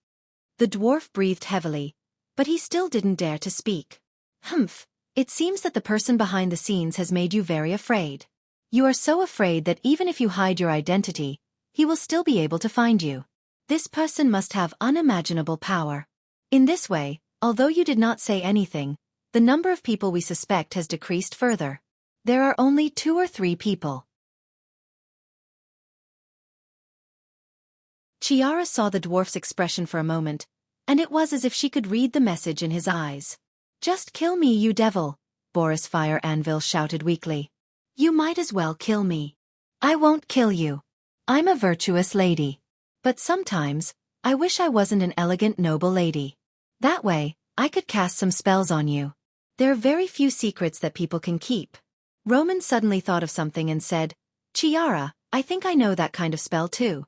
The dwarf breathed heavily, but he still didn't dare to speak. Humph, it seems that the person behind the scenes has made you very afraid. You are so afraid that even if you hide your identity, he will still be able to find you. This person must have unimaginable power. In this way, although you did not say anything, the number of people we suspect has decreased further. There are only 2 or 3 people. Chiara saw the dwarf's expression for a moment, and it was as if she could read the message in his eyes. Just kill me, you devil, Boris Fire Anvil shouted weakly. You might as well kill me. I won't kill you. I'm a virtuous lady. But sometimes, I wish I wasn't an elegant noble lady. That way, I could cast some spells on you. There are very few secrets that people can keep. Roman suddenly thought of something and said, Chiara, I think I know that kind of spell too.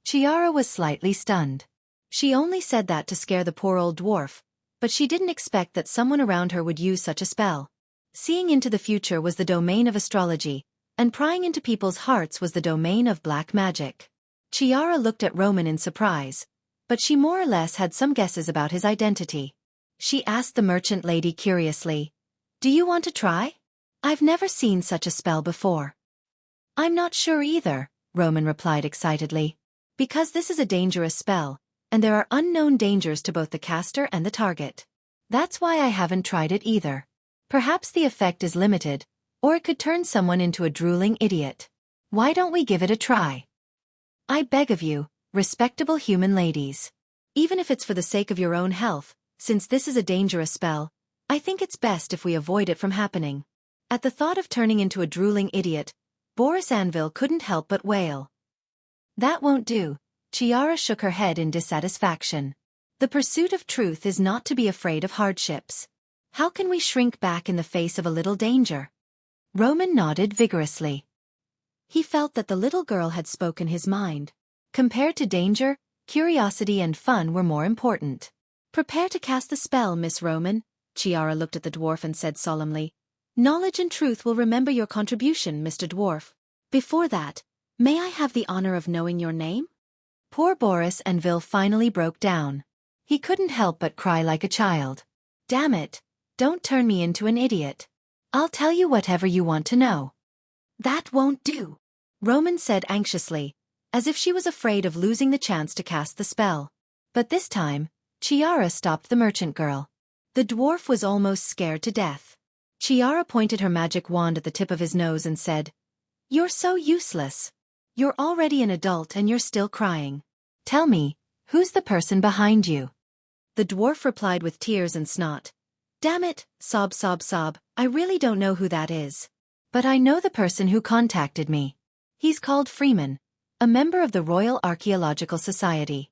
Chiara was slightly stunned. She only said that to scare the poor old dwarf, but she didn't expect that someone around her would use such a spell. Seeing into the future was the domain of astrology, and prying into people's hearts was the domain of black magic. Chiara looked at Roman in surprise, but she more or less had some guesses about his identity. She asked the merchant lady curiously, Do you want to try? I've never seen such a spell before. I'm not sure either, Roman replied excitedly. Because this is a dangerous spell, and there are unknown dangers to both the caster and the target. That's why I haven't tried it either. Perhaps the effect is limited, or it could turn someone into a drooling idiot. Why don't we give it a try? I beg of you, respectable human ladies. Even if it's for the sake of your own health, since this is a dangerous spell, I think it's best if we avoid it from happening. At the thought of turning into a drooling idiot, Boris Anvil couldn't help but wail. That won't do, Chiara shook her head in dissatisfaction. The pursuit of truth is not to be afraid of hardships. How can we shrink back in the face of a little danger? Roman nodded vigorously. He felt that the little girl had spoken his mind. Compared to danger, curiosity and fun were more important. Prepare to cast the spell, Miss Roman, Chiara looked at the dwarf and said solemnly. Knowledge and truth will remember your contribution, Mr. Dwarf. Before that, may I have the honor of knowing your name? Poor Boris Anvil finally broke down. He couldn't help but cry like a child. Damn it, don't turn me into an idiot. I'll tell you whatever you want to know. That won't do, Roman said anxiously, as if she was afraid of losing the chance to cast the spell. But this time, Xianxia stopped the merchant girl. The dwarf was almost scared to death. Xianxia pointed her magic wand at the tip of his nose and said, "You're so useless. You're already an adult and you're still crying. Tell me, who's the person behind you?" The dwarf replied with tears and snot. "Damn it, sob sob sob, I really don't know who that is. But I know the person who contacted me. He's called Freeman, a member of the Royal Archaeological Society."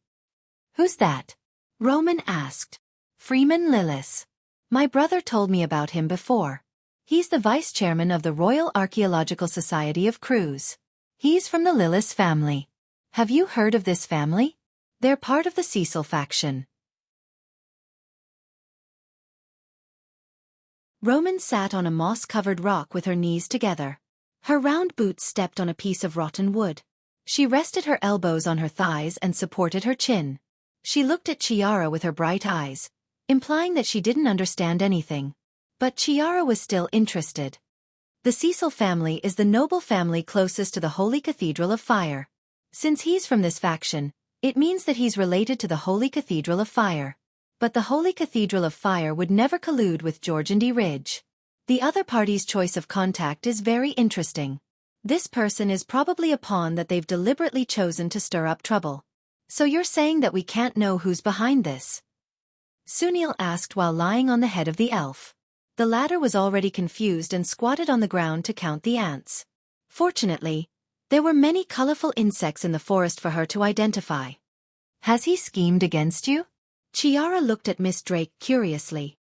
"Who's that?" Roman asked. "Freeman Lillis. My brother told me about him before. He's the vice chairman of the Royal Archaeological Society of Crews. He's from the Lillis family. Have you heard of this family? They're part of the Cecil faction." Roman sat on a moss-covered rock with her knees together. Her round boots stepped on a piece of rotten wood. She rested her elbows on her thighs and supported her chin. She looked at Xianxia with her bright eyes, implying that she didn't understand anything. But Xianxia was still interested. The Cecil family is the noble family closest to the Holy Cathedral of Fire. Since he's from this faction, it means that he's related to the Holy Cathedral of Fire. But the Holy Cathedral of Fire would never collude with Georgiandy Ridge. The other party's choice of contact is very interesting. This person is probably a pawn that they've deliberately chosen to stir up trouble. "So you're saying that we can't know who's behind this?" Sunil asked while lying on the head of the elf. The latter was already confused and squatted on the ground to count the ants. Fortunately, there were many colorful insects in the forest for her to identify. "Has he schemed against you?" Xianxia looked at Miss Drake curiously.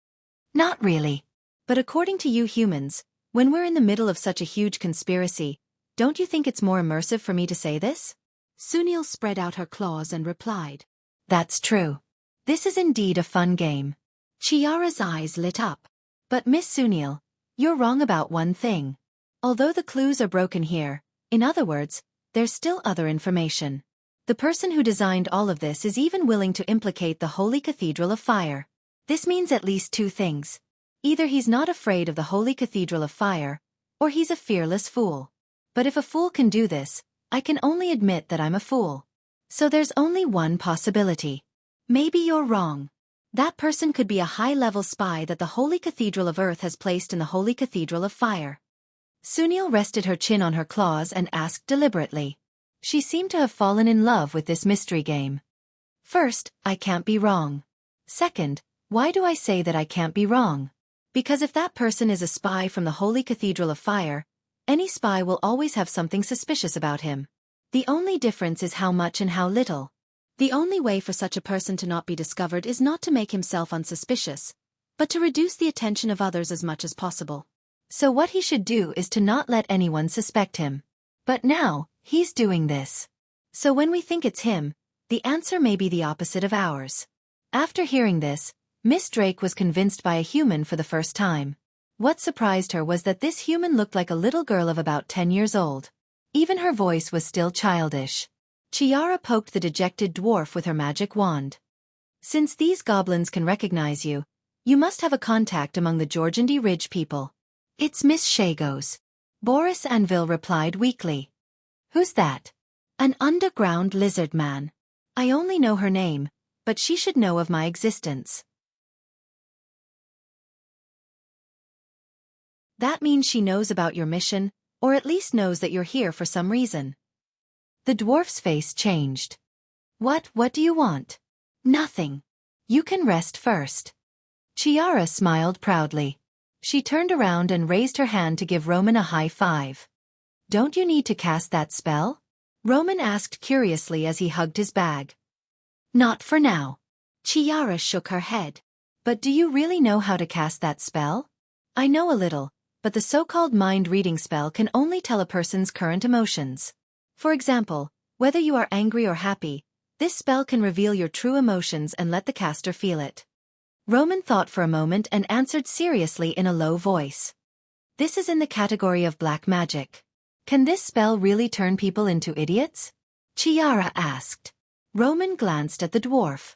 "Not really. But according to you humans, when we're in the middle of such a huge conspiracy, don't you think it's more immersive for me to say this?" Sunil spread out her claws and replied, "That's true. This is indeed a fun game." Xianxia's eyes lit up. "But Miss Sunil, you're wrong about one thing. Although the clues are broken here, in other words, there's still other information. The person who designed all of this is even willing to implicate the Holy Cathedral of Fire. This means at least two things. Either he's not afraid of the Holy Cathedral of Fire, or he's a fearless fool. But if a fool can do this, I can only admit that I'm a fool. So there's only one possibility. Maybe you're wrong. That person could be a high-level spy that the Holy Cathedral of Earth has placed in the Holy Cathedral of Fire." Sunil rested her chin on her claws and asked deliberately. She seemed to have fallen in love with this mystery game. "First, I can't be wrong. Second, why do I say that I can't be wrong? Because if that person is a spy from the Holy Cathedral of Fire, any spy will always have something suspicious about him. The only difference is how much and how little. The only way for such a person to not be discovered is not to make himself unsuspicious, but to reduce the attention of others as much as possible. So what he should do is to not let anyone suspect him. But now, he's doing this. So when we think it's him, the answer may be the opposite of ours." After hearing this, Miss Drake was convinced by a human for the first time. What surprised her was that this human looked like a little girl of about 10 years old. Even her voice was still childish. Xianxia poked the dejected dwarf with her magic wand. "Since these goblins can recognize you, you must have a contact among the Georgiandy Ridge people." "It's Miss Shagos," Boris Anvil replied weakly. "Who's that?" "An underground lizard man. I only know her name, but she should know of my existence." "That means she knows about your mission, or at least knows that you're here for some reason." The dwarf's face changed. What do you want?" "Nothing. You can rest first." Xianxia smiled proudly. She turned around and raised her hand to give Roman a high five. "Don't you need to cast that spell?" Roman asked curiously as he hugged his bag. "Not for now." Xianxia shook her head. "But do you really know how to cast that spell?" "I know a little, but the so-called mind-reading spell can only tell a person's current emotions. For example, whether you are angry or happy, this spell can reveal your true emotions and let the caster feel it." Roman thought for a moment and answered seriously in a low voice. "This is in the category of black magic. Can this spell really turn people into idiots?" Xianxia asked. Roman glanced at the dwarf.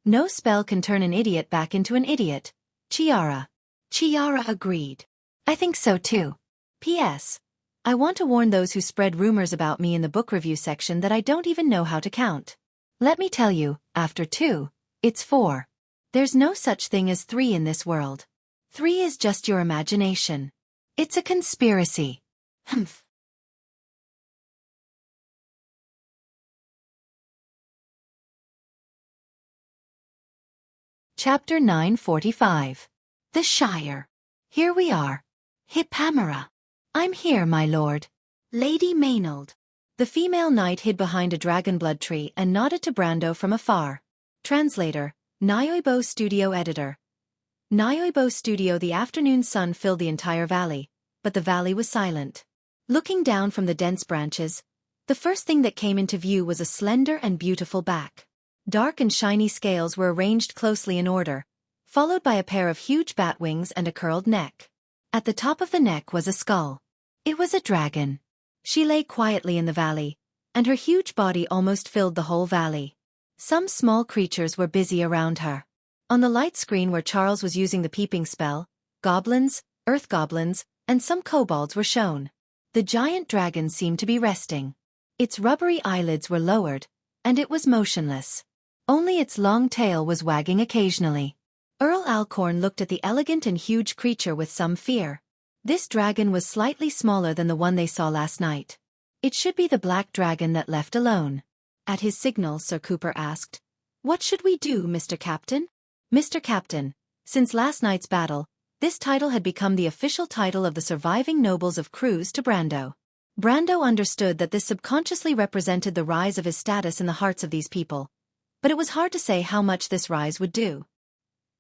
"No spell can turn an idiot back into an idiot, Xianxia." Xianxia agreed. "I think so too. P.S. I want to warn those who spread rumors about me in the book review section that I don't even know how to count. Let me tell you, after 2, it's 4. There's no such thing as 3 in this world. 3 is just your imagination. It's a conspiracy. Humph. Chapter 945. The Shire. Here we are. Hippamera. I'm here, my lord. Lady Maynard. The female knight hid behind a dragonblood tree and nodded to Brando from afar. Translator, Nyoibo Studio Editor. Nyoibo Studio. The afternoon sun filled the entire valley, but the valley was silent. Looking down from the dense branches, the first thing that came into view was a slender and beautiful back. Dark and shiny scales were arranged closely in order, followed by a pair of huge bat wings and a curled neck. At the top of the neck was a skull. It was a dragon. She lay quietly in the valley, and her huge body almost filled the whole valley. Some small creatures were busy around her. On the light screen where Charles was using the peeping spell, goblins, earth goblins, and some kobolds were shown. The giant dragon seemed to be resting. Its rubbery eyelids were lowered, and it was motionless. Only its long tail was wagging occasionally. Earl Alcorn looked at the elegant and huge creature with some fear. This dragon was slightly smaller than the one they saw last night. It should be the black dragon that left alone. At his signal, Sir Cooper asked, "What should we do, Mr. Captain?" Mr. Captain, since last night's battle, this title had become the official title of the surviving nobles of Cruz to Brando. Brando understood that this subconsciously represented the rise of his status in the hearts of these people, but it was hard to say how much this rise would do.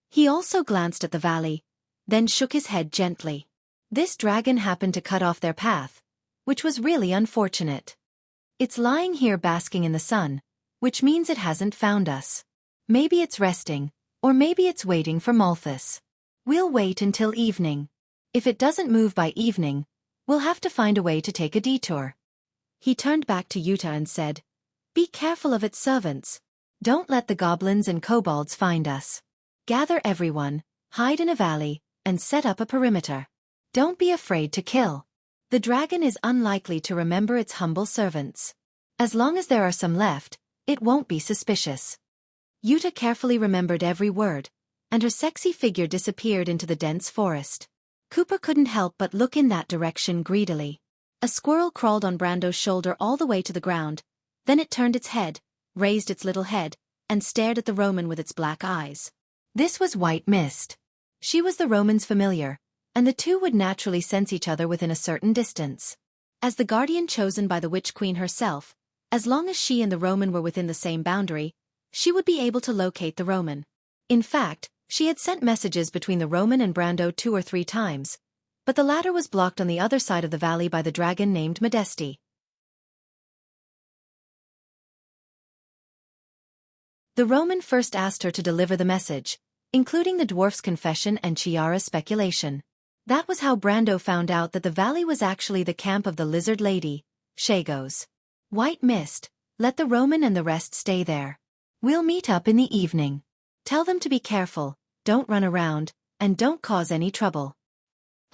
He also glanced at the valley, then shook his head gently. This dragon happened to cut off their path, which was really unfortunate. It's lying here basking in the sun, which means it hasn't found us. Maybe it's resting, or maybe it's waiting for Malthus. We'll wait until evening. If it doesn't move by evening, we'll have to find a way to take a detour. He turned back to Yuta and said, "Be careful of its servants. Don't let the goblins and kobolds find us. Gather everyone, hide in a valley, and set up a perimeter. Don't be afraid to kill. The dragon is unlikely to remember its humble servants. As long as there are some left, it won't be suspicious." Yuta carefully remembered every word, and her sexy figure disappeared into the dense forest. Cooper couldn't help but look in that direction greedily. A squirrel crawled on Brando's shoulder all the way to the ground, then it turned its head, raised its little head, and stared at the Roman with its black eyes. This was White Mist. She was the Roman's familiar, and the two would naturally sense each other within a certain distance. As the guardian chosen by the Witch Queen herself, as long as she and the Roman were within the same boundary, she would be able to locate the Roman. In fact, she had sent messages between the Roman and Brando 2 or 3 times, but the latter was blocked on the other side of the valley by the dragon named Modesti. The Roman first asked her to deliver the message, including the dwarf's confession and Chiara's speculation. That was how Brando found out that the valley was actually the camp of the lizard lady, Shagos. "White Mist, let the Roman and the rest stay there. We'll meet up in the evening. Tell them to be careful, don't run around, and don't cause any trouble."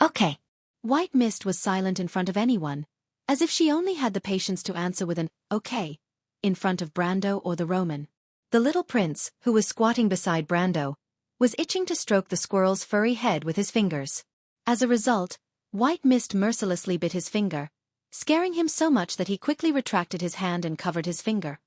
"Okay." White Mist was silent in front of anyone, as if she only had the patience to answer with an "okay" in front of Brando or the Roman. The little prince, who was squatting beside Brando, was itching to stroke the squirrel's furry head with his fingers. As a result, White Mist mercilessly bit his finger, scaring him so much that he quickly retracted his hand and covered his finger.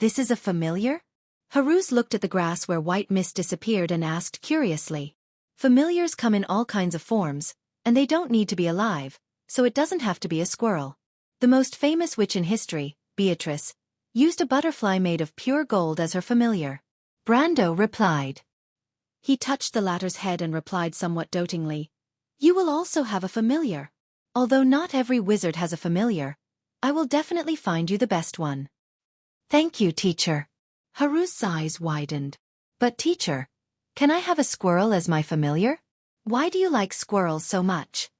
"This is a familiar?" Haruz looked at the grass where White Mist disappeared and asked curiously. "Familiars come in all kinds of forms, and they don't need to be alive, so it doesn't have to be a squirrel. The most famous witch in history, Beatrice, used a butterfly made of pure gold as her familiar." Brando replied. He touched the latter's head and replied somewhat dotingly, "You will also have a familiar. Although not every wizard has a familiar, I will definitely find you the best one." "Thank you, teacher." Haruz's eyes widened. "But teacher, can I have a squirrel as my familiar? Why do you like squirrels so much?"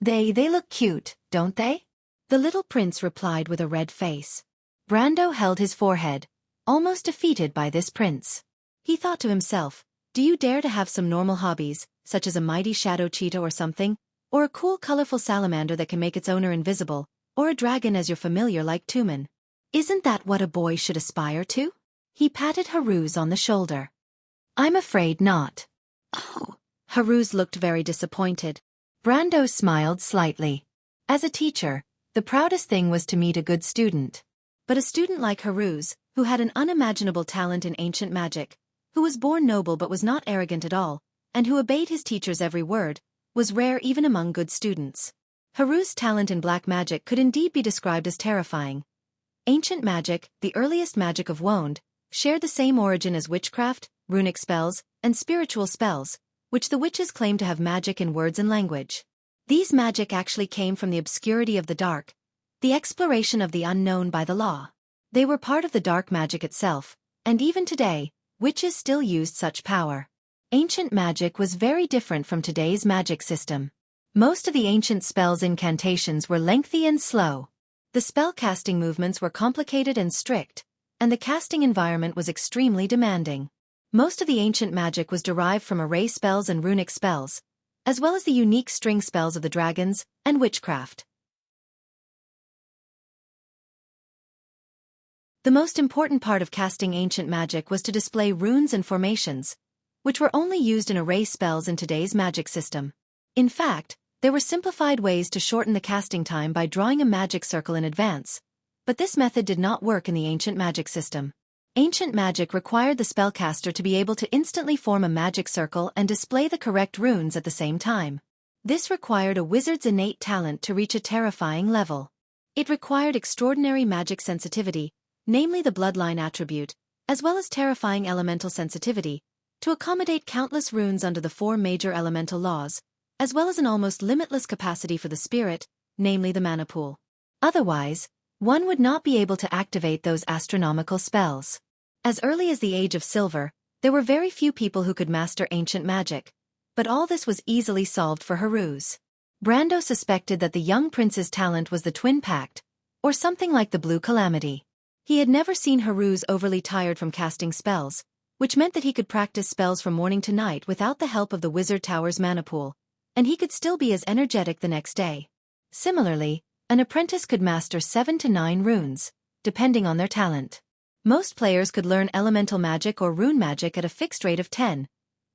They look cute, don't they?" the little prince replied with a red face. Brando held his forehead, almost defeated by this prince. He thought to himself, "Do you dare to have some normal hobbies, such as a mighty shadow cheetah or something, or a cool colorful salamander that can make its owner invisible, or a dragon as your familiar like Tumen. Isn't that what a boy should aspire to? He patted Haruz on the shoulder. I'm afraid not. Oh. Haruz looked very disappointed. Brando smiled slightly. As a teacher, the proudest thing was to meet a good student. But a student like Haruz, who had an unimaginable talent in ancient magic, who was born noble but was not arrogant at all, and who obeyed his teacher's every word, was rare even among good students. Haruz's talent in black magic could indeed be described as terrifying. Ancient magic, the earliest magic of Wand, shared the same origin as witchcraft, runic spells, and spiritual spells, which the witches claimed to have magic in words and language. These magic actually came from the obscurity of the dark, the exploration of the unknown by the law. They were part of the dark magic itself, and even today, witches still used such power. Ancient magic was very different from today's magic system. Most of the ancient spells' incantations were lengthy and slow. The spell-casting movements were complicated and strict, and the casting environment was extremely demanding. Most of the ancient magic was derived from array spells and runic spells, as well as the unique string spells of the dragons and witchcraft. The most important part of casting ancient magic was to display runes and formations, which were only used in array spells in today's magic system. In fact, there were simplified ways to shorten the casting time by drawing a magic circle in advance, but this method did not work in the ancient magic system. Ancient magic required the spellcaster to be able to instantly form a magic circle and display the correct runes at the same time. This required a wizard's innate talent to reach a terrifying level. It required extraordinary magic sensitivity, namely the bloodline attribute, as well as terrifying elemental sensitivity, to accommodate countless runes under the 4 major elemental laws, as well as an almost limitless capacity for the spirit, namely the mana pool. Otherwise, one would not be able to activate those astronomical spells. As early as the Age of Silver, there were very few people who could master ancient magic, but all this was easily solved for Haruz. Brando suspected that the young prince's talent was the Twin Pact, or something like the Blue Calamity. He had never seen Haruz overly tired from casting spells, which meant that he could practice spells from morning to night without the help of the Wizard Tower's mana pool, and he could still be as energetic the next day. Similarly, an apprentice could master 7 to 9 runes, depending on their talent. Most players could learn elemental magic or rune magic at a fixed rate of 10,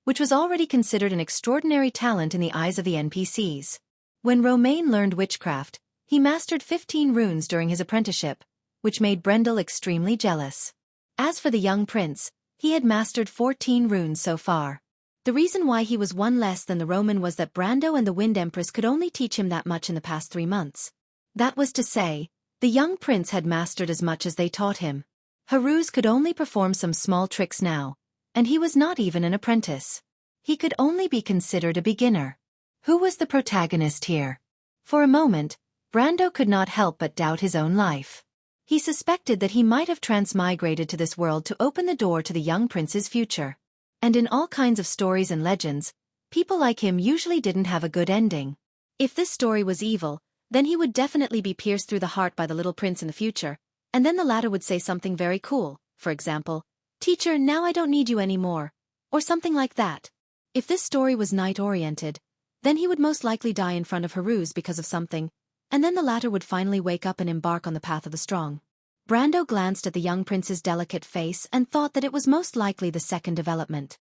which was already considered an extraordinary talent in the eyes of the NPCs. When Romain learned witchcraft, he mastered 15 runes during his apprenticeship, which made Brendel extremely jealous. As for the young prince, he had mastered 14 runes so far. The reason why he was one less than the Roman was that Brando and the Wind Empress could only teach him that much in the past 3 months. That was to say, the young prince had mastered as much as they taught him. Haruz could only perform some small tricks now, and he was not even an apprentice. He could only be considered a beginner. Who was the protagonist here? For a moment, Brando could not help but doubt his own life. He suspected that he might have transmigrated to this world to open the door to the young prince's future. And in all kinds of stories and legends, people like him usually didn't have a good ending. If this story was evil, then he would definitely be pierced through the heart by the little prince in the future, and then the latter would say something very cool, for example, "Teacher, now I don't need you anymore," or something like that. If this story was knight-oriented, then he would most likely die in front of Haruz because of something, and then the latter would finally wake up and embark on the path of the strong. Brando glanced at the young prince's delicate face and thought that it was most likely the second development.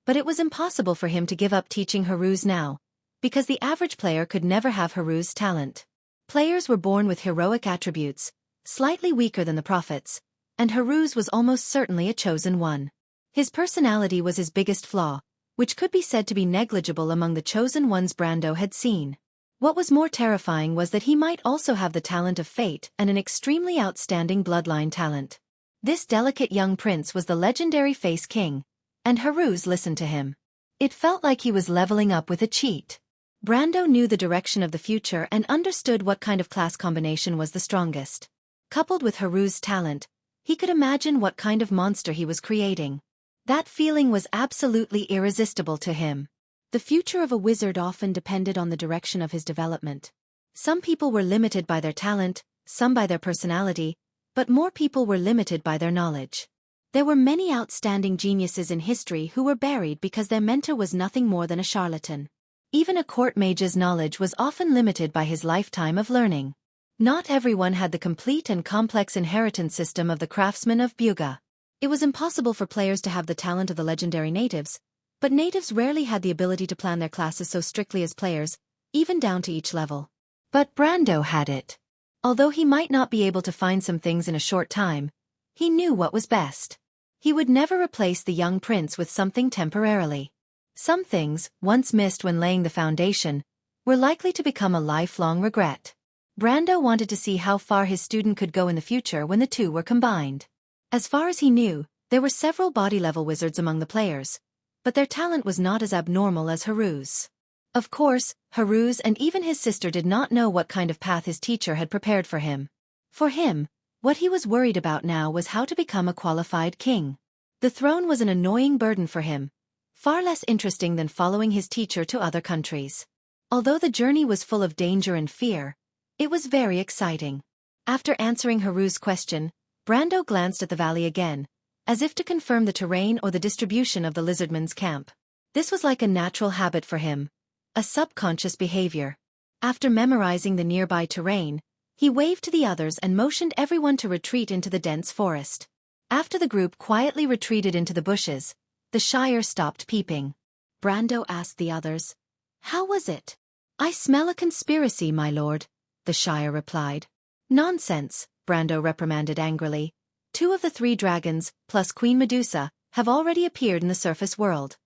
But it was impossible for him to give up teaching Haruz now, because the average player could never have Haruz's talent. Players were born with heroic attributes, slightly weaker than the prophets, and Haruz was almost certainly a chosen one. His personality was his biggest flaw, which could be said to be negligible among the chosen ones Brando had seen. What was more terrifying was that he might also have the talent of fate and an extremely outstanding bloodline talent. This delicate young prince was the legendary Face King, and Haruz listened to him. It felt like he was leveling up with a cheat. Brando knew the direction of the future and understood what kind of class combination was the strongest. Coupled with Haruz's talent, he could imagine what kind of monster he was creating. That feeling was absolutely irresistible to him. The future of a wizard often depended on the direction of his development. Some people were limited by their talent, some by their personality, but more people were limited by their knowledge. There were many outstanding geniuses in history who were buried because their mentor was nothing more than a charlatan. Even a court mage's knowledge was often limited by his lifetime of learning. Not everyone had the complete and complex inheritance system of the craftsmen of Buga. It was impossible for players to have the talent of the legendary natives, but natives rarely had the ability to plan their classes so strictly as players, even down to each level. But Brando had it. Although he might not be able to find some things in a short time, he knew what was best. He would never replace the young prince with something temporarily. Some things, once missed when laying the foundation, were likely to become a lifelong regret. Brando wanted to see how far his student could go in the future when the two were combined. As far as he knew, there were several body-level wizards among the players, but their talent was not as abnormal as Haru's. Of course, Haru's and even his sister did not know what kind of path his teacher had prepared for him. For him, what he was worried about now was how to become a qualified king. The throne was an annoying burden for him, far less interesting than following his teacher to other countries. Although the journey was full of danger and fear, it was very exciting. After answering Haru's question, Brando glanced at the valley again, as if to confirm the terrain or the distribution of the lizardman's camp. This was like a natural habit for him, a subconscious behavior. After memorizing the nearby terrain, he waved to the others and motioned everyone to retreat into the dense forest. After the group quietly retreated into the bushes, the Shire stopped peeping. Brando asked the others, "How was it?" "I smell a conspiracy, my lord," the Shire replied. "Nonsense," Brando reprimanded angrily. "Two of the three dragons, plus Queen Medusa, have already appeared in the surface world.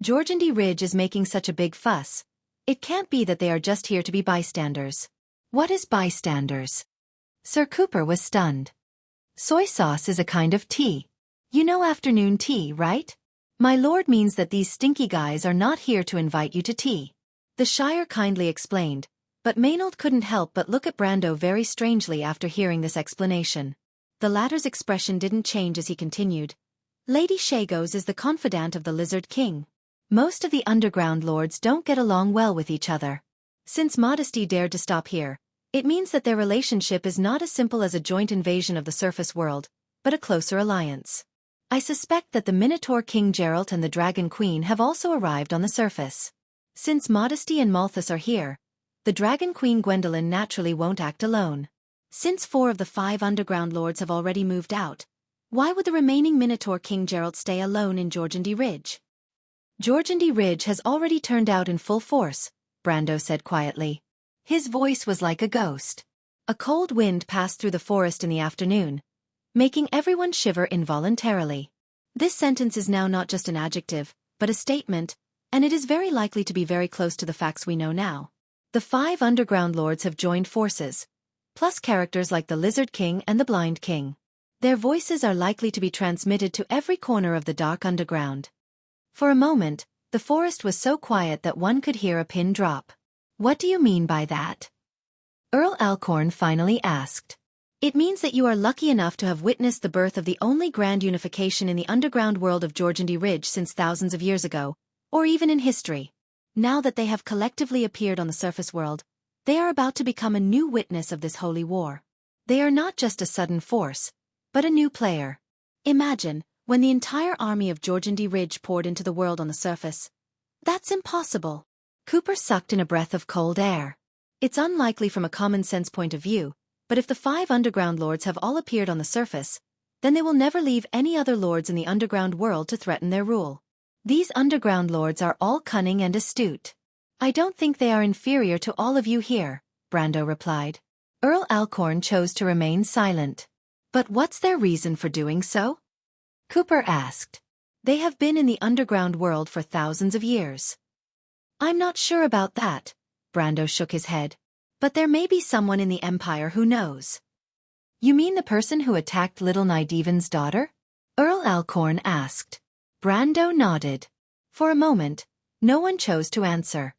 Georgandy Ridge is making such a big fuss. It can't be that they are just here to be bystanders." "What is bystanders?" Sir Cooper was stunned. "Soy sauce is a kind of tea. You know afternoon tea, right? My lord means that these stinky guys are not here to invite you to tea." The Shire kindly explained, but Maynard couldn't help but look at Brando very strangely after hearing this explanation. The latter's expression didn't change as he continued. "Lady Shagos is the confidant of the Lizard King. Most of the underground lords don't get along well with each other. Since Modesty dared to stop here, it means that their relationship is not as simple as a joint invasion of the surface world, but a closer alliance. I suspect that the Minotaur King Geralt and the Dragon Queen have also arrived on the surface. Since Modesty and Malthus are here, the Dragon Queen Gwendolen naturally won't act alone. Since 4 of the 5 underground lords have already moved out, why would the remaining Minotaur King Geralt stay alone in Georgandy Ridge?" "Georgandy Ridge has already turned out in full force," Brando said quietly. His voice was like a ghost. A cold wind passed through the forest in the afternoon, making everyone shiver involuntarily. This sentence is now not just an adjective, but a statement, and it is very likely to be very close to the facts we know now. The 5 underground lords have joined forces, plus characters like the Lizard King and the Blind King. Their voices are likely to be transmitted to every corner of the dark underground. For a moment, the forest was so quiet that one could hear a pin drop. "What do you mean by that?" Earl Alcorn finally asked. "It means that you are lucky enough to have witnessed the birth of the only grand unification in the underground world of Georgandy Ridge since thousands of years ago, or even in history. Now that they have collectively appeared on the surface world, they are about to become a new witness of this holy war. They are not just a sudden force, but a new player. Imagine, when the entire army of Georgandy Ridge poured into the world on the surface. That's impossible." Cooper sucked in a breath of cold air. "It's unlikely from a common-sense point of view, but if the 5 underground lords have all appeared on the surface, then they will never leave any other lords in the underground world to threaten their rule. These underground lords are all cunning and astute. I don't think they are inferior to all of you here," Brando replied. Earl Alcorn chose to remain silent. "But what's their reason for doing so?" Cooper asked. "They have been in the underground world for thousands of years." "I'm not sure about that," Brando shook his head. "But there may be someone in the Empire who knows." "You mean the person who attacked little Nydiven's daughter?" Earl Alcorn asked. Brando nodded. For a moment, no one chose to answer.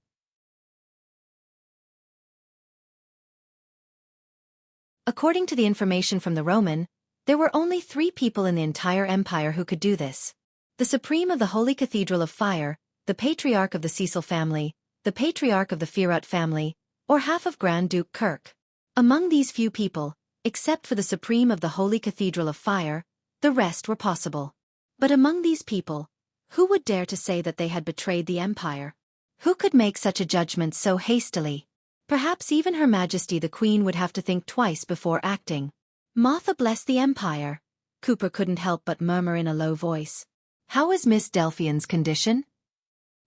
According to the information from the Roman, there were only 3 people in the entire empire who could do this. The Supreme of the Holy Cathedral of Fire, the Patriarch of the Cecil family, the Patriarch of the Firut family, or half of Grand Duke Kirk. Among these few people, Except for the supreme of the Holy Cathedral of Fire, the rest were possible. But among these people, who would dare to say that they had betrayed the Empire? Who could make such a judgment so hastily? Perhaps even Her Majesty the Queen would have to think twice before acting. Martha bless the Empire, Cooper couldn't help but murmur in a low voice. How is Miss Delphian's condition?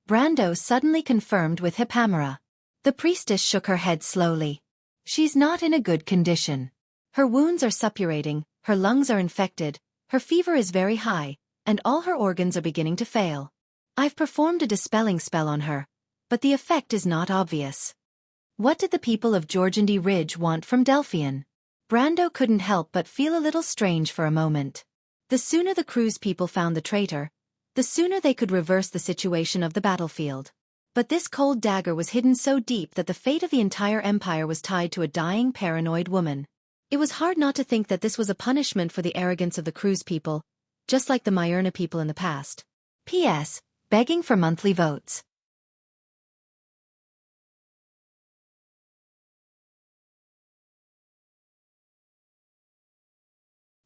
Brando suddenly confirmed with Hippamera. The priestess shook her head slowly. She's not in a good condition. Her wounds are suppurating, her lungs are infected, her fever is very high, and all her organs are beginning to fail. I've performed a dispelling spell on her, but the effect is not obvious. What did the people of Georgandy Ridge want from Delphian? Brando couldn't help but feel a little strange for a moment. The sooner the Cruz people found the traitor, the sooner they could reverse the situation of the battlefield. But this cold dagger was hidden so deep that the fate of the entire empire was tied to a dying paranoid woman. It was hard not to think that this was a punishment for the arrogance of the Cruz people, just like the Myurna people in the past. P.S. Begging for monthly votes.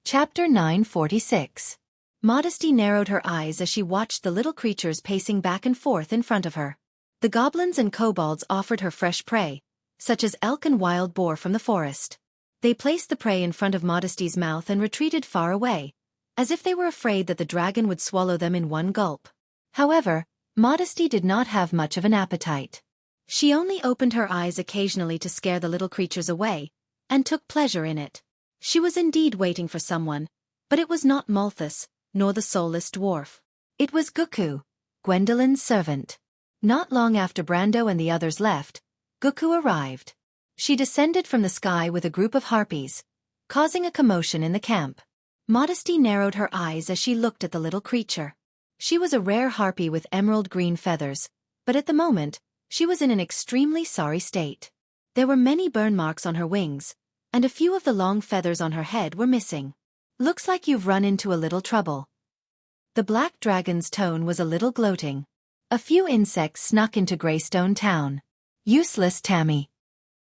Chapter 946. Modesty narrowed her eyes as she watched the little creatures pacing back and forth in front of her. The goblins and kobolds offered her fresh prey, such as elk and wild boar from the forest. They placed the prey in front of Modesty's mouth and retreated far away, as if they were afraid that the dragon would swallow them in one gulp. However, Modesty did not have much of an appetite. She only opened her eyes occasionally to scare the little creatures away, and took pleasure in it. She was indeed waiting for someone, but it was not Malthus, nor the soulless dwarf. It was Guku, Gwendolyn's servant. Not long after Brando and the others left, Guku arrived. She descended from the sky with a group of harpies, causing a commotion in the camp. Modesty narrowed her eyes as she looked at the little creature. She was a rare harpy with emerald green feathers, but at the moment, she was in an extremely sorry state. There were many burn marks on her wings, and a few of the long feathers on her head were missing. Looks like you've run into a little trouble. The black dragon's tone was a little gloating. A few insects snuck into Greystone Town. Useless Tammy.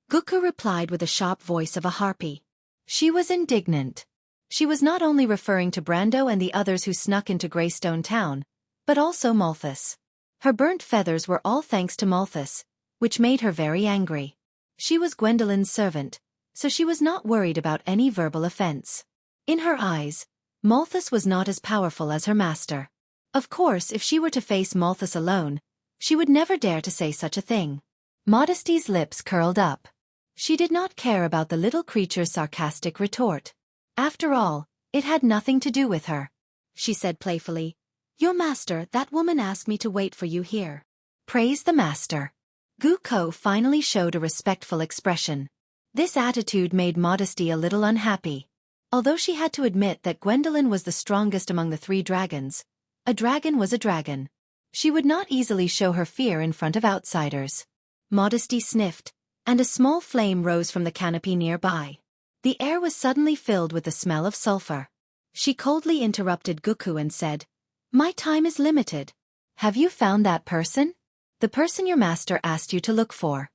Guku replied with the sharp voice of a harpy. She was indignant. She was not only referring to Brando and the others who snuck into Greystone Town, but also Malthus. Her burnt feathers were all thanks to Malthus, which made her very angry. She was Gwendolyn's servant, so she was not worried about any verbal offense. In her eyes, Malthus was not as powerful as her master. Of course, if she were to face Malthus alone, she would never dare to say such a thing. Modesty's lips curled up. She did not care about the little creature's sarcastic retort. After all, it had nothing to do with her. She said playfully, "Your master, that woman asked me to wait for you here." Praise the master. Guku finally showed a respectful expression. This attitude made Modesty a little unhappy. Although she had to admit that Gwendolyn was the strongest among the three dragons, a dragon was a dragon. She would not easily show her fear in front of outsiders. Modesty sniffed, and a small flame rose from the canopy nearby. The air was suddenly filled with the smell of sulfur. She coldly interrupted Guku and said, "My time is limited. Have you found that person? The person your master asked you to look for?"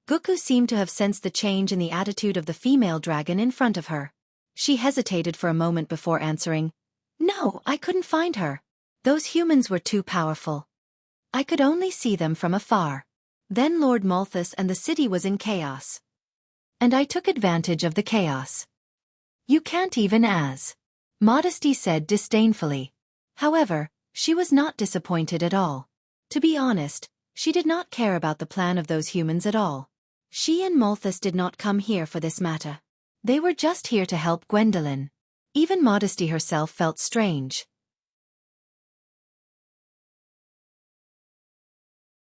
Guku seemed to have sensed the change in the attitude of the female dragon in front of her. She hesitated for a moment before answering, "No, I couldn't find her. Those humans were too powerful. I could only see them from afar. Then Lord Malthus and the city was in chaos. And I took advantage of the chaos." "You can't even as," Modesty said disdainfully. However, she was not disappointed at all. To be honest, she did not care about the plan of those humans at all. She and Malthus did not come here for this matter. They were just here to help Gwendolyn. Even Modesty herself felt strange.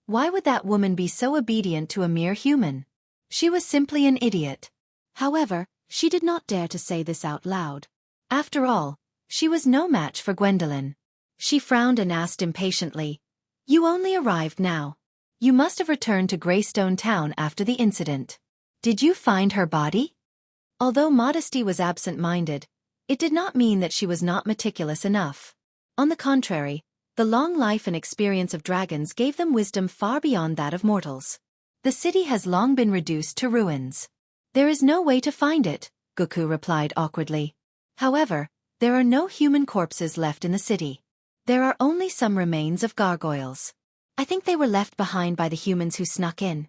Why would that woman be so obedient to a mere human? She was simply an idiot. However, she did not dare to say this out loud. After all, she was no match for Gwendolyn. She frowned and asked impatiently, "You only arrived now. You must have returned to Greystone Town after the incident. Did you find her body?" Although Modesty was absent-minded, it did not mean that she was not meticulous enough. On the contrary, the long life and experience of dragons gave them wisdom far beyond that of mortals. "The city has long been reduced to ruins. There is no way to find it," Goku replied awkwardly. However, there are no human corpses left in the city. There are only some remains of gargoyles. I think they were left behind by the humans who snuck in.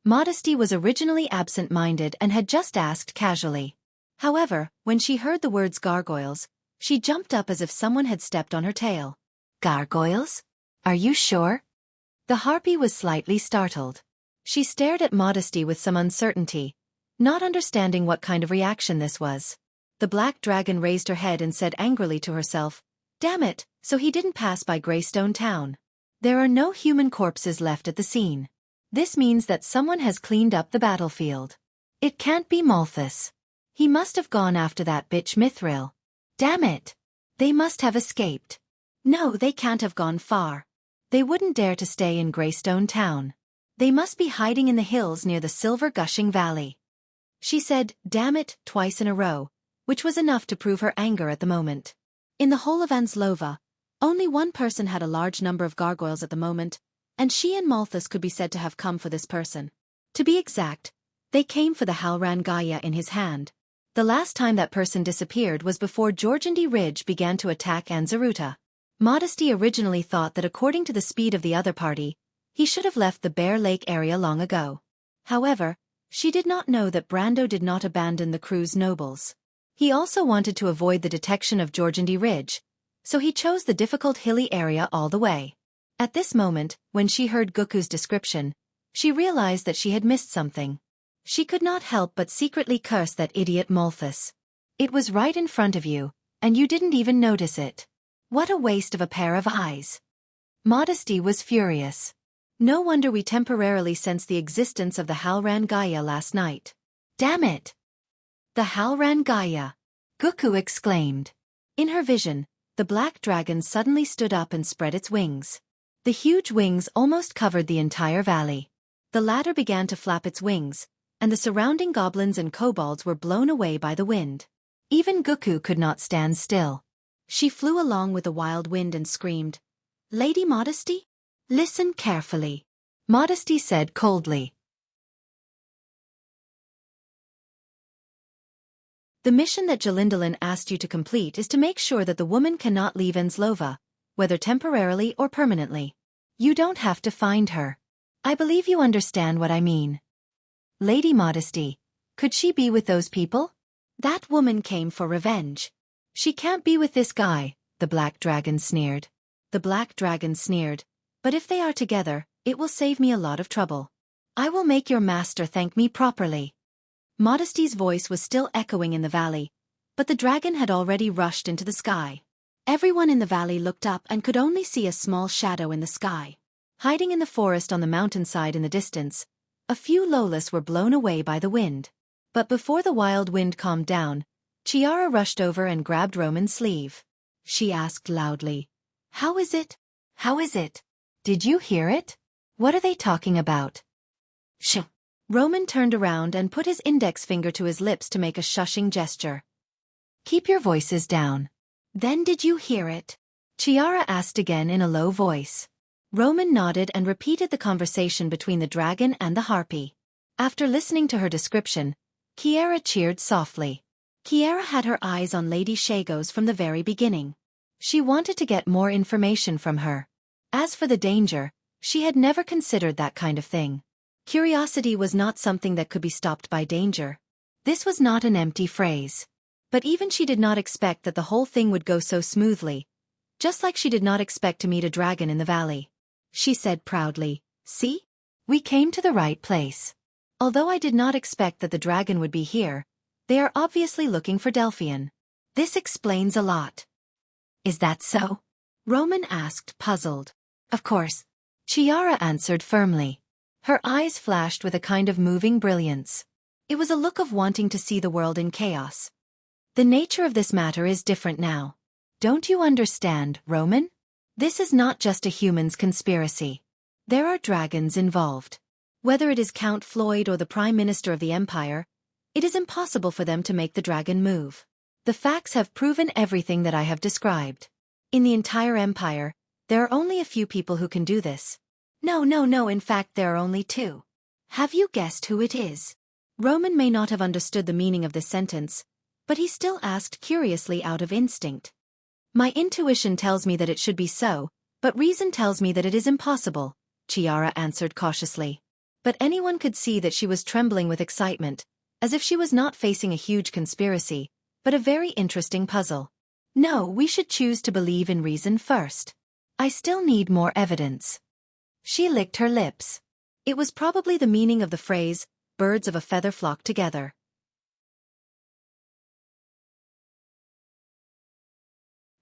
Modesty was originally absent-minded and had just asked casually. However, when she heard the words gargoyles, she jumped up as if someone had stepped on her tail. Gargoyles? Are you sure? The harpy was slightly startled. She stared at Modesty with some uncertainty, not understanding what kind of reaction this was. The black dragon raised her head and said angrily to herself, "Damn it, so he didn't pass by Greystone Town. There are no human corpses left at the scene. This means that someone has cleaned up the battlefield. It can't be Malthus. He must have gone after that bitch Mithril. Damn it! They must have escaped. No, they can't have gone far. They wouldn't dare to stay in Greystone Town. They must be hiding in the hills near the Silver Gushing Valley." She said, "Damn it," twice in a row, which was enough to prove her anger at the moment. In the whole of Anslova, only one person had a large number of gargoyles at the moment, and she and Malthus could be said to have come for this person. To be exact, they came for the Halran Gaia in his hand. The last time that person disappeared was before Jorgendi Ridge began to attack Anzaruta. Modesty originally thought that according to the speed of the other party, he should have left the Bear Lake area long ago. However, she did not know that Brando did not abandon the crew's nobles. He also wanted to avoid the detection of Jorgendi Ridge, so he chose the difficult hilly area all the way. At this moment, when she heard Goku's description, she realized that she had missed something. She could not help but secretly curse that idiot Malthus. It was right in front of you, and you didn't even notice it. What a waste of a pair of eyes. Modesty was furious. No wonder we temporarily sensed the existence of the Halran Gaia last night. Damn it! The Halran Gaia! Goku exclaimed. In her vision, the black dragon suddenly stood up and spread its wings. The huge wings almost covered the entire valley. The latter began to flap its wings, and the surrounding goblins and kobolds were blown away by the wind. Even Goku could not stand still. She flew along with the wild wind and screamed, "Lady Modesty? Listen carefully." Modesty said coldly, "The mission that Jalindalin asked you to complete is to make sure that the woman cannot leave Enslova, whether temporarily or permanently. You don't have to find her. I believe you understand what I mean." Lady Modesty, could she be with those people? That woman came for revenge. She can't be with this guy, the black dragon sneered. The black dragon sneered, "But if they are together, it will save me a lot of trouble. I will make your master thank me properly." Modesty's voice was still echoing in the valley, but the dragon had already rushed into the sky. Everyone in the valley looked up and could only see a small shadow in the sky. Hiding in the forest on the mountainside in the distance, a few Lolas were blown away by the wind. But before the wild wind calmed down, Chiara rushed over and grabbed Roman's sleeve. She asked loudly, "How is it? How is it? Did you hear it? What are they talking about?" Shh. Roman turned around and put his index finger to his lips to make a shushing gesture. "Keep your voices down." "Then did you hear it?" Chiara asked again in a low voice. Roman nodded and repeated the conversation between the dragon and the harpy. After listening to her description, Kiara cheered softly. Kiara had her eyes on Lady Shagos from the very beginning. She wanted to get more information from her. As for the danger, she had never considered that kind of thing. Curiosity was not something that could be stopped by danger. This was not an empty phrase. But even she did not expect that the whole thing would go so smoothly, just like she did not expect to meet a dragon in the valley. She said proudly, "See? We came to the right place. Although I did not expect that the dragon would be here, they are obviously looking for Delphian. This explains a lot." "Is that so?" Roman asked, puzzled. "Of course," Chiara answered firmly. Her eyes flashed with a kind of moving brilliance. It was a look of wanting to see the world in chaos. "The nature of this matter is different now. Don't you understand, Roman? This is not just a human's conspiracy. There are dragons involved. Whether it is Count Floyd or the Prime Minister of the Empire, it is impossible for them to make the dragon move. The facts have proven everything that I have described. In the entire Empire, there are only a few people who can do this. No, in fact there are only two. Have you guessed who it is?" Roman may not have understood the meaning of this sentence, but he still asked curiously out of instinct. My intuition tells me that it should be so, but reason tells me that it is impossible, Xianxia answered cautiously. But anyone could see that she was trembling with excitement, as if she was not facing a huge conspiracy, but a very interesting puzzle. No, we should choose to believe in reason first. I still need more evidence. She licked her lips. It was probably the meaning of the phrase, birds of a feather flock together.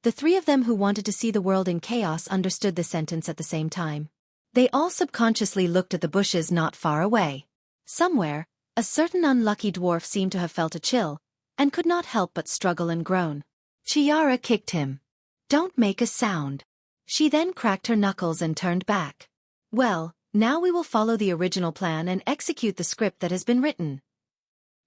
The three of them who wanted to see the world in chaos understood the sentence at the same time. They all subconsciously looked at the bushes not far away. Somewhere, a certain unlucky dwarf seemed to have felt a chill, and could not help but struggle and groan. Xianxia kicked him. Don't make a sound. She then cracked her knuckles and turned back. Well, now we will follow the original plan and execute the script that has been written.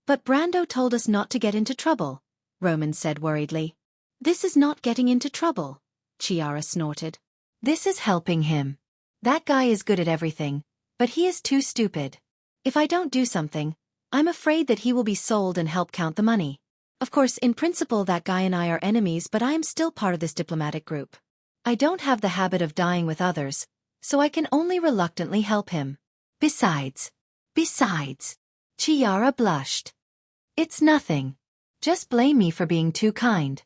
But Brando told us not to get into trouble, Roman said worriedly. This is not getting into trouble, Xianxia snorted. This is helping him. That guy is good at everything, but he is too stupid. If I don't do something, I'm afraid that he will be sold and help count the money. Of course, in principle that guy and I are enemies, but I am still part of this diplomatic group. I don't have the habit of dying with others, so I can only reluctantly help him. Besides, Xianxia blushed. It's nothing. Just blame me for being too kind.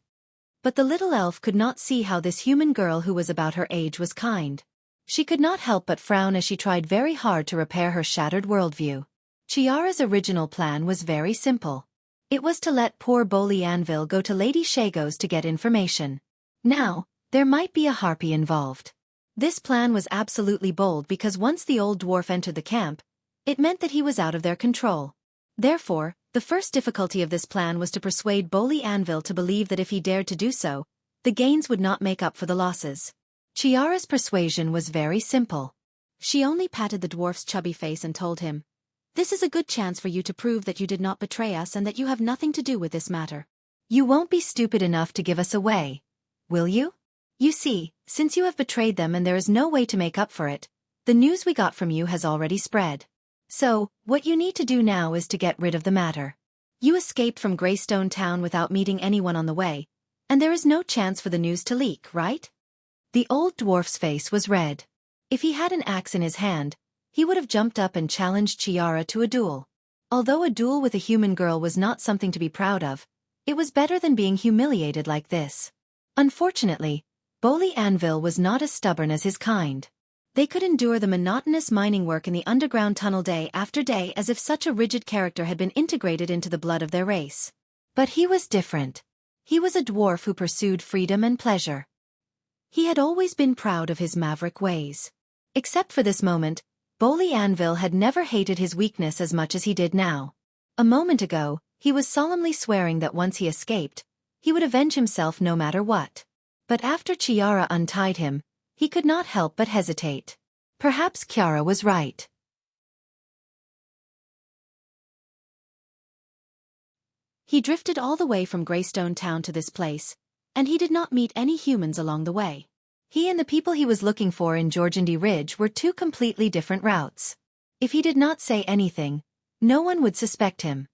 But the little elf could not see how this human girl who was about her age was kind. She could not help but frown as she tried very hard to repair her shattered worldview. Chiara's original plan was very simple. It was to let poor Bolly Anvil go to Lady Shago's to get information. Now, there might be a harpy involved. This plan was absolutely bold because once the old dwarf entered the camp, it meant that he was out of their control. Therefore, the first difficulty of this plan was to persuade Bolly Anvil to believe that if he dared to do so, the gains would not make up for the losses. Chiara's persuasion was very simple. She only patted the dwarf's chubby face and told him, "This is a good chance for you to prove that you did not betray us and that you have nothing to do with this matter. You won't be stupid enough to give us away, will you? You see, since you have betrayed them and there is no way to make up for it, the news we got from you has already spread. So, what you need to do now is to get rid of the matter. You escaped from Greystone Town without meeting anyone on the way, and there is no chance for the news to leak, right?" The old dwarf's face was red. If he had an axe in his hand, he would have jumped up and challenged Chiara to a duel. Although a duel with a human girl was not something to be proud of, it was better than being humiliated like this. Unfortunately, Bolly Anvil was not as stubborn as his kind. They could endure the monotonous mining work in the underground tunnel day after day as if such a rigid character had been integrated into the blood of their race. But he was different. He was a dwarf who pursued freedom and pleasure. He had always been proud of his maverick ways. Except for this moment, Bolly Anvil had never hated his weakness as much as he did now. A moment ago, he was solemnly swearing that once he escaped, he would avenge himself no matter what. But after Chiara untied him, he could not help but hesitate. Perhaps Chiara was right. He drifted all the way from Greystone Town to this place, and he did not meet any humans along the way. He and the people he was looking for in Georgandy Ridge were two completely different routes. If he did not say anything, no one would suspect him.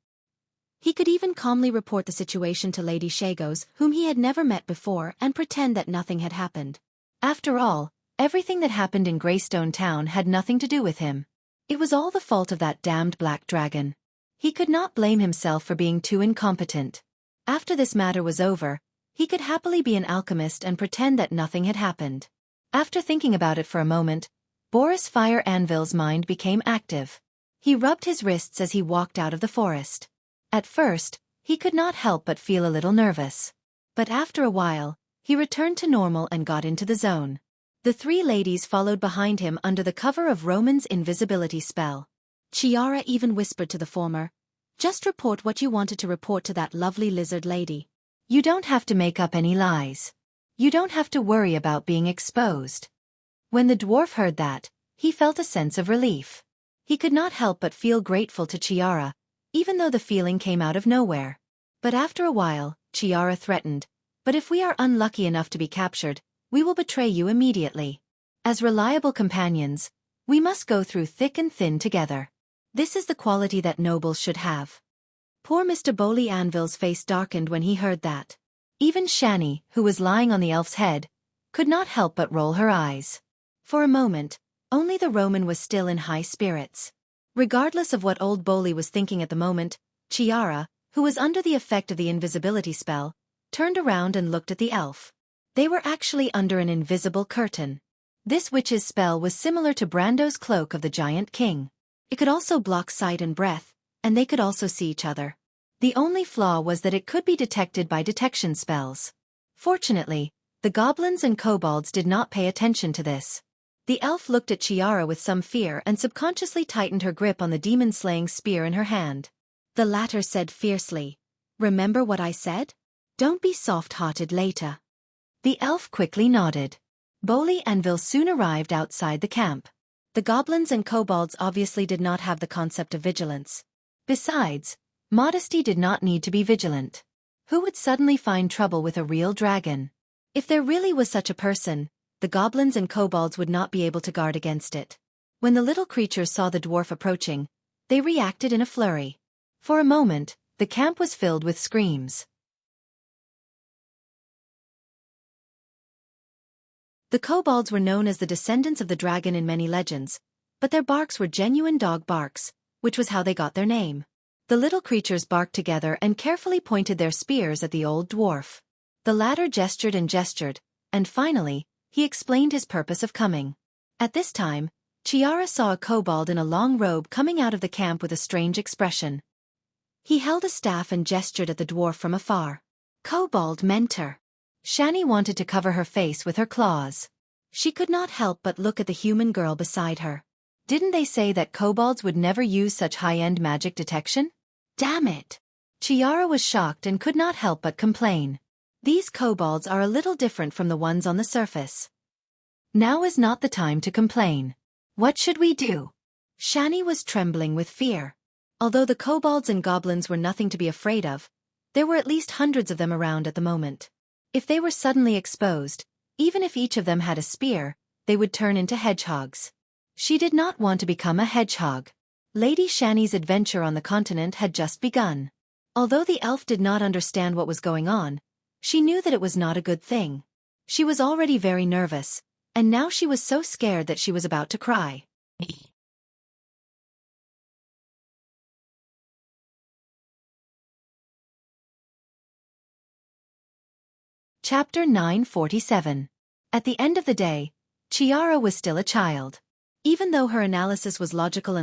He could even calmly report the situation to Lady Shago's, whom he had never met before, and pretend that nothing had happened. After all, everything that happened in Greystone Town had nothing to do with him. It was all the fault of that damned black dragon. He could not blame himself for being too incompetent. After this matter was over, he could happily be an alchemist and pretend that nothing had happened. After thinking about it for a moment, Boris Fire Anvil's mind became active. He rubbed his wrists as he walked out of the forest. At first, he could not help but feel a little nervous. But after a while, he returned to normal and got into the zone. The three ladies followed behind him under the cover of Roman's invisibility spell. Chiara even whispered to the former, "Just report what you wanted to report to that lovely lizard lady. You don't have to make up any lies. You don't have to worry about being exposed." When the dwarf heard that, he felt a sense of relief. He could not help but feel grateful to Chiara, even though the feeling came out of nowhere. But after a while, Chiara threatened, "But if we are unlucky enough to be captured, we will betray you immediately. As reliable companions, we must go through thick and thin together." This is the quality that nobles should have. Poor Mr. Boley Anvil's face darkened when he heard that. Even Shani, who was lying on the elf's head, could not help but roll her eyes. For a moment, only the Roman was still in high spirits. Regardless of what old Boley was thinking at the moment, Chiara, who was under the effect of the invisibility spell, turned around and looked at the elf. They were actually under an invisible curtain. This witch's spell was similar to Brando's cloak of the Giant King. It could also block sight and breath, and they could also see each other. The only flaw was that it could be detected by detection spells. Fortunately, the goblins and kobolds did not pay attention to this. The elf looked at Chiara with some fear and subconsciously tightened her grip on the demon-slaying spear in her hand. The latter said fiercely, "Remember what I said? Don't be soft-hearted later." The elf quickly nodded. Boley Anvil soon arrived outside the camp. The goblins and kobolds obviously did not have the concept of vigilance. Besides, modesty did not need to be vigilant. Who would suddenly find trouble with a real dragon? If there really was such a person, the goblins and kobolds would not be able to guard against it. When the little creatures saw the dwarf approaching, they reacted in a flurry. For a moment, the camp was filled with screams. The kobolds were known as the descendants of the dragon in many legends, but their barks were genuine dog barks, which was how they got their name. The little creatures barked together and carefully pointed their spears at the old dwarf. The latter gestured, and finally, he explained his purpose of coming. At this time, Chiara saw a kobold in a long robe coming out of the camp with a strange expression. He held a staff and gestured at the dwarf from afar. Kobold mentor. Shani wanted to cover her face with her claws. She could not help but look at the human girl beside her. Didn't they say that kobolds would never use such high-end magic detection? Damn it! Chiara was shocked and could not help but complain. These kobolds are a little different from the ones on the surface. Now is not the time to complain. What should we do? Shani was trembling with fear. Although the kobolds and goblins were nothing to be afraid of, there were at least hundreds of them around at the moment. If they were suddenly exposed, even if each of them had a spear, they would turn into hedgehogs. She did not want to become a hedgehog. Lady Shani's adventure on the continent had just begun. Although the elf did not understand what was going on, she knew that it was not a good thing. She was already very nervous, and now she was so scared that she was about to cry. Chapter 947. At the end of the day, Chiara was still a child. Even though her analysis was logical,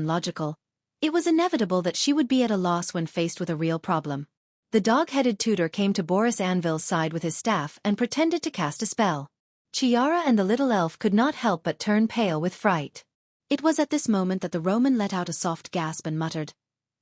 it was inevitable that she would be at a loss when faced with a real problem. The dog-headed tutor came to Boris Anvil's side with his staff and pretended to cast a spell. Chiara and the little elf could not help but turn pale with fright. It was at this moment that the Roman let out a soft gasp and muttered,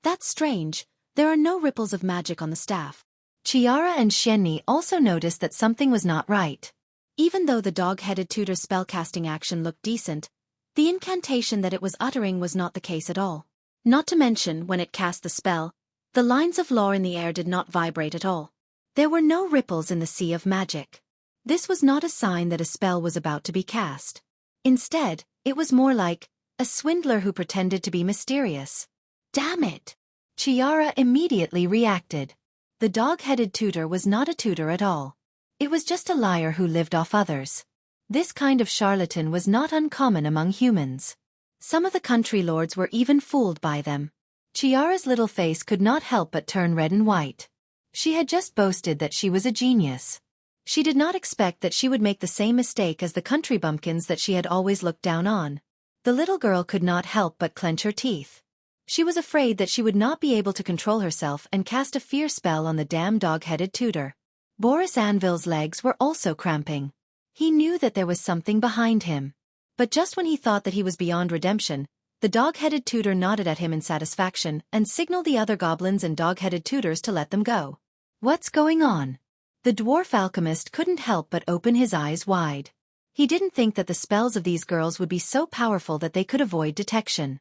"That's strange, there are no ripples of magic on the staff." Chiara and Xianxia also noticed that something was not right. Even though the dog-headed tutor's spellcasting action looked decent, the incantation that it was uttering was not the case at all. Not to mention, when it cast the spell, the lines of law in the air did not vibrate at all. There were no ripples in the sea of magic. This was not a sign that a spell was about to be cast. Instead, it was more like a swindler who pretended to be mysterious. Damn it! Chiara immediately reacted. The dog-headed tutor was not a tutor at all. It was just a liar who lived off others. This kind of charlatan was not uncommon among humans. Some of the country lords were even fooled by them. Chiara's little face could not help but turn red and white. She had just boasted that she was a genius. She did not expect that she would make the same mistake as the country bumpkins that she had always looked down on. The little girl could not help but clench her teeth. She was afraid that she would not be able to control herself and cast a fear spell on the damn dog-headed tutor. Boris Anvil's legs were also cramping. He knew that there was something behind him. But just when he thought that he was beyond redemption, the dog-headed tutor nodded at him in satisfaction and signaled the other goblins and dog-headed tutors to let them go. What's going on? The dwarf alchemist couldn't help but open his eyes wide. He didn't think that the spells of these girls would be so powerful that they could avoid detection.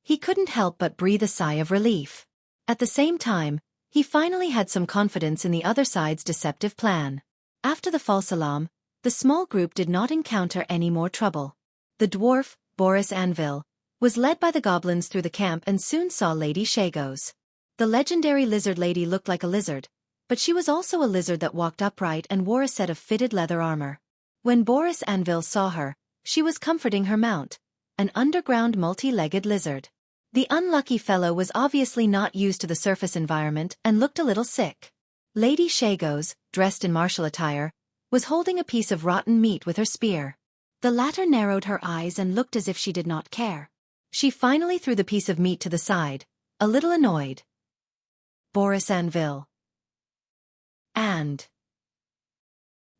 He couldn't help but breathe a sigh of relief. At the same time, he finally had some confidence in the other side's deceptive plan. After the false alarm, the small group did not encounter any more trouble. The dwarf, Boris Anvil, was led by the goblins through the camp and soon saw Lady Shagos. The legendary lizard lady looked like a lizard, but she was also a lizard that walked upright and wore a set of fitted leather armor. When Boris Anvil saw her, she was comforting her mount, an underground multi-legged lizard. The unlucky fellow was obviously not used to the surface environment and looked a little sick. Lady Shagos, dressed in martial attire, was holding a piece of rotten meat with her spear. The latter narrowed her eyes and looked as if she did not care. She finally threw the piece of meat to the side, a little annoyed. Boris Anvil. And.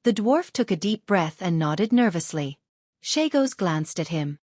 The dwarf took a deep breath and nodded nervously. Shagos glanced at him.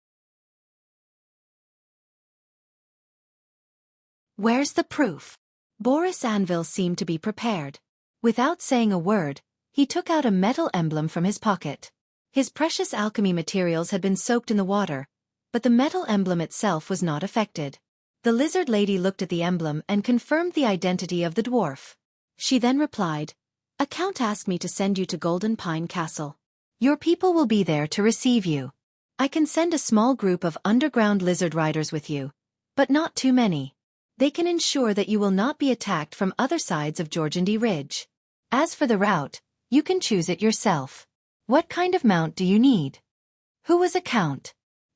Where's the proof? Boris Anvil seemed to be prepared. Without saying a word, he took out a metal emblem from his pocket. His precious alchemy materials had been soaked in the water, but the metal emblem itself was not affected. The lizard lady looked at the emblem and confirmed the identity of the dwarf. She then replied, "A count asked me to send you to Golden Pine Castle. Your people will be there to receive you. I can send a small group of underground lizard riders with you, but not too many. They can ensure that you will not be attacked from other sides of Georgandy Ridge. As for the route, you can choose it yourself. What kind of mount do you need?" Who was a count?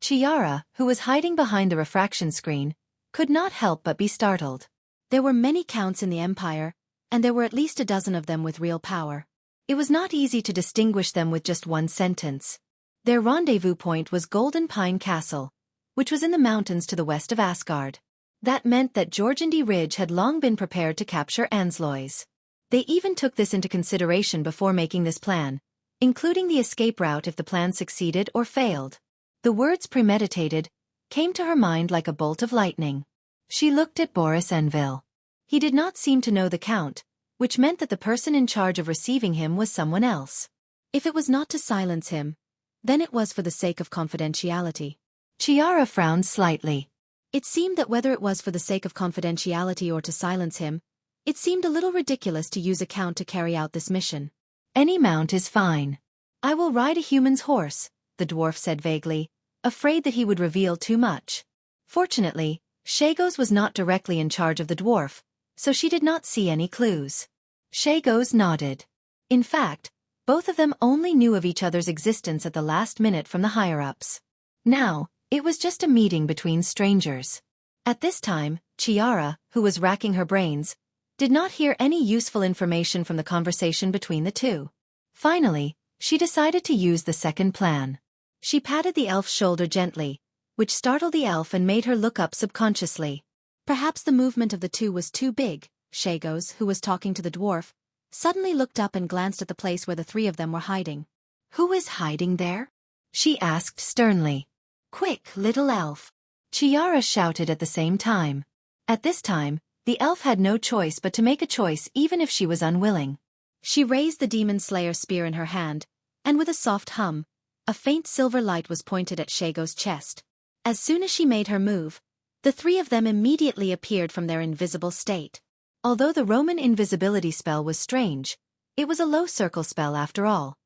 Chiara, who was hiding behind the refraction screen, could not help but be startled. There were many counts in the Empire, and there were at least a dozen of them with real power. It was not easy to distinguish them with just one sentence. Their rendezvous point was Golden Pine Castle, which was in the mountains to the west of Asgard. That meant that Georgandy Ridge had long been prepared to capture Anslois. They even took this into consideration before making this plan, including the escape route if the plan succeeded or failed. The words premeditated came to her mind like a bolt of lightning. She looked at Boris Anvil. He did not seem to know the count, which meant that the person in charge of receiving him was someone else. If it was not to silence him, then it was for the sake of confidentiality. Chiara frowned slightly. It seemed that whether it was for the sake of confidentiality or to silence him, it seemed a little ridiculous to use a count to carry out this mission. "Any mount is fine. I will ride a human's horse," the dwarf said vaguely, afraid that he would reveal too much. Fortunately, Shagos was not directly in charge of the dwarf, so she did not see any clues. Shagos nodded. In fact, both of them only knew of each other's existence at the last minute from the higher-ups. Now, it was just a meeting between strangers. At this time, Chiara, who was racking her brains, did not hear any useful information from the conversation between the two. Finally, she decided to use the second plan. She patted the elf's shoulder gently, which startled the elf and made her look up subconsciously. Perhaps the movement of the two was too big. Shagos, who was talking to the dwarf, suddenly looked up and glanced at the place where the three of them were hiding. "Who is hiding there?" she asked sternly. "Quick, little elf!" Chiara shouted at the same time. At this time, the elf had no choice but to make a choice even if she was unwilling. She raised the demon slayer spear in her hand, and with a soft hum, a faint silver light was pointed at Shagos' chest. As soon as she made her move, the three of them immediately appeared from their invisible state. Although the Roman invisibility spell was strange, it was a low circle spell after all.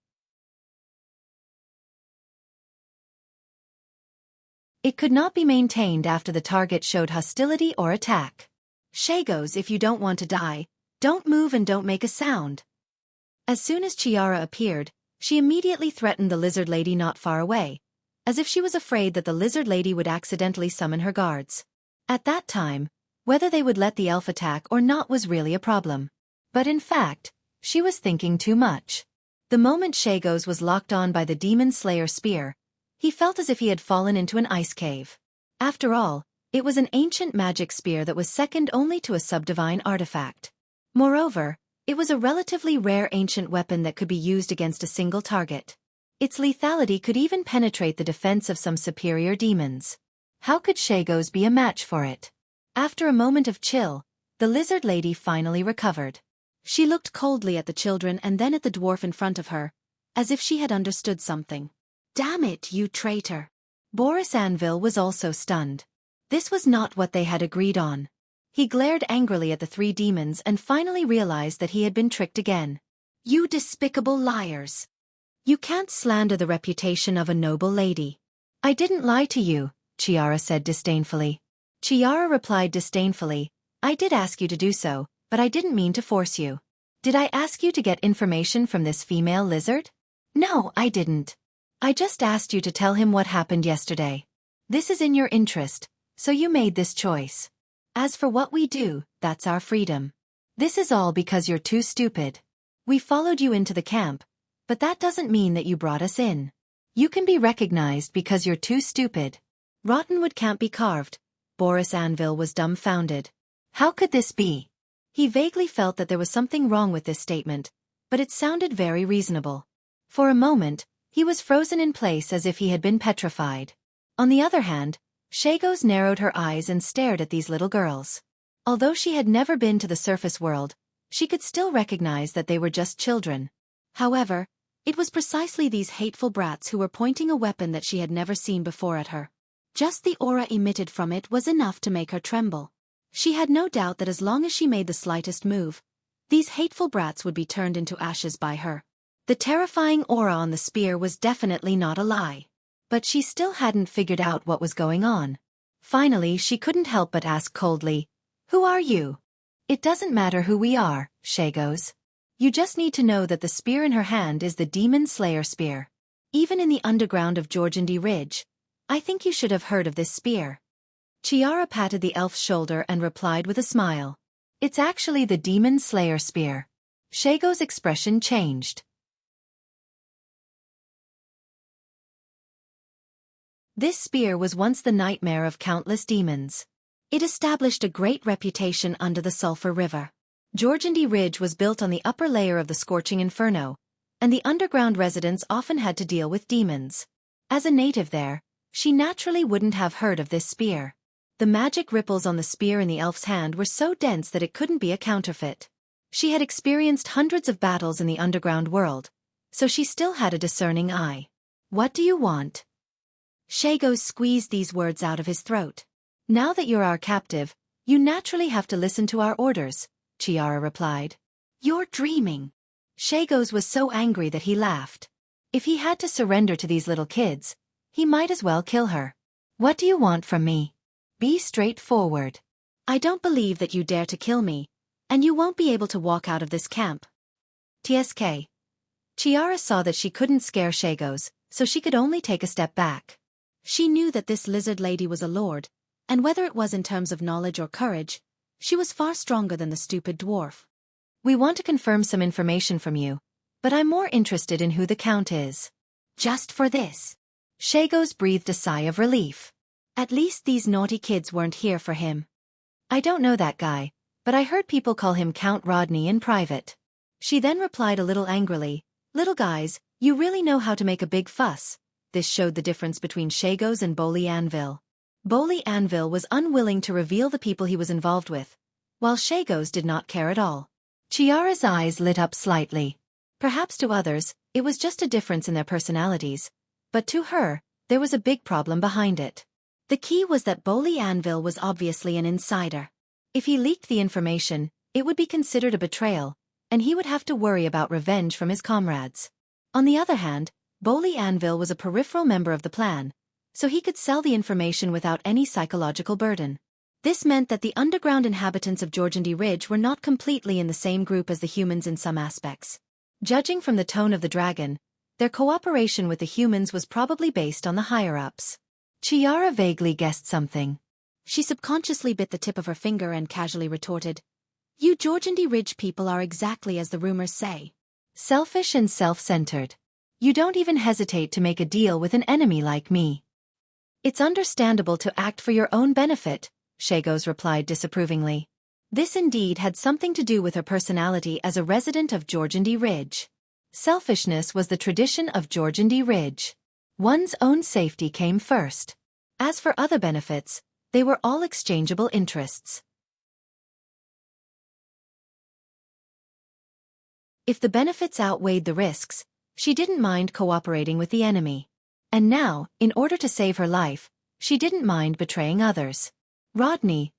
It could not be maintained after the target showed hostility or attack. "Shagos, if you don't want to die, don't move and don't make a sound." As soon as Chiara appeared, she immediately threatened the lizard lady not far away, as if she was afraid that the lizard lady would accidentally summon her guards. At that time, whether they would let the elf attack or not was really a problem. But in fact, she was thinking too much. The moment Shagos was locked on by the demon slayer spear, he felt as if he had fallen into an ice cave. After all, it was an ancient magic spear that was second only to a subdivine artifact. Moreover, it was a relatively rare ancient weapon that could be used against a single target. Its lethality could even penetrate the defense of some superior demons. How could Shagos be a match for it? After a moment of chill, the lizard lady finally recovered. She looked coldly at the children and then at the dwarf in front of her, as if she had understood something. "Damn it, you traitor!" Boris Anvil was also stunned. This was not what they had agreed on. He glared angrily at the three demons and finally realized that he had been tricked again. "You despicable liars! You can't slander the reputation of a noble lady." "I didn't lie to you," Chiara said disdainfully. Chiara replied disdainfully, I did ask you to do so, but I didn't mean to force you. Did I ask you to get information from this female lizard? No, I didn't. I just asked you to tell him what happened yesterday. This is in your interest, so you made this choice. As for what we do, that's our freedom. This is all because you're too stupid. We followed you into the camp, but that doesn't mean that you brought us in. You can be recognized because you're too stupid. Rottenwood can't be carved. Boris Anvil was dumbfounded. How could this be? He vaguely felt that there was something wrong with this statement, but it sounded very reasonable. For a moment, he was frozen in place as if he had been petrified. On the other hand, Shagos narrowed her eyes and stared at these little girls. Although she had never been to the surface world, she could still recognize that they were just children. However, it was precisely these hateful brats who were pointing a weapon that she had never seen before at her. Just the aura emitted from it was enough to make her tremble. She had no doubt that as long as she made the slightest move, these hateful brats would be turned into ashes by her. The terrifying aura on the spear was definitely not a lie. But she still hadn't figured out what was going on. Finally, she couldn't help but ask coldly, Who are you? It doesn't matter who we are, Shagos. You just need to know that the spear in her hand is the Demon Slayer spear. Even in the underground of Georgiandy Ridge, I think you should have heard of this spear. Chiara patted the elf's shoulder and replied with a smile. It's actually the Demon Slayer spear. Shagos' expression changed. This spear was once the nightmare of countless demons. It established a great reputation under the Sulphur River. Georgiandy Ridge was built on the upper layer of the scorching inferno, and the underground residents often had to deal with demons. As a native there, she naturally wouldn't have heard of this spear. The magic ripples on the spear in the elf's hand were so dense that it couldn't be a counterfeit. She had experienced hundreds of battles in the underground world, so she still had a discerning eye. What do you want? Shagos squeezed these words out of his throat. Now that you're our captive, you naturally have to listen to our orders, Chiara replied. You're dreaming. Shagos was so angry that he laughed. If he had to surrender to these little kids, he might as well kill her. What do you want from me? Be straightforward. I don't believe that you dare to kill me, and you won't be able to walk out of this camp. TSK. Chiara saw that she couldn't scare Shagos, so she could only take a step back. She knew that this lizard lady was a lord, and whether it was in terms of knowledge or courage, she was far stronger than the stupid dwarf. We want to confirm some information from you, but I'm more interested in who the Count is. Just for this. Shagos breathed a sigh of relief. At least these naughty kids weren't here for him. I don't know that guy, but I heard people call him Count Rodney in private. She then replied a little angrily, Little guys, you really know how to make a big fuss. This showed the difference between Shagos and Boley Anvil. Boley Anvil was unwilling to reveal the people he was involved with, while Shagos did not care at all. Chiara's eyes lit up slightly. Perhaps to others, it was just a difference in their personalities, but to her, there was a big problem behind it. The key was that Boley Anvil was obviously an insider. If he leaked the information, it would be considered a betrayal, and he would have to worry about revenge from his comrades. On the other hand, Boley Anvil was a peripheral member of the plan, so he could sell the information without any psychological burden. This meant that the underground inhabitants of Georgiandy Ridge were not completely in the same group as the humans in some aspects. Judging from the tone of the dragon, their cooperation with the humans was probably based on the higher-ups. Chiara vaguely guessed something. She subconsciously bit the tip of her finger and casually retorted, You Georgiandy Ridge people are exactly as the rumors say. Selfish and self-centered. You don't even hesitate to make a deal with an enemy like me. It's understandable to act for your own benefit, Shagos replied disapprovingly. This indeed had something to do with her personality as a resident of Georgiandy Ridge. Selfishness was the tradition of Georgiandy Ridge. One's own safety came first. As for other benefits, they were all exchangeable interests. If the benefits outweighed the risks, she didn't mind cooperating with the enemy. And now, in order to save her life, she didn't mind betraying others. Rodney,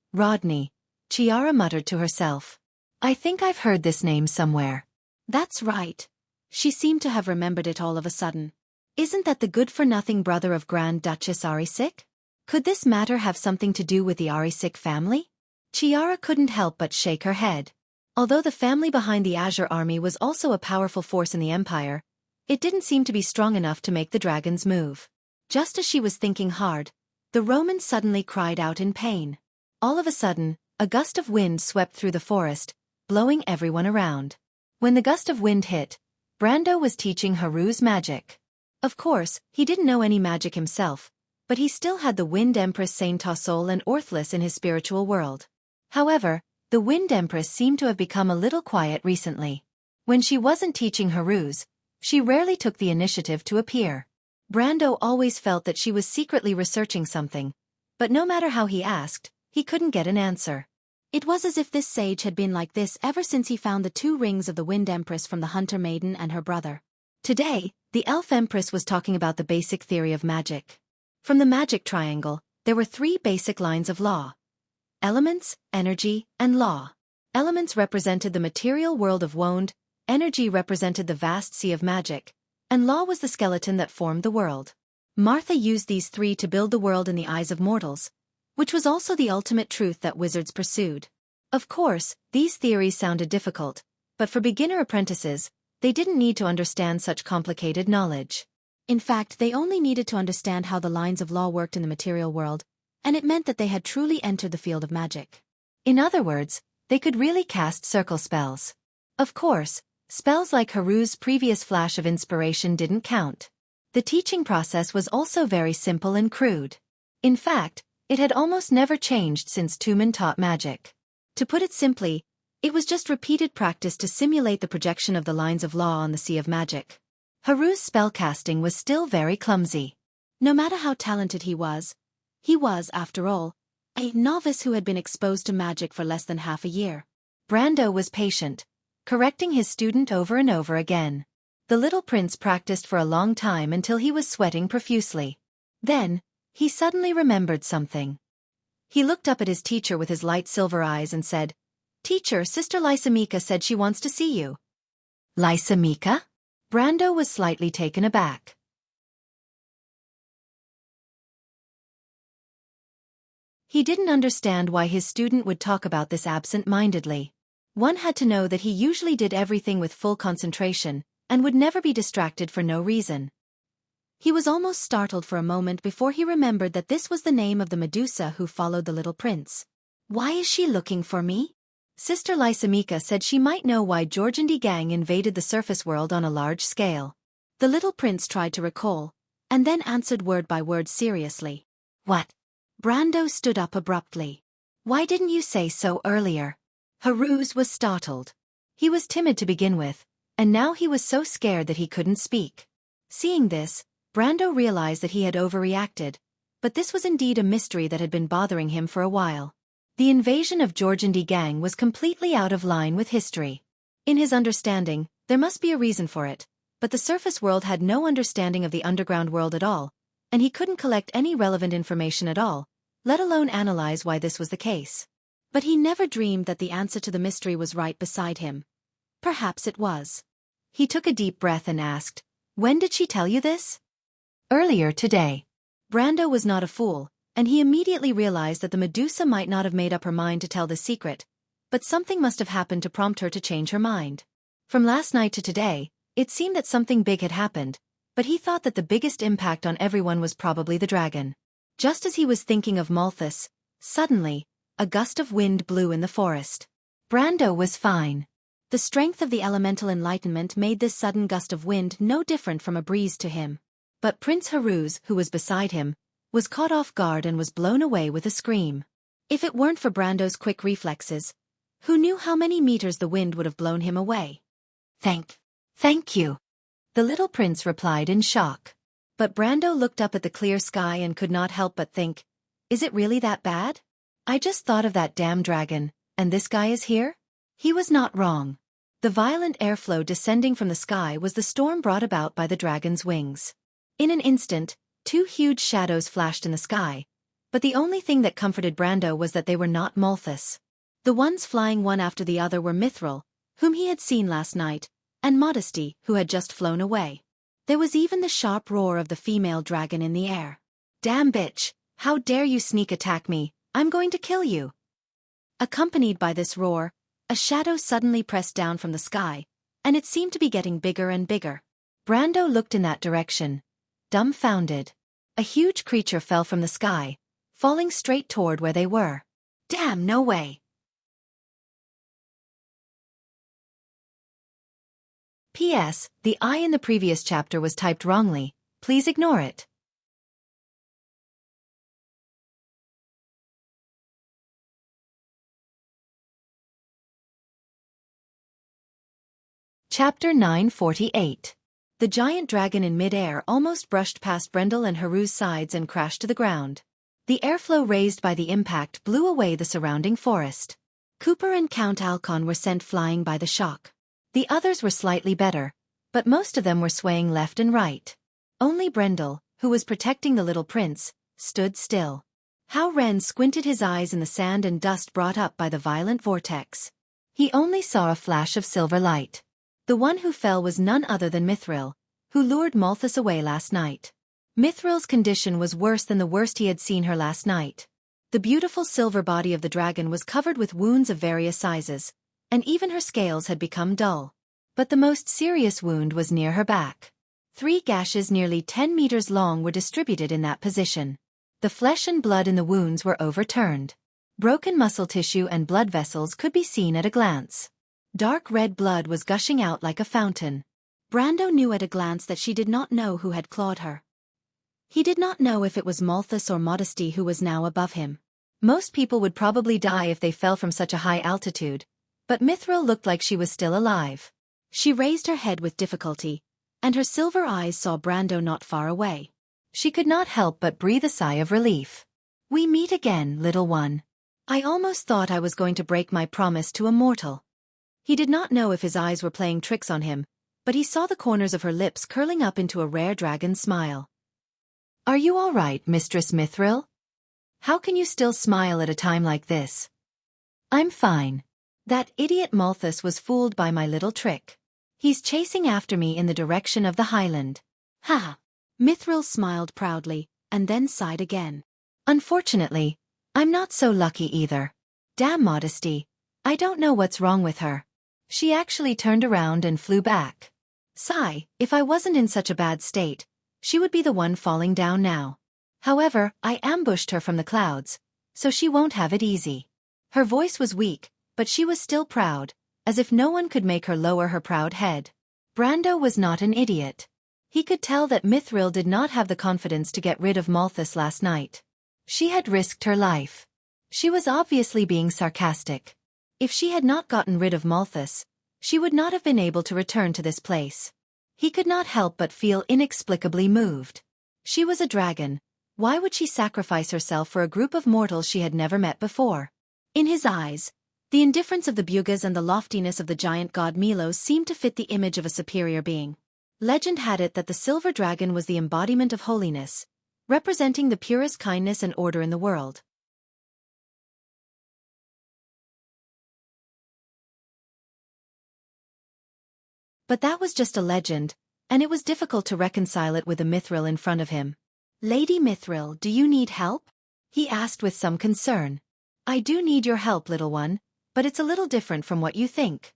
Chiara muttered to herself. I think I've heard this name somewhere. That's right. She seemed to have remembered it all of a sudden. Isn't that the good-for-nothing brother of Grand Duchess Arisik? Could this matter have something to do with the Arisik family? Chiara couldn't help but shake her head. Although the family behind the Azure Army was also a powerful force in the Empire, it didn't seem to be strong enough to make the dragons move. Just as she was thinking hard, the Romans suddenly cried out in pain. All of a sudden, a gust of wind swept through the forest, blowing everyone around. When the gust of wind hit, Brando was teaching Haru's magic. Of course, he didn't know any magic himself, but he still had the Wind Empress Saint Tassol and Orthlis in his spiritual world. However, the Wind Empress seemed to have become a little quiet recently. When she wasn't teaching Haru's, she rarely took the initiative to appear. Brando always felt that she was secretly researching something, but no matter how he asked, he couldn't get an answer. It was as if this sage had been like this ever since he found the 2 rings of the Wind Empress from the Hunter Maiden and her brother. Today, the Elf Empress was talking about the basic theory of magic. From the magic triangle, there were 3 basic lines of law: elements, energy, and law. Elements represented the material world of Wond, energy represented the vast sea of magic, and law was the skeleton that formed the world. Martha used these 3 to build the world in the eyes of mortals, which was also the ultimate truth that wizards pursued. Of course, these theories sounded difficult, but for beginner apprentices, they didn't need to understand such complicated knowledge. In fact, they only needed to understand how the lines of law worked in the material world, and it meant that they had truly entered the field of magic. In other words, they could really cast circle spells. Of course, spells like Haru's previous flash of inspiration didn't count. The teaching process was also very simple and crude. In fact, it had almost never changed since Tumen taught magic. To put it simply, it was just repeated practice to simulate the projection of the lines of law on the sea of magic. Haru's spellcasting was still very clumsy. No matter how talented he was, after all, a novice who had been exposed to magic for less than half a year. Brando was patient, correcting his student over and over again. The little prince practiced for a long time until he was sweating profusely. Then, he suddenly remembered something. He looked up at his teacher with his light silver eyes and said, "Teacher, Sister Lysimeka said she wants to see you." Lysimeka? Brando was slightly taken aback. He didn't understand why his student would talk about this absent-mindedly. One had to know that he usually did everything with full concentration, and would never be distracted for no reason. He was almost startled for a moment before he remembered that this was the name of the Medusa who followed the little prince. "Why is she looking for me?" Sister Lysimeka said she might know why Georgiandi gang invaded the surface world on a large scale. The little prince tried to recall, and then answered word by word seriously. "What?" Brando stood up abruptly. "Why didn't you say so earlier?" Haru's was startled. He was timid to begin with, and now he was so scared that he couldn't speak. Seeing this, Brando realized that he had overreacted, but this was indeed a mystery that had been bothering him for a while. The invasion of Georgiandi gang was completely out of line with history. In his understanding, there must be a reason for it, but the surface world had no understanding of the underground world at all, and he couldn't collect any relevant information at all, let alone analyze why this was the case. But he never dreamed that the answer to the mystery was right beside him. Perhaps it was. He took a deep breath and asked, "When did she tell you this?" "Earlier today." Brando was not a fool, and he immediately realized that the Medusa might not have made up her mind to tell the secret, but something must have happened to prompt her to change her mind. From last night to today, it seemed that something big had happened, but he thought that the biggest impact on everyone was probably the dragon. Just as he was thinking of Malthus, suddenly, a gust of wind blew in the forest. Brando was fine. The strength of the elemental enlightenment made this sudden gust of wind no different from a breeze to him. But Prince Haruz, who was beside him, was caught off guard and was blown away with a scream. If it weren't for Brando's quick reflexes, who knew how many meters the wind would have blown him away? Thank you," the little prince replied in shock. But Brando looked up at the clear sky and could not help but think, is it really that bad? I just thought of that damn dragon, and this guy is here? He was not wrong. The violent airflow descending from the sky was the storm brought about by the dragon's wings. In an instant, two huge shadows flashed in the sky, but the only thing that comforted Brando was that they were not Malthus. The ones flying one after the other were Mithril, whom he had seen last night, and Modesty, who had just flown away. There was even the sharp roar of the female dragon in the air. Damn bitch, How dare you sneak attack me, I'm going to kill you. Accompanied by this roar, a shadow suddenly pressed down from the sky, and it seemed to be getting bigger and bigger. Brando looked in that direction, dumbfounded. A huge creature fell from the sky, falling straight toward where they were. Damn, no way. P.S. The I in the previous chapter was typed wrongly. Please ignore it. Chapter 948. The giant dragon in mid-air almost brushed past Brendel and Haru's sides and crashed to the ground. The airflow raised by the impact blew away the surrounding forest. Cooper and Count Alcon were sent flying by the shock. The others were slightly better, but most of them were swaying left and right. Only Brendel, who was protecting the little prince, stood still. Hao Ren squinted his eyes in the sand and dust brought up by the violent vortex. He only saw a flash of silver light. The one who fell was none other than Mithril, who lured Malthus away last night. Mithril's condition was worse than the worst he had seen her last night. The beautiful silver body of the dragon was covered with wounds of various sizes, and even her scales had become dull. But the most serious wound was near her back. 3 gashes nearly 10 meters long were distributed in that position. The flesh and blood in the wounds were overturned. Broken muscle tissue and blood vessels could be seen at a glance. Dark red blood was gushing out like a fountain. Brando knew at a glance that she did not know who had clawed her. He did not know if it was Malthus or Modesty who was now above him. Most people would probably die if they fell from such a high altitude, but Mithril looked like she was still alive. She raised her head with difficulty, and her silver eyes saw Brando not far away. She could not help but breathe a sigh of relief. "We meet again, little one. I almost thought I was going to break my promise to a mortal." He did not know if his eyes were playing tricks on him, but he saw the corners of her lips curling up into a rare dragon smile. "Are you all right, Mistress Mithril? How can you still smile at a time like this?" "I'm fine. That idiot Malthus was fooled by my little trick. He's chasing after me in the direction of the highland." "Ha!" Mithril smiled proudly, and then sighed again. "Unfortunately, I'm not so lucky either. Damn Modesty. I don't know what's wrong with her. She actually turned around and flew back. Sigh, if I wasn't in such a bad state, she would be the one falling down now. However, I ambushed her from the clouds, so she won't have it easy." Her voice was weak, but she was still proud, as if no one could make her lower her proud head. Brando was not an idiot. He could tell that Mithril did not have the confidence to get rid of Malthus last night. She had risked her life. She was obviously being sarcastic. If she had not gotten rid of Malthus, she would not have been able to return to this place. He could not help but feel inexplicably moved. She was a dragon. Why would she sacrifice herself for a group of mortals she had never met before? In his eyes, the indifference of the Bugas and the loftiness of the giant god Milos seemed to fit the image of a superior being. Legend had it that the silver dragon was the embodiment of holiness, representing the purest kindness and order in the world. But that was just a legend, and it was difficult to reconcile it with the Mithril in front of him. "Lady Mithril, do you need help?" he asked with some concern. "I do need your help, little one, but it's a little different from what you think."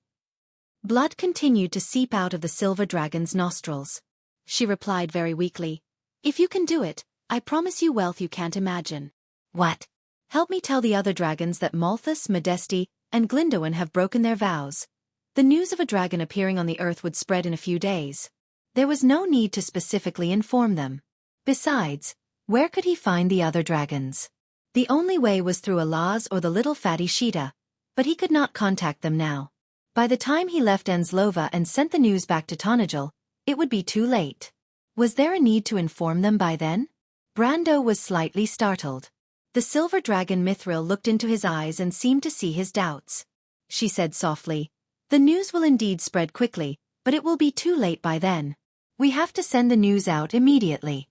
Blood continued to seep out of the silver dragon's nostrils. She replied very weakly, "If you can do it, I promise you wealth you can't imagine." "What?" "Help me tell the other dragons that Malthus, Modesty, and Glindowen have broken their vows. The news of a dragon appearing on the earth would spread in a few days. There was no need to specifically inform them. Besides, where could he find the other dragons? The only way was through Alaz or the little fatty Sheeta, but he could not contact them now. By the time he left Enzlova and sent the news back to Tonagel, it would be too late. Was there a need to inform them by then? Brando was slightly startled. The silver dragon Mithril looked into his eyes and seemed to see his doubts. She said softly, "The news will indeed spread quickly, but it will be too late by then. We have to send the news out immediately."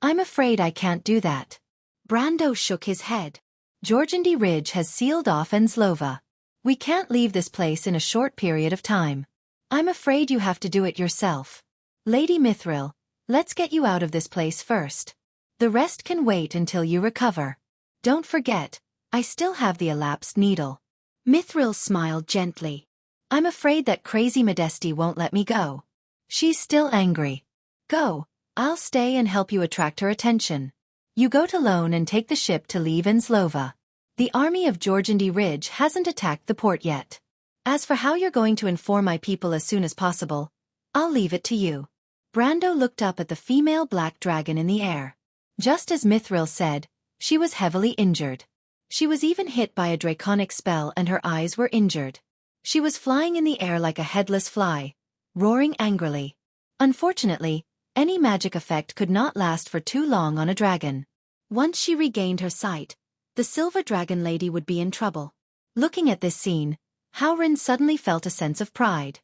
"I'm afraid I can't do that." Brando shook his head. "Jorgendy Ridge has sealed off Enzlova. We can't leave this place in a short period of time. I'm afraid you have to do it yourself. Lady Mithril, let's get you out of this place first." The rest can wait until you recover. Don't forget, I still have the elapsed needle. Mithril smiled gently. I'm afraid that crazy Modesty won't let me go. She's still angry. Go, I'll stay and help you attract her attention. You go to Lone and take the ship to leave Enslova. The army of Georgandy Ridge hasn't attacked the port yet. As for how you're going to inform my people as soon as possible, I'll leave it to you. Brando looked up at the female black dragon in the air. Just as Mithril said, she was heavily injured. She was even hit by a draconic spell and her eyes were injured. She was flying in the air like a headless fly, roaring angrily. Unfortunately, any magic effect could not last for too long on a dragon. Once she regained her sight, the silver dragon lady would be in trouble. Looking at this scene, Howrin suddenly felt a sense of pride.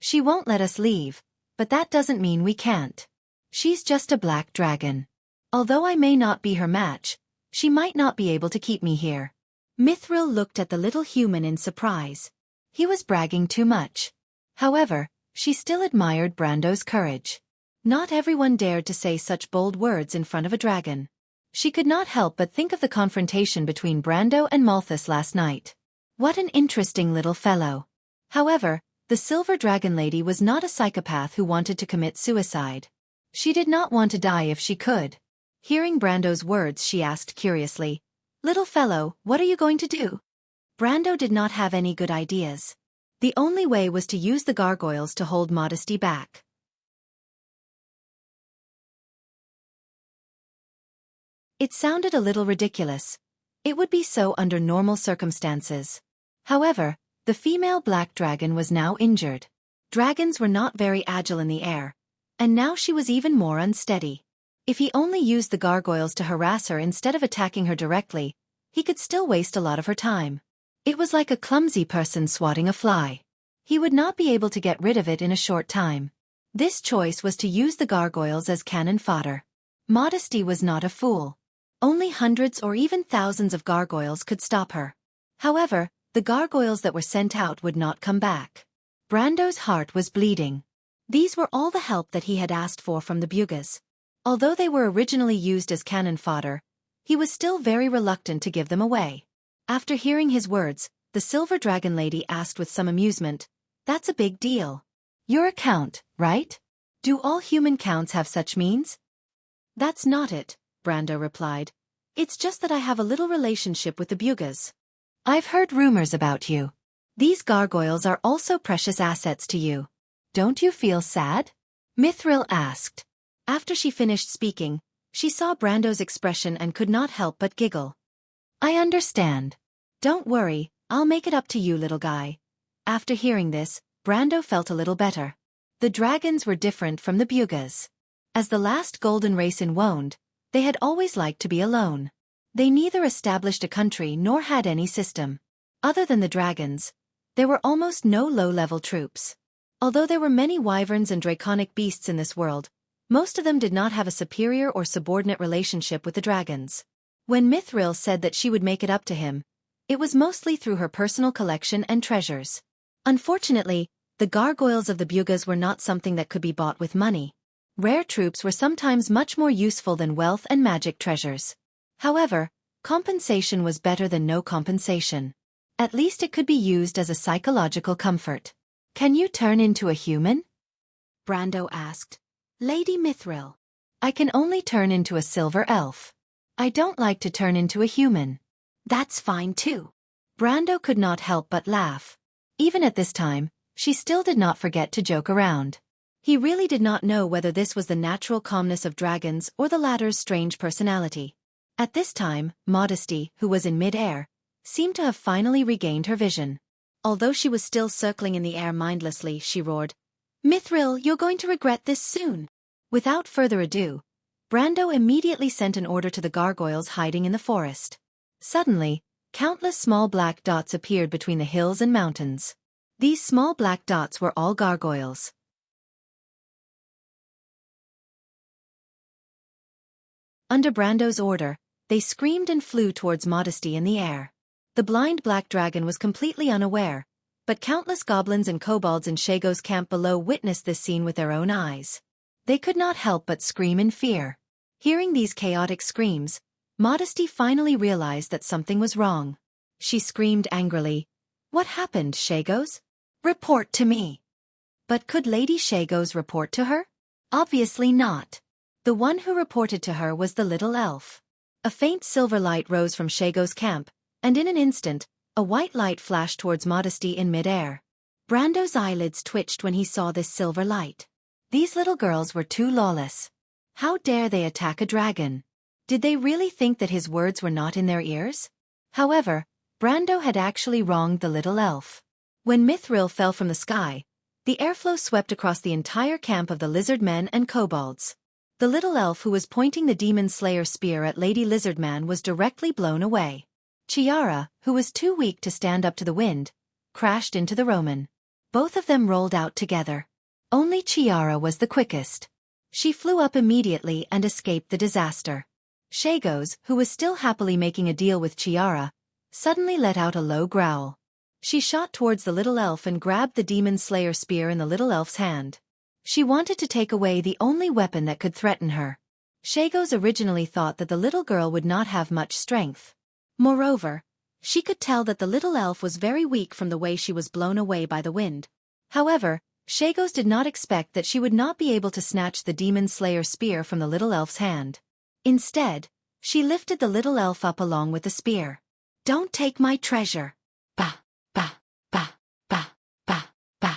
She won't let us leave, but that doesn't mean we can't. She's just a black dragon. Although I may not be her match, she might not be able to keep me here. Mithril looked at the little human in surprise. He was bragging too much. However, she still admired Brando's courage. Not everyone dared to say such bold words in front of a dragon. She could not help but think of the confrontation between Brando and Malthus last night. What an interesting little fellow. However, the silver dragon lady was not a psychopath who wanted to commit suicide. She did not want to die if she could. Hearing Brando's words, she asked curiously, "Little fellow, what are you going to do?" Brando did not have any good ideas. The only way was to use the gargoyles to hold Modesty back. It sounded a little ridiculous. It would be so under normal circumstances. However, the female black dragon was now injured. Dragons were not very agile in the air, and now she was even more unsteady. If he only used the gargoyles to harass her instead of attacking her directly, he could still waste a lot of her time. It was like a clumsy person swatting a fly. He would not be able to get rid of it in a short time. This choice was to use the gargoyles as cannon fodder. Modesty was not a fool. Only hundreds or even thousands of gargoyles could stop her. However, the gargoyles that were sent out would not come back. Brando's heart was bleeding. These were all the help that he had asked for from the Bugas. Although they were originally used as cannon fodder, he was still very reluctant to give them away. After hearing his words, the silver dragon lady asked with some amusement, "That's a big deal. You're a count, right? Do all human counts have such means?" "That's not it," Brando replied. "It's just that I have a little relationship with the Bugas. I've heard rumors about you. These gargoyles are also precious assets to you. Don't you feel sad?" Mithril asked. After she finished speaking, she saw Brando's expression and could not help but giggle. "I understand. Don't worry, I'll make it up to you, little guy." After hearing this, Brando felt a little better. The dragons were different from the Bugas. As the last golden race in Wonde, they had always liked to be alone. They neither established a country nor had any system. Other than the dragons, there were almost no low-level troops. Although there were many wyverns and draconic beasts in this world, most of them did not have a superior or subordinate relationship with the dragons. When Mithril said that she would make it up to him, it was mostly through her personal collection and treasures. Unfortunately, the gargoyles of the Bugas were not something that could be bought with money. Rare troops were sometimes much more useful than wealth and magic treasures. However, compensation was better than no compensation. At least it could be used as a psychological comfort. "Can you turn into a human?" Brando asked. "Lady Mithril, I can only turn into a silver elf. I don't like to turn into a human." "That's fine too." Brando could not help but laugh. Even at this time, she still did not forget to joke around. He really did not know whether this was the natural calmness of dragons or the latter's strange personality. At this time, Modesty, who was in mid-air, seemed to have finally regained her vision. Although she was still circling in the air mindlessly, she roared, "Mithril, you're going to regret this soon." Without further ado, Brando immediately sent an order to the gargoyles hiding in the forest. Suddenly, countless small black dots appeared between the hills and mountains. These small black dots were all gargoyles. Under Brando's order, they screamed and flew towards Modesty in the air. The blind black dragon was completely unaware, but countless goblins and kobolds in Shago's camp below witnessed this scene with their own eyes. They could not help but scream in fear. Hearing these chaotic screams, Modesty finally realized that something was wrong. She screamed angrily, "What happened, Shagos? Report to me." But could Lady Shagos report to her? Obviously not. The one who reported to her was the little elf. A faint silver light rose from Shagos' camp, and in an instant, a white light flashed towards Modesty in mid-air. Brando's eyelids twitched when he saw this silver light. These little girls were too lawless. How dare they attack a dragon? Did they really think that his words were not in their ears? However, Brando had actually wronged the little elf. When Mithril fell from the sky, the airflow swept across the entire camp of the lizard men and kobolds. The little elf who was pointing the demon slayer spear at Lady Lizardman was directly blown away. Chiara, who was too weak to stand up to the wind, crashed into the Roman. Both of them rolled out together. Only Chiara was the quickest. She flew up immediately and escaped the disaster. Shagos, who was still happily making a deal with Chiara, suddenly let out a low growl. She shot towards the little elf and grabbed the demon slayer spear in the little elf's hand. She wanted to take away the only weapon that could threaten her. Shagos originally thought that the little girl would not have much strength. Moreover, she could tell that the little elf was very weak from the way she was blown away by the wind. However, Shagos did not expect that she would not be able to snatch the demon slayer spear from the little elf's hand. Instead, she lifted the little elf up along with the spear. "Don't take my treasure." Bah, bah, bah, bah, bah, bah.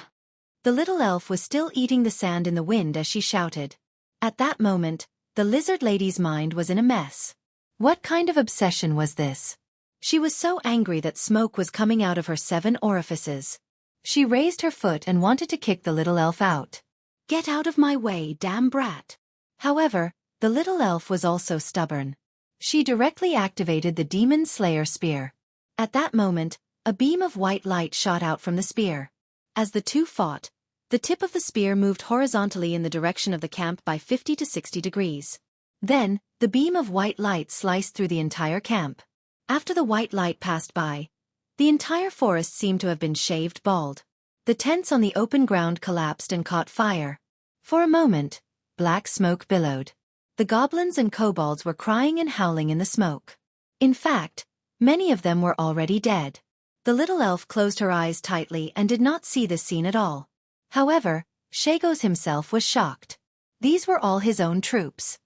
The little elf was still eating the sand in the wind as she shouted. At that moment, the lizard lady's mind was in a mess. What kind of obsession was this? She was so angry that smoke was coming out of her 7 orifices. She raised her foot and wanted to kick the little elf out. "Get out of my way, damn brat." However, the little elf was also stubborn. She directly activated the demon slayer spear. At that moment, a beam of white light shot out from the spear. As the two fought, the tip of the spear moved horizontally in the direction of the camp by 50 to 60 degrees. Then, the beam of white light sliced through the entire camp. After the white light passed by, the entire forest seemed to have been shaved bald. The tents on the open ground collapsed and caught fire. For a moment, black smoke billowed. The goblins and kobolds were crying and howling in the smoke. In fact, many of them were already dead. The little elf closed her eyes tightly and did not see this scene at all. However, Shagos himself was shocked. These were all his own troops.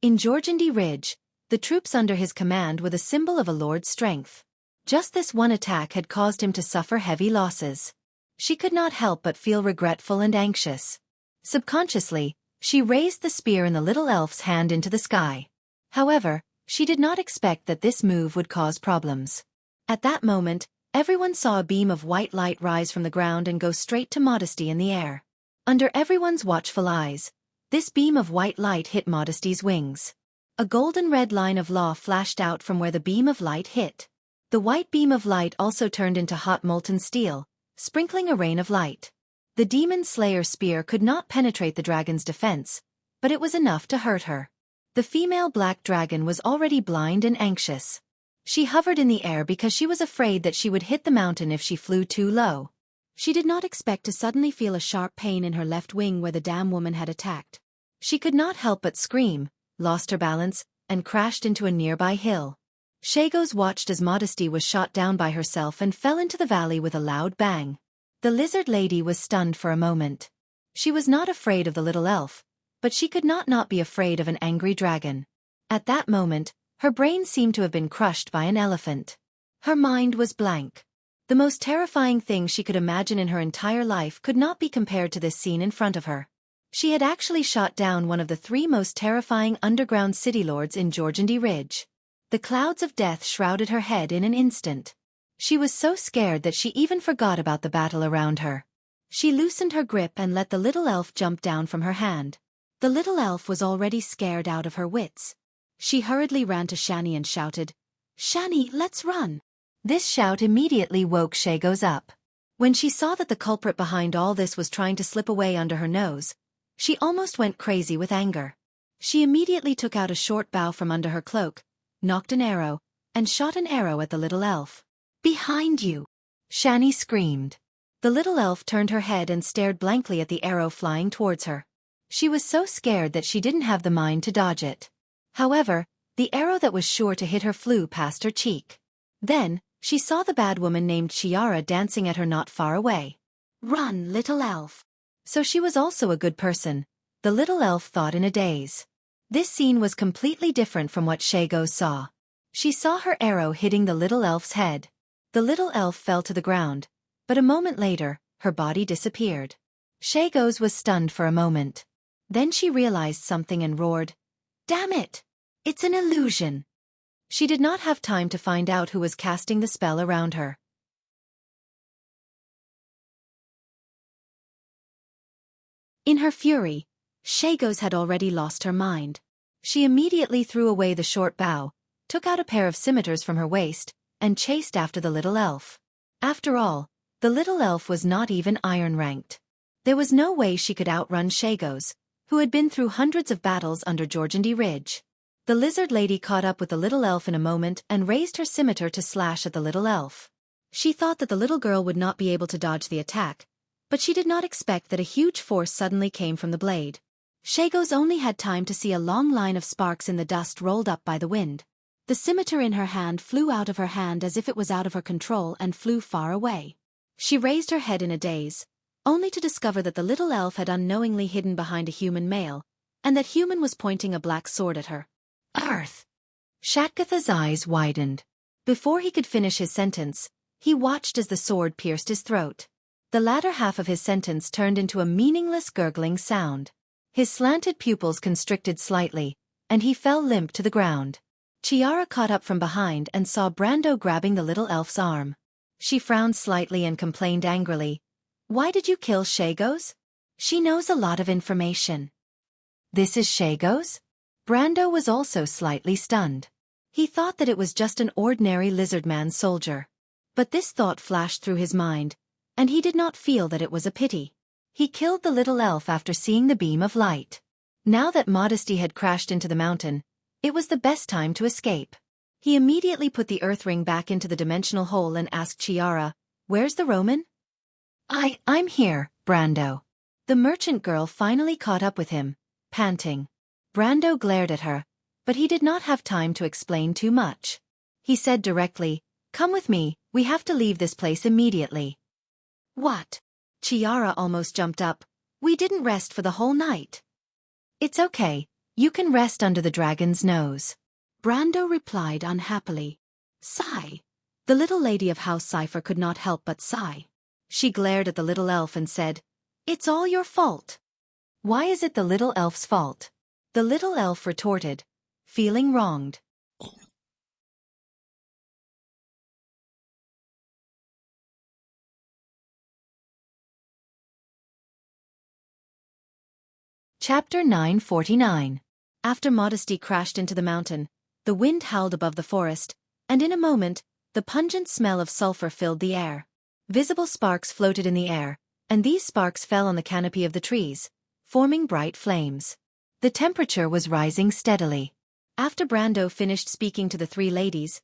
In Jorgandi Ridge, the troops under his command were the symbol of a lord's strength. Just this one attack had caused him to suffer heavy losses. She could not help but feel regretful and anxious. Subconsciously, she raised the spear in the little elf's hand into the sky. However, she did not expect that this move would cause problems. At that moment, everyone saw a beam of white light rise from the ground and go straight to Modesty in the air. Under everyone's watchful eyes, this beam of white light hit Modesty's wings. A golden red line of law flashed out from where the beam of light hit. The white beam of light also turned into hot molten steel, sprinkling a rain of light. The demon slayer spear could not penetrate the dragon's defense, but it was enough to hurt her. The female black dragon was already blind and anxious. She hovered in the air because she was afraid that she would hit the mountain if she flew too low. She did not expect to suddenly feel a sharp pain in her left wing where the damn woman had attacked. She could not help but scream, lost her balance, and crashed into a nearby hill. Shagos watched as Modesty was shot down by herself and fell into the valley with a loud bang. The lizard lady was stunned for a moment. She was not afraid of the little elf, but she could not be afraid of an angry dragon. At that moment, her brain seemed to have been crushed by an elephant. Her mind was blank. The most terrifying thing she could imagine in her entire life could not be compared to this scene in front of her. She had actually shot down one of the 3 most terrifying underground city lords in Jorgandi Ridge. The clouds of death shrouded her head in an instant. She was so scared that she even forgot about the battle around her. She loosened her grip and let the little elf jump down from her hand. The little elf was already scared out of her wits. She hurriedly ran to Shani and shouted, "Shani, let's run!" This shout immediately woke Shagos up. When she saw that the culprit behind all this was trying to slip away under her nose, she almost went crazy with anger. She immediately took out a short bow from under her cloak, knocked an arrow, and shot an arrow at the little elf. "Behind you!" Shani screamed. The little elf turned her head and stared blankly at the arrow flying towards her. She was so scared that she didn't have the mind to dodge it. However, the arrow that was sure to hit her flew past her cheek. Then, she saw the bad woman named Xianxia dancing at her not far away. "Run, little elf." So she was also a good person, the little elf thought in a daze. This scene was completely different from what Xianxia saw. She saw her arrow hitting the little elf's head. The little elf fell to the ground, but a moment later, her body disappeared. Xianxia was stunned for a moment. Then she realized something and roared, "Damn it! It's an illusion!" She did not have time to find out who was casting the spell around her. In her fury, Xianxia had already lost her mind. She immediately threw away the short bow, took out a pair of scimitars from her waist, and chased after the little elf. After all, the little elf was not even iron-ranked. There was no way she could outrun Xianxia, who had been through hundreds of battles under Jorgendi Ridge. The lizard lady caught up with the little elf in a moment and raised her scimitar to slash at the little elf. She thought that the little girl would not be able to dodge the attack, but she did not expect that a huge force suddenly came from the blade. Xianxia only had time to see a long line of sparks in the dust rolled up by the wind. The scimitar in her hand flew out of her hand as if it was out of her control and flew far away. She raised her head in a daze, only to discover that the little elf had unknowingly hidden behind a human male, and that human was pointing a black sword at her. "Earth!" Shatgatha's eyes widened. Before he could finish his sentence, he watched as the sword pierced his throat. The latter half of his sentence turned into a meaningless gurgling sound. His slanted pupils constricted slightly, and he fell limp to the ground. Chiara caught up from behind and saw Brando grabbing the little elf's arm. She frowned slightly and complained angrily, "Why did you kill Xianxia? She knows a lot of information." "This is Xianxia's?" Brando was also slightly stunned. He thought that it was just an ordinary lizardman soldier. But this thought flashed through his mind, and he did not feel that it was a pity. He killed the little elf after seeing the beam of light. Now that Modesty had crashed into the mountain, it was the best time to escape. He immediately put the earth ring back into the dimensional hole and asked Chiara, "Where's the Roman?" I'm here, Brando." The merchant girl finally caught up with him, panting. Brando glared at her, but he did not have time to explain too much. He said directly, "Come with me, we have to leave this place immediately." "What?" Chiara almost jumped up. "We didn't rest for the whole night." "It's okay, you can rest under the dragon's nose." Brando replied unhappily. "Sigh." The little lady of House Cipher could not help but sigh. She glared at the little elf and said, "It's all your fault." "Why is it the little elf's fault?" The little elf retorted, feeling wronged. Chapter 949. After Modesty crashed into the mountain, the wind howled above the forest, and in a moment, the pungent smell of sulfur filled the air. Visible sparks floated in the air, and these sparks fell on the canopy of the trees, forming bright flames. The temperature was rising steadily. After Brando finished speaking to the three ladies,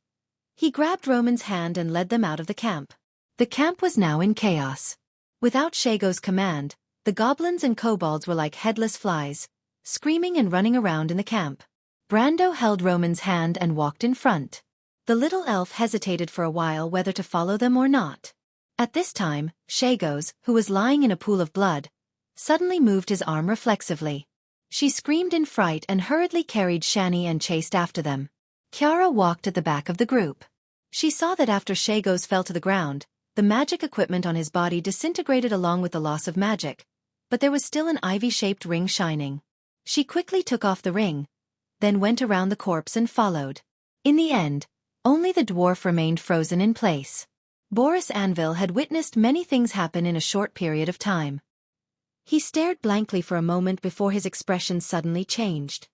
he grabbed Roman's hand and led them out of the camp. The camp was now in chaos. Without Xianxia's command, the goblins and kobolds were like headless flies, screaming and running around in the camp. Brando held Roman's hand and walked in front. The little elf hesitated for a while whether to follow them or not. At this time, Xianxia, who was lying in a pool of blood, suddenly moved his arm reflexively. She screamed in fright and hurriedly carried Shani and chased after them. Chiara walked at the back of the group. She saw that after Xianxia fell to the ground, the magic equipment on his body disintegrated along with the loss of magic, but there was still an ivy-shaped ring shining. She quickly took off the ring, then went around the corpse and followed. In the end, only the dwarf remained frozen in place. Boris Anvil had witnessed many things happen in a short period of time. He stared blankly for a moment before his expression suddenly changed.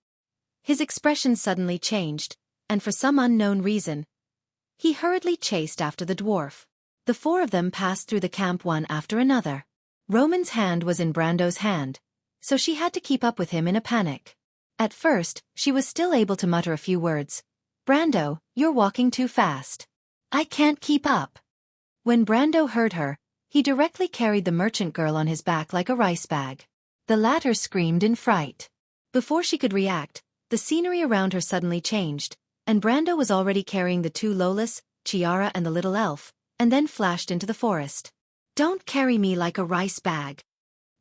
And for some unknown reason, he hurriedly chased after the dwarf. The four of them passed through the camp one after another. Roman's hand was in Brando's hand, so she had to keep up with him in a panic. At first, she was still able to mutter a few words. "Brando, you're walking too fast. I can't keep up." When Brando heard her, He directly carried the merchant girl on his back like a rice bag. The latter screamed in fright. Before she could react, the scenery around her suddenly changed, and Brando was already carrying the two Lolas, Xianxia and the little elf, and then flashed into the forest. "Don't carry me like a rice bag.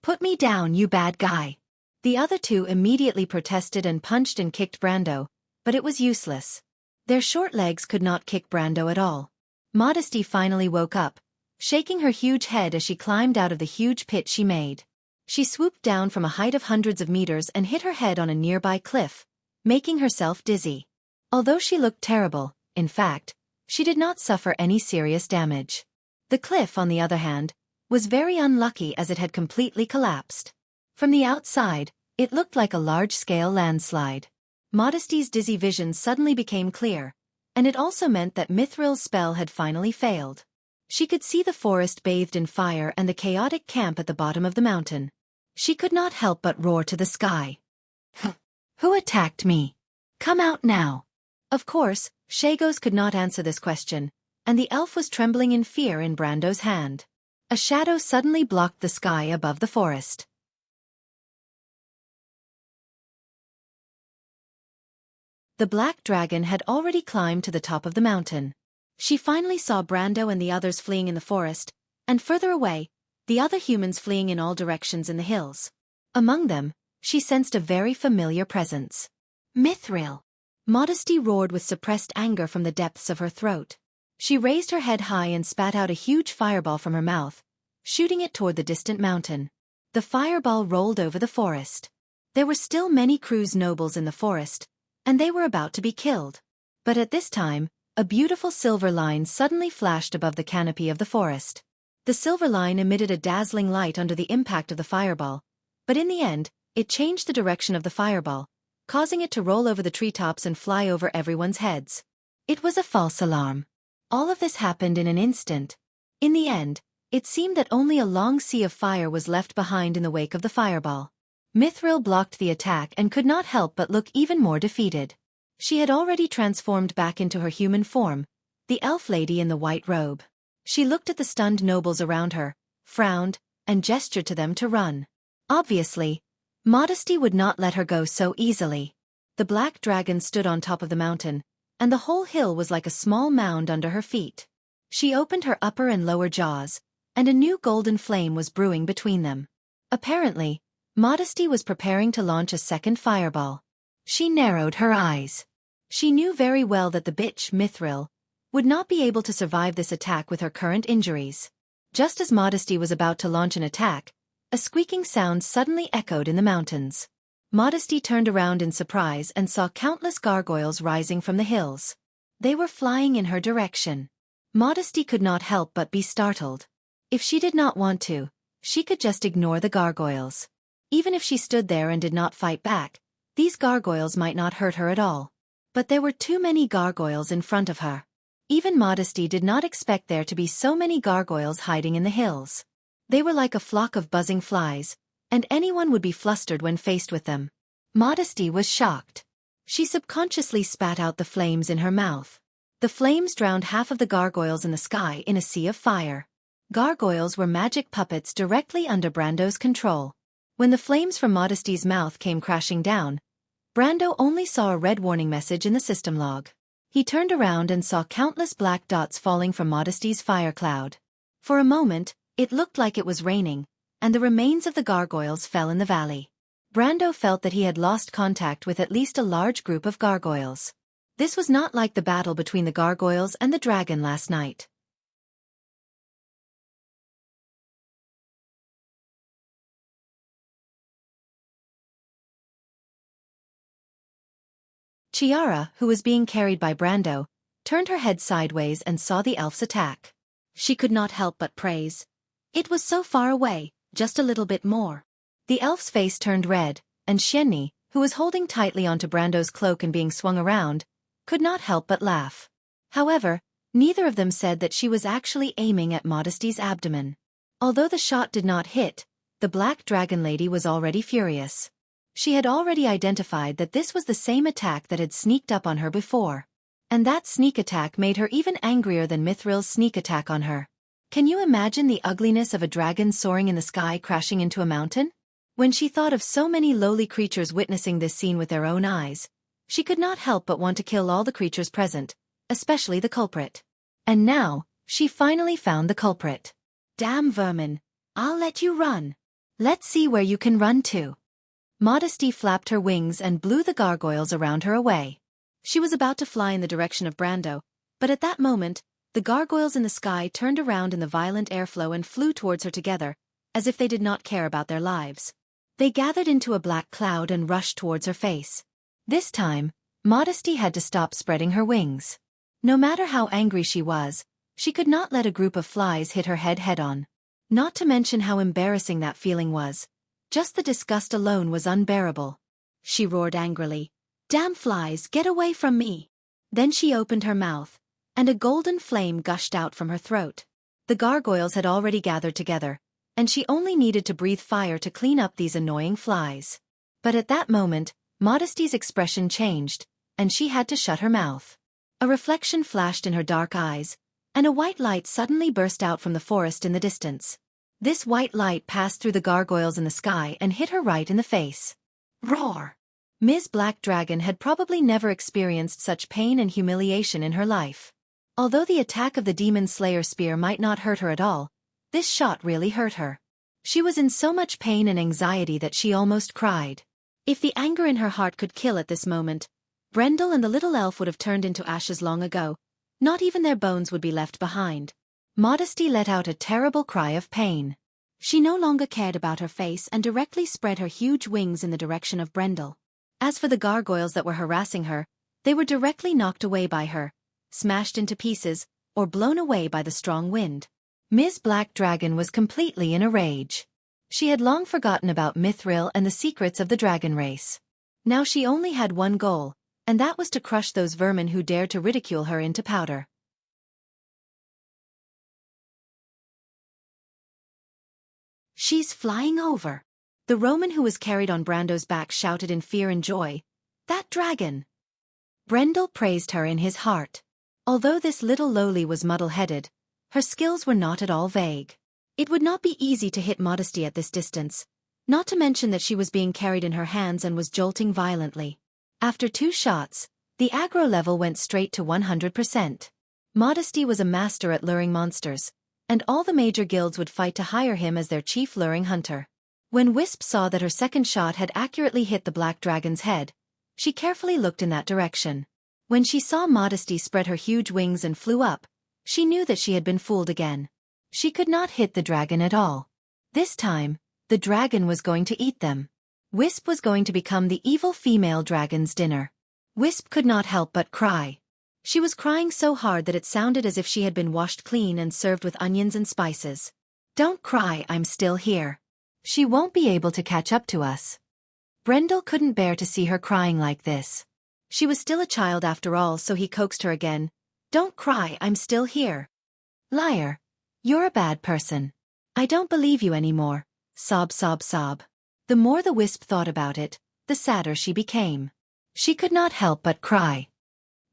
Put me down, you bad guy." The other two immediately protested and punched and kicked Brando, but it was useless. Their short legs could not kick Brando at all. Modesty finally woke up, shaking her huge head as she climbed out of the huge pit she made. She swooped down from a height of hundreds of meters and hit her head on a nearby cliff, making herself dizzy. Although she looked terrible, in fact, she did not suffer any serious damage. The cliff, on the other hand, was very unlucky as it had completely collapsed. From the outside, it looked like a large-scale landslide. Modesty's dizzy vision suddenly became clear, and it also meant that Mithril's spell had finally failed. She could see the forest bathed in fire and the chaotic camp at the bottom of the mountain. She could not help but roar to the sky. "Who attacked me? Come out now." Of course, Shagos could not answer this question, and the elf was trembling in fear in Brando's hand. A shadow suddenly blocked the sky above the forest. The black dragon had already climbed to the top of the mountain. She finally saw Brando and the others fleeing in the forest, and further away, the other humans fleeing in all directions in the hills. Among them, she sensed a very familiar presence. "Mithril!" Modesty roared with suppressed anger from the depths of her throat. She raised her head high and spat out a huge fireball from her mouth, shooting it toward the distant mountain. The fireball rolled over the forest. There were still many Cruz nobles in the forest, and they were about to be killed. But at this time, a beautiful silver line suddenly flashed above the canopy of the forest. The silver line emitted a dazzling light under the impact of the fireball, but in the end, it changed the direction of the fireball, causing it to roll over the treetops and fly over everyone's heads. It was a false alarm. All of this happened in an instant. In the end, it seemed that only a long sea of fire was left behind in the wake of the fireball. Mithril blocked the attack and could not help but look even more defeated. She had already transformed back into her human form, the elf lady in the white robe. She looked at the stunned nobles around her, frowned, and gestured to them to run. Obviously, Modesty would not let her go so easily. The black dragon stood on top of the mountain, and the whole hill was like a small mound under her feet. She opened her upper and lower jaws, and a new golden flame was brewing between them. Apparently, Modesty was preparing to launch a second fireball. She narrowed her eyes. She knew very well that the bitch, Mithril, would not be able to survive this attack with her current injuries. Just as Modesty was about to launch an attack, a squeaking sound suddenly echoed in the mountains. Modesty turned around in surprise and saw countless gargoyles rising from the hills. They were flying in her direction. Modesty could not help but be startled. If she did not want to, she could just ignore the gargoyles. Even if she stood there and did not fight back, these gargoyles might not hurt her at all. But there were too many gargoyles in front of her. Even Modesty did not expect there to be so many gargoyles hiding in the hills. They were like a flock of buzzing flies, and anyone would be flustered when faced with them. Modesty was shocked. She subconsciously spat out the flames in her mouth. The flames drowned half of the gargoyles in the sky in a sea of fire. Gargoyles were magic puppets directly under Brando's control. When the flames from Modesty's mouth came crashing down, Brando only saw a red warning message in the system log. He turned around and saw countless black dots falling from Modesty's fire cloud. For a moment, it looked like it was raining, and the remains of the gargoyles fell in the valley. Brando felt that he had lost contact with at least a large group of gargoyles. This was not like the battle between the gargoyles and the dragon last night. Chiara, who was being carried by Brando, turned her head sideways and saw the elf's attack. She could not help but praise. It was so far away, just a little bit more. The elf's face turned red, and Xianxia, who was holding tightly onto Brando's cloak and being swung around, could not help but laugh. However, neither of them said that she was actually aiming at Modesty's abdomen. Although the shot did not hit, the black dragon lady was already furious. She had already identified that this was the same attack that had sneaked up on her before. And that sneak attack made her even angrier than Mithril's sneak attack on her. Can you imagine the ugliness of a dragon soaring in the sky crashing into a mountain? When she thought of so many lowly creatures witnessing this scene with their own eyes, she could not help but want to kill all the creatures present, especially the culprit. And now, she finally found the culprit. Damn vermin, I'll let you run. Let's see where you can run to. Modesty flapped her wings and blew the gargoyles around her away. She was about to fly in the direction of Brando, but at that moment, the gargoyles in the sky turned around in the violent airflow and flew towards her together, as if they did not care about their lives. They gathered into a black cloud and rushed towards her face. This time, Modesty had to stop spreading her wings. No matter how angry she was, she could not let a group of flies hit her head head-on. Not to mention how embarrassing that feeling was. Just the disgust alone was unbearable. She roared angrily, "Damn flies, get away from me!" Then she opened her mouth, and a golden flame gushed out from her throat. The gargoyles had already gathered together, and she only needed to breathe fire to clean up these annoying flies. But at that moment, Modesty's expression changed, and she had to shut her mouth. A reflection flashed in her dark eyes, and a white light suddenly burst out from the forest in the distance. This white light passed through the gargoyles in the sky and hit her right in the face. Roar! Ms. Black Dragon had probably never experienced such pain and humiliation in her life. Although the attack of the Demon Slayer spear might not hurt her at all, this shot really hurt her. She was in so much pain and anxiety that she almost cried. If the anger in her heart could kill at this moment, Brendel and the little elf would have turned into ashes long ago. Not even their bones would be left behind. Modesty let out a terrible cry of pain. She no longer cared about her face and directly spread her huge wings in the direction of Brendel. As for the gargoyles that were harassing her, they were directly knocked away by her, smashed into pieces, or blown away by the strong wind. Ms. Black Dragon was completely in a rage. She had long forgotten about Mithril and the secrets of the dragon race. Now she only had one goal, and that was to crush those vermin who dared to ridicule her into powder. She's flying over. The Roman who was carried on Brando's back shouted in fear and joy, "That dragon!" Brendel praised her in his heart. Although this little lowly was muddle-headed, her skills were not at all vague. It would not be easy to hit Modesty at this distance, not to mention that she was being carried in her hands and was jolting violently. After 2 shots, the aggro level went straight to 100%. Modesty was a master at luring monsters, and all the major guilds would fight to hire him as their chief luring hunter. When Wisp saw that her second shot had accurately hit the black dragon's head, she carefully looked in that direction. When she saw Modesty spread her huge wings and flew up, she knew that she had been fooled again. She could not hit the dragon at all. This time, the dragon was going to eat them. Wisp was going to become the evil female dragon's dinner. Wisp could not help but cry. She was crying so hard that it sounded as if she had been washed clean and served with onions and spices. "Don't cry, I'm still here. She won't be able to catch up to us." Brendel couldn't bear to see her crying like this. She was still a child after all, so he coaxed her again. "Don't cry, I'm still here." "Liar. You're a bad person. I don't believe you anymore." Sob, sob, sob. The more the Wisp thought about it, the sadder she became. She could not help but cry.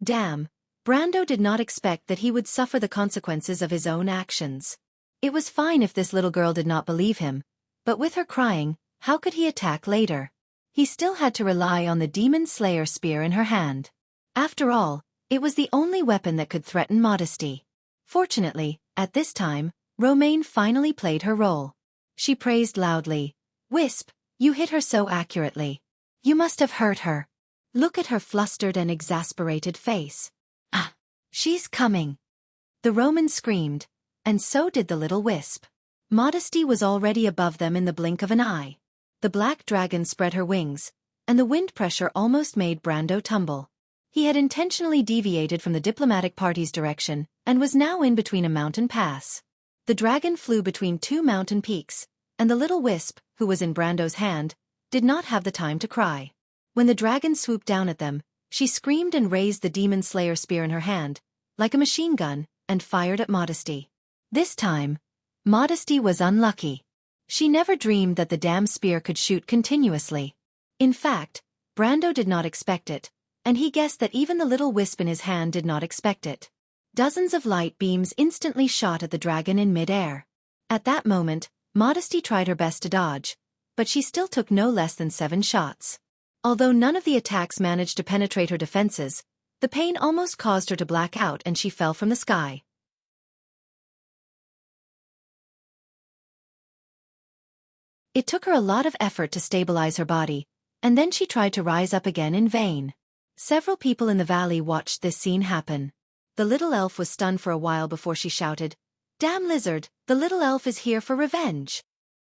Damn, Brando did not expect that he would suffer the consequences of his own actions. It was fine if this little girl did not believe him, but with her crying, how could he attack later? He still had to rely on the Demon Slayer spear in her hand. After all, it was the only weapon that could threaten Modesty. Fortunately, at this time, Romaine finally played her role. She praised loudly, "Wisp, you hit her so accurately. You must have hurt her. Look at her flustered and exasperated face. Ah, she's coming." The Roman screamed, and so did the little Wisp. Modesty was already above them in the blink of an eye. The black dragon spread her wings, and the wind pressure almost made Brando tumble. He had intentionally deviated from the diplomatic party's direction, and was now in between a mountain pass. The dragon flew between 2 mountain peaks, and the little Wisp, who was in Brando's hand, did not have the time to cry. When the dragon swooped down at them, she screamed and raised the Demon Slayer spear in her hand, like a machine gun, and fired at Modesty. This time, Modesty was unlucky. She never dreamed that the damn spear could shoot continuously. In fact, Brando did not expect it, and he guessed that even the little Wisp in his hand did not expect it. Dozens of light beams instantly shot at the dragon in mid-air. At that moment, Modesty tried her best to dodge, but she still took no less than 7 shots. Although none of the attacks managed to penetrate her defenses, the pain almost caused her to black out and she fell from the sky. It took her a lot of effort to stabilize her body, and then she tried to rise up again in vain. Several people in the valley watched this scene happen. The little elf was stunned for a while before she shouted, "Damn lizard, the little elf is here for revenge."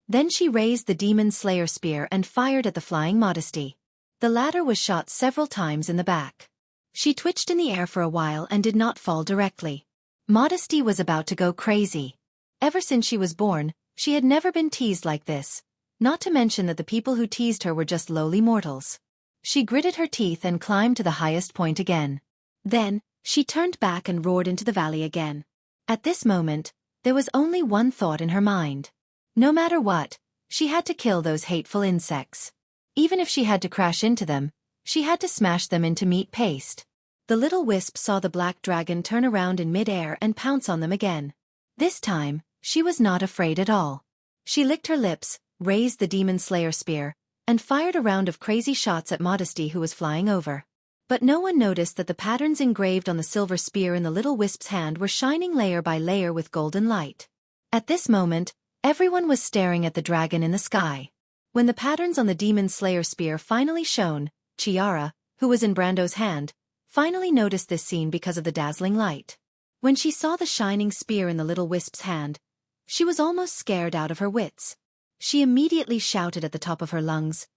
Then she raised the demon slayer spear and fired at the flying Modesty. The latter was shot several times in the back. She twitched in the air for a while and did not fall directly. Modesty was about to go crazy. Ever since she was born, she had never been teased like this, not to mention that the people who teased her were just lowly mortals. She gritted her teeth and climbed to the highest point again. Then, she turned back and roared into the valley again. At this moment, there was only one thought in her mind. No matter what, she had to kill those hateful insects. Even if she had to crash into them, she had to smash them into meat paste. The little wisp saw the black dragon turn around in mid-air and pounce on them again. This time, she was not afraid at all. She licked her lips, raised the demon slayer spear, and fired a round of crazy shots at Modesty who was flying over. But no one noticed that the patterns engraved on the silver spear in the little wisp's hand were shining layer by layer with golden light. At this moment, everyone was staring at the dragon in the sky. When the patterns on the demon slayer spear finally shone, Xianxia, who was in Brando's hand, finally noticed this scene because of the dazzling light. When she saw the shining spear in the little wisp's hand, she was almost scared out of her wits. She immediately shouted at the top of her lungs,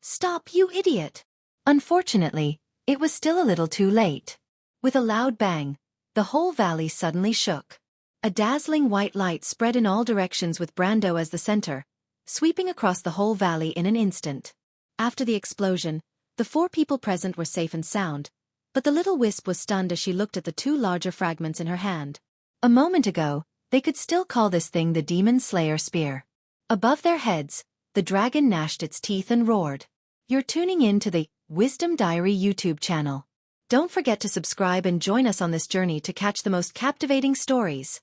"Stop, you idiot!" Unfortunately, it was still a little too late. With a loud bang, the whole valley suddenly shook. A dazzling white light spread in all directions with Brando as the center, sweeping across the whole valley in an instant. After the explosion, the 4 people present were safe and sound, but the little wisp was stunned as she looked at the 2 larger fragments in her hand. A moment ago, they could still call this thing the demon slayer spear. Above their heads, the dragon gnashed its teeth and roared. You're tuning in to the Wisdom Diary YouTube channel. Don't forget to subscribe and join us on this journey to catch the most captivating stories.